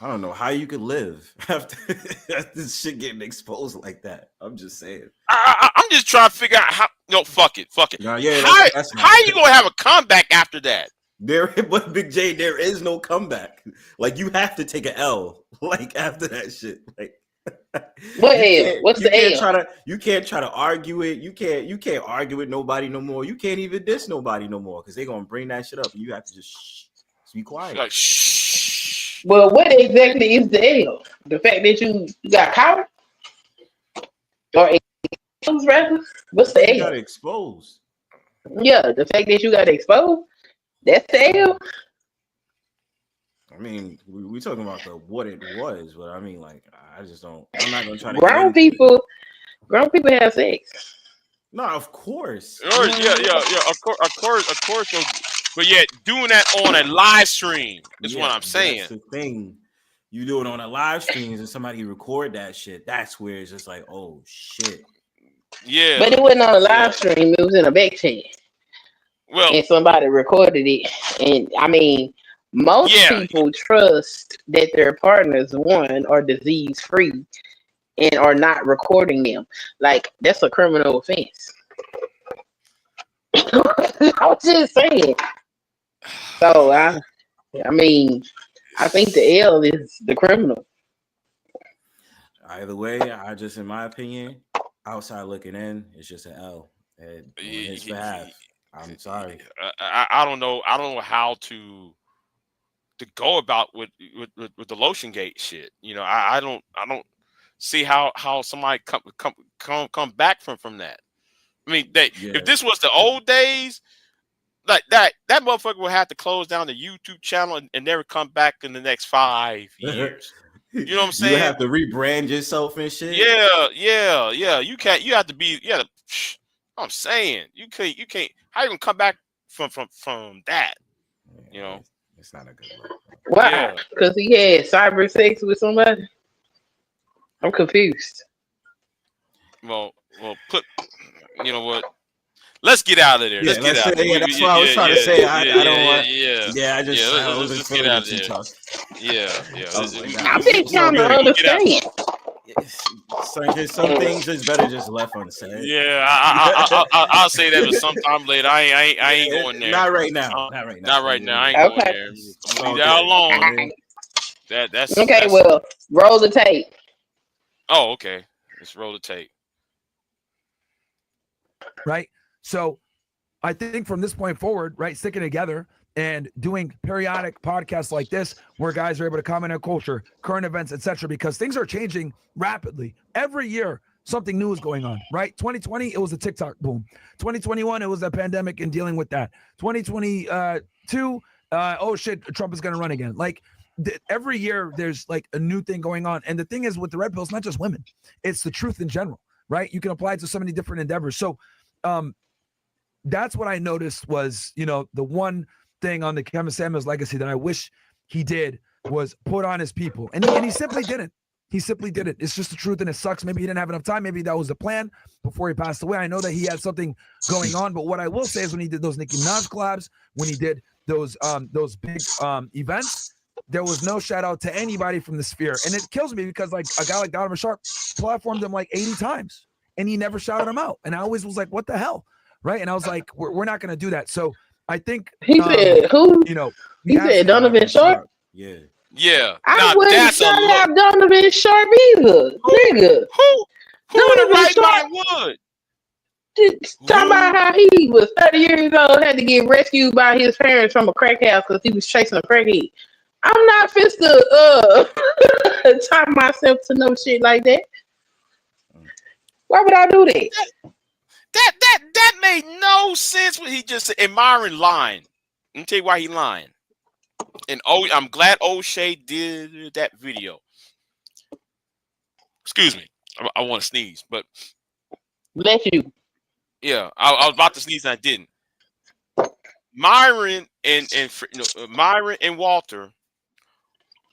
I don't know how you could live after this shit getting exposed like that. I'm just saying. I'm just trying to figure out how. No, fuck it. No, yeah, that's how you gonna have a comeback after that? But Big J, there is no comeback. Like you have to take an L. Like after that shit. Like What L? What's the L? You can't try to argue it. You can't argue with nobody no more. You can't even diss nobody no more because they're gonna bring that shit up. And you have to just be quiet. Like shh. Well, what exactly is the L? The fact that you got caught? Or exposed, rather? What's the You L? got exposed. Yeah, the fact that you got exposed, that's the L. I mean, we talking about what it was, but I mean, like, I just don't. I'm not gonna try to. Grown people have sex. No, of course. Yeah. Of course. But yet, doing that on a live stream is what I'm saying. That's the thing. You do it on a live stream and somebody record that shit. That's where it's just like, oh shit. Yeah. But it wasn't on a live stream. It was in a back chat. Well, and somebody recorded it. And I mean, most people trust that their partners, one, are disease free and are not recording them. Like that's a criminal offense. I was just saying. So I mean, I think the L is the criminal. Either way, in my opinion, outside looking in, it's just an L. And on his behalf, I'm sorry. I don't know. I don't know how to go about with the lotion gate shit. I don't see how somebody come back from that. I mean, if this was the old days, like that motherfucker would have to close down the YouTube channel and never come back in the next 5 years. You know what I'm saying? You have to rebrand yourself and shit. Yeah. You can't. You have to be. Yeah. I'm saying you can't. How you gonna come back from that? It's not a good look. Why? Because he had cyber sex with somebody. I'm confused. Well, put. You know what? Let's get out of there. Let's get out of there. Yeah, that's what I was trying to say. I don't want. Yeah. Let's get out of there. Yeah. I've been trying to understand. Some things is better just left unsaid. Yeah, I'll say that, but sometime later. I ain't going there. Not right now. Not right now. I ain't going there. Leave that alone. That's okay. Well, roll the tape. Oh, okay. Let's roll the tape. Right. So I think from this point forward, right, sticking together and doing periodic podcasts like this where guys are able to comment on culture, current events, etc., because things are changing rapidly. Every year, something new is going on, right? 2020, it was a TikTok boom. 2021, it was a pandemic and dealing with that. 2022, oh shit, Trump is going to run again. Like every year, there's like a new thing going on. And the thing is with the red pill, it's not just women. It's the truth in general, right? You can apply it to so many different endeavors. So that's what I noticed was, the one thing on the Kevin Samuels legacy that I wish he did was put on his people, and he simply didn't. He simply didn't. It's just the truth, and it sucks. Maybe he didn't have enough time. Maybe that was the plan before he passed away. I know that he had something going on, but what I will say is when he did those Nicki Minaj collabs, when he did those big events, there was no shout out to anybody from the sphere, and it kills me because like a guy like Donovan Sharp platformed him like 80 times, and he never shouted him out, and I always was like, what the hell, right? And I was like, we're not going to do that. So I think he said who? You know, he said Donovan Sharp. Yeah. Yeah. I Now wouldn't that's a shout look. out Donovan Sharp either, nigga. Who in the Donovan right Sharp mind would? talk about how he was 30 years old, had to get rescued by his parents from a crack house because he was chasing a crackhead. I'm not fit to tie myself to no shit like that. Why would I do that? That made no sense what he just said. And Myron lying. Let me tell you why he lying. And I'm glad O'Shea did that video. Excuse me. I want to sneeze, but bless you. Yeah, I was about to sneeze and I didn't. Myron Myron and Walter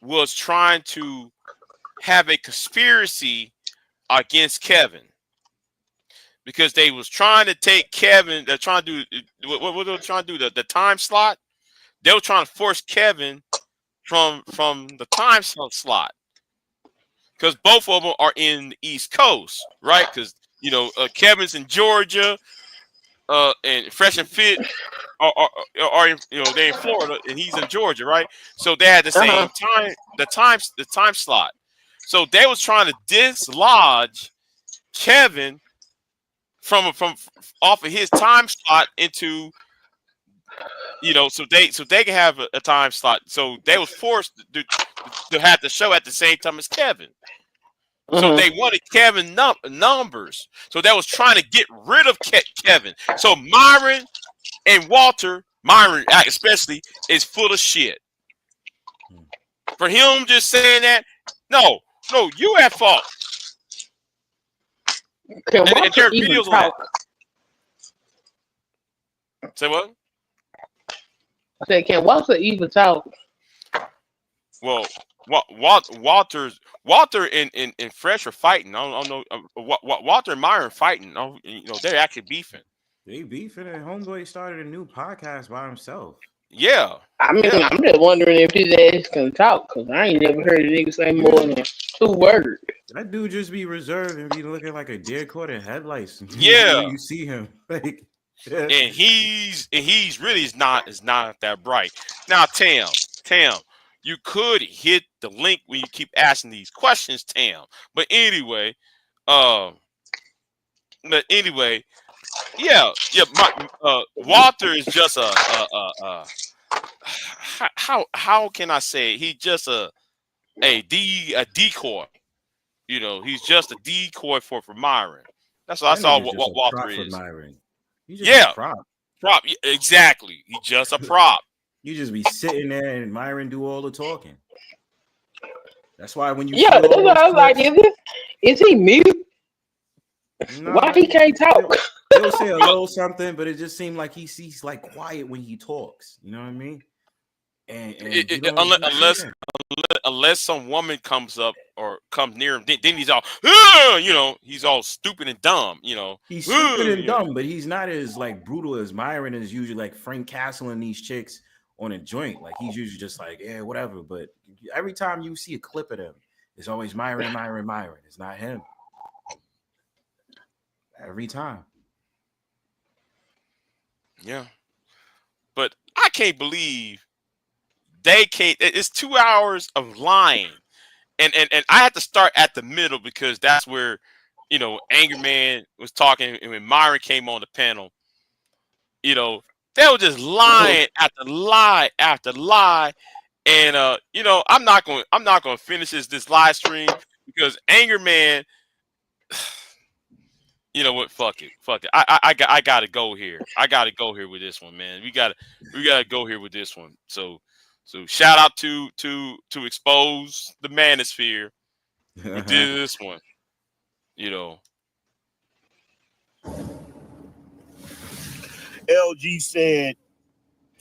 was trying to have a conspiracy against Kevin because they was trying to take Kevin. They're trying to do what they were trying to do the time slot. They were trying to force Kevin from the time slot because both of them are in the East Coast, right? Because Kevin's in Georgia, and Fresh and Fit are in, they're in Florida and he's in Georgia, right? So they had the same time, the time slot. So they was trying to dislodge Kevin from off of his time slot into, so they can have a time slot. So they was forced to have the show at the same time as Kevin. So they wanted Kevin numbers. So they was trying to get rid of Kevin. So Myron and Walter, Myron especially, is full of shit. For him just saying that, no, you at fault. Can and there are even videos on talk? that. Say what? I said, can Walter even talk? Well, Walter and Fresh are fighting. I don't know. Walter and Myron fighting. They're actually beefing. They beefing, and Homeboy started a new podcast by himself. Yeah. I mean, yeah. I'm just wondering if his ass can talk because I ain't never heard a nigga say more than 2 words. That dude just be reserved and be looking like a deer caught in headlights. Yeah. You see him like, and he's really is not that bright. Now, Tam, you could hit the link when you keep asking these questions, Tam. But anyway, yeah. Walter is just how can I say it? He's just a decoy. He's just a decoy for Myron. That's all what Walter is. Myron. Yeah, prop. Yeah, exactly. He's just a prop. You just be sitting there and Myron do all the talking. That's why when you that's what I was like. Is he mute? No, why he can't talk? He'll say a little something, but it just seems like he's like quiet when he talks. You know what I mean? And unless some woman comes up or comes near him, then he's all, he's all stupid and dumb. He's stupid and dumb, but he's not as like brutal as Myron is usually. Like Frank Castle and these chicks on a joint, like he's usually just like, yeah, whatever. But every time you see a clip of him, it's always Myron. It's not him. Every time. Yeah. But I can't believe they can't. It's 2 hours of lying. And I had to start at the middle because that's where, Anger Man was talking. And when Myron came on the panel, they were just lying after lie after lie. And I'm not going to finish this live stream because Anger Man. You know what? Fuck it. I gotta go here. I gotta go here with this one, man. We gotta go here with this one. So shout out to expose the Manosphere. We did this one. LG said,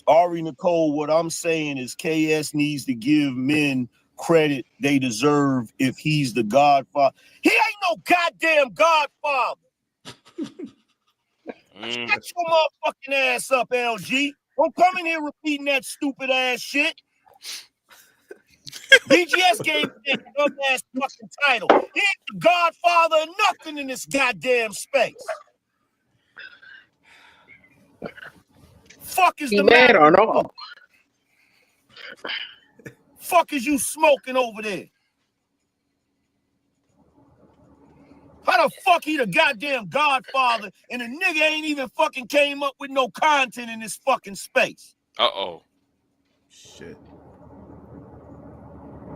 Ari Nicole, what I'm saying is KS needs to give men credit they deserve if he's the godfather. He ain't no goddamn godfather. Shut your motherfucking ass up, LG. Don't come in here repeating that stupid ass shit. BGS gave that dumb ass fucking title. He ain't the godfather of nothing in this goddamn space. Fuck is He the mad matter? or no? Fuck is you smoking over there? How the fuck he the goddamn godfather and the nigga ain't even fucking came up with no content in this fucking space? Uh-oh. Shit.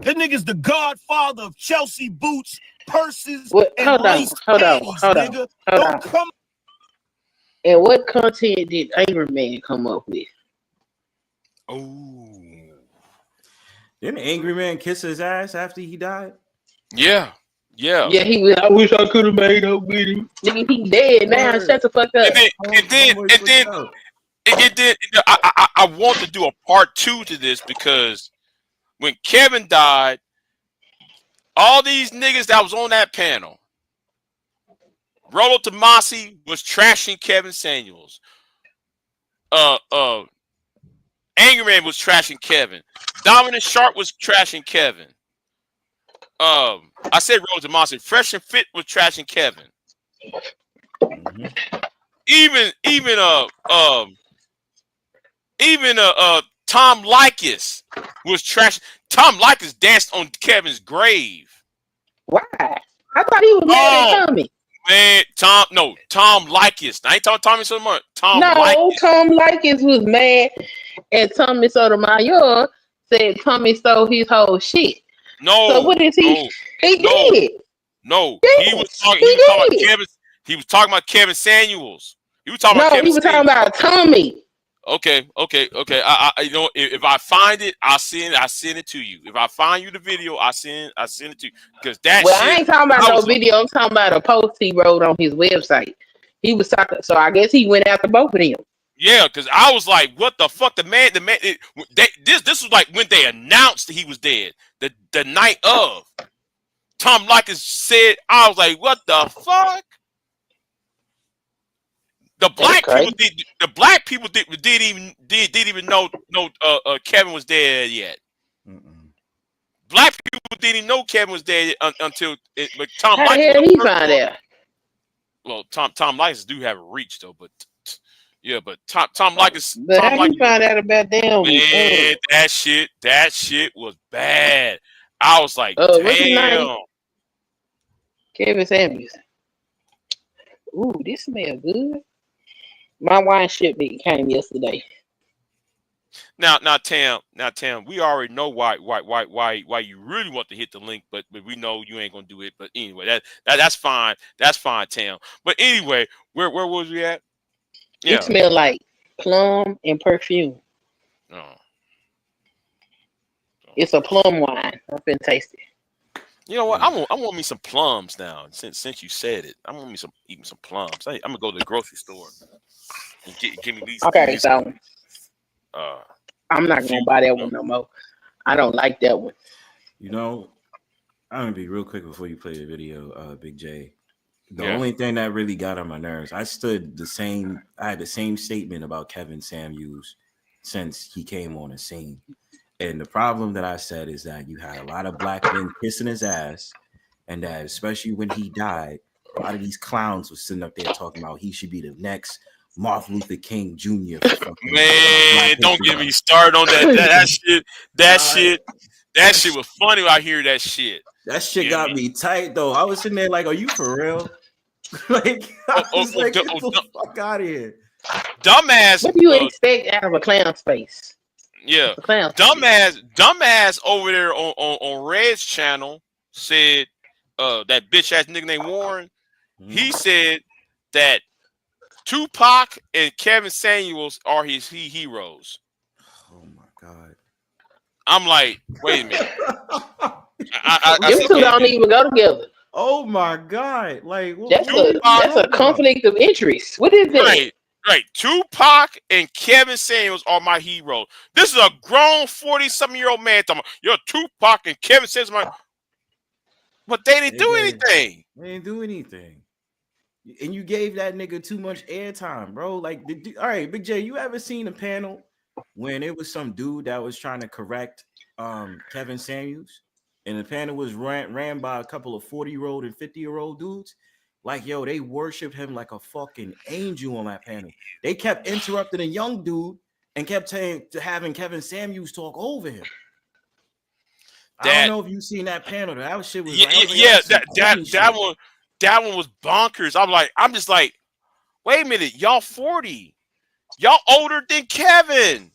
That nigga's the godfather of Chelsea boots, purses, and Hold on, lace hold on, panties, hold on, nigga. hold Don't on. come. And what content did Angry Man come up with? Oh. Didn't Angry Man kiss his ass after he died? Yeah. Yeah. Yeah, he was. I wish I could have made up with him. Nigga, he dead now. Shut the fuck up. And then I want to do a part 2 to this because when Kevin died, all these niggas that was on that panel, Rollo Tomasi was trashing Kevin Samuels. Angry Man was trashing Kevin. Dominant Sharp was trashing Kevin. I said Rollo Tomasi. Fresh and Fit was trashing Kevin. Even Tom Likas was trash. Tom Likas danced on Kevin's grave. Why? I thought he was mad at Tommy. Man, Tom Likas. I ain't talking Tommy so much. Tom Likas was mad, and Tommy Sotomayor said Tommy stole his whole shit. No. So what is he? He did. No. Yes, He was talking Kevin. He was talking about Kevin Samuels. He was talking about Kevin. He was talking about Tommy. Okay. I you know, if I find it, I'll send it to you. If I find you the video, I send it to you because that. Well, I ain't talking about no video. I'm talking about a post he wrote on his website. He was talking, so I guess he went after both of them. Yeah, because I was like, "What the fuck?" The man. This was like when they announced he was dead. The night of, Tom Likas said, "I was like, what the fuck." The black people didn't even know Kevin was dead yet. Black people didn't even know Kevin was dead until but Tom Likas. How the hell he found out? Well, Tom Likas do have a reach though, but yeah, but Tom Likas. But how you found out about them? Man, that shit was bad. I was like, what's his name? damn. Kevin Samuels. Ooh, this smells good. My wine shipment came yesterday. Now, Tam, we already know why you really want to hit the link, but we know you ain't gonna do it. But anyway, that's fine. That's fine, Tam. But anyway, where was we at? Yeah. It smelled like plum and perfume. Oh. It's a plum wine. I've been tasting. You know what? I want me some plums now. Since you said it, I want me eating some plums. I'm gonna go to the grocery store and give me these. Okay, so I'm not gonna few, buy that one no more. I don't like that one. You know, I'm gonna be real quick before you play the video, Big J. The Yeah. only thing that really got on my nerves, I had the same statement about Kevin Samuels since he came on the scene. And the problem that I said is that you had a lot of black men kissing his ass, and that especially when he died, a lot of these clowns were sitting up there talking about he should be the next Martin Luther King Jr. For fucking Man, don't get me started on that shit. That shit was funny when I hear that shit. That shit got me tight though. I was sitting there like, are you for real? Like, I was like, get the fuck out of here. Dumbass. What do you expect out of a clown space? Yeah. Dumbass over there on Red's channel said that bitch ass nigga named Warren. He said that Tupac and Kevin Samuels are his heroes. Oh my god. I'm like, wait a minute. Them two don't even go together. Oh my god! Like that's a conflict of interest. What is that? Right. Right, Tupac and Kevin Samuels are my heroes. This is a grown 40-something-year-old man talking about, yo, Tupac and Kevin Samuels, but they didn't do anything. They didn't do anything. And you gave that nigga too much airtime, bro. Like, all right, Big J, you ever seen a panel when it was some dude that was trying to correct Kevin Samuels, and the panel was ran by a couple of 40-year-old and 50-year-old dudes? Like, yo, they worshipped him like a fucking angel on that panel. They kept interrupting a young dude and kept having Kevin Samuels talk over him. I don't know if you seen that panel. That shit was that one was bonkers. I'm just like, wait a minute, y'all 40, y'all older than Kevin.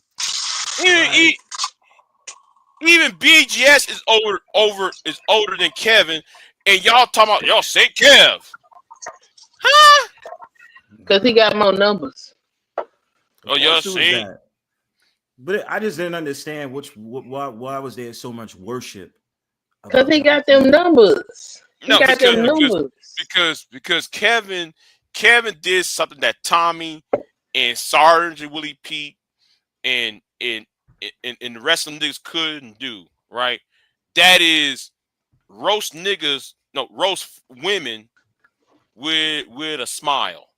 Even BGS is older than Kevin, and y'all talking about y'all say Kev, huh? Because he got more numbers. Oh, y'all see. But I just didn't understand why was there so much worship? Because he got them numbers. Because Kevin did something that Tommy and Sarge and Willie Pete and the rest of them niggas couldn't do, right? That is roast women with a smile.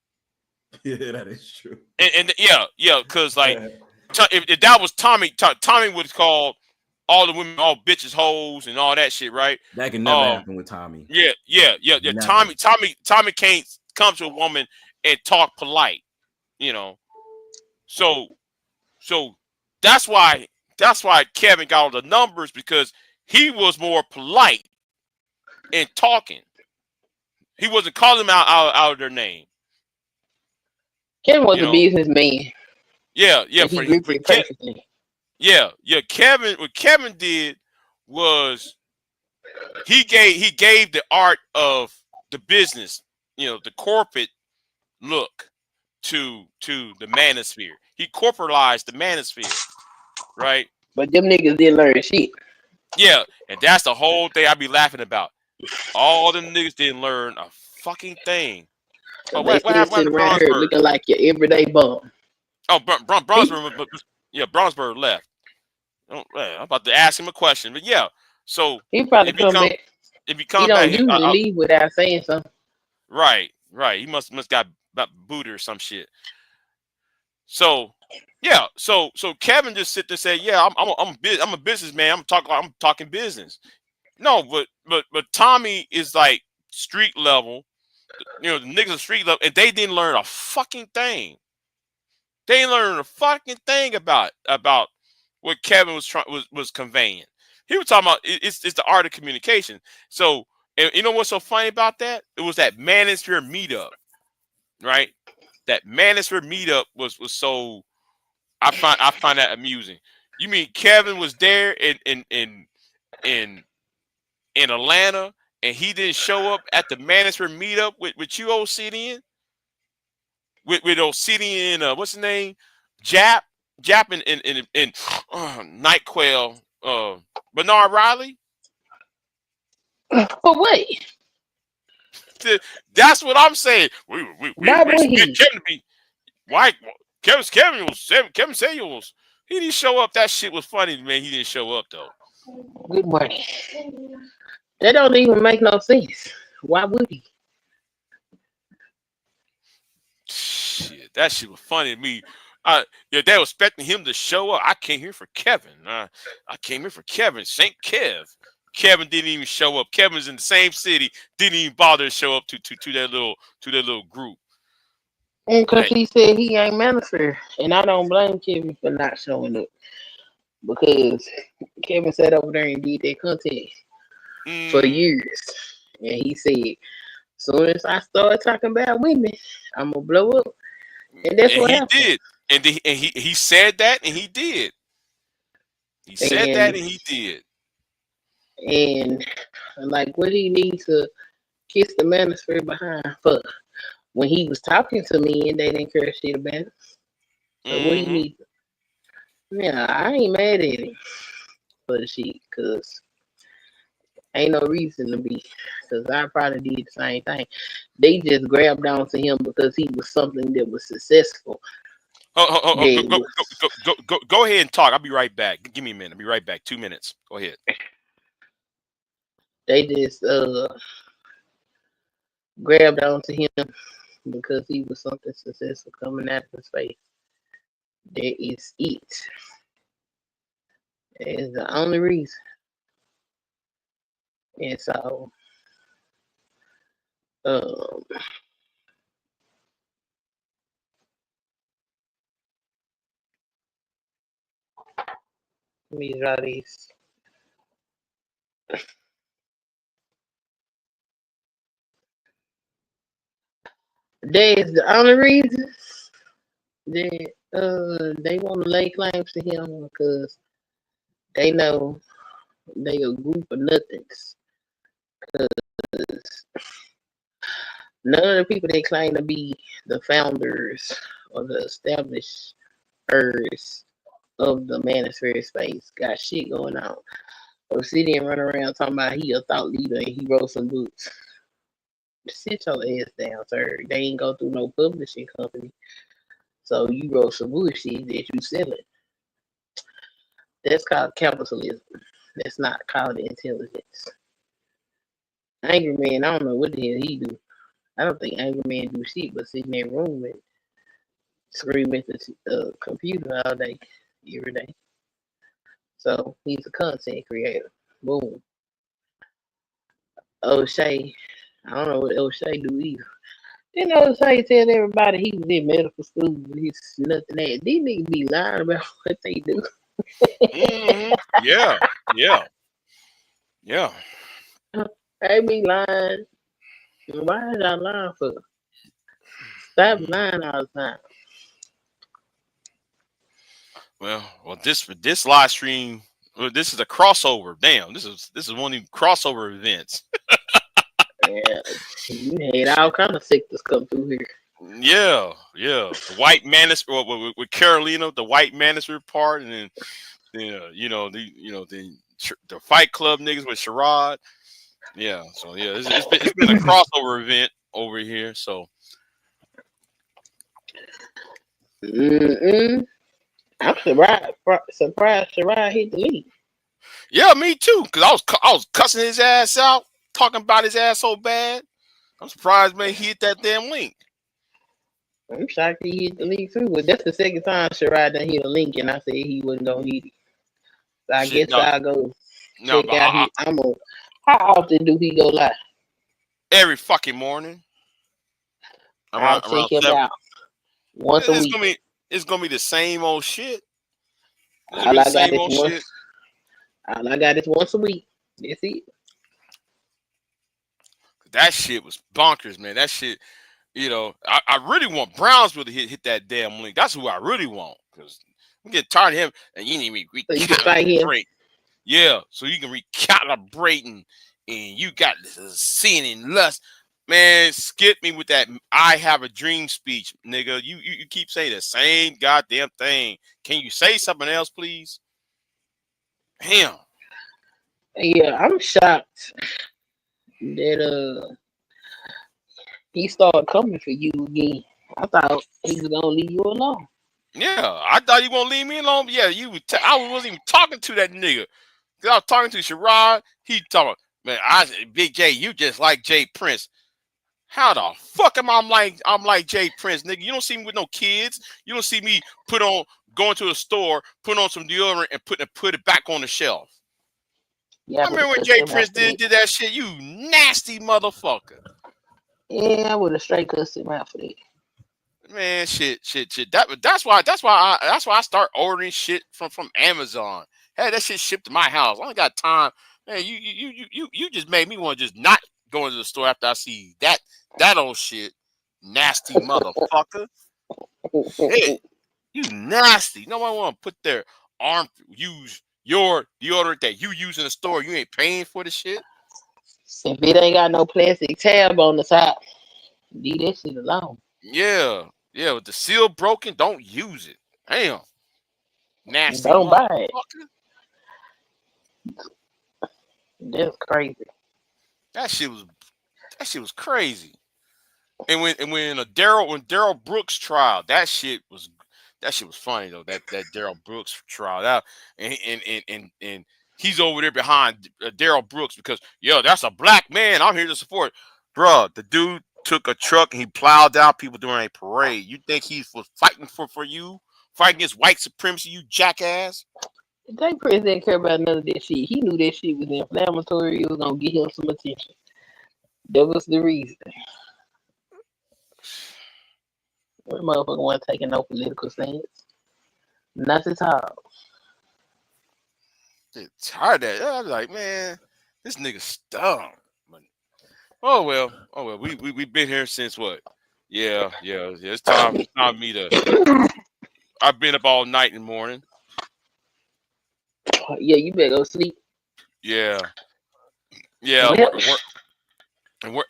Yeah, that is true. And because like if that was Tommy would call all the women all bitches, hoes, and all that shit, right? That can never happen with Tommy. Yeah. Never. Tommy can't come to a woman and talk polite, you know. So that's why Kevin got all the numbers, because he was more polite in talking. He wasn't calling them out of their name. Kevin was a businessman. Yeah. Perfectly. What Kevin did was he gave the art of the business, the corporate look to the Manosphere. He corporatized the Manosphere, right? But them niggas didn't learn shit. Yeah, and that's the whole thing I be laughing about. All them niggas didn't learn a fucking thing. So what happened to around here looking like your everyday bum? Oh, Brownsburg left. I'm about to ask him a question, but yeah. So he probably come back. If he come he don't back, usually leave without saying something. Right. He must got booted or some shit. So yeah, so Kevin just sit there and say, yeah, I'm a businessman. I'm talking business. No, but Tommy is like street level. The niggas are street level, and they didn't learn a fucking thing. They didn't learn a fucking thing about what Kevin was conveying. He was talking about it's the art of communication. So, and you know what's so funny about that? It was that Manosphere meetup, right? That Manosphere meetup was so I find that amusing. You mean Kevin was there in Atlanta, and he didn't show up at the Manosphere meetup with you, OCDN? With OCDN, what's his name? Jap in Night Quail, Bernard Riley. But wait, that's what I'm saying. We expect Kevin to be white. Kevin Samuels. He didn't show up. That shit was funny, man. He didn't show up though. Good morning. That don't even make no sense. Why would he? Shit, that shit was funny to me. They were expecting him to show up. I came here for Kevin. I came here for Kevin. Saint Kev. Kevin didn't even show up. Kevin's in the same city. Didn't even bother to show up to that little group. Because he said he ain't Manosphere, and I don't blame Kevin for not showing up, because Kevin sat over there and did that content for years, and he said, soon as I start talking about women, I'm gonna blow up, and that's what happened. He did, and he said that, and he did. He said that, and he did. And like, what do you need to kiss the Manosphere behind for? When he was talking to me and they didn't care shit about it. So what do you need? Yeah, I ain't mad at him for the shit, because ain't no reason to be. Because I probably did the same thing. They just grabbed onto him because he was something that was successful. Go ahead and talk. I'll be right back. Give me a minute. I'll be right back. 2 minutes. Go ahead. They just grabbed onto him because he was something successful coming out of space. That is it. That is the only reason. And so, let me draw these. That is the only reason that they want to lay claims to him because they know they a group of nothings. Because none of the people they claim to be the founders or the establishers of the Manosphere space got shit going on. Obsidian run around talking about he a thought leader and he wrote some books. Sit your ass down, sir. They ain't go through no publishing company. So you wrote some bullshit that you selling. That's called capitalism. That's not called intelligence. Angry Man, I don't know what the hell he do. I don't think Angry Man do shit but sit in that room and scream at the computer all day, every day. So he's a content creator. Boom. O'Shea, I don't know what O'Shea do either. Then O'Shea tell everybody he was in medical school, but he's nothing that. These niggas be lying about what they do. Yeah. They be lying. Why is y'all lying for? Stop lying all the time. Well, this live stream, this is a crossover. Damn, this is one of the crossover events. Yeah, you had all kind of sectors come through here. Yeah. The white manosphere with Carolina, the white manosphere part, and then the Fight Club niggas with Sherrod. Yeah, so yeah, it's been a crossover event over here. So. I'm surprised Sherrod hit the lead. Yeah, me too. Cause I was cussing his ass out, talking about his ass so bad. I'm surprised, man, he hit that damn link. I'm shocked he hit the link too. But that's the second time Sherrod done hit a link, and I said he wasn't gonna hit it. So I guess I'll go check out. How often do he go live? Every fucking morning. I'll check him out once a week. It's gonna be the same old shit. All I got is once a week. That's it. That shit was bonkers, man. That shit, I really want Brownsville to hit that damn link. That's who I really want. Because I'm getting tired of him, and you need me recalibrate. Yeah, so you can recalibrate and you got seeing in lust. Man, skip me with that I have a dream speech, nigga. You keep saying the same goddamn thing. Can you say something else, please? Damn. Yeah, I'm shocked that he started coming for you again. I thought he was gonna leave you alone. Yeah, I thought you gonna leave me alone. But yeah, I wasn't even talking to that nigga. Cause I was talking to Sherrod. He talking, man, Big J, you just like Jay Prince. How the fuck am I'm like Jay Prince, nigga? You don't see me with no kids. You don't see me going to a store, put on some deodorant and put it back on the shelf. Yeah, I remember when Jay Prince did that shit. You nasty motherfucker. Yeah, I would have straight cussed him out for that. Man, shit. That's why I start ordering shit from Amazon. Hey, that shit shipped to my house. I ain't got time. Man, you just made me want to just not go into the store after I see that old shit. Nasty motherfucker. Hey, you nasty. Nobody want to put their use your deodorant that you use in the store. You ain't paying for the shit. If it ain't got no plastic tab on the top, leave that shit alone. Yeah. With the seal broken, don't use it. Damn. Nasty. Don't buy it. That's crazy. That shit was crazy. And when Daryl Brooks trial, that shit was funny though. That Daryl Brooks trial out, and he's over there behind Daryl Brooks because that's a black man. I'm here to support, bruh. The dude took a truck and he plowed down people during a parade. You think he was fighting for you, fighting against white supremacy? You jackass. Jay Prince didn't care about none of that shit. He knew that shit was inflammatory. It was gonna get him some attention. That was the reason. That motherfucker wasn't taking no political stance. Not at all. It's hard that I was like, man, this nigga dumb. Oh well. We've been here since what? Yeah. It's time for me to. I've been up all night and morning. Yeah, you better go sleep. Yeah. Yep.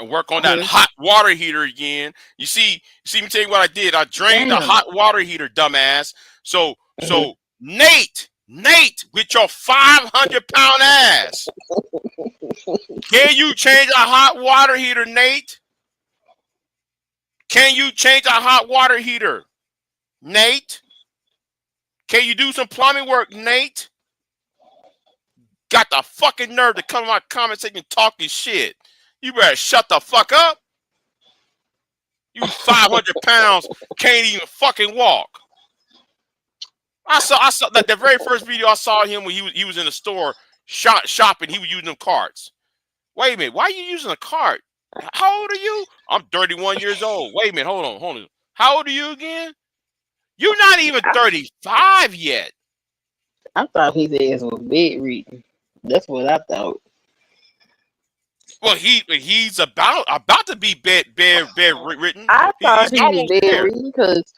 Work on that hot water heater again. You see me tell you what I did. I drained the hot water heater, dumbass. So Nate, with your 500-pound ass, can you change a hot water heater, Nate? Can you change a hot water heater, Nate? Can you do some plumbing work, Nate? Got the fucking nerve to come to my comment section talking shit. You better shut the fuck up. You 500 pounds can't even fucking walk. I saw that the very first video I saw him when he was in the store shopping. He was using them carts. Wait a minute, why are you using a cart? How old are you? I'm 31 years old. Wait a minute, hold on. How old are you again? You're not even 35 yet. I thought his ass was bedridden. That's what I thought. Well, he's about to be bedridden. I thought He's he was almost there. bedridden because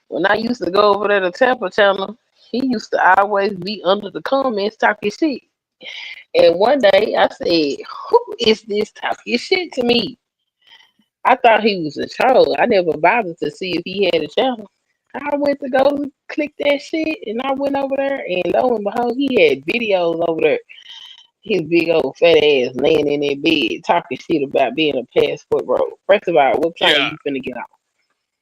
when I used to go over there to Tampa Channel, he used to always be under the comments talking shit. And one day I said, "Who is this talking shit to me?" I thought he was a troll. I never bothered to see if he had a channel. I went to go click that shit, and I went over there, and lo and behold, he had videos over there. His big old fat ass laying in that bed talking shit about being a passport bro. First of all, what plane you finna get on?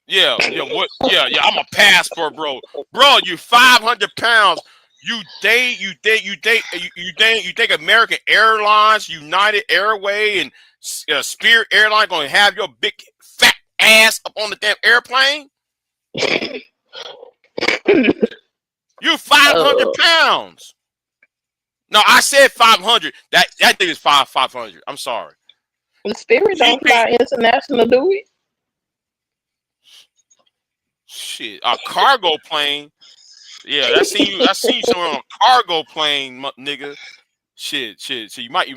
Yeah, I'm a passport bro. Bro, you 500 pounds. You think American Airlines, United Airway, and Spirit Airline gonna have your big fat ass up on the damn airplane? You 500 pounds. No, I said 500. That thing is 500. I'm sorry. The Spirit don't fly international, do we? Shit, a cargo plane. Yeah, I seen you somewhere on a cargo plane, nigga. Shit. So you might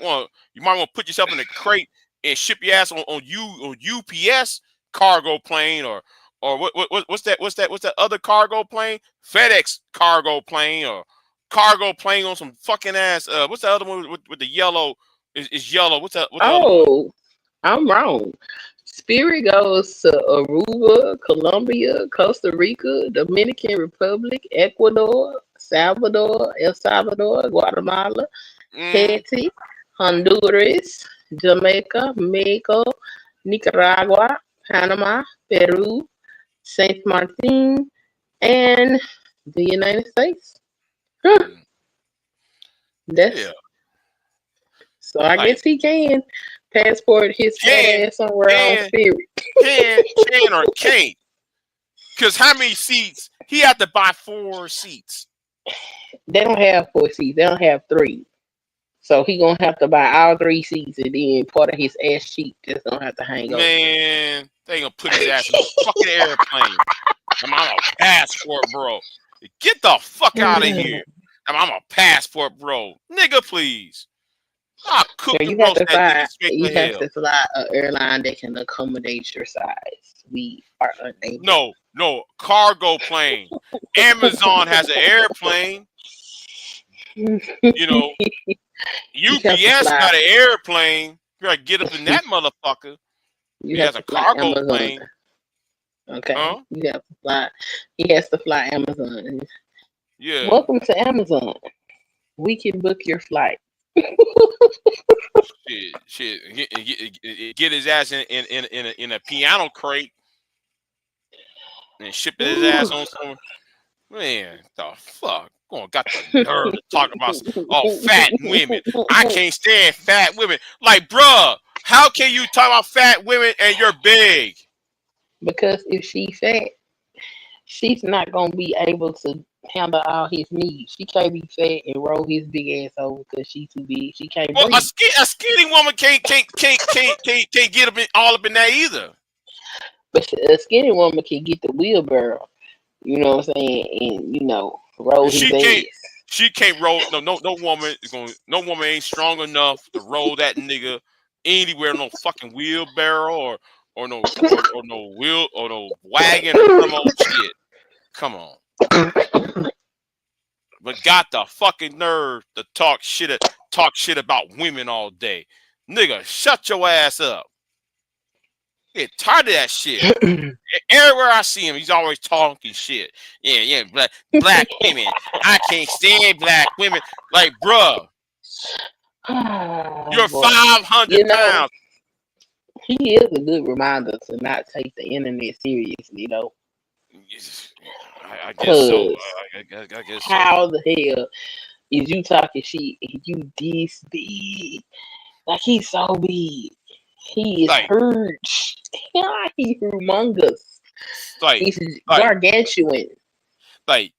want to put yourself in a crate and ship your ass on UPS cargo plane or what's that other cargo plane? FedEx cargo plane or cargo plane on some fucking ass. What's the other one with the yellow? Is yellow? What's that? Oh, I'm wrong. Spirit goes to Aruba, Colombia, Costa Rica, Dominican Republic, Ecuador, Salvador, El Salvador, Guatemala, Haiti, Honduras, Jamaica, Mexico, Nicaragua, Panama, Peru, Saint Martin, and the United States. So I guess he can passport his ass somewhere on Spirit. Can or can't? Because how many seats? He had to buy 4 seats. They don't have 4 seats. They don't have 3. So he gonna have to buy all 3 seats, and then part of his ass sheet just gonna have to hang over. Man, they gonna put his ass in a fucking airplane. I'm a passport, bro. Get the fuck out of here. I'm a passport, bro. Nigga, please. I'll cook You have to fly an airline that can accommodate your size. We are unable. No, cargo plane. Amazon has an airplane. You know, UPS got an airplane. You gotta get up in that motherfucker. He has a cargo plane. Okay. You have to fly. He has to fly Amazon. Yeah. Welcome to Amazon. We can book your flight. Get his ass in a piano crate and ship his ass on somewhere. Man, the fuck? Got the nerve to talk about fat women. I can't stand fat women. Like, bruh, how can you talk about fat women and you're big? Because if she's fat, she's not gonna be able to handle all his needs. She can't be fat and roll his big ass over because she's too big. She can't Well, breathe. a skinny woman can't get all up in that either. But a skinny woman can get the wheelbarrow. You know what I'm saying? And roll his ass. She can't roll. No woman is going. No woman ain't strong enough to roll that nigga anywhere. No fucking wheelbarrow or no wheel or no wagon or some old shit. Come on. But got the fucking nerve to talk shit about women all day. Nigga, shut your ass up. Get tired of that shit. Everywhere I see him, he's always talking shit. Yeah, black women. I can't stand black women. Like, bruh, you're 500 pounds. He is a good reminder to not take the internet seriously, though. I guess so. I guess so. How the hell is you talking shit and you this big? Like, he's so big. He is huge. He's humongous. He's gargantuan. Like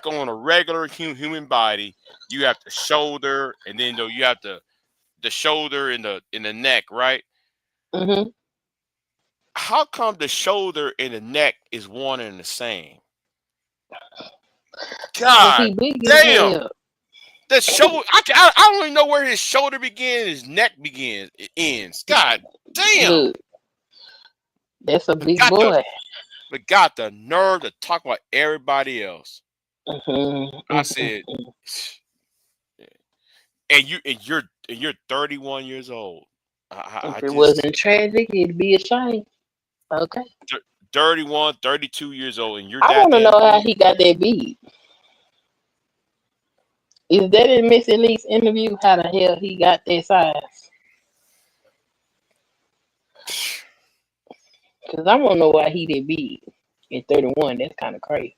on a regular human body, you have the shoulder, and then you have the shoulder in the neck, right? Mm-hmm. How come the shoulder and the neck is one and the same? God damn. The shoulder, I don't even know where his shoulder begins, his neck ends. God damn. Look, that's a big boy. But got the nerve to talk about everybody else. Mm-hmm. I said, and you're 31 years old. If it wasn't tragic, it'd be a shame. Okay. 31, 32 years old, and you're I want to know how he got that big. Is that in Miss Elite's interview? How the hell he got that size? Because I want to know why he that big at 31. That's kind of crazy.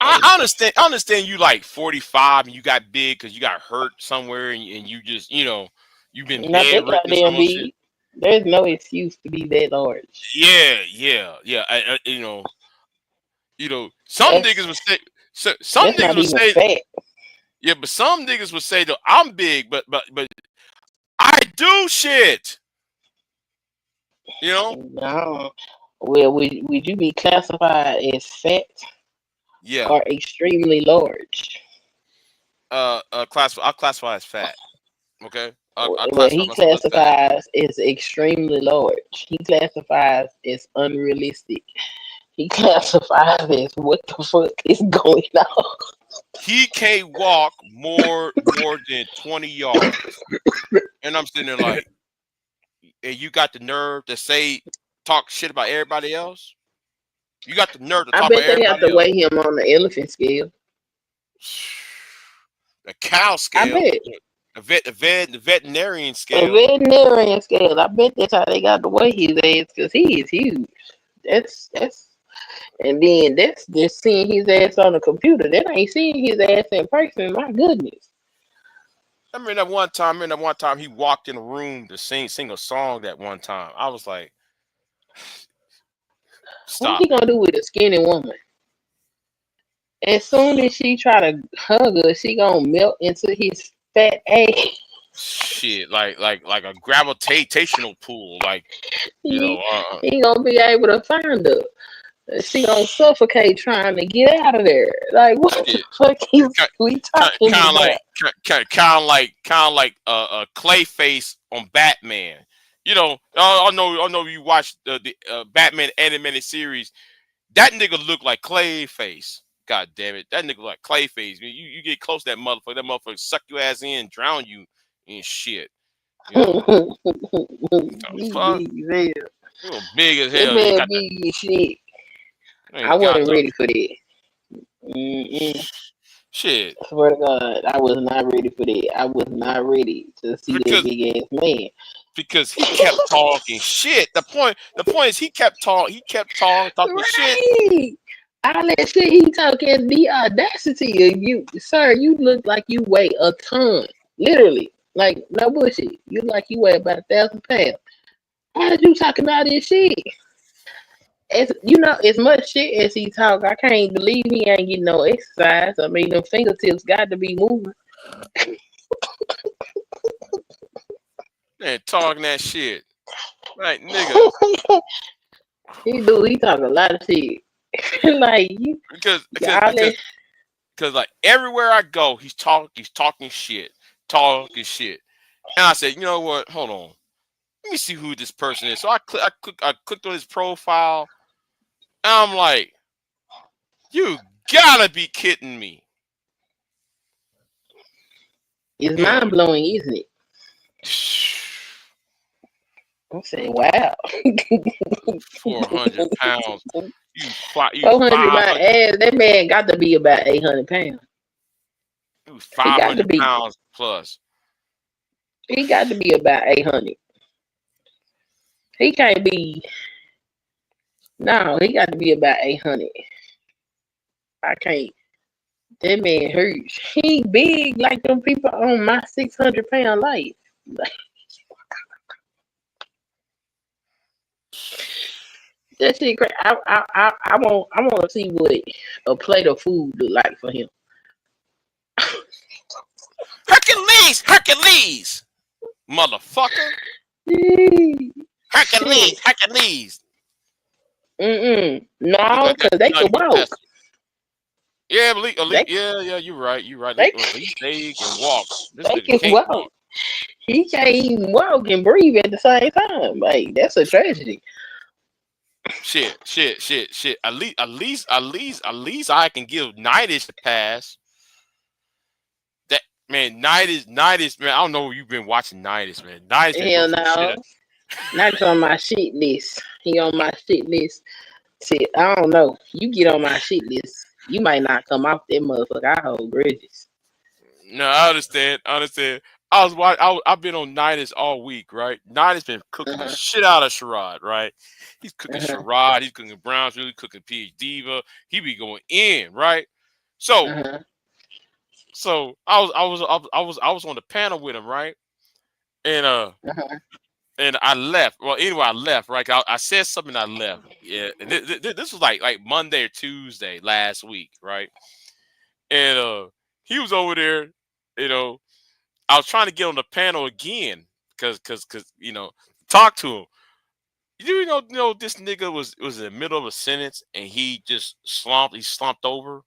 I understand you like 45 and you got big because you got hurt somewhere and you just you've been Not that bedridden goddamn big. There's no excuse to be that large. Yeah. Some niggas would say some niggas would say fat. Yeah, but some niggas would say that I'm big, but I do shit. No. Well, would you be classified as fat? Yeah. Or extremely large? I'll classify as fat. Okay. Well, he classifies as extremely large. He classifies as unrealistic. He classifies as what the fuck is going on. He can't walk more than 20 yards. And I'm sitting there like, and you got the nerve to talk shit about everybody else? You got the nerve to talk about everybody else? I bet they have to weigh him on the elephant scale. The cow scale. I bet. The veterinarian scale. The veterinarian scale. I bet that's how they got to weigh his ass because he is huge. That's and then that's just seeing his ass on the computer. That ain't seeing his ass in person. My goodness. I remember that one time he walked in a room to sing a song that one time. I was like, stop. What he gonna do with a skinny woman? As soon as she try to hug her, she gonna melt into his fat ass. Shit, like a gravitational pull. Like, he gonna be able to find her. She gonna suffocate trying to get out of there. Like, what the fuck is we talking about? Kind of like a Clayface on Batman. I know you watched the Batman animated series. That nigga look like Clayface. God damn it, that nigga like Clayface. You get close to that motherfucker suck your ass in, drown you in shit. Big as hell. Big shit. I wasn't ready for that. Shit. Swear to God, I was not ready for that. I was not ready to see that big ass man. Because he kept talking shit. The point is he kept talking shit. Right. All that shit he talking, the audacity of you, sir. You look like you weigh a ton, literally. Like no bullshit. You look like you weigh about 1,000 pounds. How did you talking all this shit? As as much shit as he talk, I can't believe he ain't getting no exercise. I mean, them fingertips got to be moving. Man, talking that shit. Like, nigga. He talk a lot of shit. Like you Because like everywhere I go, he's talking shit. Talking shit. And I said, you know what? Hold on. Let me see who this person is. So I clicked on his profile. And I'm like, you gotta be kidding me. It's mind blowing, isn't it? I'm saying, wow. 400 pounds. You 400 my ass. That man got to be about 800 pounds. He was 500 pounds plus. He got to be about 800. He can't be. No, he got to be about 800. I can't. That man hurts. He big like them people on my 600-pound life. That shit crazy. I want to see what a plate of food look like for him. Hercules, motherfucker. Hercules. No, because they can walk. Yeah, yeah, you're right. They can walk. They can walk. He can't even walk and breathe at the same time. Like, that's a tragedy. Shit. At least I can give Nightish a pass. That man, Nightish, man. I don't know if you've been watching Nightish, man. Hell no. Nightish on my shit list. He on my shit list. Shit, I don't know. You get on my shit list, you might not come off that motherfucker. I hold grudges. No, I understand. I've been on Nightish all week, right? Nightish been cooking the shit out of Sherrod, right? He's cooking Sherrod, he's cooking Brownsville, he's cooking PH Diva. He be going in, right? So, I was on the panel with him, right? And and I left. Well, anyway, I left, right? I said something, I left. Yeah, and this was like Monday or Tuesday last week, right? And he was over there, you know. I was trying to get on the panel again because talk to him. You know this nigga was in the middle of a sentence and he just slumped. He slumped over,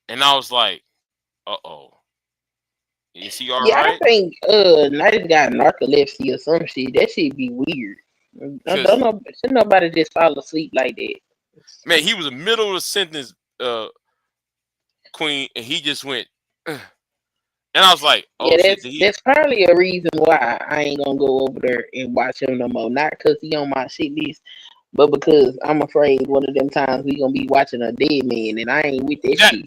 and I was like, "Uh-oh, is he all right?" I think Nightish got narcolepsy or some shit. That shit be weird. Should nobody just fall asleep like that? Man, he was in the middle of a sentence, Queen, and he just went. And I was like, "Oh yeah, shit!" that's probably a reason why I ain't gonna go over there and watch him no more. Not because he on my shit list, but because I'm afraid one of them times we gonna be watching a dead man, and I ain't with that shit.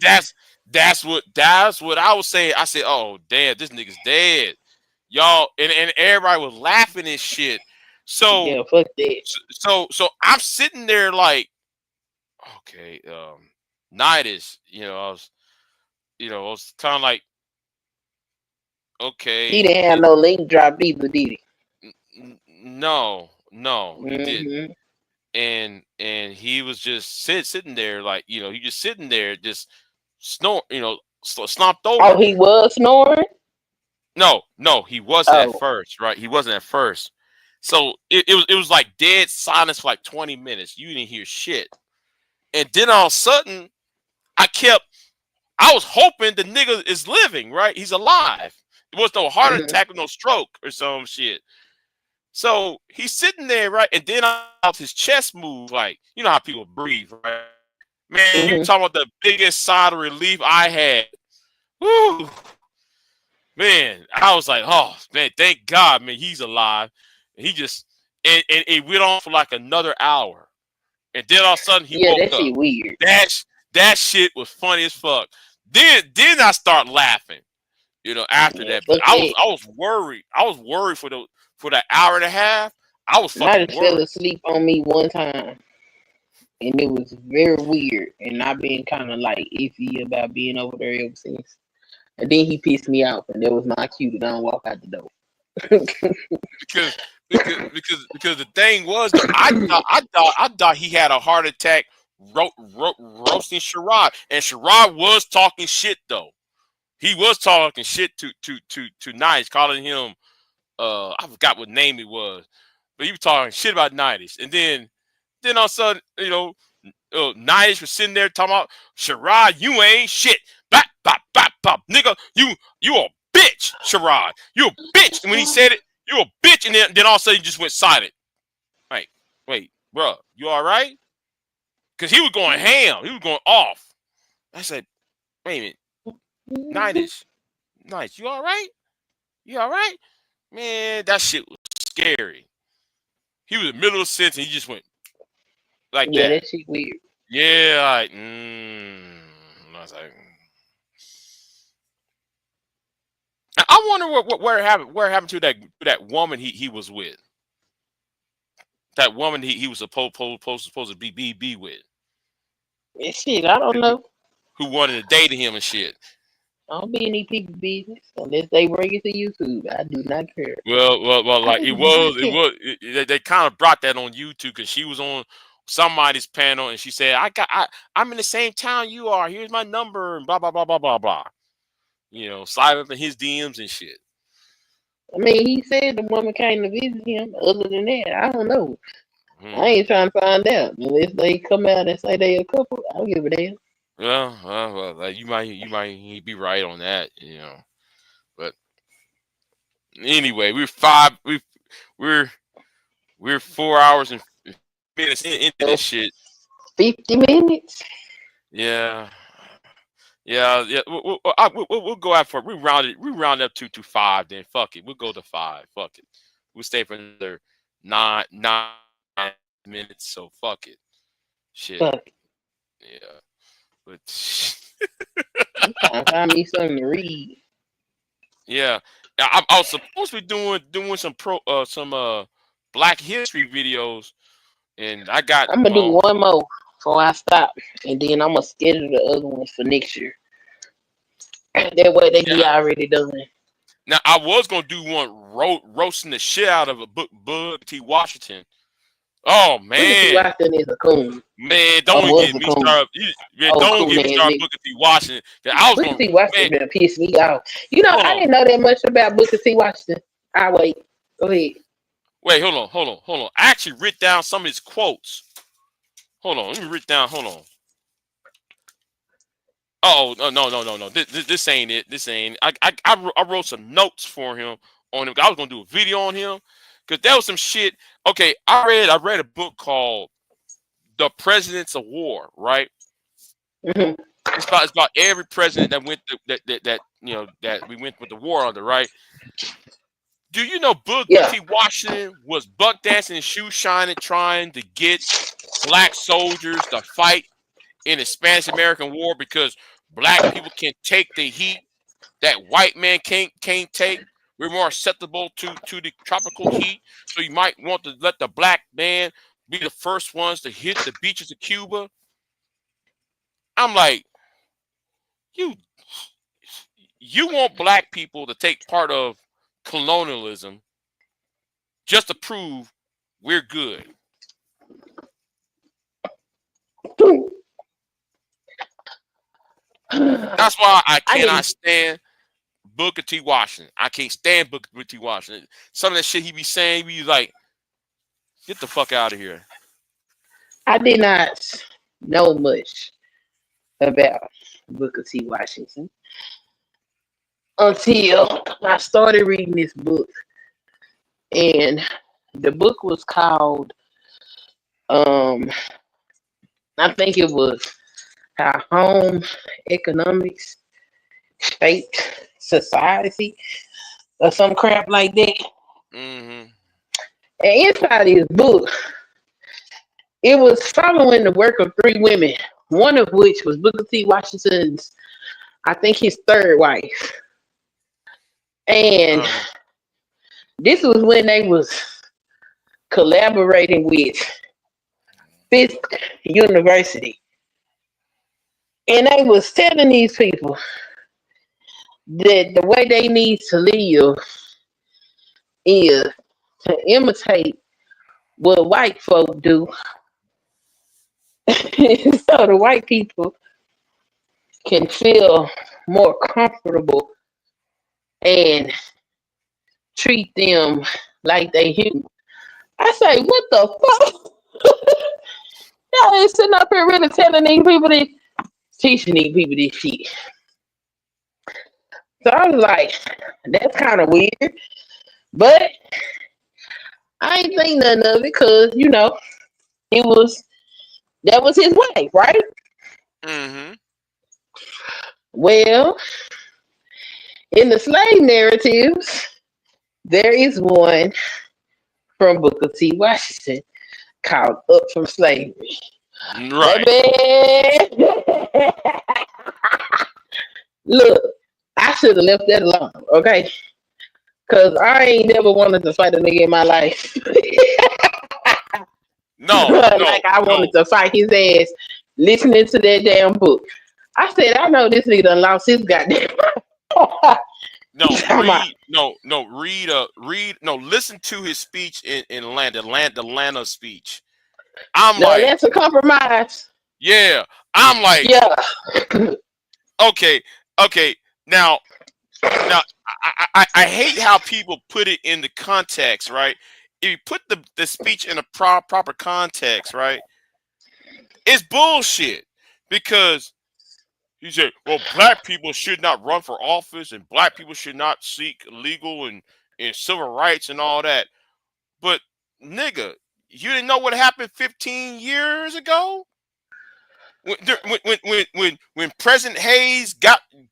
That's what I was saying. I said, "Oh damn, this nigga's dead, y'all," and everybody was laughing and shit. So yeah, fuck that. So I'm sitting there like, okay, Nightish, I was kind of like, okay. He didn't have no link drop either, did he? No, he didn't. And he was just sitting there like, he just sitting there just snore, slumped over. Oh, he was snoring? No, he wasn't at first, right? He wasn't at first. So it was like dead silence for like 20 minutes. You didn't hear shit. And then all of a sudden, I was hoping the nigga is living, right? He's alive. It was no heart attack or no stroke or some shit. So he's sitting there, right? And then his chest moved, like, you know how people breathe, right? Man, you talking about the biggest sigh of relief I had. Woo! Man, I was like, oh, man, thank God, man, he's alive. And he just, and it went on for like another hour. And then all of a sudden he woke that up. shit weird. That shit was funny as fuck. Then I start laughing. You know, after that, but I was worried. I was worried for that hour and a half. I was fucking Nida fell worried. asleep on me one time, and it was very weird. And I've been kind of like iffy about being over there ever since. And then he pissed me off, and that was my cue to don't walk out the door. because the thing was, though, I thought he had a heart attack roasting Sherrod, and Sherrod was talking shit though. He was talking shit to Nice, calling him I forgot what name it was, but he was talking shit about Nice, and then all of a sudden, you know, Nice was sitting there talking about Sherrod, you ain't shit. Bop, bop, bop, bop. Nigga, you a bitch, Sherrod. You a bitch. And when he said it, you a bitch, and then all of a sudden he just went silent. Like, wait, bro, you all right? Because he was going ham. He was going off. I said, wait a minute. Nice, you all right? You all right? Man, that shit was scary. He was in the middle of a sentence, and he just went like Yeah, that. that shit weird. Yeah, like, I was like, I wonder where happened to that woman he was with. That woman he was supposed to be with. Shit, I don't know. Who wanted to date him and shit. I don't be in these people's business unless they bring it to YouTube. I do not care. Well, like they kind of brought that on YouTube because she was on somebody's panel and she said, I'm in the same town you are. Here's my number and blah blah blah blah blah blah. You know, slide up in his DMs and shit. I mean, he said the woman came to visit him. Other than that, I don't know. I ain't trying to find out unless they come out and say they a couple. I don't give a damn. Well, like you might be right on that, you know. But anyway, we're 4 hours and minutes into this shit. 50 minutes. Yeah. We'll go out for it. We round up to 5. Then fuck it. We'll go to 5. Fuck it. We'll stay for another 9 minutes. So fuck it. Shit. Fuck it. Yeah. But I'm trying to find me something to read. yeah, I was supposed to be doing some Black History videos, and I got. I'm gonna do one more before I stop, and then I'm gonna schedule the other ones for next year. That way they be already done. Now I was gonna do one roasting the shit out of a Booker T. Washington. Oh man, Booker T. Washington is a coon. Man, don't get me started. Don't get me started, Booker T. Washington. Booker T. Washington been piss me off. You know, I didn't know that much about Booker T. Washington. I wait. Go ahead. Wait, hold on. I actually wrote down some of his quotes. Hold on, let me read down. Hold on. Oh no. This ain't it. This ain't. I wrote some notes for him on him. I was gonna do a video on him because there was some shit. Okay, I read a book called The Presidents of War, right? Mm-hmm. It's about every president that went that we went with the war under, right? Do you know Booker T. Washington was buck dancing and shoe shining, trying to get black soldiers to fight in the Spanish-American War because black people can take the heat that white man can't take? We're more susceptible to the tropical heat, so you might want to let the black man be the first ones to hit the beaches of Cuba. I'm like, you want black people to take part of colonialism just to prove we're good. That's why I cannot stand Booker T. Washington. I can't stand Booker T. Washington. Some of that shit he be saying, be like, get the fuck out of here. I did not know much about Booker T. Washington until I started reading this book. And the book was called, I think it was How Home Economics Shaped Society or some crap like that. Mm-hmm. And inside this book, it was following the work of 3 women, one of which was Booker T. Washington's I think his third wife. And this was when they was collaborating with Fisk University. And they was telling these people that the way they need to live is to imitate what white folk do. So the white people can feel more comfortable and treat them like they human. I say, what the fuck? Y'all ain't sitting up here really telling these people this, teaching these people this shit. So I was like, that's kind of weird. But I ain't think nothing of it because, you know, that was his wife, right? Mm-hmm. Well, in the slave narratives, there is one from Booker T. Washington called Up from Slavery. Right. Baby. Look, I should have left that alone, okay? Because I ain't never wanted to fight a nigga in my life. No, like I wanted to fight his ass listening to that damn book. I said, I know this nigga done lost his goddamn. Listen to his speech in Atlanta, the Atlanta speech. I'm No, like, that's a compromise. yeah. I'm like, yeah. Okay. Now, I hate how people put it in the context, right? If you put the speech in a proper context, right? It's bullshit because he said, well, black people should not run for office and black people should not seek legal and civil rights and all that. But nigga, you didn't know what happened 15 years ago? When President Hayes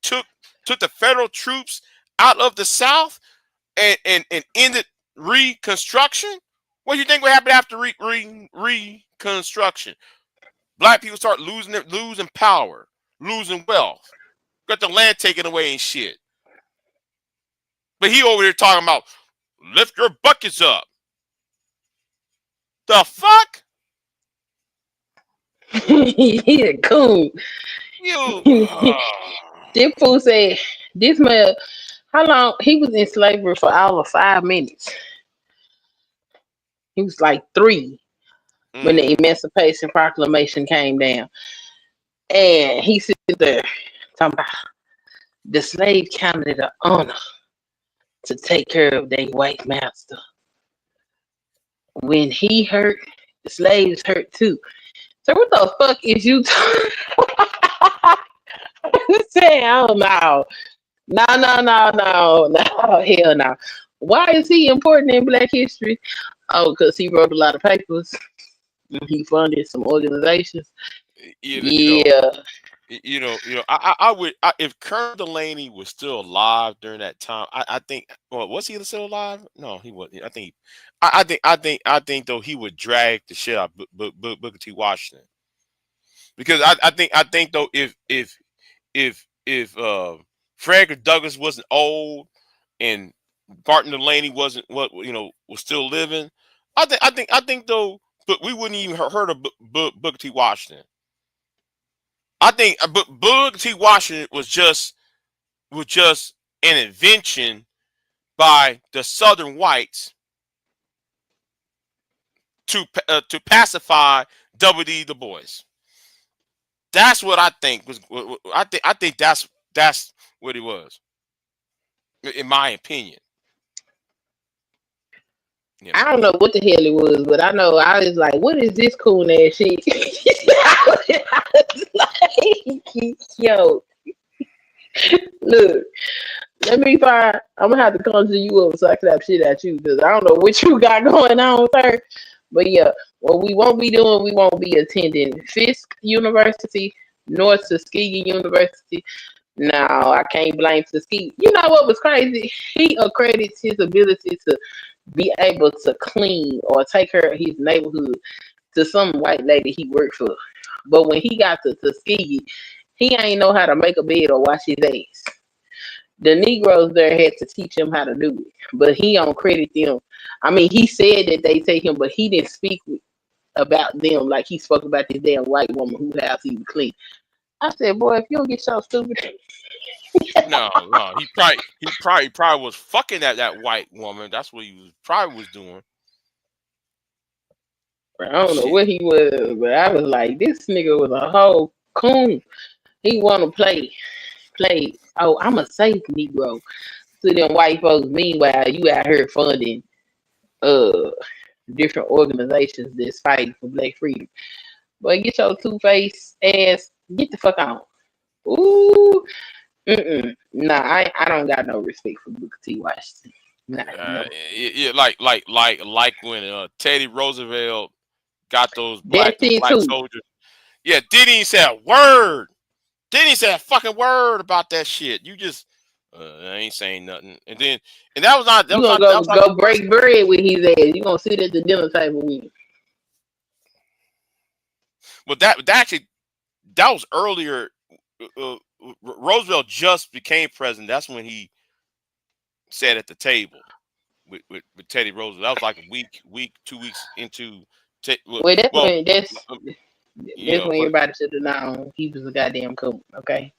took the federal troops out of the South and ended Reconstruction, what do you think would happen after Reconstruction? Black people start losing power, losing wealth, got the land taken away and shit. But he over there talking about lift your buckets up. The fuck? He a coon. This fool said, this man, how long? He was in slavery for all of 5 minutes. He was like 3 when the Emancipation Proclamation came down. And he sit there talking about the slave counted it an honor to take care of their white master. When he hurt, the slaves hurt too. So what the fuck is you saying? Oh no. No, hell no. Why is he important in Black history? Oh, because he wrote a lot of papers. He funded some organizations. I would if Colonel Delaney was still alive during that time. I think. Well, was he still alive? No, he wasn't. I think though he would drag the shit out of Booker T. Washington because I think though if Frederick Douglass wasn't old and Barton Delaney wasn't was still living, I think though, but we wouldn't even heard of Booker T. Washington. I think Booker T. Washington was just an invention by the Southern whites to pacify W.D. Du Bois. That's what I think was. I think that's what it was, in my opinion. I don't know what the hell it was, but I know I was like, what is this cool ass shit? I was like, yo, look, let me find. I'm gonna have to conjure you up so I can slap shit at you because I don't know what you got going on, sir. But yeah, what we won't be doing, we won't be attending Fisk University, North Tuskegee University. No, I can't blame Tuskegee. You know what was crazy? He accredits his ability to be able to clean or take care of his neighborhood to some white lady he worked for. But when he got to Tuskegee, He ain't know how to make a bed or wash his ass. The Negroes there had to teach him how to do it, but he don't credit them. I mean, he said that they take him, but he didn't speak about them like he spoke about this damn white woman whose house he would clean. I said, boy, if you don't get so stupid. No, he probably was fucking that white woman. That's what he probably was doing. I don't know what he was, but I was like, this nigga was a whole coon. He want to play. Oh, I'm a safe Negro to them white folks. Meanwhile, you out here funding different organizations that's fighting for black freedom. Boy, get your two-faced ass, get the fuck on. Ooh, nah, I don't got no respect for Booker T. Washington. No. Yeah, like when Teddy Roosevelt got those That's it black too. soldiers. Yeah, didn't even say a word. Didn't even say a fucking word about that shit. You just I ain't saying nothing. And that was not. You gonna go break bread with his ass. You gonna sit at the dinner table with him. But that was earlier. Roosevelt just became president. That's when he sat at the table with Teddy Roosevelt. That was like a week, 2 weeks into. Well, that's when everybody should have known he was a goddamn coon. Okay,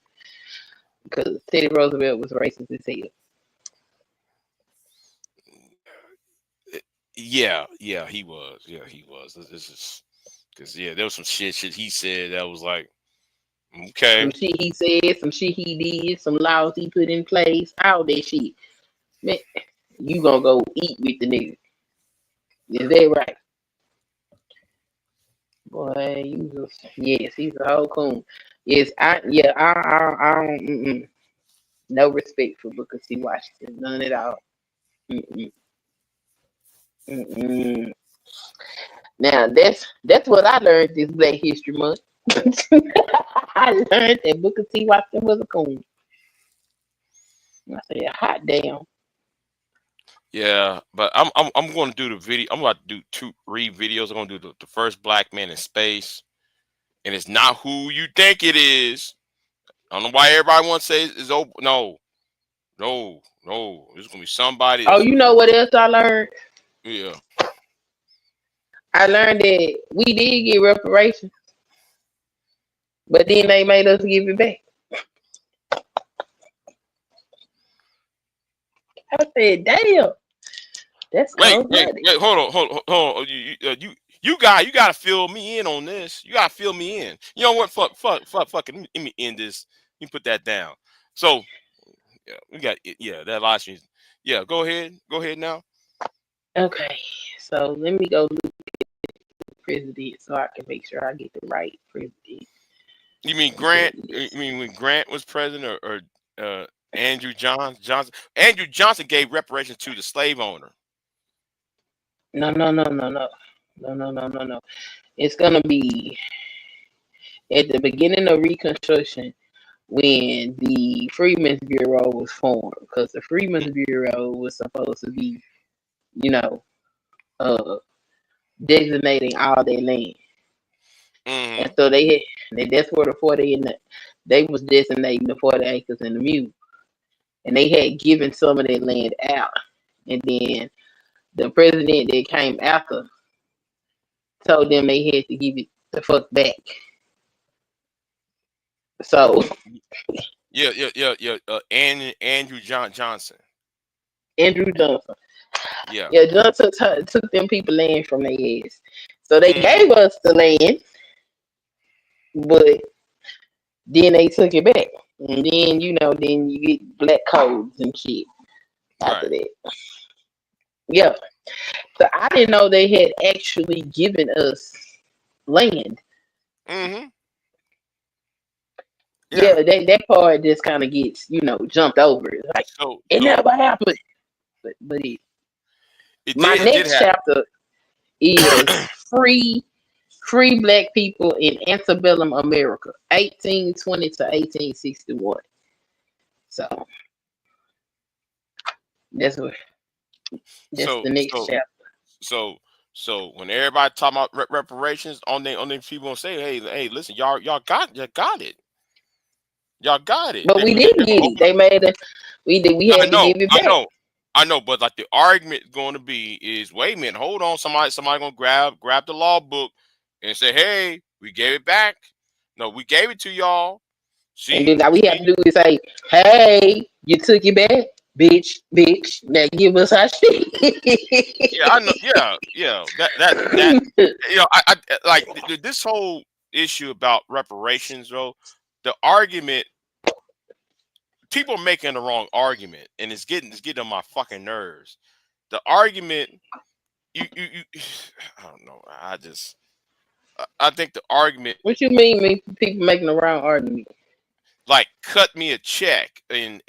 because Teddy Roosevelt was racist as hell. Yeah, he was. Yeah, he was. This is because there was some shit he said that was like, okay. Some shit he said, some shit he did, some laws he put in place, all that shit. Man, you gonna go eat with the nigga. Is that right? Boy, he's a whole coon. Yes, I don't, no respect for Booker T. Washington, none at all. Now that's what I learned this Black History Month. I learned that Booker T. Washington was a coon. I said, hot damn. Yeah, but I'm going to do the video. I'm about to do 3 videos. I'm going to do the first black man in space, and it's not who you think it is. I don't know why everybody wants to say it's open. No. It's going to be somebody. Oh, you know what else I learned? Yeah. I learned that we did get reparations, but then they made us give it back. I said, "Damn, that's wait, hold on. You gotta fill me in on this. You gotta fill me in. You know what? Fucking. Let me end this. You put that down. So, yeah, we got that live stream. Yeah, go ahead now. Okay, so let me go look at the president so I can make sure I get the right president. You mean Grant? You mean when Grant was president, or Andrew Johnson? Andrew Johnson gave reparations to the slave owner. No. It's gonna be at the beginning of Reconstruction when the Freedmen's Bureau was formed, because the Freedmen's Bureau was supposed to be, designating all their land. And so that's where the 40 they was designating the 40 acres and the mule. And they had given some of that land out. And then the president that came after told them they had to give it the fuck back. So Andrew Johnson. Andrew Johnson. Yeah. Johnson took them people land from their ass. So they gave us the land, but then they took it back. And then, then you get black codes and shit after that. Yeah. So I didn't know they had actually given us land. Yeah, that part just kind of gets, jumped over. It's like, it never happened. But my next chapter is free black people in antebellum America, 1820 to 1861. So that's the next chapter. So when everybody talking about reparations on them people say, hey, listen, y'all got it. Y'all got it. But we They didn't get it. They made it. We did. We I had to know, give it I back. know, I know. But like the argument going to be is, wait a minute, hold on. Somebody gonna grab the law book and say, hey, we gave it back. No, we gave it to y'all. And See, then all we have to do is say, "Hey, you took it back, bitch. Now give us our shit." yeah, I know. Yeah. That. You know, I like this whole issue about reparations, though. The argument, people are making the wrong argument, and it's getting on my fucking nerves. The argument, you I don't know. I think the argument, What you mean? People making the wrong argument? like, cut me a check and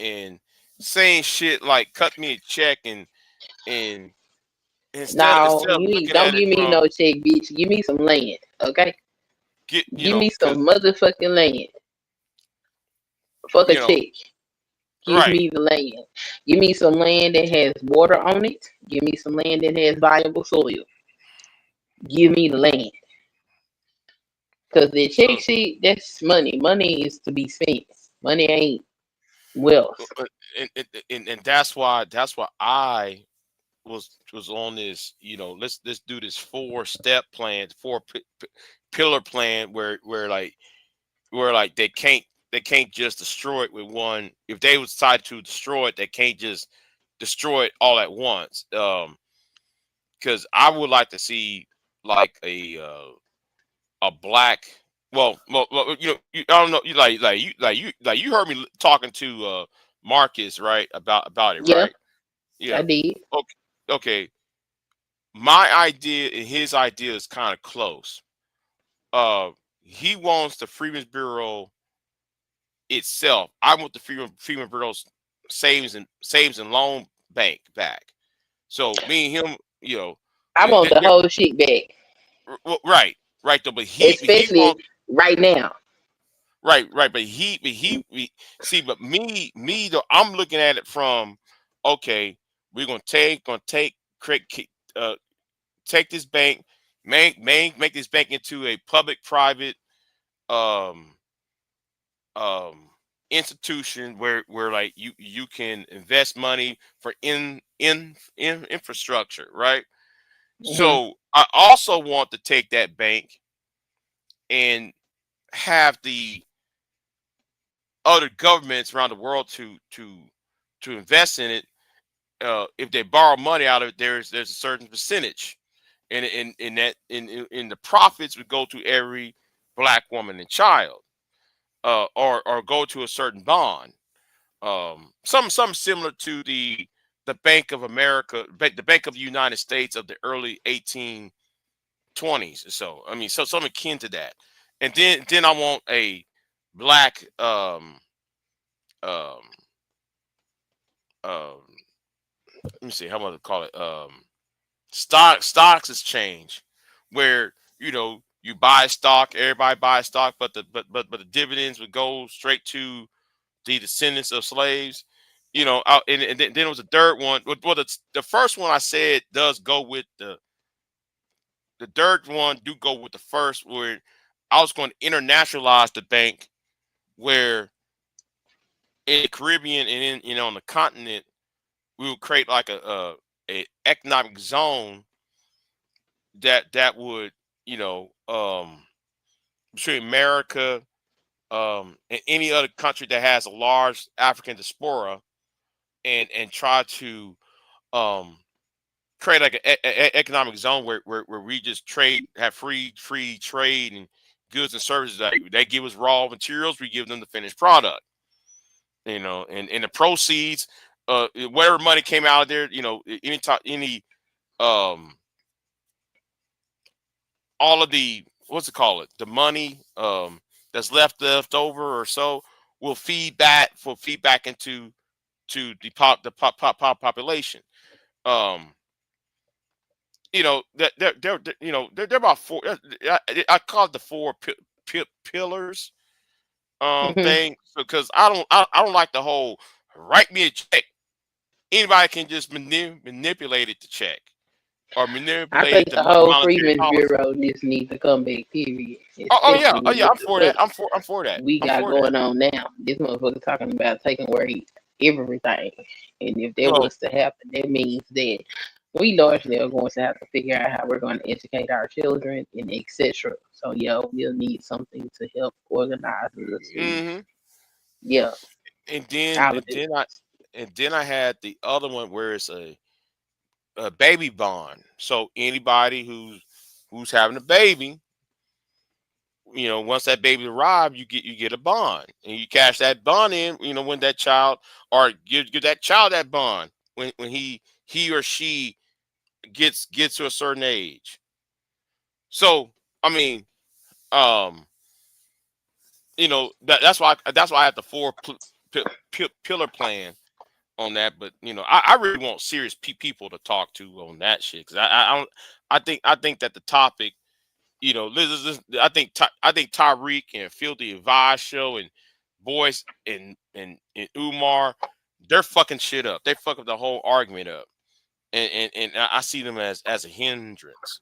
saying shit like cut me a check and No, instead of looking don't at it give me from no check, bitch. Give me some land, okay? get Give me because some motherfucking land. Fuck a you know check. Give right. me the land. Give me some land that has water on it. Give me some land that has viable soil. Give me the land. Because the check So sheet, that's money. Money is to be spent. Money ain't wealth. and that's why I was on this. Let's do this 4-step plan, pillar plan where they can't just destroy it with one. If they would decide to destroy it, they can't just destroy it all at once. Because I would like to see like a black. Well, I don't know. You heard me talking to Marcus, right, about it, Yeah, right? Yeah. I did. Okay. Okay. My idea and his idea is kind of close. He wants the Freedmen's Bureau itself. I want the Freedmen's Bureau's savings and loan bank back. So me and him, I you know, want the whole shit back. right though. But he Especially wants. right now. Right. But see, but me though, I'm looking at it from, okay, we're gonna take uh take this bank, make this bank into a public-private um um institution where like you can invest money for in infrastructure, right? Hmm. So I also want to take that bank and have the other governments around the world to invest in it. If they borrow money out of it, there's a certain percentage, and in that in the profits would go to every black woman and child, or go to a certain bond. Some similar to the Bank of America, the Bank of the United States of the early 1820s or so. I mean, so something akin to that. And then I want a black um um let me see how am I gonna call it, stocks exchange, where you buy stock, everybody buys stock, but the dividends would go straight to the descendants of slaves. And then there was a third one. Well, the first one I said does go with the third one do go with the first, where I was going to internationalize the bank, where in the Caribbean and on the continent we would create like a economic zone that would, you know um between America, and any other country that has a large African diaspora, and try to um create like an economic zone where we just have free trade and goods and services. That they give us raw materials, we give them the finished product. And the proceeds, whatever money came out of there, um all of the, what's it called, the money that's left over or so, will feed back into the population. um they're about four. I call it the four pillars Hmm. thing, because I don't like the whole write me a check. Anybody can just manipulate it to check. or I manipulated think the the whole monetary Freedmen's policy. Bureau just needs to come back, period. Oh yeah, Especially oh yeah. with I'm the for stuff that. I'm for that. we I'm got for that. going on now. This motherfucker talking about taking away everything. And if that Well, was to happen, that means that we largely are going to have to figure out how we're going to educate our children and etc. So yeah, we'll need something to help organize us. mm-hmm. Yeah, And then all and of it. then I had the other one where it's a baby bond. So anybody who's having a baby, once that baby arrives, you get a bond, and you cash that bond in. When that child, or give that child that bond when he or she gets to a certain age. So I mean, um, that's why I have the four pillar plan on that. But I really want serious people to talk to on that shit, because I don't. I think that the topic, I think Tyreek and Filthy and Vice show and Boyce and Umar, they're fucking shit up. They fuck up the whole argument up, and I see them as a hindrance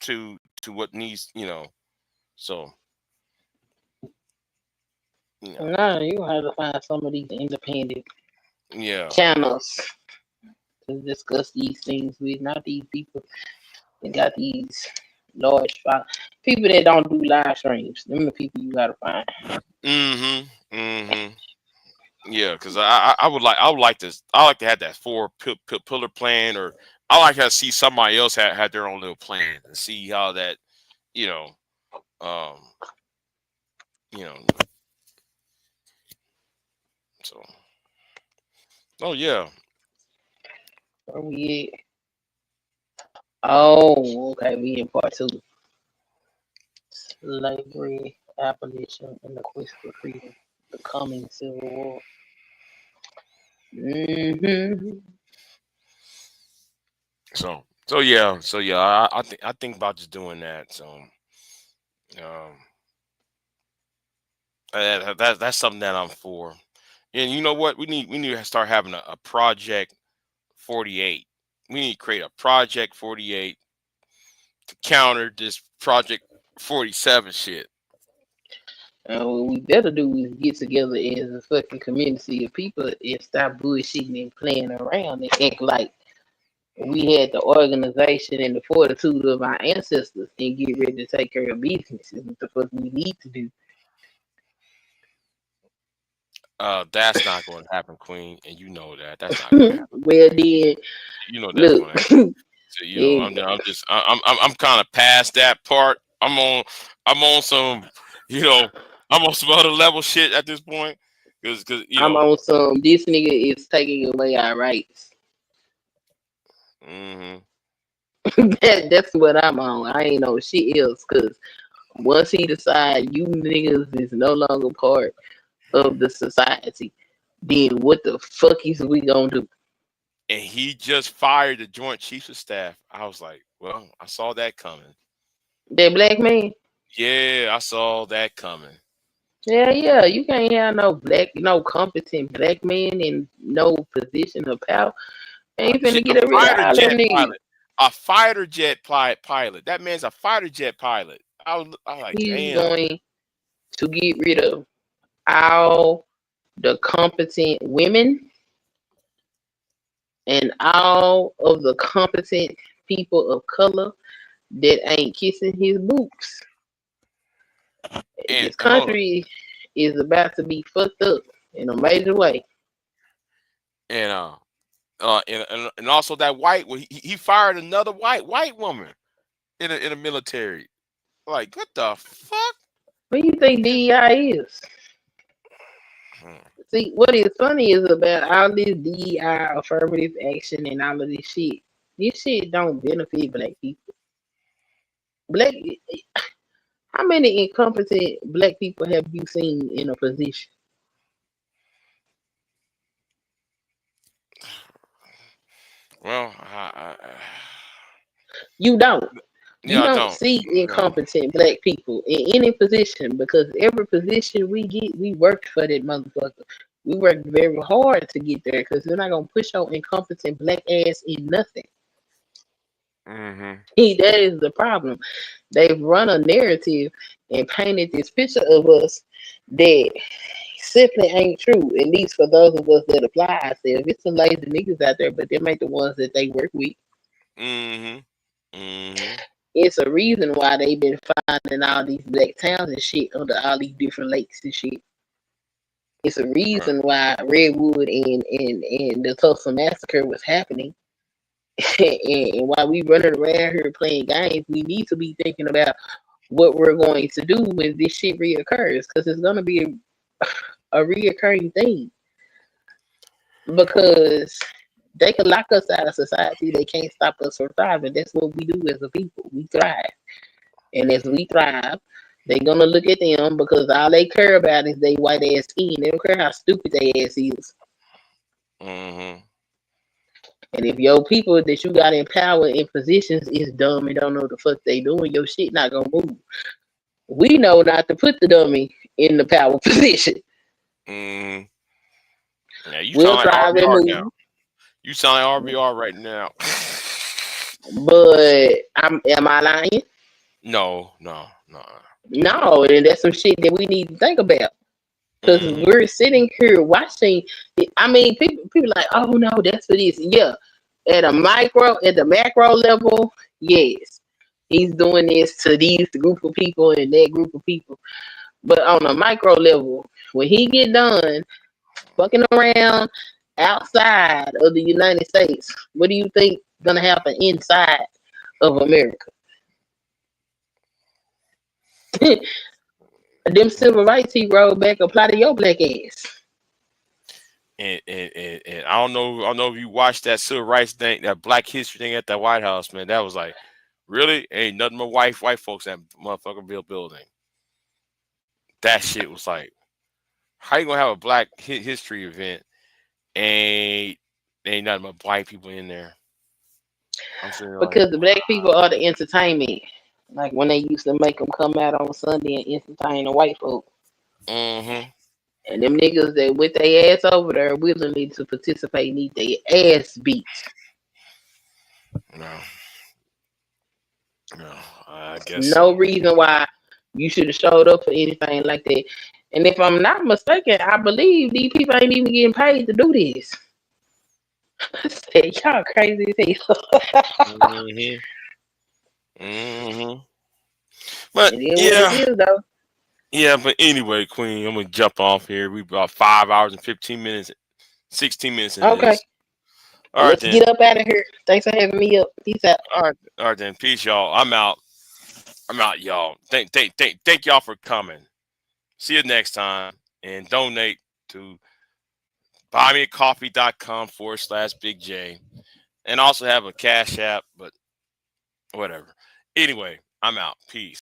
to what needs. So No, you have to find some of these independent yeah. channels to discuss these things with, not these people that got these large people that don't do live streams. Them the people you gotta find. Mm-hmm. Mm-hmm. Yeah, because I would like this. I like to have that four pillar plan, or I like to see somebody else had their own little plan and see how that, you know, um, you know. So, oh yeah, Where we at? Oh, okay, we in part two. Slavery, abolition, and the quest for freedom. The coming civil war. Mm-hmm. so yeah. I think about just doing that. So, that's something that I'm for. And you know what? We need to start having a project 48. We need to create a project 48 to counter this project 47 shit. And what we better do is get together as a fucking community of people and stop bullshitting and playing around and act like we had the organization and the fortitude of our ancestors and get ready to take care of business. Is what the fuck we need to do. That's not going to happen, Queen, and you know that. That's not going to happen. Well then, You know that's look, going to happen. So yeah, I'm kind of past that part. I'm on some, you know, I'm on some other level shit at this point, because I'm on some. This nigga is taking away our rights. hmm That's what I'm on. I ain't on shit else. Cause once he decide you niggas is no longer part of the society, then what the fuck is we gonna do? and he just fired the Joint Chiefs of Staff. I was like, well, I saw that coming. That black man? Yeah, I saw that coming. Yeah. You can't have no competent black man in no position of power. Ain't finna get rid of all them niggas. A fighter jet pilot. That man's a fighter jet pilot. I was like, He's damn. going to get rid of all the competent women and all of the competent people of color that ain't kissing his boots. This country is about to be fucked up in a major way. And and also that white, he fired another white woman in the military. Like, what the fuck? What do you think DEI is? See, what is funny is about all this DEI, affirmative action, and all of this shit. This shit don't benefit black people. How many incompetent black people have you seen in a position? Well, you don't. Yeah, You I don't don't. see incompetent black people in any position, because every position we get, we worked for that motherfucker. We worked very hard to get there, because they're not gonna push your incompetent black ass in nothing. Mm-hmm. See, that is the problem. They've run a narrative and painted this picture of us that simply ain't true. At least for those of us that apply ourselves. It's some lazy niggas out there, but them ain't the ones that they work with. Mm-hmm. Mm-hmm. It's a reason why they've been finding all these black towns and shit under all these different lakes and shit. It's a reason why Redwood and the Tulsa Massacre was happening. And while we running around here playing games, we need to be thinking about what we're going to do when this shit reoccurs, because it's gonna be a reoccurring thing. Because they can lock us out of society, they can't stop us from thriving. That's what we do as a people. We thrive, and as we thrive, they're gonna look at them because all they care about is they white ass skin. They don't care how stupid they ass is. Mm-hmm. And if your people that you got in power in positions is dumb and don't know what the fuck they doing, your shit not gonna move. We know not to put the dummy in the power position. Mm-hmm. Yeah, you We'll sound like thrive and RBR move, now. You sound like RBR right now. but am I lying? No, no, no. No, and that's some shit that we need to think about. Because Mm-hmm. we're sitting here watching. I mean, people like, oh no, that's for this. Yeah, at the macro level, yes, he's doing this to these group of people and that group of people. But on a micro level, when he get done fucking around outside of the United States, what do you think gonna happen inside of America? Them civil rights he rolled back apply to your black ass. And I don't know if you watched that civil rights thing, that Black History thing at the White House, man. That was like, really? Ain't nothing but white folks in that motherfucking building. That shit was like, how you gonna have a Black History event and ain't nothing but white people in there? I'm saying like, Because the black people are the entertainment. Like when they used to make them come out on Sunday and entertain the white folk. mm-hmm. And them niggas that with their ass over there willingly to participate need their ass beat. No, no, I guess No so. reason why you should have showed up for anything like that. And if I'm not mistaken, I believe these people ain't even getting paid to do this. I said, y'all crazy as hell. Mm-hmm. Mm-hmm. But It is what yeah. it is, though. Yeah, but anyway, Queen, I'm gonna jump off here. We about 5 hours and 15 minutes, 16 minutes into Okay. this. All right Let's then. get up out of here. Thanks for having me up. Peace out. All right then. Peace, y'all. I'm out. I'm out, y'all. Thank y'all for coming. See you next time, and donate to buymeacoffee.com/Big J, and also have a Cash App, but whatever. Anyway, I'm out. Peace.